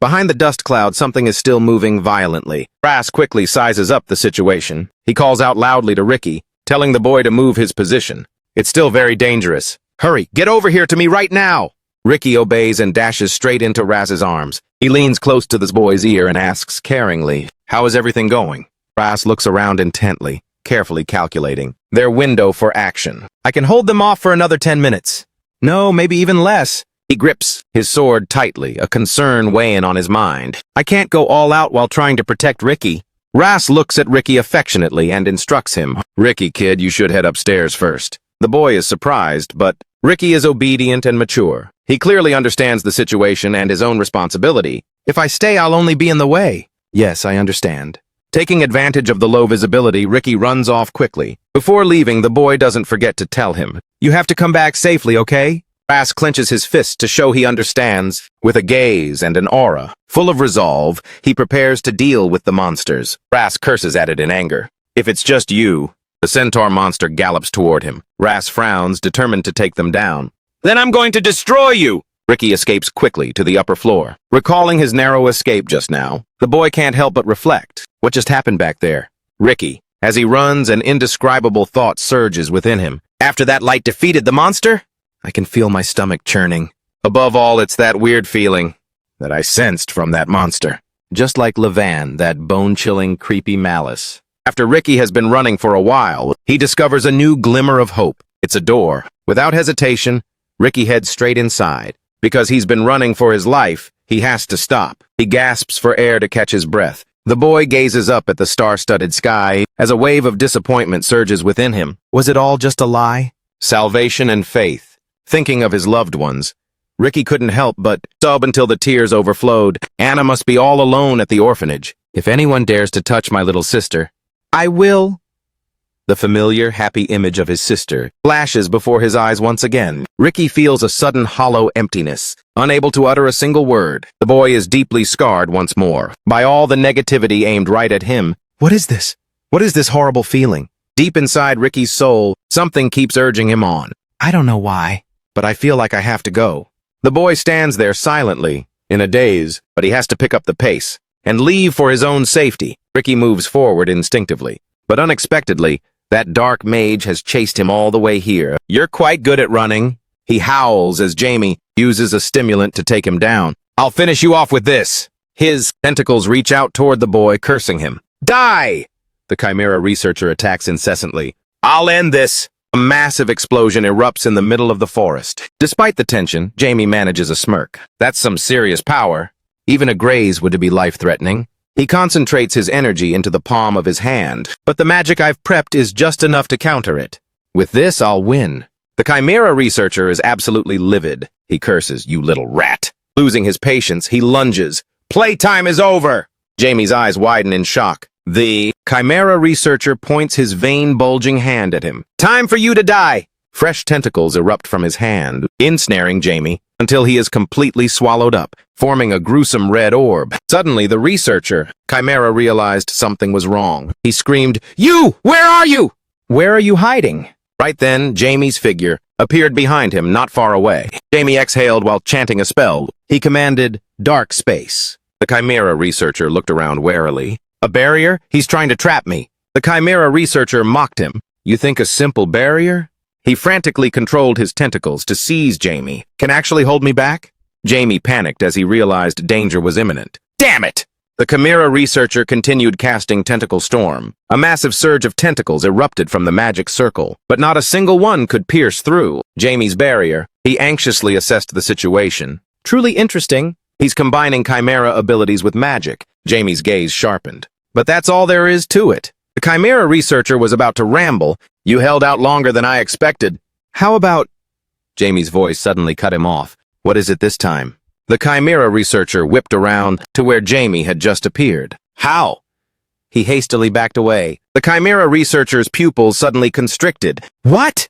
Behind the dust cloud, something is still moving violently. Raz quickly sizes up the situation. He calls out loudly to Ricky, telling the boy to move his position. It's still very dangerous. Hurry, get over here to me right now! Ricky obeys and dashes straight into Raz's arms. He leans close to the boy's ear and asks caringly, How is everything going? Raz looks around intently, carefully calculating their window for action. I can hold them off for another 10 minutes. No, maybe even less. He grips his sword tightly, a concern weighing on his mind. I can't go all out while trying to protect Ricky. Raz looks at Ricky affectionately and instructs him. Ricky, kid, you should head upstairs first. The boy is surprised, but Ricky is obedient and mature. He clearly understands the situation and his own responsibility. If I stay, I'll only be in the way. Yes, I understand. Taking advantage of the low visibility, Ricky runs off quickly. Before leaving, the boy doesn't forget to tell him, You have to come back safely, okay? Raz clenches his fist to show he understands. With a gaze and an aura full of resolve, he prepares to deal with the monsters. Raz curses at it in anger. If it's just you, the centaur monster gallops toward him. Raz frowns, determined to take them down. Then I'm going to destroy you! Ricky escapes quickly to the upper floor. Recalling his narrow escape just now, the boy can't help but reflect. What just happened back there? Ricky, as he runs, an indescribable thought surges within him. After that light defeated the monster? I can feel my stomach churning. Above all, it's that weird feeling that I sensed from that monster. Just like Levan, that bone-chilling, creepy malice. After Ricky has been running for a while, he discovers a new glimmer of hope. It's a door. Without hesitation, Ricky heads straight inside. Because he's been running for his life, he has to stop. He gasps for air to catch his breath. The boy gazes up at the star-studded sky as a wave of disappointment surges within him. Was it all just a lie? Salvation and faith. Thinking of his loved ones, Ricky couldn't help but sob until the tears overflowed. Anna must be all alone at the orphanage. If anyone dares to touch my little sister, I will. The familiar, happy image of his sister flashes before his eyes once again. Ricky feels a sudden hollow emptiness, unable to utter a single word. The boy is deeply scarred once more by all the negativity aimed right at him. What is this? What is this horrible feeling? Deep inside Ricky's soul, something keeps urging him on. I don't know why, but I feel like I have to go. The boy stands there silently, in a daze, but he has to pick up the pace and leave for his own safety. Ricky moves forward instinctively, but unexpectedly, that dark mage has chased him all the way here. You're quite good at running. He howls as Jamie uses a stimulant to take him down. I'll finish you off with this. His tentacles reach out toward the boy, cursing him. Die! The Chimera researcher attacks incessantly. I'll end this. A massive explosion erupts in the middle of the forest. Despite the tension, Jamie manages a smirk. That's some serious power. Even a graze would be life-threatening. He concentrates his energy into the palm of his hand, but the magic I've prepped is just enough to counter it. With this, I'll win. The Chimera researcher is absolutely livid. He curses, "You little rat." Losing his patience, he lunges. "Playtime is over!" Jamie's eyes widen in shock. The Chimera researcher points his vein-bulging hand at him. "Time for you to die!" Fresh tentacles erupt from his hand, ensnaring Jamie until he is completely swallowed up, forming a gruesome red orb. Suddenly, the researcher, Chimera, realized something was wrong. He screamed, "You! Where are you?" "Where are you hiding?" Right then, Jamie's figure appeared behind him, not far away. Jamie exhaled while chanting a spell. He commanded, "Dark space." The Chimera researcher looked around warily. "A barrier? He's trying to trap me." The Chimera researcher mocked him. "You think a simple barrier?" He frantically controlled his tentacles to seize Jamie. "Can actually hold me back?" Jamie panicked as he realized danger was imminent. "Damn it!" The Chimera researcher continued casting Tentacle Storm. A massive surge of tentacles erupted from the magic circle, but not a single one could pierce through Jamie's barrier. He anxiously assessed the situation. Truly interesting. He's combining Chimera abilities with magic. Jamie's gaze sharpened. But that's all there is to it. The Chimera researcher was about to ramble. "You held out longer than I expected." "How about—" Jamie's voice suddenly cut him off. "What is it this time?" The Chimera researcher whipped around to where Jamie had just appeared. "How?" He hastily backed away. The Chimera researcher's pupils suddenly constricted. "What?"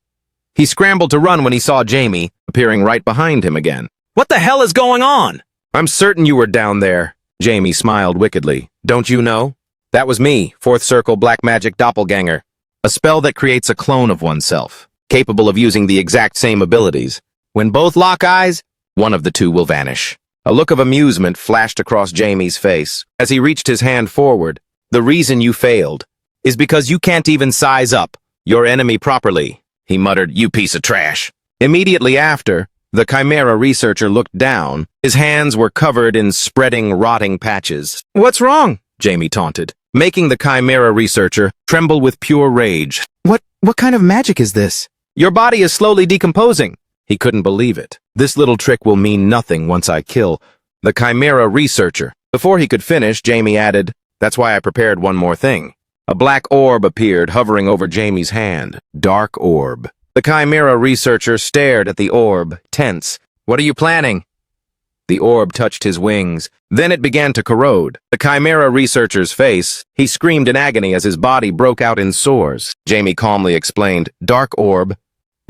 He scrambled to run when he saw Jamie, appearing right behind him again. "What the hell is going on?" "I'm certain you were down there." Jamie smiled wickedly. "Don't you know? That was me, Fourth Circle Black Magic Doppelganger. A spell that creates a clone of oneself, capable of using the exact same abilities. When both lock eyes, one of the two will vanish." A look of amusement flashed across Jamie's face as he reached his hand forward. "The reason you failed is because you can't even size up your enemy properly," he muttered, "You piece of trash." Immediately after, the Chimera researcher looked down. His hands were covered in spreading, rotting patches. "What's wrong?" Jamie taunted, making the Chimera researcher tremble with pure rage. What kind of magic is this?" "Your body is slowly decomposing." He couldn't believe it. "This little trick will mean nothing once I kill the Chimera researcher." Before he could finish, Jamie added, "That's why I prepared one more thing." A black orb appeared, hovering over Jamie's hand. Dark orb. The Chimera researcher stared at the orb, tense. "What are you planning?" The orb touched his wings. Then it began to corrode. The Chimera researcher's face, he screamed in agony as his body broke out in sores. Jamie calmly explained, "Dark orb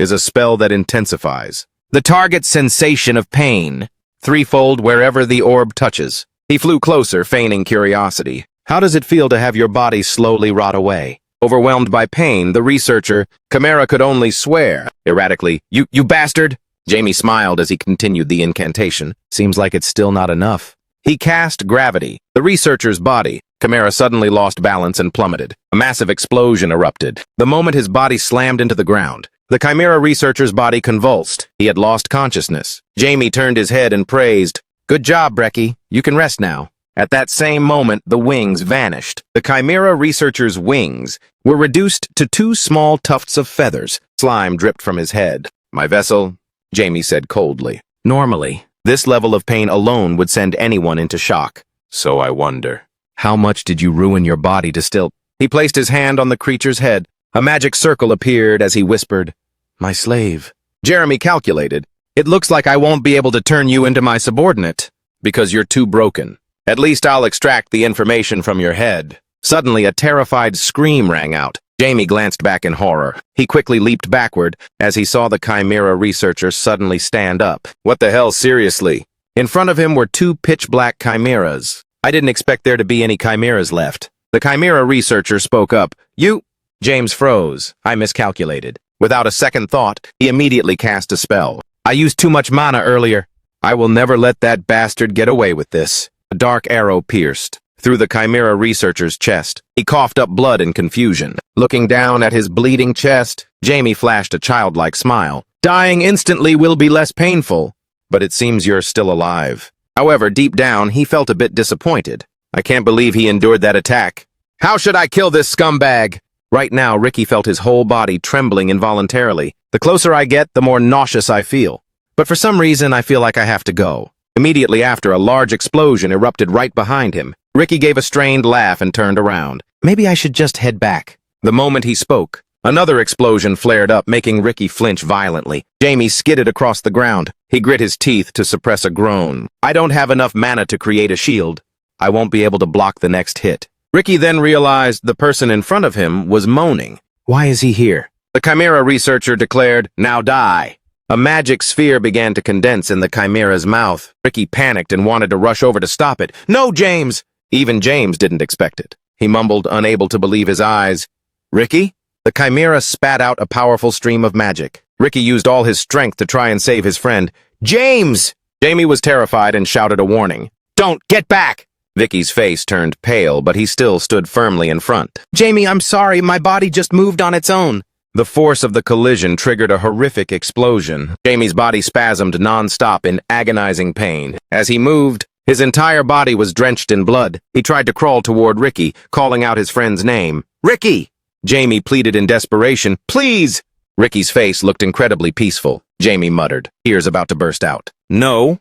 is a spell that intensifies the target's sensation of pain, threefold wherever the orb touches." He flew closer, feigning curiosity. "How does it feel to have your body slowly rot away?" Overwhelmed by pain, the researcher, Chimera, could only swear erratically, You bastard!" Jamie smiled as he continued the incantation. "Seems like it's still not enough." He cast gravity. The researcher's body, Chimera, suddenly lost balance and plummeted. A massive explosion erupted. The moment his body slammed into the ground, the Chimera researcher's body convulsed. He had lost consciousness. Jamie turned his head and praised, "Good job, Brecky. You can rest now." At that same moment, the wings vanished. The Chimera researcher's wings were reduced to two small tufts of feathers. Slime dripped from his head. "My vessel," Jamie said coldly. "Normally, this level of pain alone would send anyone into shock. So I wonder, how much did you ruin your body to still—" He placed his hand on the creature's head. A magic circle appeared as he whispered, "My slave." Jeremy calculated, "It looks like I won't be able to turn you into my subordinate, because you're too broken. At least I'll extract the information from your head." Suddenly, a terrified scream rang out. Jamie glanced back in horror. He quickly leaped backward as he saw the Chimera researcher suddenly stand up. "What the hell, seriously?" In front of him were two pitch-black chimeras. "I didn't expect there to be any chimeras left." The Chimera researcher spoke up. "You—" James froze. "I miscalculated." Without a second thought, he immediately cast a spell. "I used too much mana earlier. I will never let that bastard get away with this." A dark arrow pierced through the Chimera researcher's chest. He coughed up blood in confusion. Looking down at his bleeding chest, Jamie flashed a childlike smile. "Dying instantly will be less painful, but it seems you're still alive." However, deep down, he felt a bit disappointed. "I can't believe he endured that attack. How should I kill this scumbag?" Right now, Ricky felt his whole body trembling involuntarily. "The closer I get, the more nauseous I feel. But for some reason, I feel like I have to go." Immediately after, a large explosion erupted right behind him. Ricky gave a strained laugh and turned around. Maybe I should just head back. The moment he spoke, another explosion flared up, making Ricky flinch violently. Jamie skidded across the ground. He grit his teeth to suppress a groan. I don't have enough mana to create a shield. I won't be able to block the next hit. Ricky then realized the person in front of him was moaning. Why is he here? The Chimera researcher declared, "Now die." A magic sphere began to condense in the Chimera's mouth. Ricky panicked and wanted to rush over to stop it. "No, James!" Even James didn't expect it. He mumbled, unable to believe his eyes. "Ricky?" The Chimera spat out a powerful stream of magic. Ricky used all his strength to try and save his friend. "James!" Jamie was terrified and shouted a warning. "Don't! Get back!" Vicky's face turned pale, but he still stood firmly in front. Jamie, I'm sorry, my body just moved on its own. The force of the collision triggered a horrific explosion. Jamie's body spasmed non-stop in agonizing pain. As he moved, his entire body was drenched in blood. He tried to crawl toward Ricky, calling out his friend's name. "Ricky!" Jamie pleaded in desperation. "Please!" Ricky's face looked incredibly peaceful. Jamie muttered, tears about to burst out. "No."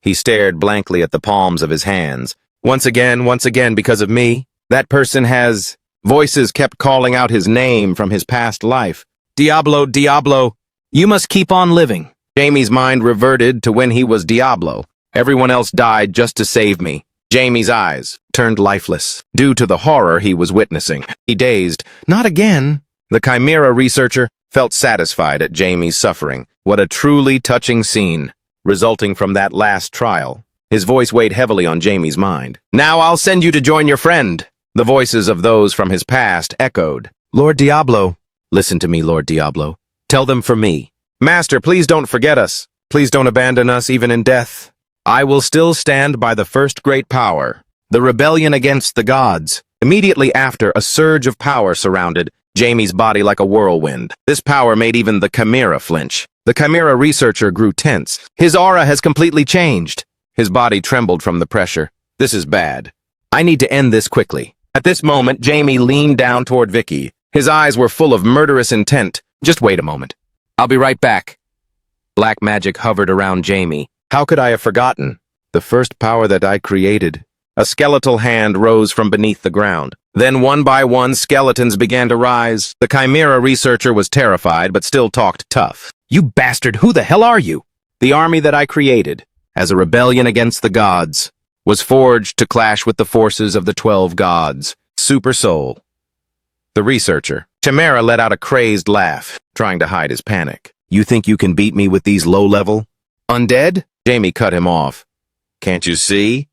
He stared blankly at the palms of his hands. Once again, because of me. That person has... Voices kept calling out his name from his past life. "Diablo, Diablo, you must keep on living." Jamie's mind reverted to when he was Diablo. Everyone else died just to save me. Jamie's eyes turned lifeless due to the horror he was witnessing. He dazed. "Not again." The Chimera researcher felt satisfied at Jamie's suffering. What a truly touching scene, resulting from that last trial. His voice weighed heavily on Jamie's mind. "Now I'll send you to join your friend." The voices of those from his past echoed. "Lord Diablo." "Listen to me, Lord Diablo. Tell them for me. Master, please don't forget us. Please don't abandon us even in death. I will still stand by the first great power, the rebellion against the gods." Immediately after, a surge of power surrounded Jamie's body like a whirlwind. This power made even the Chimera flinch. The Chimera researcher grew tense. His aura has completely changed. His body trembled from the pressure. "This is bad. I need to end this quickly." At this moment, Jamie leaned down toward Vicky. His eyes were full of murderous intent. "Just wait a moment. I'll be right back." Black magic hovered around Jamie. How could I have forgotten? The first power that I created. A skeletal hand rose from beneath the ground. Then one by one, skeletons began to rise. The Chimera researcher was terrified, but still talked tough. "You bastard, who the hell are you?" "The army that I created, as a rebellion against the gods, was forged to clash with the forces of the 12 gods. Super Soul." The researcher, Chimera, let out a crazed laugh, trying to hide his panic. "You think you can beat me with these low-level undead?" Jamie cut him off. "Can't you see?"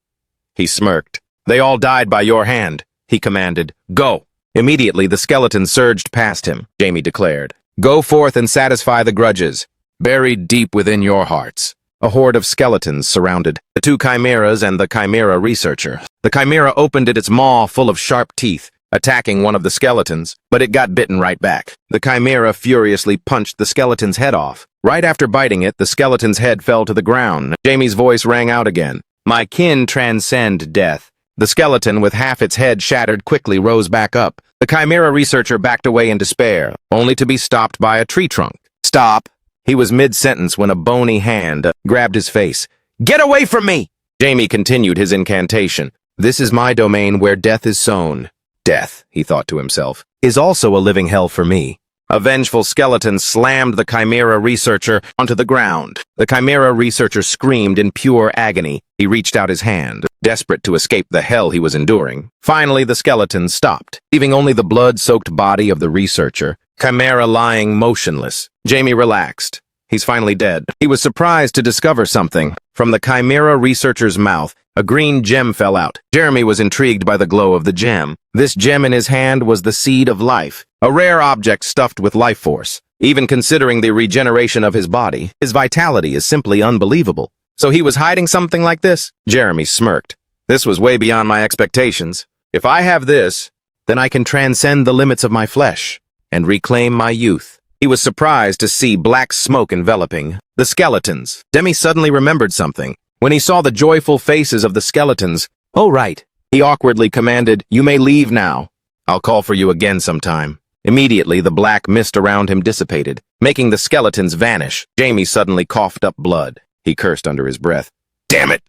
He smirked. "They all died by your hand," he commanded. "Go." Immediately, the skeleton surged past him, Jamie declared. "Go forth and satisfy the grudges, buried deep within your hearts." A horde of skeletons surrounded the two chimeras and the Chimera researcher. The Chimera opened its maw full of sharp teeth, attacking one of the skeletons, but it got bitten right back. The Chimera furiously punched the skeleton's head off. Right after biting it, the skeleton's head fell to the ground. Jamie's voice rang out again. "My kin transcend death." The skeleton, with half its head shattered, quickly rose back up. The Chimera researcher backed away in despair, only to be stopped by a tree trunk. "Stop!" He was mid-sentence when a bony hand grabbed his face. "Get away from me!" Jamie continued his incantation. "This is my domain where death is sown. Death," he thought to himself, "is also a living hell for me." A vengeful skeleton slammed the Chimera researcher onto the ground. The Chimera researcher screamed in pure agony. He reached out his hand, desperate to escape the hell he was enduring. Finally, the skeleton stopped, leaving only the blood-soaked body of the researcher, Chimera lying motionless. Jamie relaxed. He's finally dead. He was surprised to discover something. From the Chimera researcher's mouth, a green gem fell out. Jeremy was intrigued by the glow of the gem. This gem in his hand was the seed of life, a rare object stuffed with life force. Even considering the regeneration of his body, his vitality is simply unbelievable. So he was hiding something like this? Jeremy smirked. This was way beyond my expectations. If I have this, then I can transcend the limits of my flesh and reclaim my youth. He was surprised to see black smoke enveloping the skeletons. Demi suddenly remembered something. When he saw the joyful faces of the skeletons, "Oh, right," he awkwardly commanded, "You may leave now. I'll call for you again sometime." Immediately, the black mist around him dissipated, making the skeletons vanish. Jamie suddenly coughed up blood. He cursed under his breath. "Damn it!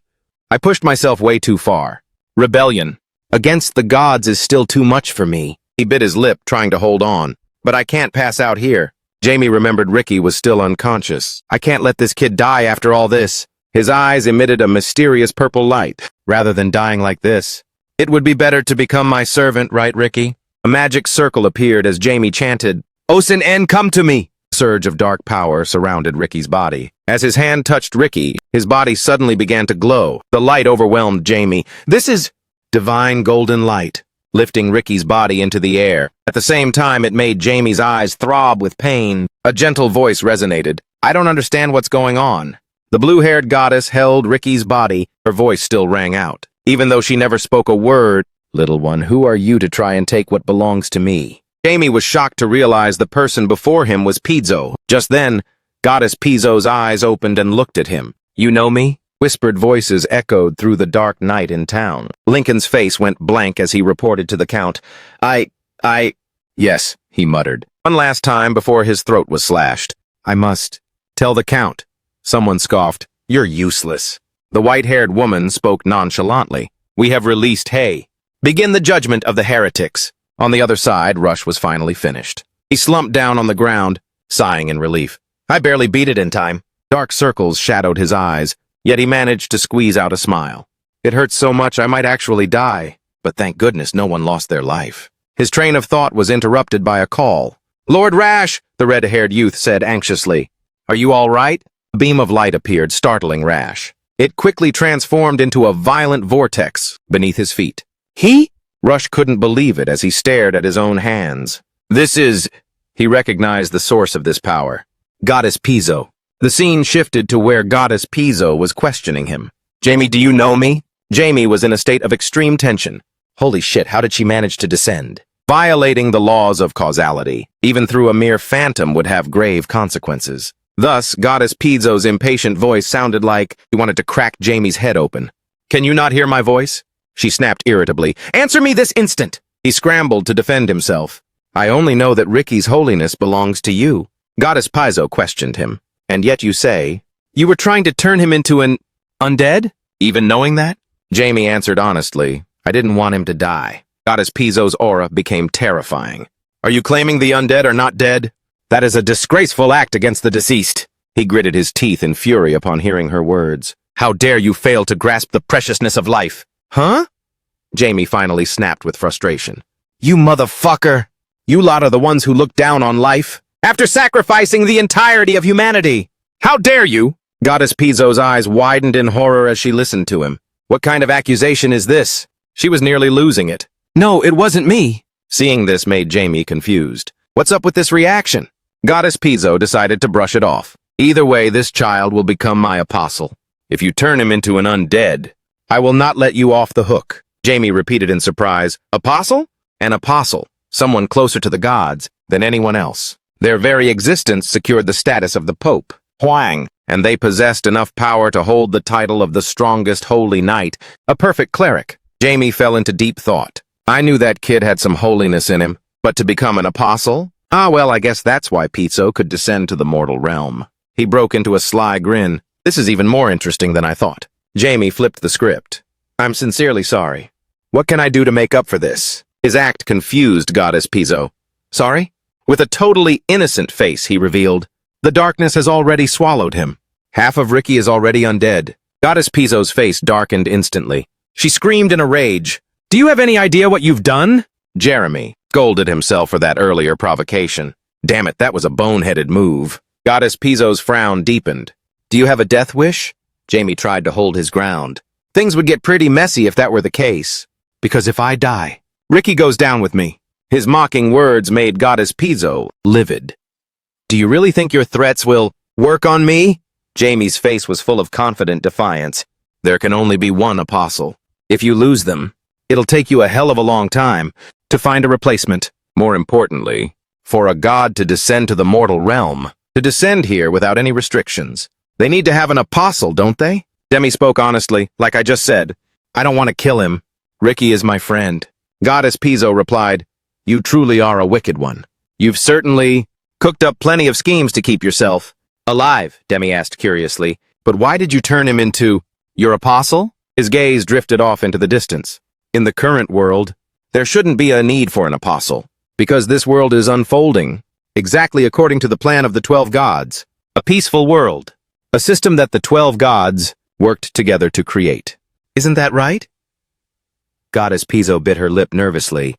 I pushed myself way too far. Rebellion. Against the gods is still too much for me. He bit his lip, trying to hold on. But I can't pass out here. Jamie remembered Ricky was still unconscious. I can't let this kid die after all this. His eyes emitted a mysterious purple light. Rather than dying like this, it would be better to become my servant, right, Ricky? A magic circle appeared as Jamie chanted, Osin En, come to me! A surge of dark power surrounded Ricky's body. As his hand touched Ricky, his body suddenly began to glow. The light overwhelmed Jamie. This is divine golden light, lifting Ricky's body into the air. At the same time, it made Jamie's eyes throb with pain. A gentle voice resonated. I don't understand what's going on. The blue-haired goddess held Ricky's body. Her voice still rang out. Even though she never spoke a word, Little one, who are you to try and take what belongs to me? Jamie was shocked to realize the person before him was Pizzo. Just then, Goddess Pizzo's eyes opened and looked at him. You know me? Whispered voices echoed through the dark night in town. Lincoln's face went blank as he reported to the Count. Yes, he muttered. One last time before his throat was slashed. I must tell the Count. Someone scoffed. You're useless. The white-haired woman spoke nonchalantly. We have released Hay. Begin the judgment of the heretics. On the other side, Rush was finally finished. He slumped down on the ground, sighing in relief. I barely beat it in time. Dark circles shadowed his eyes, yet he managed to squeeze out a smile. It hurts so much I might actually die, but thank goodness no one lost their life. His train of thought was interrupted by a call. Lord Rash, the red-haired youth said anxiously. Are you all right? A beam of light appeared, startling Rash. It quickly transformed into a violent vortex beneath his feet. He? Rush couldn't believe it as he stared at his own hands. This is... He recognized the source of this power. Goddess Pizzo. The scene shifted to where Goddess Pizzo was questioning him. Jamie, do you know me? Jamie was in a state of extreme tension. Holy shit, how did she manage to descend? Violating the laws of causality, even through a mere phantom, would have grave consequences. Thus, Goddess Pizzo's impatient voice sounded like he wanted to crack Jamie's head open. Can you not hear my voice? She snapped irritably. Answer me this instant! He scrambled to defend himself. I only know that Ricky's holiness belongs to you. Goddess Pizzo questioned him. And yet you say, you were trying to turn him into an undead? Even knowing that? Jamie answered honestly, I didn't want him to die. Goddess Pizzo's aura became terrifying. Are you claiming the undead are not dead? That is a disgraceful act against the deceased. He gritted his teeth in fury upon hearing her words. How dare you fail to grasp the preciousness of life? Huh? Jamie finally snapped with frustration. You motherfucker! You lot are the ones who look down on life, after sacrificing the entirety of humanity! How dare you? Goddess Pizzo's eyes widened in horror as she listened to him. What kind of accusation is this? She was nearly losing it. No, it wasn't me. Seeing this made Jamie confused. What's up with this reaction? Goddess Pizzo decided to brush it off. Either way, this child will become my apostle. If you turn him into an undead, I will not let you off the hook. Jamie repeated in surprise. Apostle? An apostle. Someone closer to the gods than anyone else. Their very existence secured the status of the Pope, Huang, and they possessed enough power to hold the title of the strongest holy knight, a perfect cleric. Jamie fell into deep thought. I knew that kid had some holiness in him, but to become an apostle? Ah, well, I guess that's why Pizzo could descend to the mortal realm. He broke into a sly grin. This is even more interesting than I thought. Jamie flipped the script. I'm sincerely sorry. What can I do to make up for this? His act confused Goddess Pizzo. Sorry? With a totally innocent face, he revealed. The darkness has already swallowed him. Half of Ricky is already undead. Goddess Pizzo's face darkened instantly. She screamed in a rage. Do you have any idea what you've done? Jeremy scolded himself for that earlier provocation. Damn it, that was a boneheaded move. Goddess Pizzo's frown deepened. Do you have a death wish? Jamie tried to hold his ground. Things would get pretty messy if that were the case. Because if I die, Ricky goes down with me. His mocking words made Goddess Pizzo livid. Do you really think your threats will work on me? Jamie's face was full of confident defiance. There can only be one apostle. If you lose them, it'll take you a hell of a long time to find a replacement. More importantly, for a god to descend to the mortal realm, to descend here without any restrictions. They need to have an apostle, don't they? Demi spoke honestly, like I just said. I don't want to kill him. Ricky is my friend. Goddess Pizzo replied, You truly are a wicked one. You've certainly cooked up plenty of schemes to keep yourself alive, Demi asked curiously. But why did you turn him into your apostle? His gaze drifted off into the distance. In the current world, there shouldn't be a need for an apostle, because this world is unfolding exactly according to the plan of the 12 gods. A peaceful world. A system that the 12 gods worked together to create. Isn't that right? Goddess Piso bit her lip nervously.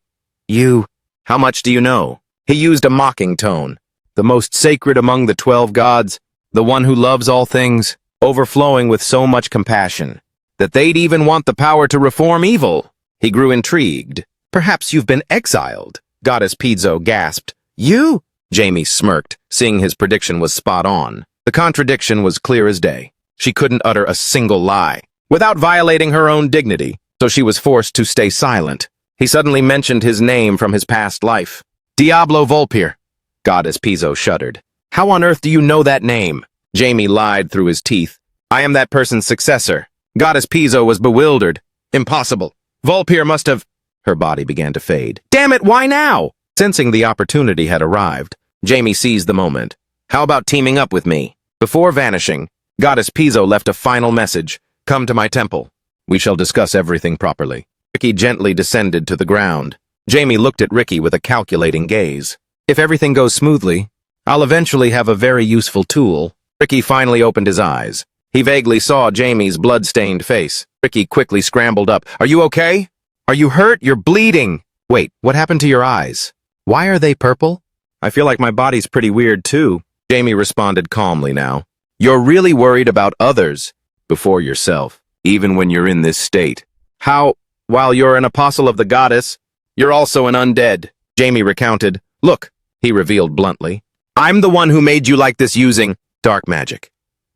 How much do you know? He used a mocking tone. The most sacred among the 12 gods, the one who loves all things, overflowing with so much compassion, that they'd even want the power to reform evil. He grew intrigued. Perhaps you've been exiled, Goddess Piso gasped. You? Jamie smirked, seeing his prediction was spot on. The contradiction was clear as day. She couldn't utter a single lie, without violating her own dignity, so she was forced to stay silent. He suddenly mentioned his name from his past life. Diablo Volpir. Goddess Piso shuddered. How on earth do you know that name? Jamie lied through his teeth. I am that person's successor. Goddess Piso was bewildered. Impossible. Volpir must have... Her body began to fade. Damn it, why now? Sensing the opportunity had arrived, Jamie seized the moment. How about teaming up with me? Before vanishing, Goddess Piso left a final message. Come to my temple. We shall discuss everything properly. Ricky gently descended to the ground. Jamie looked at Ricky with a calculating gaze. If everything goes smoothly, I'll eventually have a very useful tool. Ricky finally opened his eyes. He vaguely saw Jamie's blood-stained face. Ricky quickly scrambled up. Are you okay? Are you hurt? You're bleeding. Wait, what happened to your eyes? Why are they purple? I feel like my body's pretty weird too. Jamie responded calmly now. You're really worried about others before yourself, even when you're in this state. How, while you're an apostle of the goddess, you're also an undead, Jamie recounted. Look, he revealed bluntly. I'm the one who made you like this using dark magic.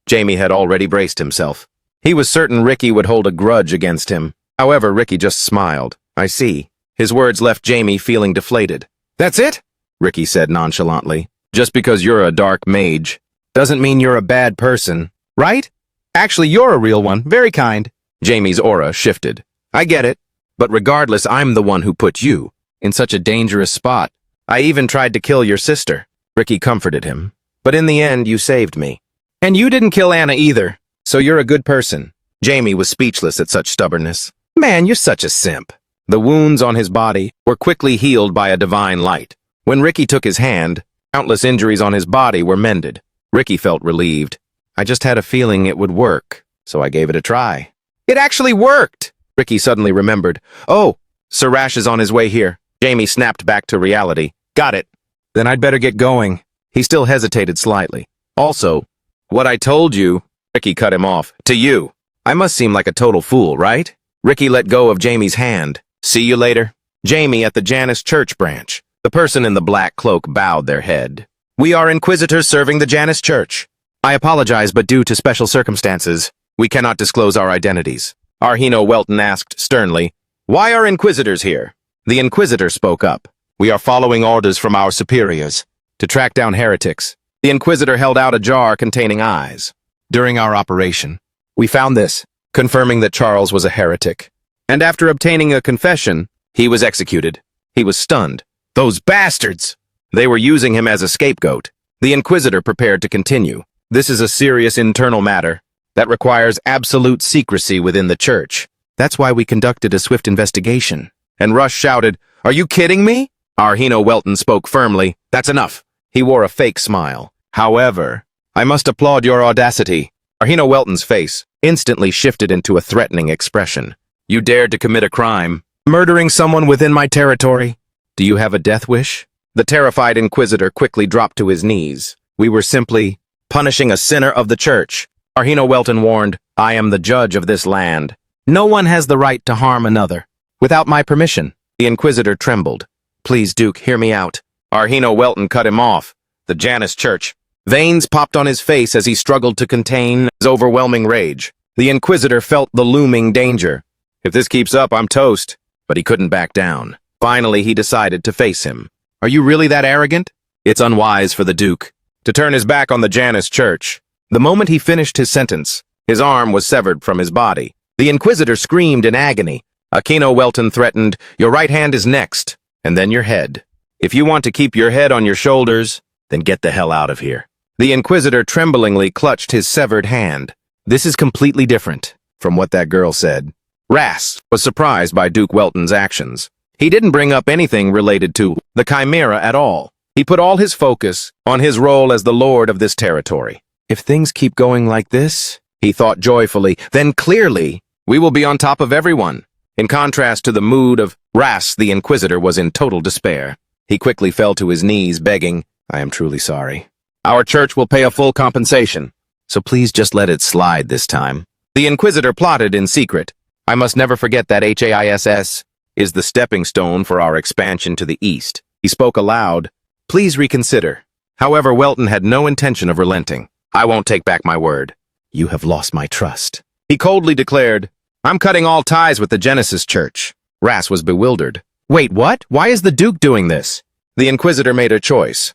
Jamie had already braced himself. He was certain Ricky would hold a grudge against him. However, Ricky just smiled. I see. His words left Jamie feeling deflated. That's it? Ricky said nonchalantly. Just because you're a dark mage doesn't mean you're a bad person, right? Actually, you're a real one. Very kind. Jamie's aura shifted. I get it. But regardless, I'm the one who put you in such a dangerous spot. I even tried to kill your sister. Ricky comforted him. But in the end, you saved me. And you didn't kill Anna either. So you're a good person. Jamie was speechless at such stubbornness. Man, you're such a simp. The wounds on his body were quickly healed by a divine light. When Ricky took his hand, countless injuries on his body were mended. Ricky felt relieved. I just had a feeling it would work, so I gave it a try. It actually worked! Ricky suddenly remembered. Oh, Sir Rash is on his way here. Jamie snapped back to reality. Got it. Then I'd better get going. He still hesitated slightly. Also, what I told you, Ricky cut him off. To you. I must seem like a total fool, right? Ricky let go of Jamie's hand. See you later. Jamie at the Janus Church branch. The person in the black cloak bowed their head. We are inquisitors serving the Janus Church. I apologize, but due to special circumstances, we cannot disclose our identities. Arhino Welton asked sternly, Why are inquisitors here? The inquisitor spoke up. We are following orders from our superiors to track down heretics. The inquisitor held out a jar containing eyes. During our operation, we found this, confirming that Charles was a heretic. And after obtaining a confession, he was executed. He was stunned. Those bastards! They were using him as a scapegoat. The inquisitor prepared to continue. This is a serious internal matter that requires absolute secrecy within the church. That's why we conducted a swift investigation. And Rush shouted, Are you kidding me? Arhino Welton spoke firmly. That's enough. He wore a fake smile. However, I must applaud your audacity. Arhino Welton's face instantly shifted into a threatening expression. You dared to commit a crime, murdering someone within my territory. Do you have a death wish? The terrified inquisitor quickly dropped to his knees. We were simply punishing a sinner of the church. Arhino Welton warned, I am the judge of this land. No one has the right to harm another. Without my permission. The inquisitor trembled. Please, Duke, hear me out. Arhino Welton cut him off. The Janus Church. Veins popped on his face as he struggled to contain his overwhelming rage. The inquisitor felt the looming danger. If this keeps up, I'm toast. But he couldn't back down. Finally, he decided to face him. Are you really that arrogant? It's unwise for the Duke to turn his back on the Janus Church. The moment he finished his sentence, his arm was severed from his body. The inquisitor screamed in agony. Arhino Welton threatened, Your right hand is next, and then your head. If you want to keep your head on your shoulders, then get the hell out of here. The inquisitor tremblingly clutched his severed hand. This is completely different. from what that girl said. Ras was surprised by Duke Welton's actions. He didn't bring up anything related to the Chimera at all. He put all his focus on his role as the lord of this territory. If things keep going like this, He thought joyfully, then clearly we will be on top of everyone. In contrast to the mood of Ras, the Inquisitor was in total despair. He quickly fell to his knees, begging, I am truly sorry. Our church will pay a full compensation. So please just let it slide this time. The Inquisitor plotted in secret. I must never forget that HAISS is the stepping stone for our expansion to the east. He spoke aloud. Please reconsider. However, Welton had no intention of relenting. I won't take back my word. You have lost my trust. He coldly declared, I'm cutting all ties with the Genesis Church. Ras was bewildered. Wait, what? Why is the Duke doing this? The Inquisitor made a choice.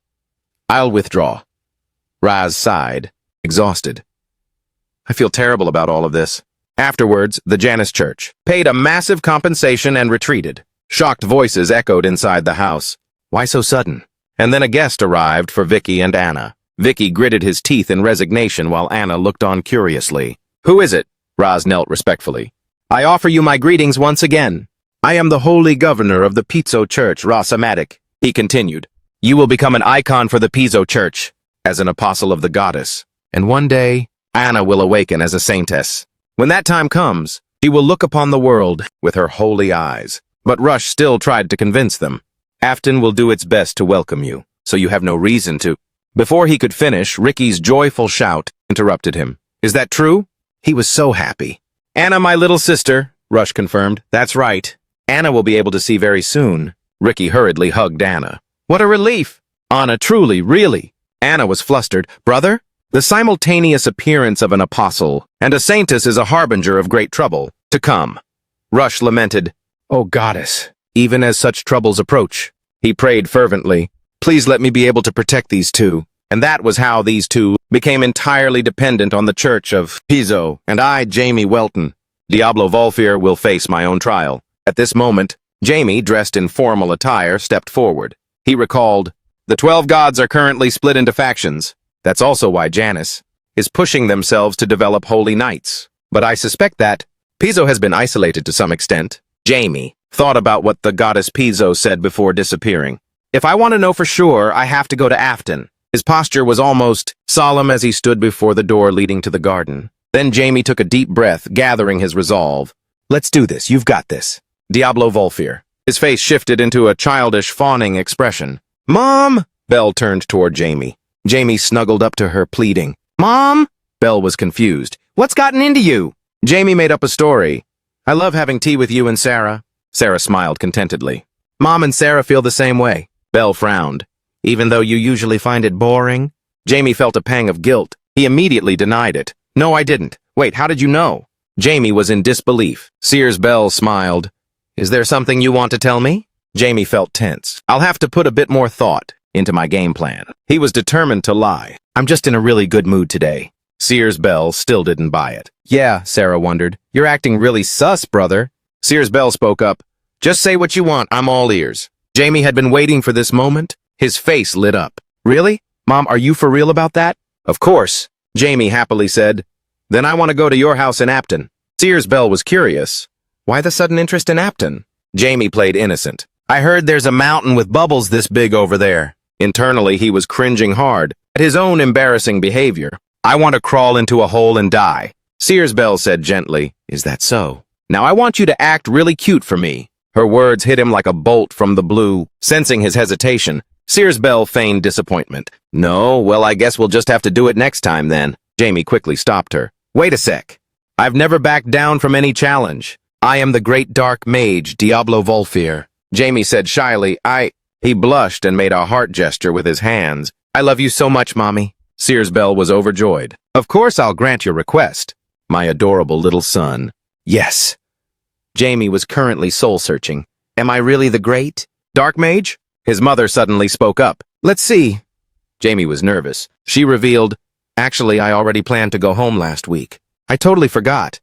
I'll withdraw. Ras sighed, exhausted. I feel terrible about all of this. Afterwards, the Janus Church paid a massive compensation and retreated. Shocked voices echoed inside the house. Why so sudden? And then a guest arrived for Vicky and Anna. Vicky gritted his teeth in resignation while Anna looked on curiously. Who is it? Ras knelt respectfully. I offer you my greetings once again. I am the holy governor of the Pizzo Church, Rasamatic. He continued. You will become an icon for the Pizzo Church, as an apostle of the goddess. And one day, Anna will awaken as a saintess. When that time comes, she will look upon the world with her holy eyes. But Rush still tried to convince them. Afton will do its best to welcome you, so you have no reason to. Before he could finish, Ricky's joyful shout interrupted him. Is that true? He was so happy. Anna, my little sister, Rush confirmed. That's right. Anna will be able to see very soon. Ricky hurriedly hugged Anna. What a relief! Anna, truly, really. Anna was flustered. Brother? The simultaneous appearance of an apostle and a saintess is a harbinger of great trouble to come. Rush lamented. Oh, goddess. Even as such troubles approach, he prayed fervently. Please let me be able to protect these two. And that was how these two became entirely dependent on the Church of Pizzo, and I, Jamie Welton. Diablo Volfir will face my own trial. At this moment, Jamie, dressed in formal attire, stepped forward. He recalled, the 12 gods are currently split into factions. That's also why Janus is pushing themselves to develop holy knights. But I suspect that Pizzo has been isolated to some extent. Jamie thought about what the goddess Pizzo said before disappearing. If I want to know for sure, I have to go to Afton. His posture was almost solemn as he stood before the door leading to the garden. Then Jamie took a deep breath, gathering his resolve. Let's do this. You've got this. Diablo Volfir. His face shifted into a childish, fawning expression. Mom! Belle turned toward Jamie. Jamie snuggled up to her, pleading. Mom? Belle was confused. What's gotten into you? Jamie made up a story. I love having tea with you and Sarah. Sarah smiled contentedly. Mom and Sarah feel the same way. Belle frowned. Even though you usually find it boring? Jamie felt a pang of guilt. He immediately denied it. No, I didn't. Wait, how did you know? Jamie was in disbelief. Sears Belle smiled. Is there something you want to tell me? Jamie felt tense. I'll have to put a bit more thought into my game plan. He was determined to lie. I'm just in a really good mood today. Sears Belle still didn't buy it. Yeah, Sarah wondered. You're acting really sus, brother. Sears Belle spoke up. Just say what you want. I'm all ears. Jamie had been waiting for this moment. His face lit up. Really? Mom, are you for real about that? Of course, Jamie happily said. Then I want to go to your house in Apton. Sears Belle was curious. Why the sudden interest in Apton? Jamie played innocent. I heard there's a mountain with bubbles this big over there. Internally, he was cringing hard at his own embarrassing behavior. I want to crawl into a hole and die. Sears Belle said gently, Is that so? Now I want you to act really cute for me. Her words hit him like a bolt from the blue. Sensing his hesitation, Sears Belle feigned disappointment. No, well, I guess we'll just have to do it next time then. Jamie quickly stopped her. Wait a sec. I've never backed down from any challenge. I am the great dark mage, Diablo Volfir. Jamie said shyly, He blushed and made a heart gesture with his hands. I love you so much, Mommy. Sears Belle was overjoyed. Of course I'll grant your request, my adorable little son. Yes. Jamie was currently soul-searching. Am I really the great dark mage? His mother suddenly spoke up. Let's see. Jamie was nervous. She revealed, Actually, I already planned to go home last week. I totally forgot.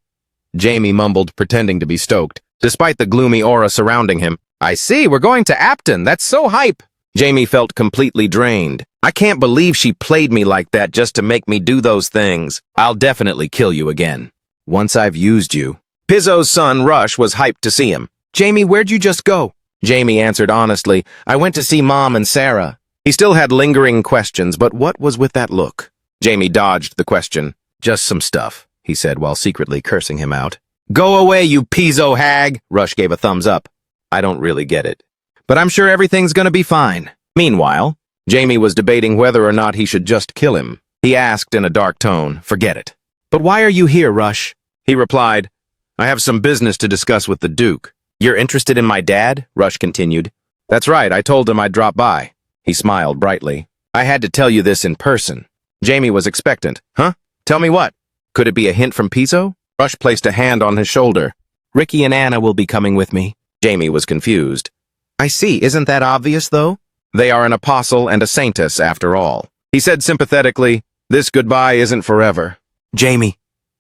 Jamie mumbled, pretending to be stoked, despite the gloomy aura surrounding him. I see, we're going to Apton. That's so hype. Jamie felt completely drained. I can't believe she played me like that just to make me do those things. I'll definitely kill you again. Once I've used you. Pizzo's son, Rush, was hyped to see him. Jamie, where'd you just go? Jamie answered honestly, I went to see Mom and Sarah. He still had lingering questions, but what was with that look? Jamie dodged the question. Just some stuff, he said while secretly cursing him out. Go away, you Pizzo hag! Rush gave a thumbs up. I don't really get it. But I'm sure everything's gonna be fine. Meanwhile, Jamie was debating whether or not he should just kill him. He asked in a dark tone, forget it. But why are you here, Rush? He replied, I have some business to discuss with the Duke. You're interested in my dad? Rush continued. That's right, I told him I'd drop by. He smiled brightly. I had to tell you this in person. Jamie was expectant. Huh? Tell me what? Could it be a hint from Pizzo? Rush placed a hand on his shoulder. Ricky and Anna will be coming with me. Jamie was confused. I see, isn't that obvious, though? They are an apostle and a saintess, after all. He said sympathetically, this goodbye isn't forever. Jamie.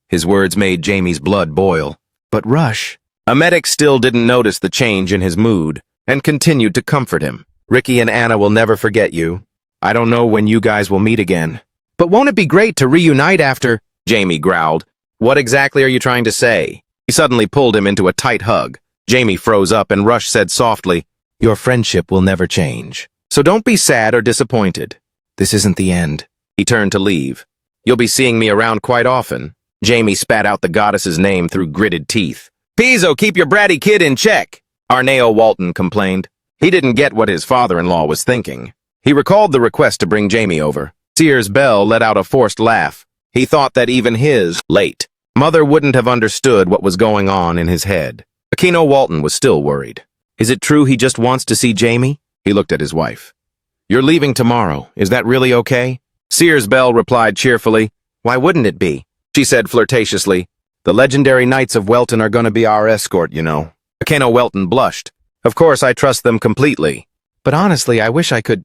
His words made Jamie's blood boil. But Rush. A medic still didn't notice the change in his mood and continued to comfort him. Ricky and Anna will never forget you. I don't know when you guys will meet again. But won't it be great to reunite after? Jamie growled. What exactly are you trying to say? He suddenly pulled him into a tight hug. Jamie froze up and Rush said softly, Your friendship will never change. So don't be sad or disappointed. This isn't the end. He turned to leave. You'll be seeing me around quite often. Jamie spat out the goddess's name through gritted teeth. Pizzo, keep your bratty kid in check, Arneo Walton complained. He didn't get what his father-in-law was thinking. He recalled the request to bring Jamie over. Sears Bell let out a forced laugh. He thought that even his late mother wouldn't have understood what was going on in his head. Aquino Walton was still worried. Is it true he just wants to see Jamie? He looked at his wife. You're leaving tomorrow. Is that really okay? Sears Bell replied cheerfully. Why wouldn't it be? She said flirtatiously. The legendary Knights of Welton are going to be our escort, you know. Aquino Welton blushed. Of course, I trust them completely. But honestly, I wish I could.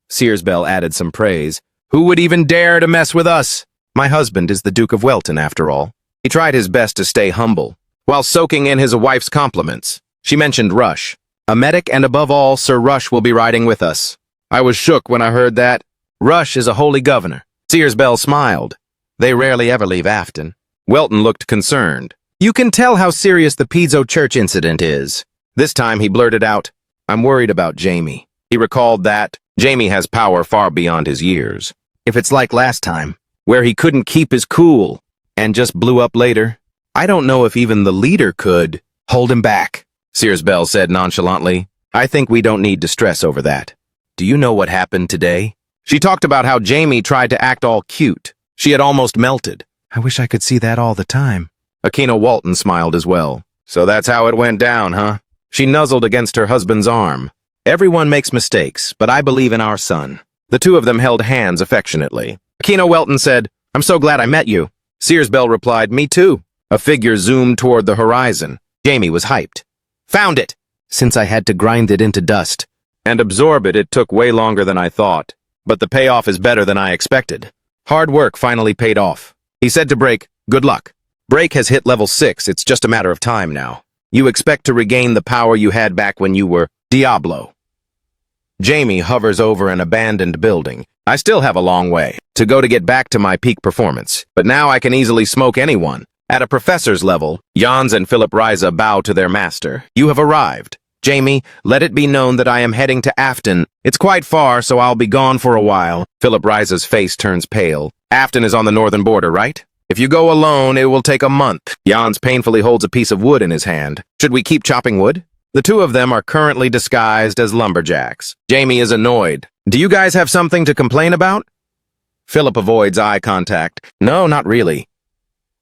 Sears Bell added some praise. Who would even dare to mess with us? My husband is the Duke of Welton, after all. He tried his best to stay humble, while soaking in his wife's compliments. She mentioned Rush. A medic, and above all, Sir Rush will be riding with us. I was shook when I heard that. Rush is a holy governor. Sears Bell smiled. They rarely ever leave Afton. Welton looked concerned. You can tell how serious the Pizzo Church incident is. This time he blurted out, I'm worried about Jamie. He recalled that Jamie has power far beyond his years. If it's like last time, where he couldn't keep his cool and just blew up later, I don't know if even the leader could hold him back, Sears Bell said nonchalantly. I think we don't need to stress over that. Do you know what happened today? She talked about how Jamie tried to act all cute. She had almost melted. I wish I could see that all the time. Aquino Walton smiled as well. So that's how it went down, huh? She nuzzled against her husband's arm. Everyone makes mistakes, but I believe in our son. The two of them held hands affectionately. Aquino Welton said, I'm so glad I met you. Sears Bell replied, me too. A figure zoomed toward the horizon. Jamie was hyped. Found it! Since I had to grind it into dust. And absorb it, it took way longer than I thought. But the payoff is better than I expected. Hard work finally paid off. He said to Break, good luck. Break has hit level 6, it's just a matter of time now. You expect to regain the power you had back when you were Diablo. Jamie hovers over an abandoned building. I still have a long way to go to get back to my peak performance, but now I can easily smoke anyone. At a professor's level, Jans and Philip Riza bow to their master. You have arrived. Jamie, let it be known that I am heading to Afton. It's quite far, so I'll be gone for a while. Philip Riza's face turns pale. Afton is on the northern border, right? If you go alone, it will take a month. Jans painfully holds a piece of wood in his hand. Should we keep chopping wood? The two of them are currently disguised as lumberjacks. Jamie is annoyed. Do you guys have something to complain about? Philip avoids eye contact. No, not really.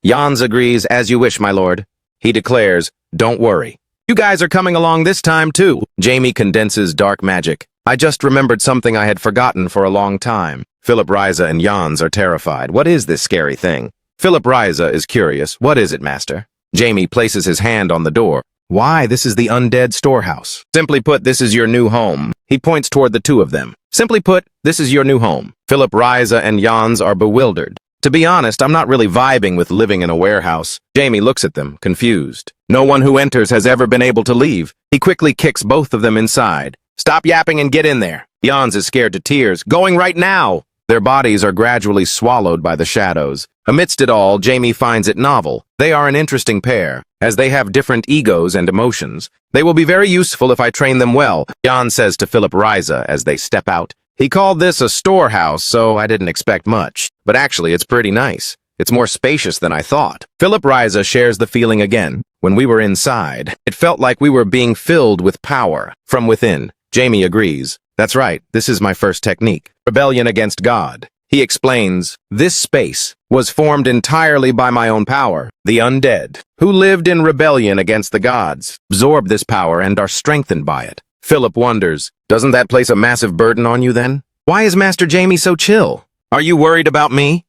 Jans agrees, as you wish, my lord. He declares, don't worry. You guys are coming along this time, too. Jamie condenses dark magic. I just remembered something I had forgotten for a long time. Philip Riza and Jans are terrified. What is this scary thing? Philip Riza is curious. What is it, master? Jamie places his hand on the door. Why, this is the undead storehouse. Simply put, this is your new home. He points toward the two of them. Simply put, this is your new home. Philip Riza and Jans are bewildered. To be honest, I'm not really vibing with living in a warehouse. Jamie looks at them, confused. No one who enters has ever been able to leave. He quickly kicks both of them inside. Stop yapping and get in there. Jans is scared to tears. Going right now. Their bodies are gradually swallowed by the shadows. Amidst it all, Jamie finds it novel. They are an interesting pair, as they have different egos and emotions. They will be very useful if I train them well, Jan says to Philip Riza as they step out. He called this a storehouse, so I didn't expect much. But actually, it's pretty nice. It's more spacious than I thought. Philip Riza shares the feeling again. When we were inside, it felt like we were being filled with power from within. Jamie agrees. That's right, this is my first technique. Rebellion against God. He explains, this space was formed entirely by my own power. The undead, who lived in rebellion against the gods, absorb this power and are strengthened by it. Philip wonders, doesn't that place a massive burden on you then? Why is Master Jamie so chill? Are you worried about me?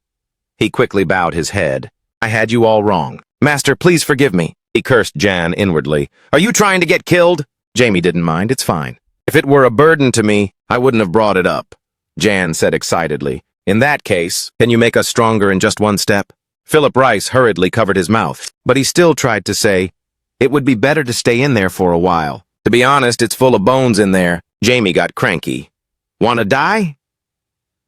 He quickly bowed his head. I had you all wrong. Master, please forgive me. He cursed Jan inwardly. Are you trying to get killed? Jamie didn't mind, it's fine. If it were a burden to me, I wouldn't have brought it up. Jan said excitedly. In that case, can you make us stronger in just one step? Philip Rice hurriedly covered his mouth, but he still tried to say, it would be better to stay in there for a while. To be honest, it's full of bones in there. Jamie got cranky. Wanna die?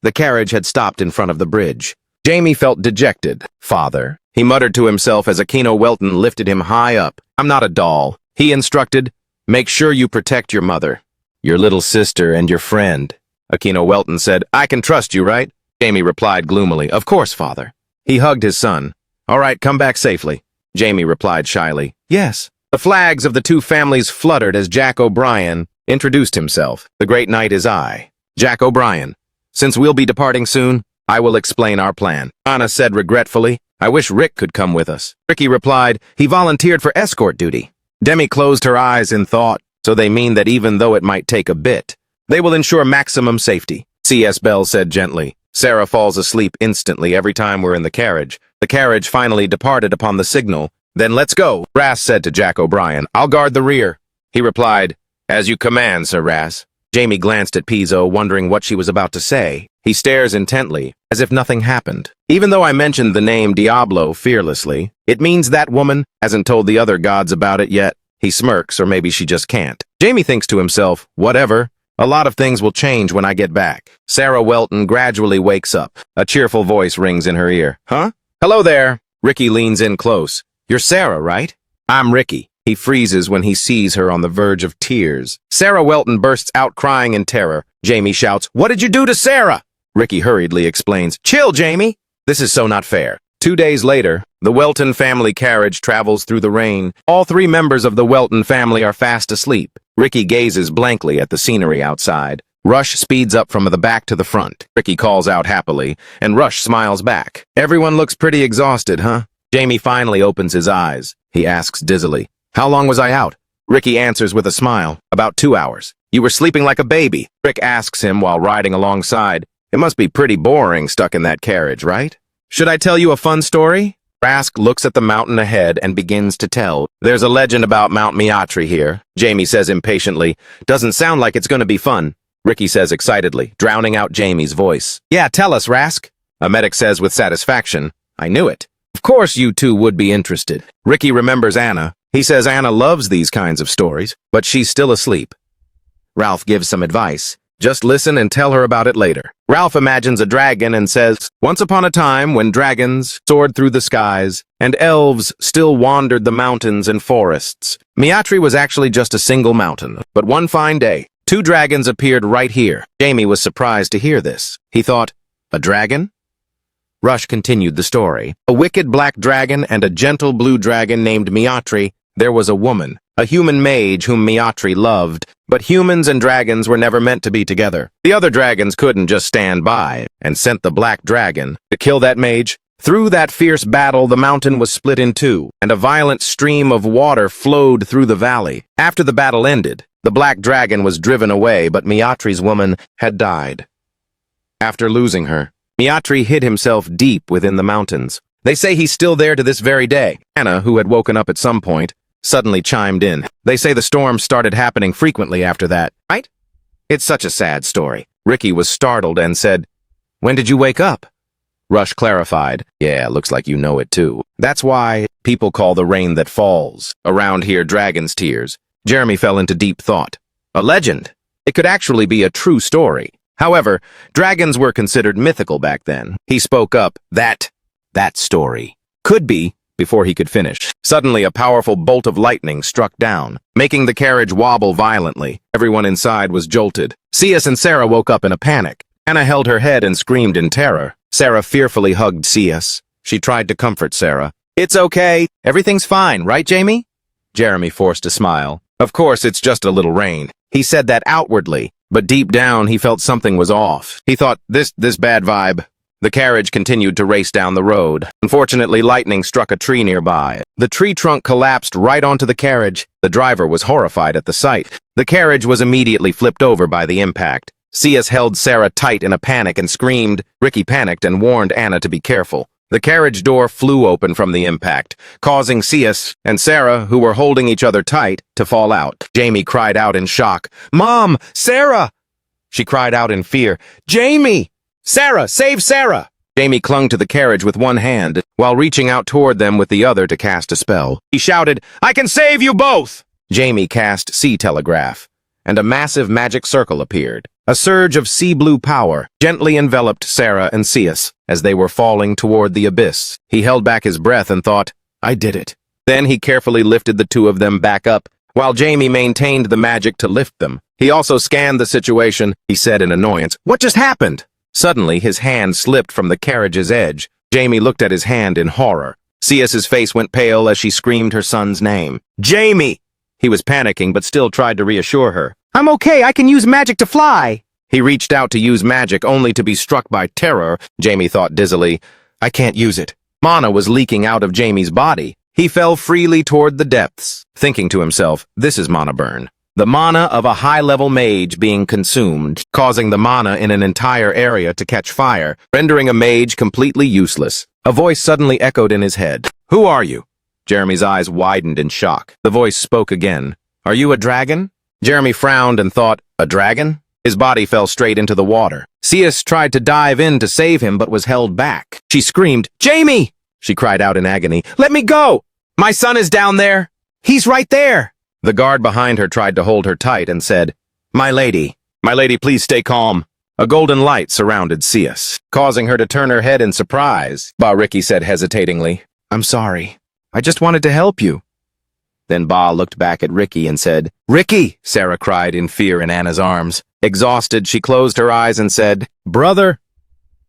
The carriage had stopped in front of the bridge. Jamie felt dejected. Father, he muttered to himself as Aquino Welton lifted him high up. I'm not a doll. He instructed, make sure you protect your mother, your little sister, and your friend. Aquino Welton said, I can trust you, right? Jamie replied gloomily, of course, father. He hugged his son. All right, come back safely. Jamie replied shyly, yes. The flags of the two families fluttered as Jack O'Brien introduced himself. The great knight is I, Jack O'Brien. Since we'll be departing soon, I will explain our plan. Anna said regretfully, I wish Rick could come with us. Ricky replied, he volunteered for escort duty. Demi closed her eyes in thought, so they mean that even though it might take a bit, they will ensure maximum safety. C.S. Bell said gently. Sarah falls asleep instantly every time we're in the carriage. The carriage finally departed upon the signal. Then let's go, Ras said to Jack O'Brien. I'll guard the rear. He replied, as you command, Sir Ras. Jamie glanced at Pizzo, wondering what she was about to say. He stares intently, as if nothing happened. Even though I mentioned the name Diablo fearlessly, it means that woman hasn't told the other gods about it yet. He smirks, or maybe she just can't. Jamie thinks to himself, whatever. A lot of things will change when I get back. Sarah Welton gradually wakes up. A cheerful voice rings in her ear. Huh? Hello there. Ricky leans in close. You're Sarah, right? I'm Ricky. He freezes when he sees her on the verge of tears. Sarah Welton bursts out crying in terror. Jamie shouts, what did you do to Sarah? Ricky hurriedly explains, chill, Jamie. This is so not fair. 2 days later, the Welton family carriage travels through the rain. All 3 members of the Welton family are fast asleep. Ricky gazes blankly at the scenery outside. Rush speeds up from the back to the front. Ricky calls out happily, and Rush smiles back. Everyone looks pretty exhausted, huh? Jamie finally opens his eyes. He asks dizzily, how long was I out? Ricky answers with a smile, about 2 hours. You were sleeping like a baby. Rick asks him while riding alongside. It must be pretty boring stuck in that carriage, right? Should I tell you a fun story? Rask looks at the mountain ahead and begins to tell. There's a legend about Mount Miatri here, Jamie says impatiently. Doesn't sound like it's going to be fun. Ricky says excitedly, drowning out Jamie's voice. Yeah, tell us, Rask. A medic says with satisfaction. I knew it. Of course you two would be interested. Ricky remembers Anna. He says Anna loves these kinds of stories, but she's still asleep. Ralph gives some advice. Just listen and tell her about it later. Ralph imagines a dragon and says, once upon a time when dragons soared through the skies and elves still wandered the mountains and forests, Miatri was actually just a single mountain. But one fine day, 2 dragons appeared right here. Jamie was surprised to hear this. He thought, a dragon? Rush continued the story. A wicked black dragon and a gentle blue dragon named Miatri. There was a woman, a human mage whom Miatri loved, but humans and dragons were never meant to be together. The other dragons couldn't just stand by and sent the black dragon to kill that mage. Through that fierce battle, the mountain was split in 2, and a violent stream of water flowed through the valley. After the battle ended, the black dragon was driven away, but Miatri's woman had died. After losing her, Miatri hid himself deep within the mountains. They say he's still there to this very day. Anna, who had woken up at some point, suddenly chimed in. They say the storms started happening frequently after that, right? It's such a sad story. Ricky was startled and said, when did you wake up? Rush clarified, yeah, looks like you know it too. That's why people call the rain that falls around here dragon's tears. Jeremy fell into deep thought. A legend. It could actually be a true story. However, dragons were considered mythical back then. He spoke up, that story could be, before he could finish. Suddenly, a powerful bolt of lightning struck down, making the carriage wobble violently. Everyone inside was jolted. Cias and Sarah woke up in a panic. Anna held her head and screamed in terror. Sarah fearfully hugged Cias. She tried to comfort Sarah. "It's okay. Everything's fine, right, Jamie?" Jeremy forced a smile. "Of course, it's just a little rain." He said that outwardly, but deep down he felt something was off. He thought, this bad vibe. The carriage continued to race down the road. Unfortunately, lightning struck a tree nearby. The tree trunk collapsed right onto the carriage. The driver was horrified at the sight. The carriage was immediately flipped over by the impact. Cias held Sarah tight in a panic and screamed. Ricky panicked and warned Anna to be careful. The carriage door flew open from the impact, causing Cias and Sarah, who were holding each other tight, to fall out. Jamie cried out in shock. "Mom! Sarah!" She cried out in fear. "Jamie! Sarah! Save Sarah!" Jamie clung to the carriage with one hand, while reaching out toward them with the other to cast a spell. He shouted, "I can save you both!" Jamie cast Sea Telegraph, and a massive magic circle appeared. A surge of sea blue power gently enveloped Sarah and Cias as they were falling toward the abyss. He held back his breath and thought, "I did it." Then he carefully lifted the two of them back up, while Jamie maintained the magic to lift them. He also scanned the situation. He said in annoyance, "What just happened?" Suddenly, his hand slipped from the carriage's edge. Jamie looked at his hand in horror. Cias's face went pale as she screamed her son's name. "Jamie!" He was panicking but still tried to reassure her. "I'm okay, I can use magic to fly." He reached out to use magic only to be struck by terror. Jamie thought dizzily, "I can't use it." Mana was leaking out of Jamie's body. He fell freely toward the depths, thinking to himself, this is mana burn. The mana of a high-level mage being consumed, causing the mana in an entire area to catch fire, rendering a mage completely useless. A voice suddenly echoed in his head. "Who are you?" Jeremy's eyes widened in shock. The voice spoke again. "Are you a dragon?" Jeremy frowned and thought, "A dragon?" His body fell straight into the water. Cias tried to dive in to save him but was held back. She screamed, "Jamie!" She cried out in agony, "Let me go! My son is down there! He's right there!" The guard behind her tried to hold her tight and said, my lady, please stay calm." A golden light surrounded Cias, causing her to turn her head in surprise. Ba Ricky said hesitatingly, "I'm sorry. I just wanted to help you." Then Ba looked back at Ricky and said, "Ricky!" Sarah cried in fear in Anna's arms. Exhausted, she closed her eyes and said, "Brother."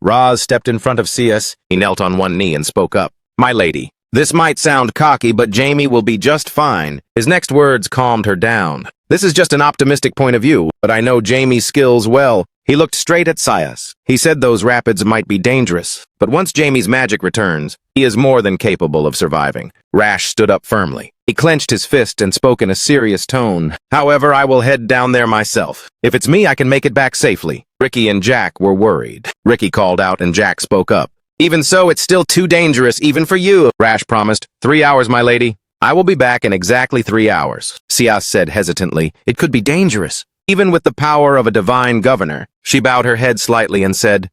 Raz stepped in front of Cias. He knelt on one knee and spoke up. "My lady, this might sound cocky, but Jamie will be just fine." His next words calmed her down. "This is just an optimistic point of view, but I know Jamie's skills well." He looked straight at Cias. He said those rapids might be dangerous, but once Jamie's magic returns, he is more than capable of surviving. Rash stood up firmly. He clenched his fist and spoke in a serious tone. "However, I will head down there myself. If it's me, I can make it back safely." Ricky and Jack were worried. Ricky called out and Jack spoke up. "Even so, it's still too dangerous, even for you." Rash promised. 3 hours, my lady. "I will be back in exactly 3 hours." Cias said hesitantly, "It could be dangerous." Even with the power of a divine governor, she bowed her head slightly and said,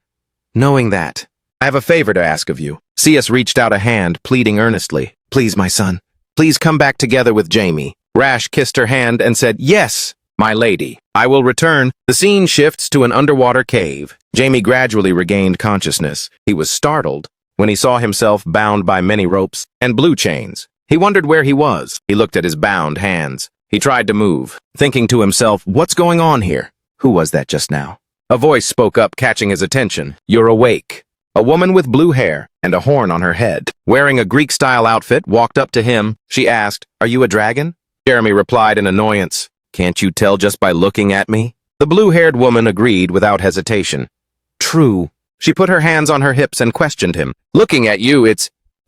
"Knowing that, I have a favor to ask of you." Cias reached out a hand, pleading earnestly. "Please, my son, please come back together with Jamie." Rash kissed her hand and said, "Yes, my lady, I will return." The scene shifts to an underwater cave. Jamie gradually regained consciousness. He was startled when he saw himself bound by many ropes and blue chains. He wondered where he was. He looked at his bound hands. He tried to move, thinking to himself, what's going on here? Who was that just now? A voice spoke up, catching his attention. "You're awake." A woman with blue hair and a horn on her head, wearing a Greek-style outfit, walked up to him. She asked, "Are you a dragon?" Jeremy replied in annoyance, "Can't you tell just by looking at me?" The blue-haired woman agreed without hesitation. "True." She put her hands on her hips and questioned him. "Looking at you,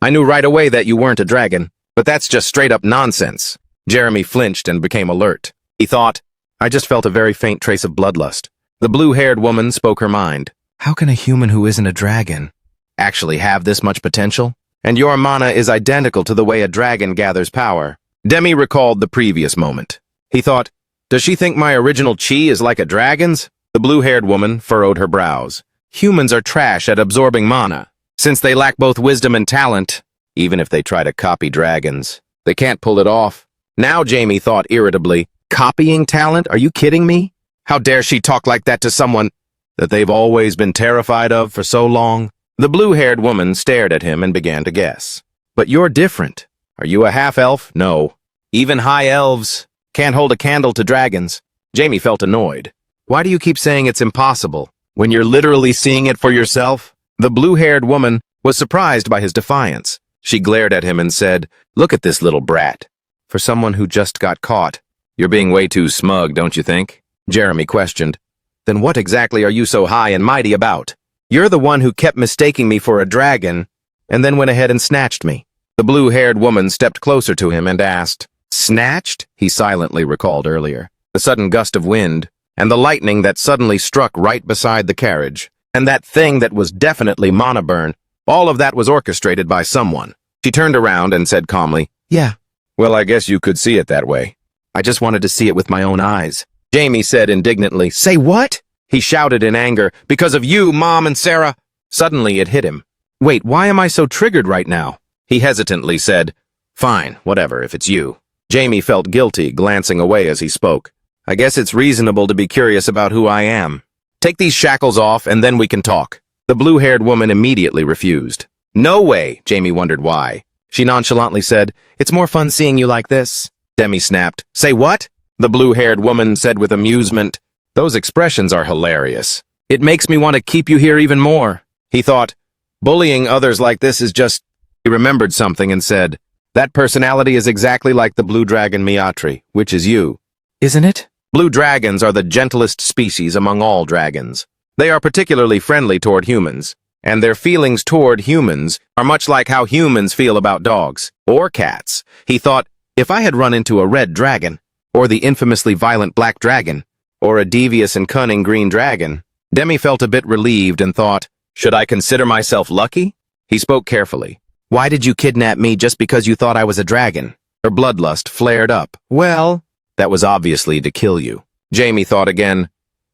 I knew right away that you weren't a dragon, but that's just straight-up nonsense." Jeremy flinched and became alert. He thought, "I just felt a very faint trace of bloodlust." The blue-haired woman spoke her mind. "How can a human who isn't a dragon actually have this much potential? And your mana is identical to the way a dragon gathers power." Demi recalled the previous moment. He thought, "Does she think my original chi is like a dragon's?" The blue-haired woman furrowed her brows. "Humans are trash at absorbing mana. Since they lack both wisdom and talent, even if they try to copy dragons, they can't pull it off." Now Jamie thought irritably, "Copying talent? Are you kidding me? How dare she talk like that to someone?" that they've always been terrified of for so long? The blue-haired woman stared at him and began to guess. But you're different. Are you a half-elf? No. Even high elves can't hold a candle to dragons. Jamie felt annoyed. Why do you keep saying it's impossible when you're literally seeing it for yourself? The blue-haired woman was surprised by his defiance. She glared at him and said, "Look at this little brat. For someone who just got caught, you're being way too smug, don't you think?" Jeremy questioned. "Then what exactly are you so high and mighty about? You're the one who kept mistaking me for a dragon and then went ahead and snatched me." The blue-haired woman stepped closer to him and asked, "Snatched?" he silently recalled earlier. The sudden gust of wind, and the lightning that suddenly struck right beside the carriage, and that thing that was definitely Monoburn, all of that was orchestrated by someone. She turned around and said calmly, "Yeah." "Well, I guess you could see it that way." "I just wanted to see it with my own eyes." Jamie said indignantly, "Say what?" He shouted in anger, "Because of you, Mom and Sarah." Suddenly it hit him. "Wait, why am I so triggered right now?" He hesitantly said, "Fine, whatever, if it's you." Jamie felt guilty, glancing away as he spoke. "I guess it's reasonable to be curious about who I am. Take these shackles off, and then we can talk." The blue-haired woman immediately refused. "No way," Jamie wondered why. She nonchalantly said, "It's more fun seeing you like this." Demi snapped, "Say what?" The blue-haired woman said with amusement, "Those expressions are hilarious. It makes me want to keep you here even more." He thought, bullying others like this is just... He remembered something and said, "That personality is exactly like the blue dragon Miatri, which is you." "Isn't it?" Blue dragons are the gentlest species among all dragons. They are particularly friendly toward humans, and their feelings toward humans are much like how humans feel about dogs or cats. He thought, if I had run into a red dragon, or the infamously violent black dragon, or a devious and cunning green dragon, Demi felt a bit relieved and thought, should I consider myself lucky? He spoke carefully. "Why did you kidnap me just because you thought I was a dragon?" Her bloodlust flared up. "Well, that was obviously to kill you." Jamie thought again,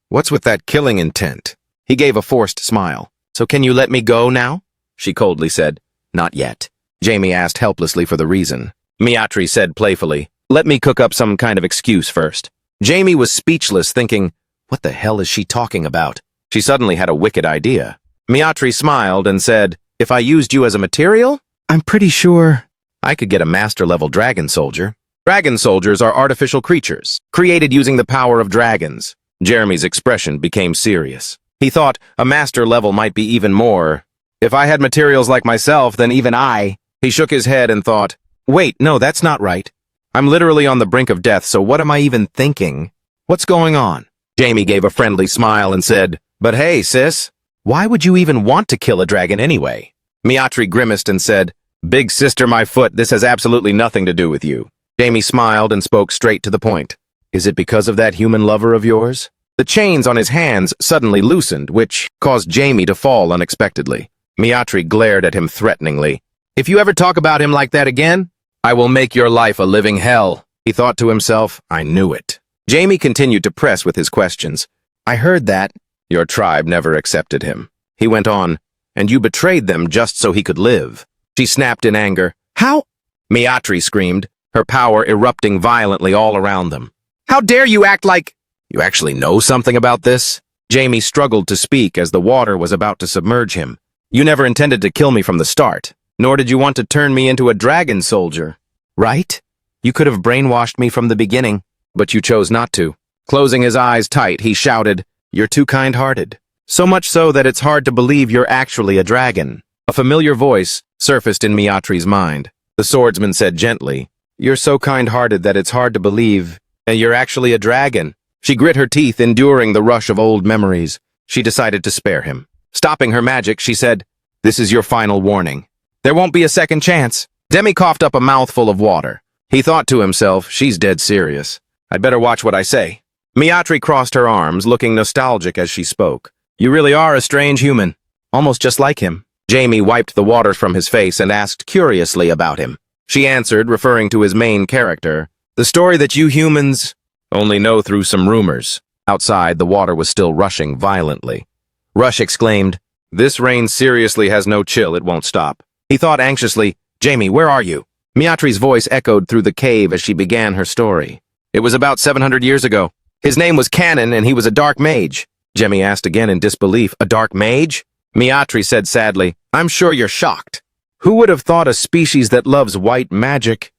"What's with that killing intent?" He gave a forced smile. "So can you let me go now?" She coldly said, "Not yet." Jamie asked helplessly for the reason. Miatri said playfully, "Let me cook up some kind of excuse first." Jamie was speechless, thinking, what the hell is she talking about? She suddenly had a wicked idea. Miatri smiled and said, "If I used you as a material, I'm pretty sure I could get a master-level dragon soldier." Dragon soldiers are artificial creatures, created using the power of dragons. Jeremy's expression became serious. He thought a master level might be even more. If I had materials like myself, then even I... He shook his head and thought, wait, no, that's not right. I'm literally on the brink of death, so what am I even thinking? What's going on? Jamie gave a friendly smile and said, "But hey, sis, why would you even want to kill a dragon anyway?" Miatri grimaced and said, "Big sister, my foot, this has absolutely nothing to do with you." Jamie smiled and spoke straight to the point. "Is it because of that human lover of yours?" The chains on his hands suddenly loosened, which caused Jamie to fall unexpectedly. Miatri glared at him threateningly. "If you ever talk about him like that again, I will make your life a living hell." He thought to himself, I knew it. Jamie continued to press with his questions. "I heard that your tribe never accepted him." He went on, "And you betrayed them just so he could live." She snapped in anger. "How?" Miatri screamed, her power erupting violently all around them. "How dare you act like... You actually know something about this?" Jamie struggled to speak as the water was about to submerge him. "You never intended to kill me from the start, nor did you want to turn me into a dragon soldier, right? You could have brainwashed me from the beginning, but you chose not to." Closing his eyes tight, he shouted, "You're too kind-hearted. So much so that it's hard to believe you're actually a dragon." A familiar voice surfaced in Miatri's mind. The swordsman said gently, "You're so kind-hearted that it's hard to believe, and you're actually a dragon." She grit her teeth, enduring the rush of old memories. She decided to spare him. Stopping her magic, she said, "This is your final warning. There won't be a second chance." Demi coughed up a mouthful of water. He thought to himself, she's dead serious. I'd better watch what I say. Miatri crossed her arms, looking nostalgic as she spoke. "You really are a strange human, almost just like him." Jamie wiped the water from his face and asked curiously about him. She answered, referring to his main character, "The story that you humans only know through some rumors." Outside, the water was still rushing violently. Rush exclaimed, "This rain seriously has no chill, it won't stop." He thought anxiously, "Jamie, where are you?" Miatri's voice echoed through the cave as she began her story. "It was about 700 years ago. His name was Canon, and he was a dark mage. Jemmy asked again in disbelief. A dark mage? Miatri said sadly, I'm sure you're shocked. Who would have thought a species that loves white magic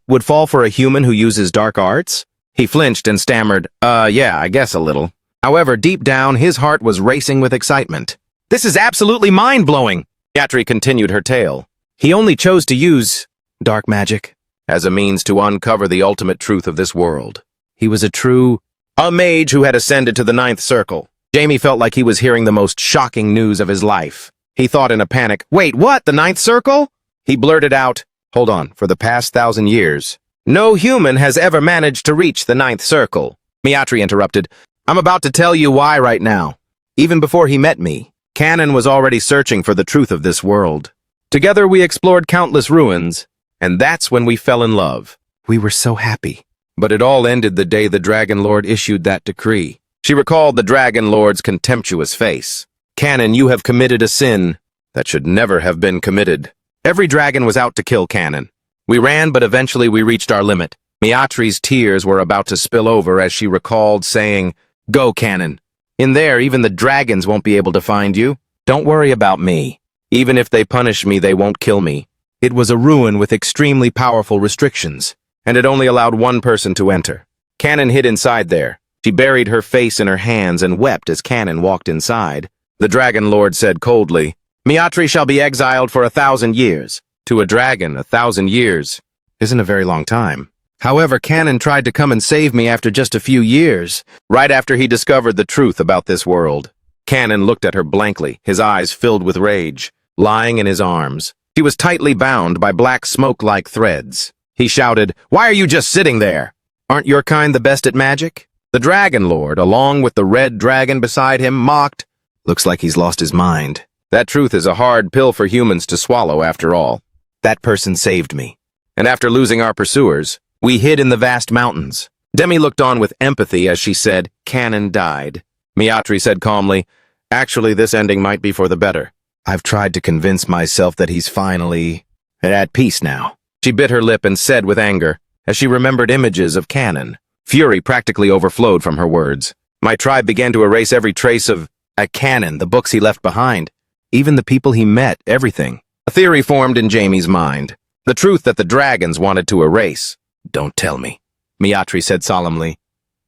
would fall for a human who uses dark arts? He flinched and stammered, yeah, I guess a little. However, deep down, his heart was racing with excitement. This is absolutely mind-blowing, Miatri continued her tale. He only chose to use dark magic as a means to uncover the ultimate truth of this world. He was a mage who had ascended to the 9th circle. Jamie felt like he was hearing the most shocking news of his life. He thought in a panic, wait, what, the 9th circle? He blurted out, hold on, for the past 1,000 years, no human has ever managed to reach the 9th circle. Miatri interrupted, I'm about to tell you why right now. Even before he met me, Canon was already searching for the truth of this world. Together we explored countless ruins, and that's when we fell in love. We were so happy. But it all ended the day the Dragon Lord issued that decree. She recalled the Dragon Lord's contemptuous face. Canon, you have committed a sin that should never have been committed. Every dragon was out to kill Canon. We ran, but eventually we reached our limit. Miatri's tears were about to spill over as she recalled saying, Go, Canon. In there, even the dragons won't be able to find you. Don't worry about me. Even if they punish me, they won't kill me. It was a ruin with extremely powerful restrictions, and it only allowed one person to enter. Canon hid inside there. She buried her face in her hands and wept as Canon walked inside. The Dragon Lord said coldly, Miatri shall be exiled for 1,000 years. To a dragon, 1,000 years isn't a very long time. However, Canon tried to come and save me after just a few years, right after he discovered the truth about this world. Canon looked at her blankly, his eyes filled with rage. Lying in his arms, she was tightly bound by black smoke-like threads. He shouted, Why are you just sitting there? Aren't your kind the best at magic? The Dragon Lord, along with the red dragon beside him, mocked. Looks like he's lost his mind. That truth is a hard pill for humans to swallow after all. That person saved me. And after losing our pursuers, we hid in the vast mountains. Demi looked on with empathy as she said, Canon died. Miatri said calmly, Actually, this ending might be for the better. I've tried to convince myself that he's finally at peace now. She bit her lip and said with anger, as she remembered images of Canon. Fury practically overflowed from her words. My tribe began to erase every trace of Canon, the books he left behind, even the people he met, everything. A theory formed in Jamie's mind. The truth that the dragons wanted to erase. Don't tell me, Miatri said solemnly.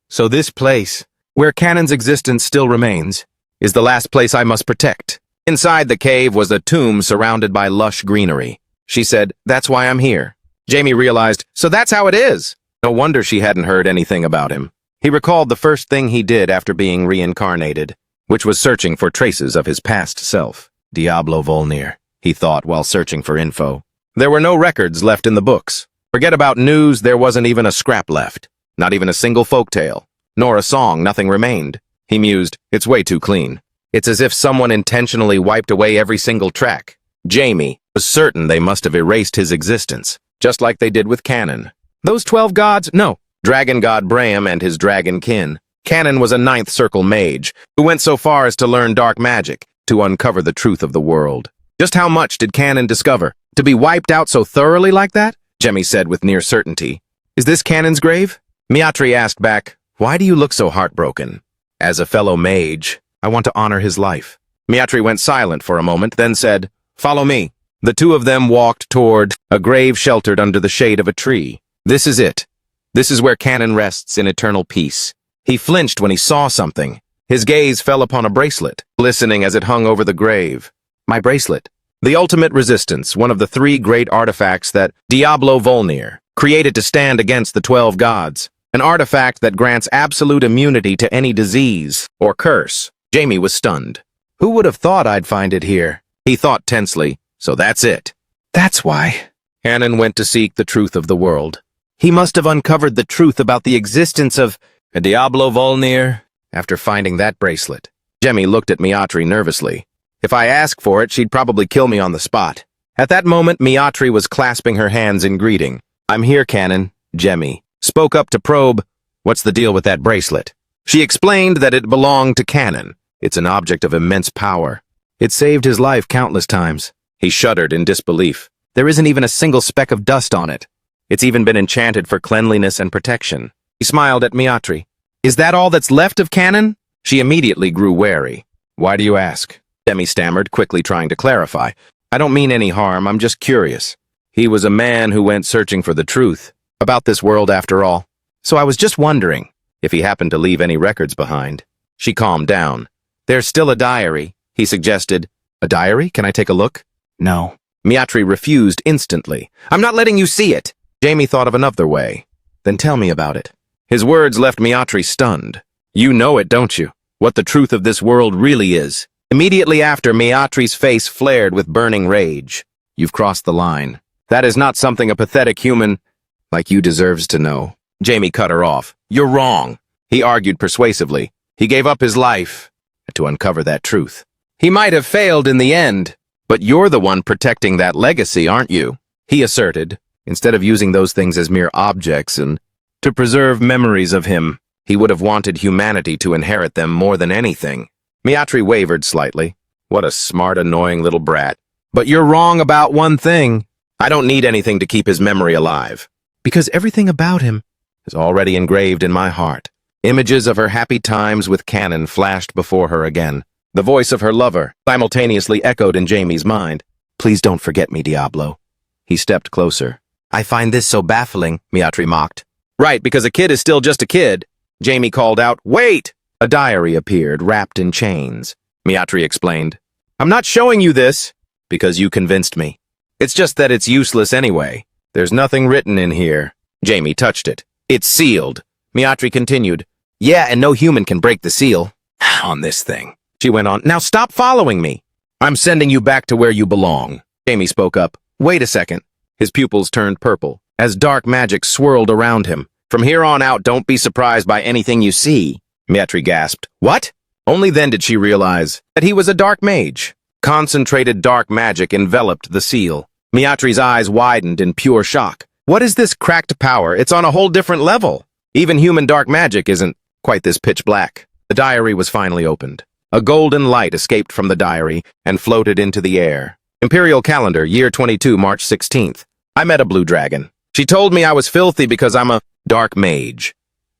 So this place, where Canon's existence still remains, is the last place I must protect. Inside the cave was a tomb surrounded by lush greenery. She said, That's why I'm here. Jamie realized, so that's how it is. No wonder she hadn't heard anything about him. He recalled the first thing he did after being reincarnated, which was searching for traces of his past self. Diablo Volnir, he thought while searching for info. There were no records left in the books. Forget about news, there wasn't even a scrap left. Not even a single folktale. Nor a song, nothing remained. He mused, It's way too clean. It's as if someone intentionally wiped away every single track. Jamie was certain they must have erased his existence, just like they did with Canon. Those 12 gods? No. Dragon god Braham and his dragon kin. Canon was a 9th circle mage, who went so far as to learn dark magic, to uncover the truth of the world. Just how much did Canon discover? To be wiped out so thoroughly like that? Jemmy said with near certainty. Is this Canon's grave? Miatri asked back, Why do you look so heartbroken? As a fellow mage, I want to honor his life. Miatri went silent for a moment, then said, Follow me. The two of them walked toward a grave sheltered under the shade of a tree. This is it. This is where Canon rests in eternal peace. He flinched when he saw something. His gaze fell upon a bracelet, glistening as it hung over the grave. My bracelet. The ultimate resistance, one of the 3 great artifacts that Diablo Volnir created to stand against the 12 gods. An artifact that grants absolute immunity to any disease or curse. Jamie was stunned. Who would have thought I'd find it here? He thought tensely. So that's it. That's why. Canon went to seek the truth of the world. He must have uncovered the truth about the existence of Diablo Volnir after finding that bracelet. Jemmy looked at Miatri nervously. If I ask for it, she'd probably kill me on the spot. At that moment, Miatri was clasping her hands in greeting. I'm here, Canon. Jemmy spoke up to probe, what's the deal with that bracelet? She explained that it belonged to Canon. It's an object of immense power. It saved his life countless times. He shuddered in disbelief. There isn't even a single speck of dust on it. It's even been enchanted for cleanliness and protection. He smiled at Miatri. Is that all that's left of Canon? She immediately grew wary. Why do you ask? Demi stammered, quickly trying to clarify. I don't mean any harm, I'm just curious. He was a man who went searching for the truth. About this world, after all. So I was just wondering if he happened to leave any records behind. She calmed down. There's still a diary, he suggested. A diary? Can I take a look? No. Miatri refused instantly. I'm not letting you see it. Jamie thought of another way. Then tell me about it. His words left Miatri stunned. You know it, don't you? What the truth of this world really is. Immediately after, Miatri's face flared with burning rage. You've crossed the line. That is not something a pathetic human like you deserves to know. Jamie cut her off. You're wrong. He argued persuasively. He gave up his life to uncover that truth. He might have failed in the end, but you're the one protecting that legacy, aren't you? He asserted, instead of using those things as mere objects and to preserve memories of him. He would have wanted humanity to inherit them more than anything. Miatri wavered slightly. What a smart, annoying little brat. But you're wrong about one thing. I don't need anything to keep his memory alive. Because everything about him is already engraved in my heart. Images of her happy times with Canon flashed before her again. The voice of her lover simultaneously echoed in Jamie's mind. Please don't forget me, Diablo. He stepped closer. I find this so baffling, Miatri mocked. Right, because a kid is still just a kid. Jamie called out, Wait! A diary appeared, wrapped in chains. Miatri explained. I'm not showing you this because you convinced me. It's just that it's useless anyway. There's nothing written in here. Jamie touched it. It's sealed. Miatri continued. Yeah, and no human can break the seal. On this thing. She went on. Now stop following me. I'm sending you back to where you belong. Jamie spoke up. Wait a second. His pupils turned purple as dark magic swirled around him. From here on out, don't be surprised by anything you see. Miatri gasped. What? Only then did she realize that he was a dark mage. Concentrated dark magic enveloped the seal. Miatri's eyes widened in pure shock. What is this cracked power? It's on a whole different level. Even human dark magic isn't quite this pitch black. The diary was finally opened. A golden light escaped from the diary and floated into the air. Imperial calendar, year 22, March 16th. I met a blue dragon. She told me I was filthy because I'm a dark mage.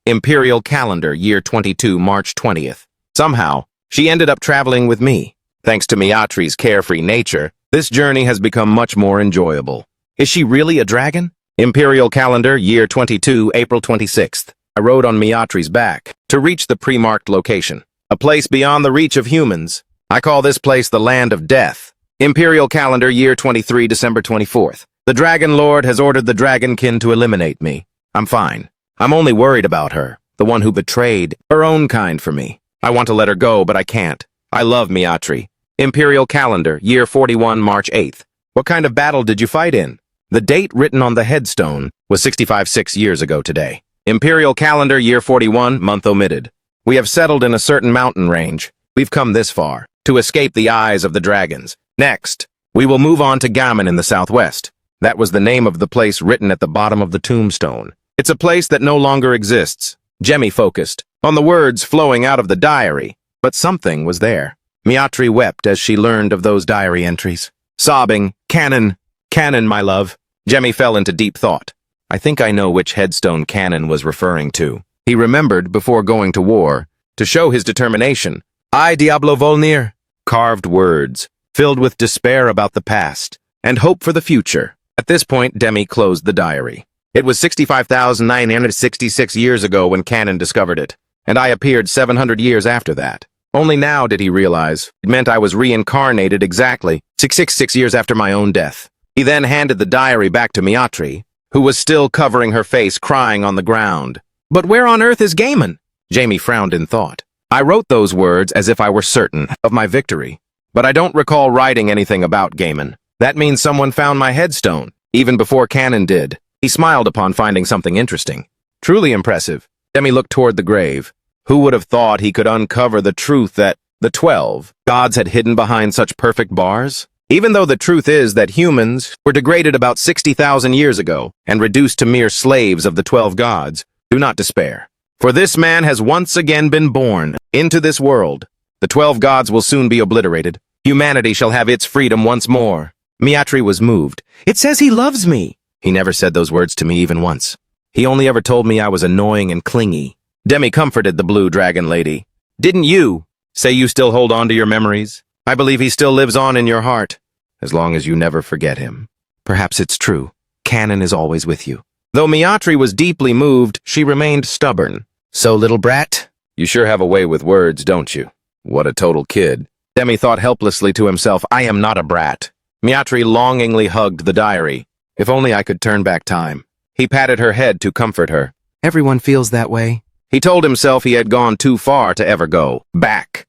Imperial calendar, year 22, March 20th. Somehow, she ended up traveling with me. Thanks to Miatri's carefree nature, this journey has become much more enjoyable. Is she really a dragon? Imperial calendar, year 22, April 26th. I rode on Miatri's back to reach the pre-marked location, a place beyond the reach of humans. I call this place the Land of Death. Imperial calendar, year 23, December 24th. The Dragon Lord has ordered the Dragonkin to eliminate me. I'm fine. I'm only worried about her, the one who betrayed her own kind for me. I want to let her go, but I can't. I love Miatri. Imperial calendar, year 41, March 8th. What kind of battle did you fight in? The date written on the headstone was 6 years ago today. Imperial calendar, year 41, month omitted. We have settled in a certain mountain range. We've come this far, to escape the eyes of the dragons. Next, we will move on to Gammon in the southwest. That was the name of the place written at the bottom of the tombstone. It's a place that no longer exists. Jemmy focused on the words flowing out of the diary, but something was there. Miatri wept as she learned of those diary entries. Sobbing, Canon, Canon, my love. Jemmy fell into deep thought. I think I know which headstone Canon was referring to. He remembered before going to war, to show his determination. I, Diablo Volnir. Carved words, filled with despair about the past, and hope for the future. At this point, Demi closed the diary. It was 65,966 years ago when Canon discovered it, and I appeared 700 years after that. Only now did he realize it meant I was reincarnated exactly 666 years after my own death. He then handed the diary back to Miatri, who was still covering her face, crying on the ground. But where on earth is Gammon? Jamie frowned in thought. I wrote those words as if I were certain of my victory, but I don't recall writing anything about Gammon. That means someone found my headstone, even before Canon did. He smiled upon finding something interesting. Truly impressive. Demi looked toward the grave. Who would have thought he could uncover the truth that the 12 gods had hidden behind such perfect bars? Even though the truth is that humans were degraded about 60,000 years ago and reduced to mere slaves of the 12 gods, do not despair. For this man has once again been born into this world. The 12 gods will soon be obliterated. Humanity shall have its freedom once more. Miatri was moved. It says he loves me. He never said those words to me even once. He only ever told me I was annoying and clingy. Demi comforted the blue dragon lady. Didn't you say you still hold on to your memories? I believe he still lives on in your heart, as long as you never forget him. Perhaps it's true. Canon is always with you. Though Miyatri was deeply moved, she remained stubborn. So, little brat? You sure have a way with words, don't you? What a total kid. Demi thought helplessly to himself, I am not a brat. Miyatri longingly hugged the diary. If only I could turn back time. He patted her head to comfort her. Everyone feels that way. He told himself he had gone too far to ever go back.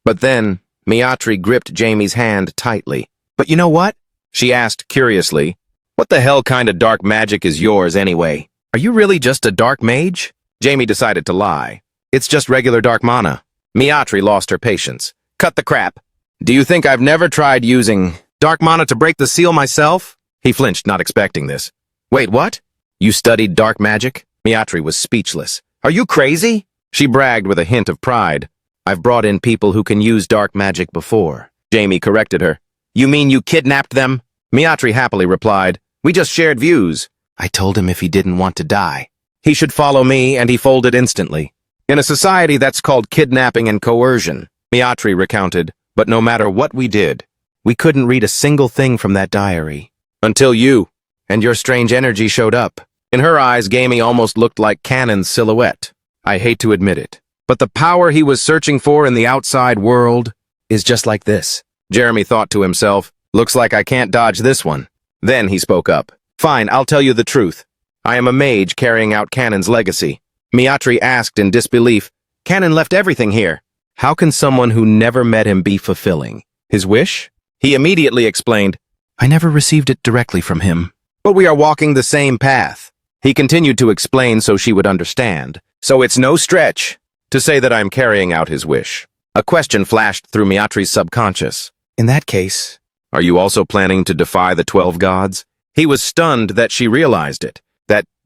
But then, Miyatri gripped Jamie's hand tightly. But you know what? She asked curiously, what the hell kind of dark magic is yours anyway? Are you really just a dark mage? Jamie decided to lie. It's just regular dark mana. Miyatri lost her patience. Cut the crap. Do you think I've never tried using dark mana to break the seal myself? He flinched, not expecting this. Wait, what? You studied dark magic? Miyatri was speechless. Are you crazy? She bragged with a hint of pride. I've brought in people who can use dark magic before. Jamie corrected her. You mean you kidnapped them? Miyatri happily replied. We just shared views. I told him if he didn't want to die, he should follow me, and he folded instantly. In a society that's called kidnapping and coercion, Miyatri recounted, but no matter what we did, we couldn't read a single thing from that diary. Until you. And your strange energy showed up. In her eyes, Gamey almost looked like Canon's silhouette. I hate to admit it, but the power he was searching for in the outside world is just like this. Jeremy thought to himself, looks like I can't dodge this one. Then he spoke up. Fine, I'll tell you the truth. I am a mage carrying out Canon's legacy. Miyatri asked in disbelief, Canon left everything here. How can someone who never met him be fulfilling his wish? He immediately explained, I never received it directly from him. But we are walking the same path. He continued to explain so she would understand. So it's no stretch to say that I'm carrying out his wish. A question flashed through Miyatri's subconscious. In that case, are you also planning to defy the 12 gods? He was stunned that she realized it.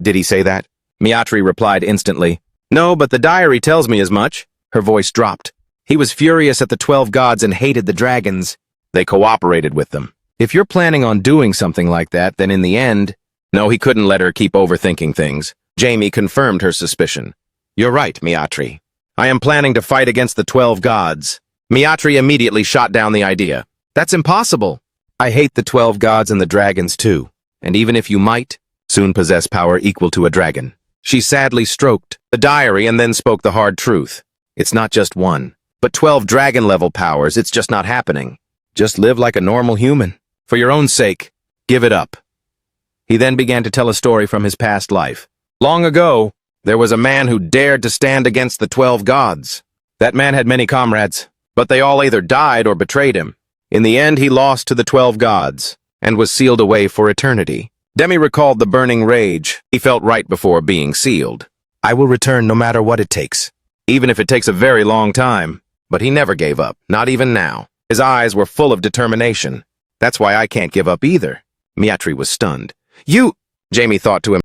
Did he say that? Miyatri replied instantly. No, but the diary tells me as much. Her voice dropped. He was furious at the 12 gods and hated the dragons. They cooperated with them. If you're planning on doing something like that, then in the end... No, he couldn't let her keep overthinking things. Jamie confirmed her suspicion. You're right, Miyatri. I am planning to fight against the 12 gods. Miyatri immediately shot down the idea. That's impossible. I hate the 12 gods and the dragons too. And even if you might, soon possess power equal to a dragon. She sadly stroked the diary and then spoke the hard truth. It's not just one, but 12 dragon-level powers. It's just not happening. Just live like a normal human. For your own sake, give it up. He then began to tell a story from his past life. Long ago, there was a man who dared to stand against the 12 gods. That man had many comrades, but they all either died or betrayed him. In the end, he lost to the 12 gods and was sealed away for eternity. Demi recalled the burning rage he felt right before being sealed. I will return no matter what it takes. Even if it takes a very long time. But he never gave up, not even now. His eyes were full of determination. That's why I can't give up either. Miyatri was stunned. You, Jamie thought to him.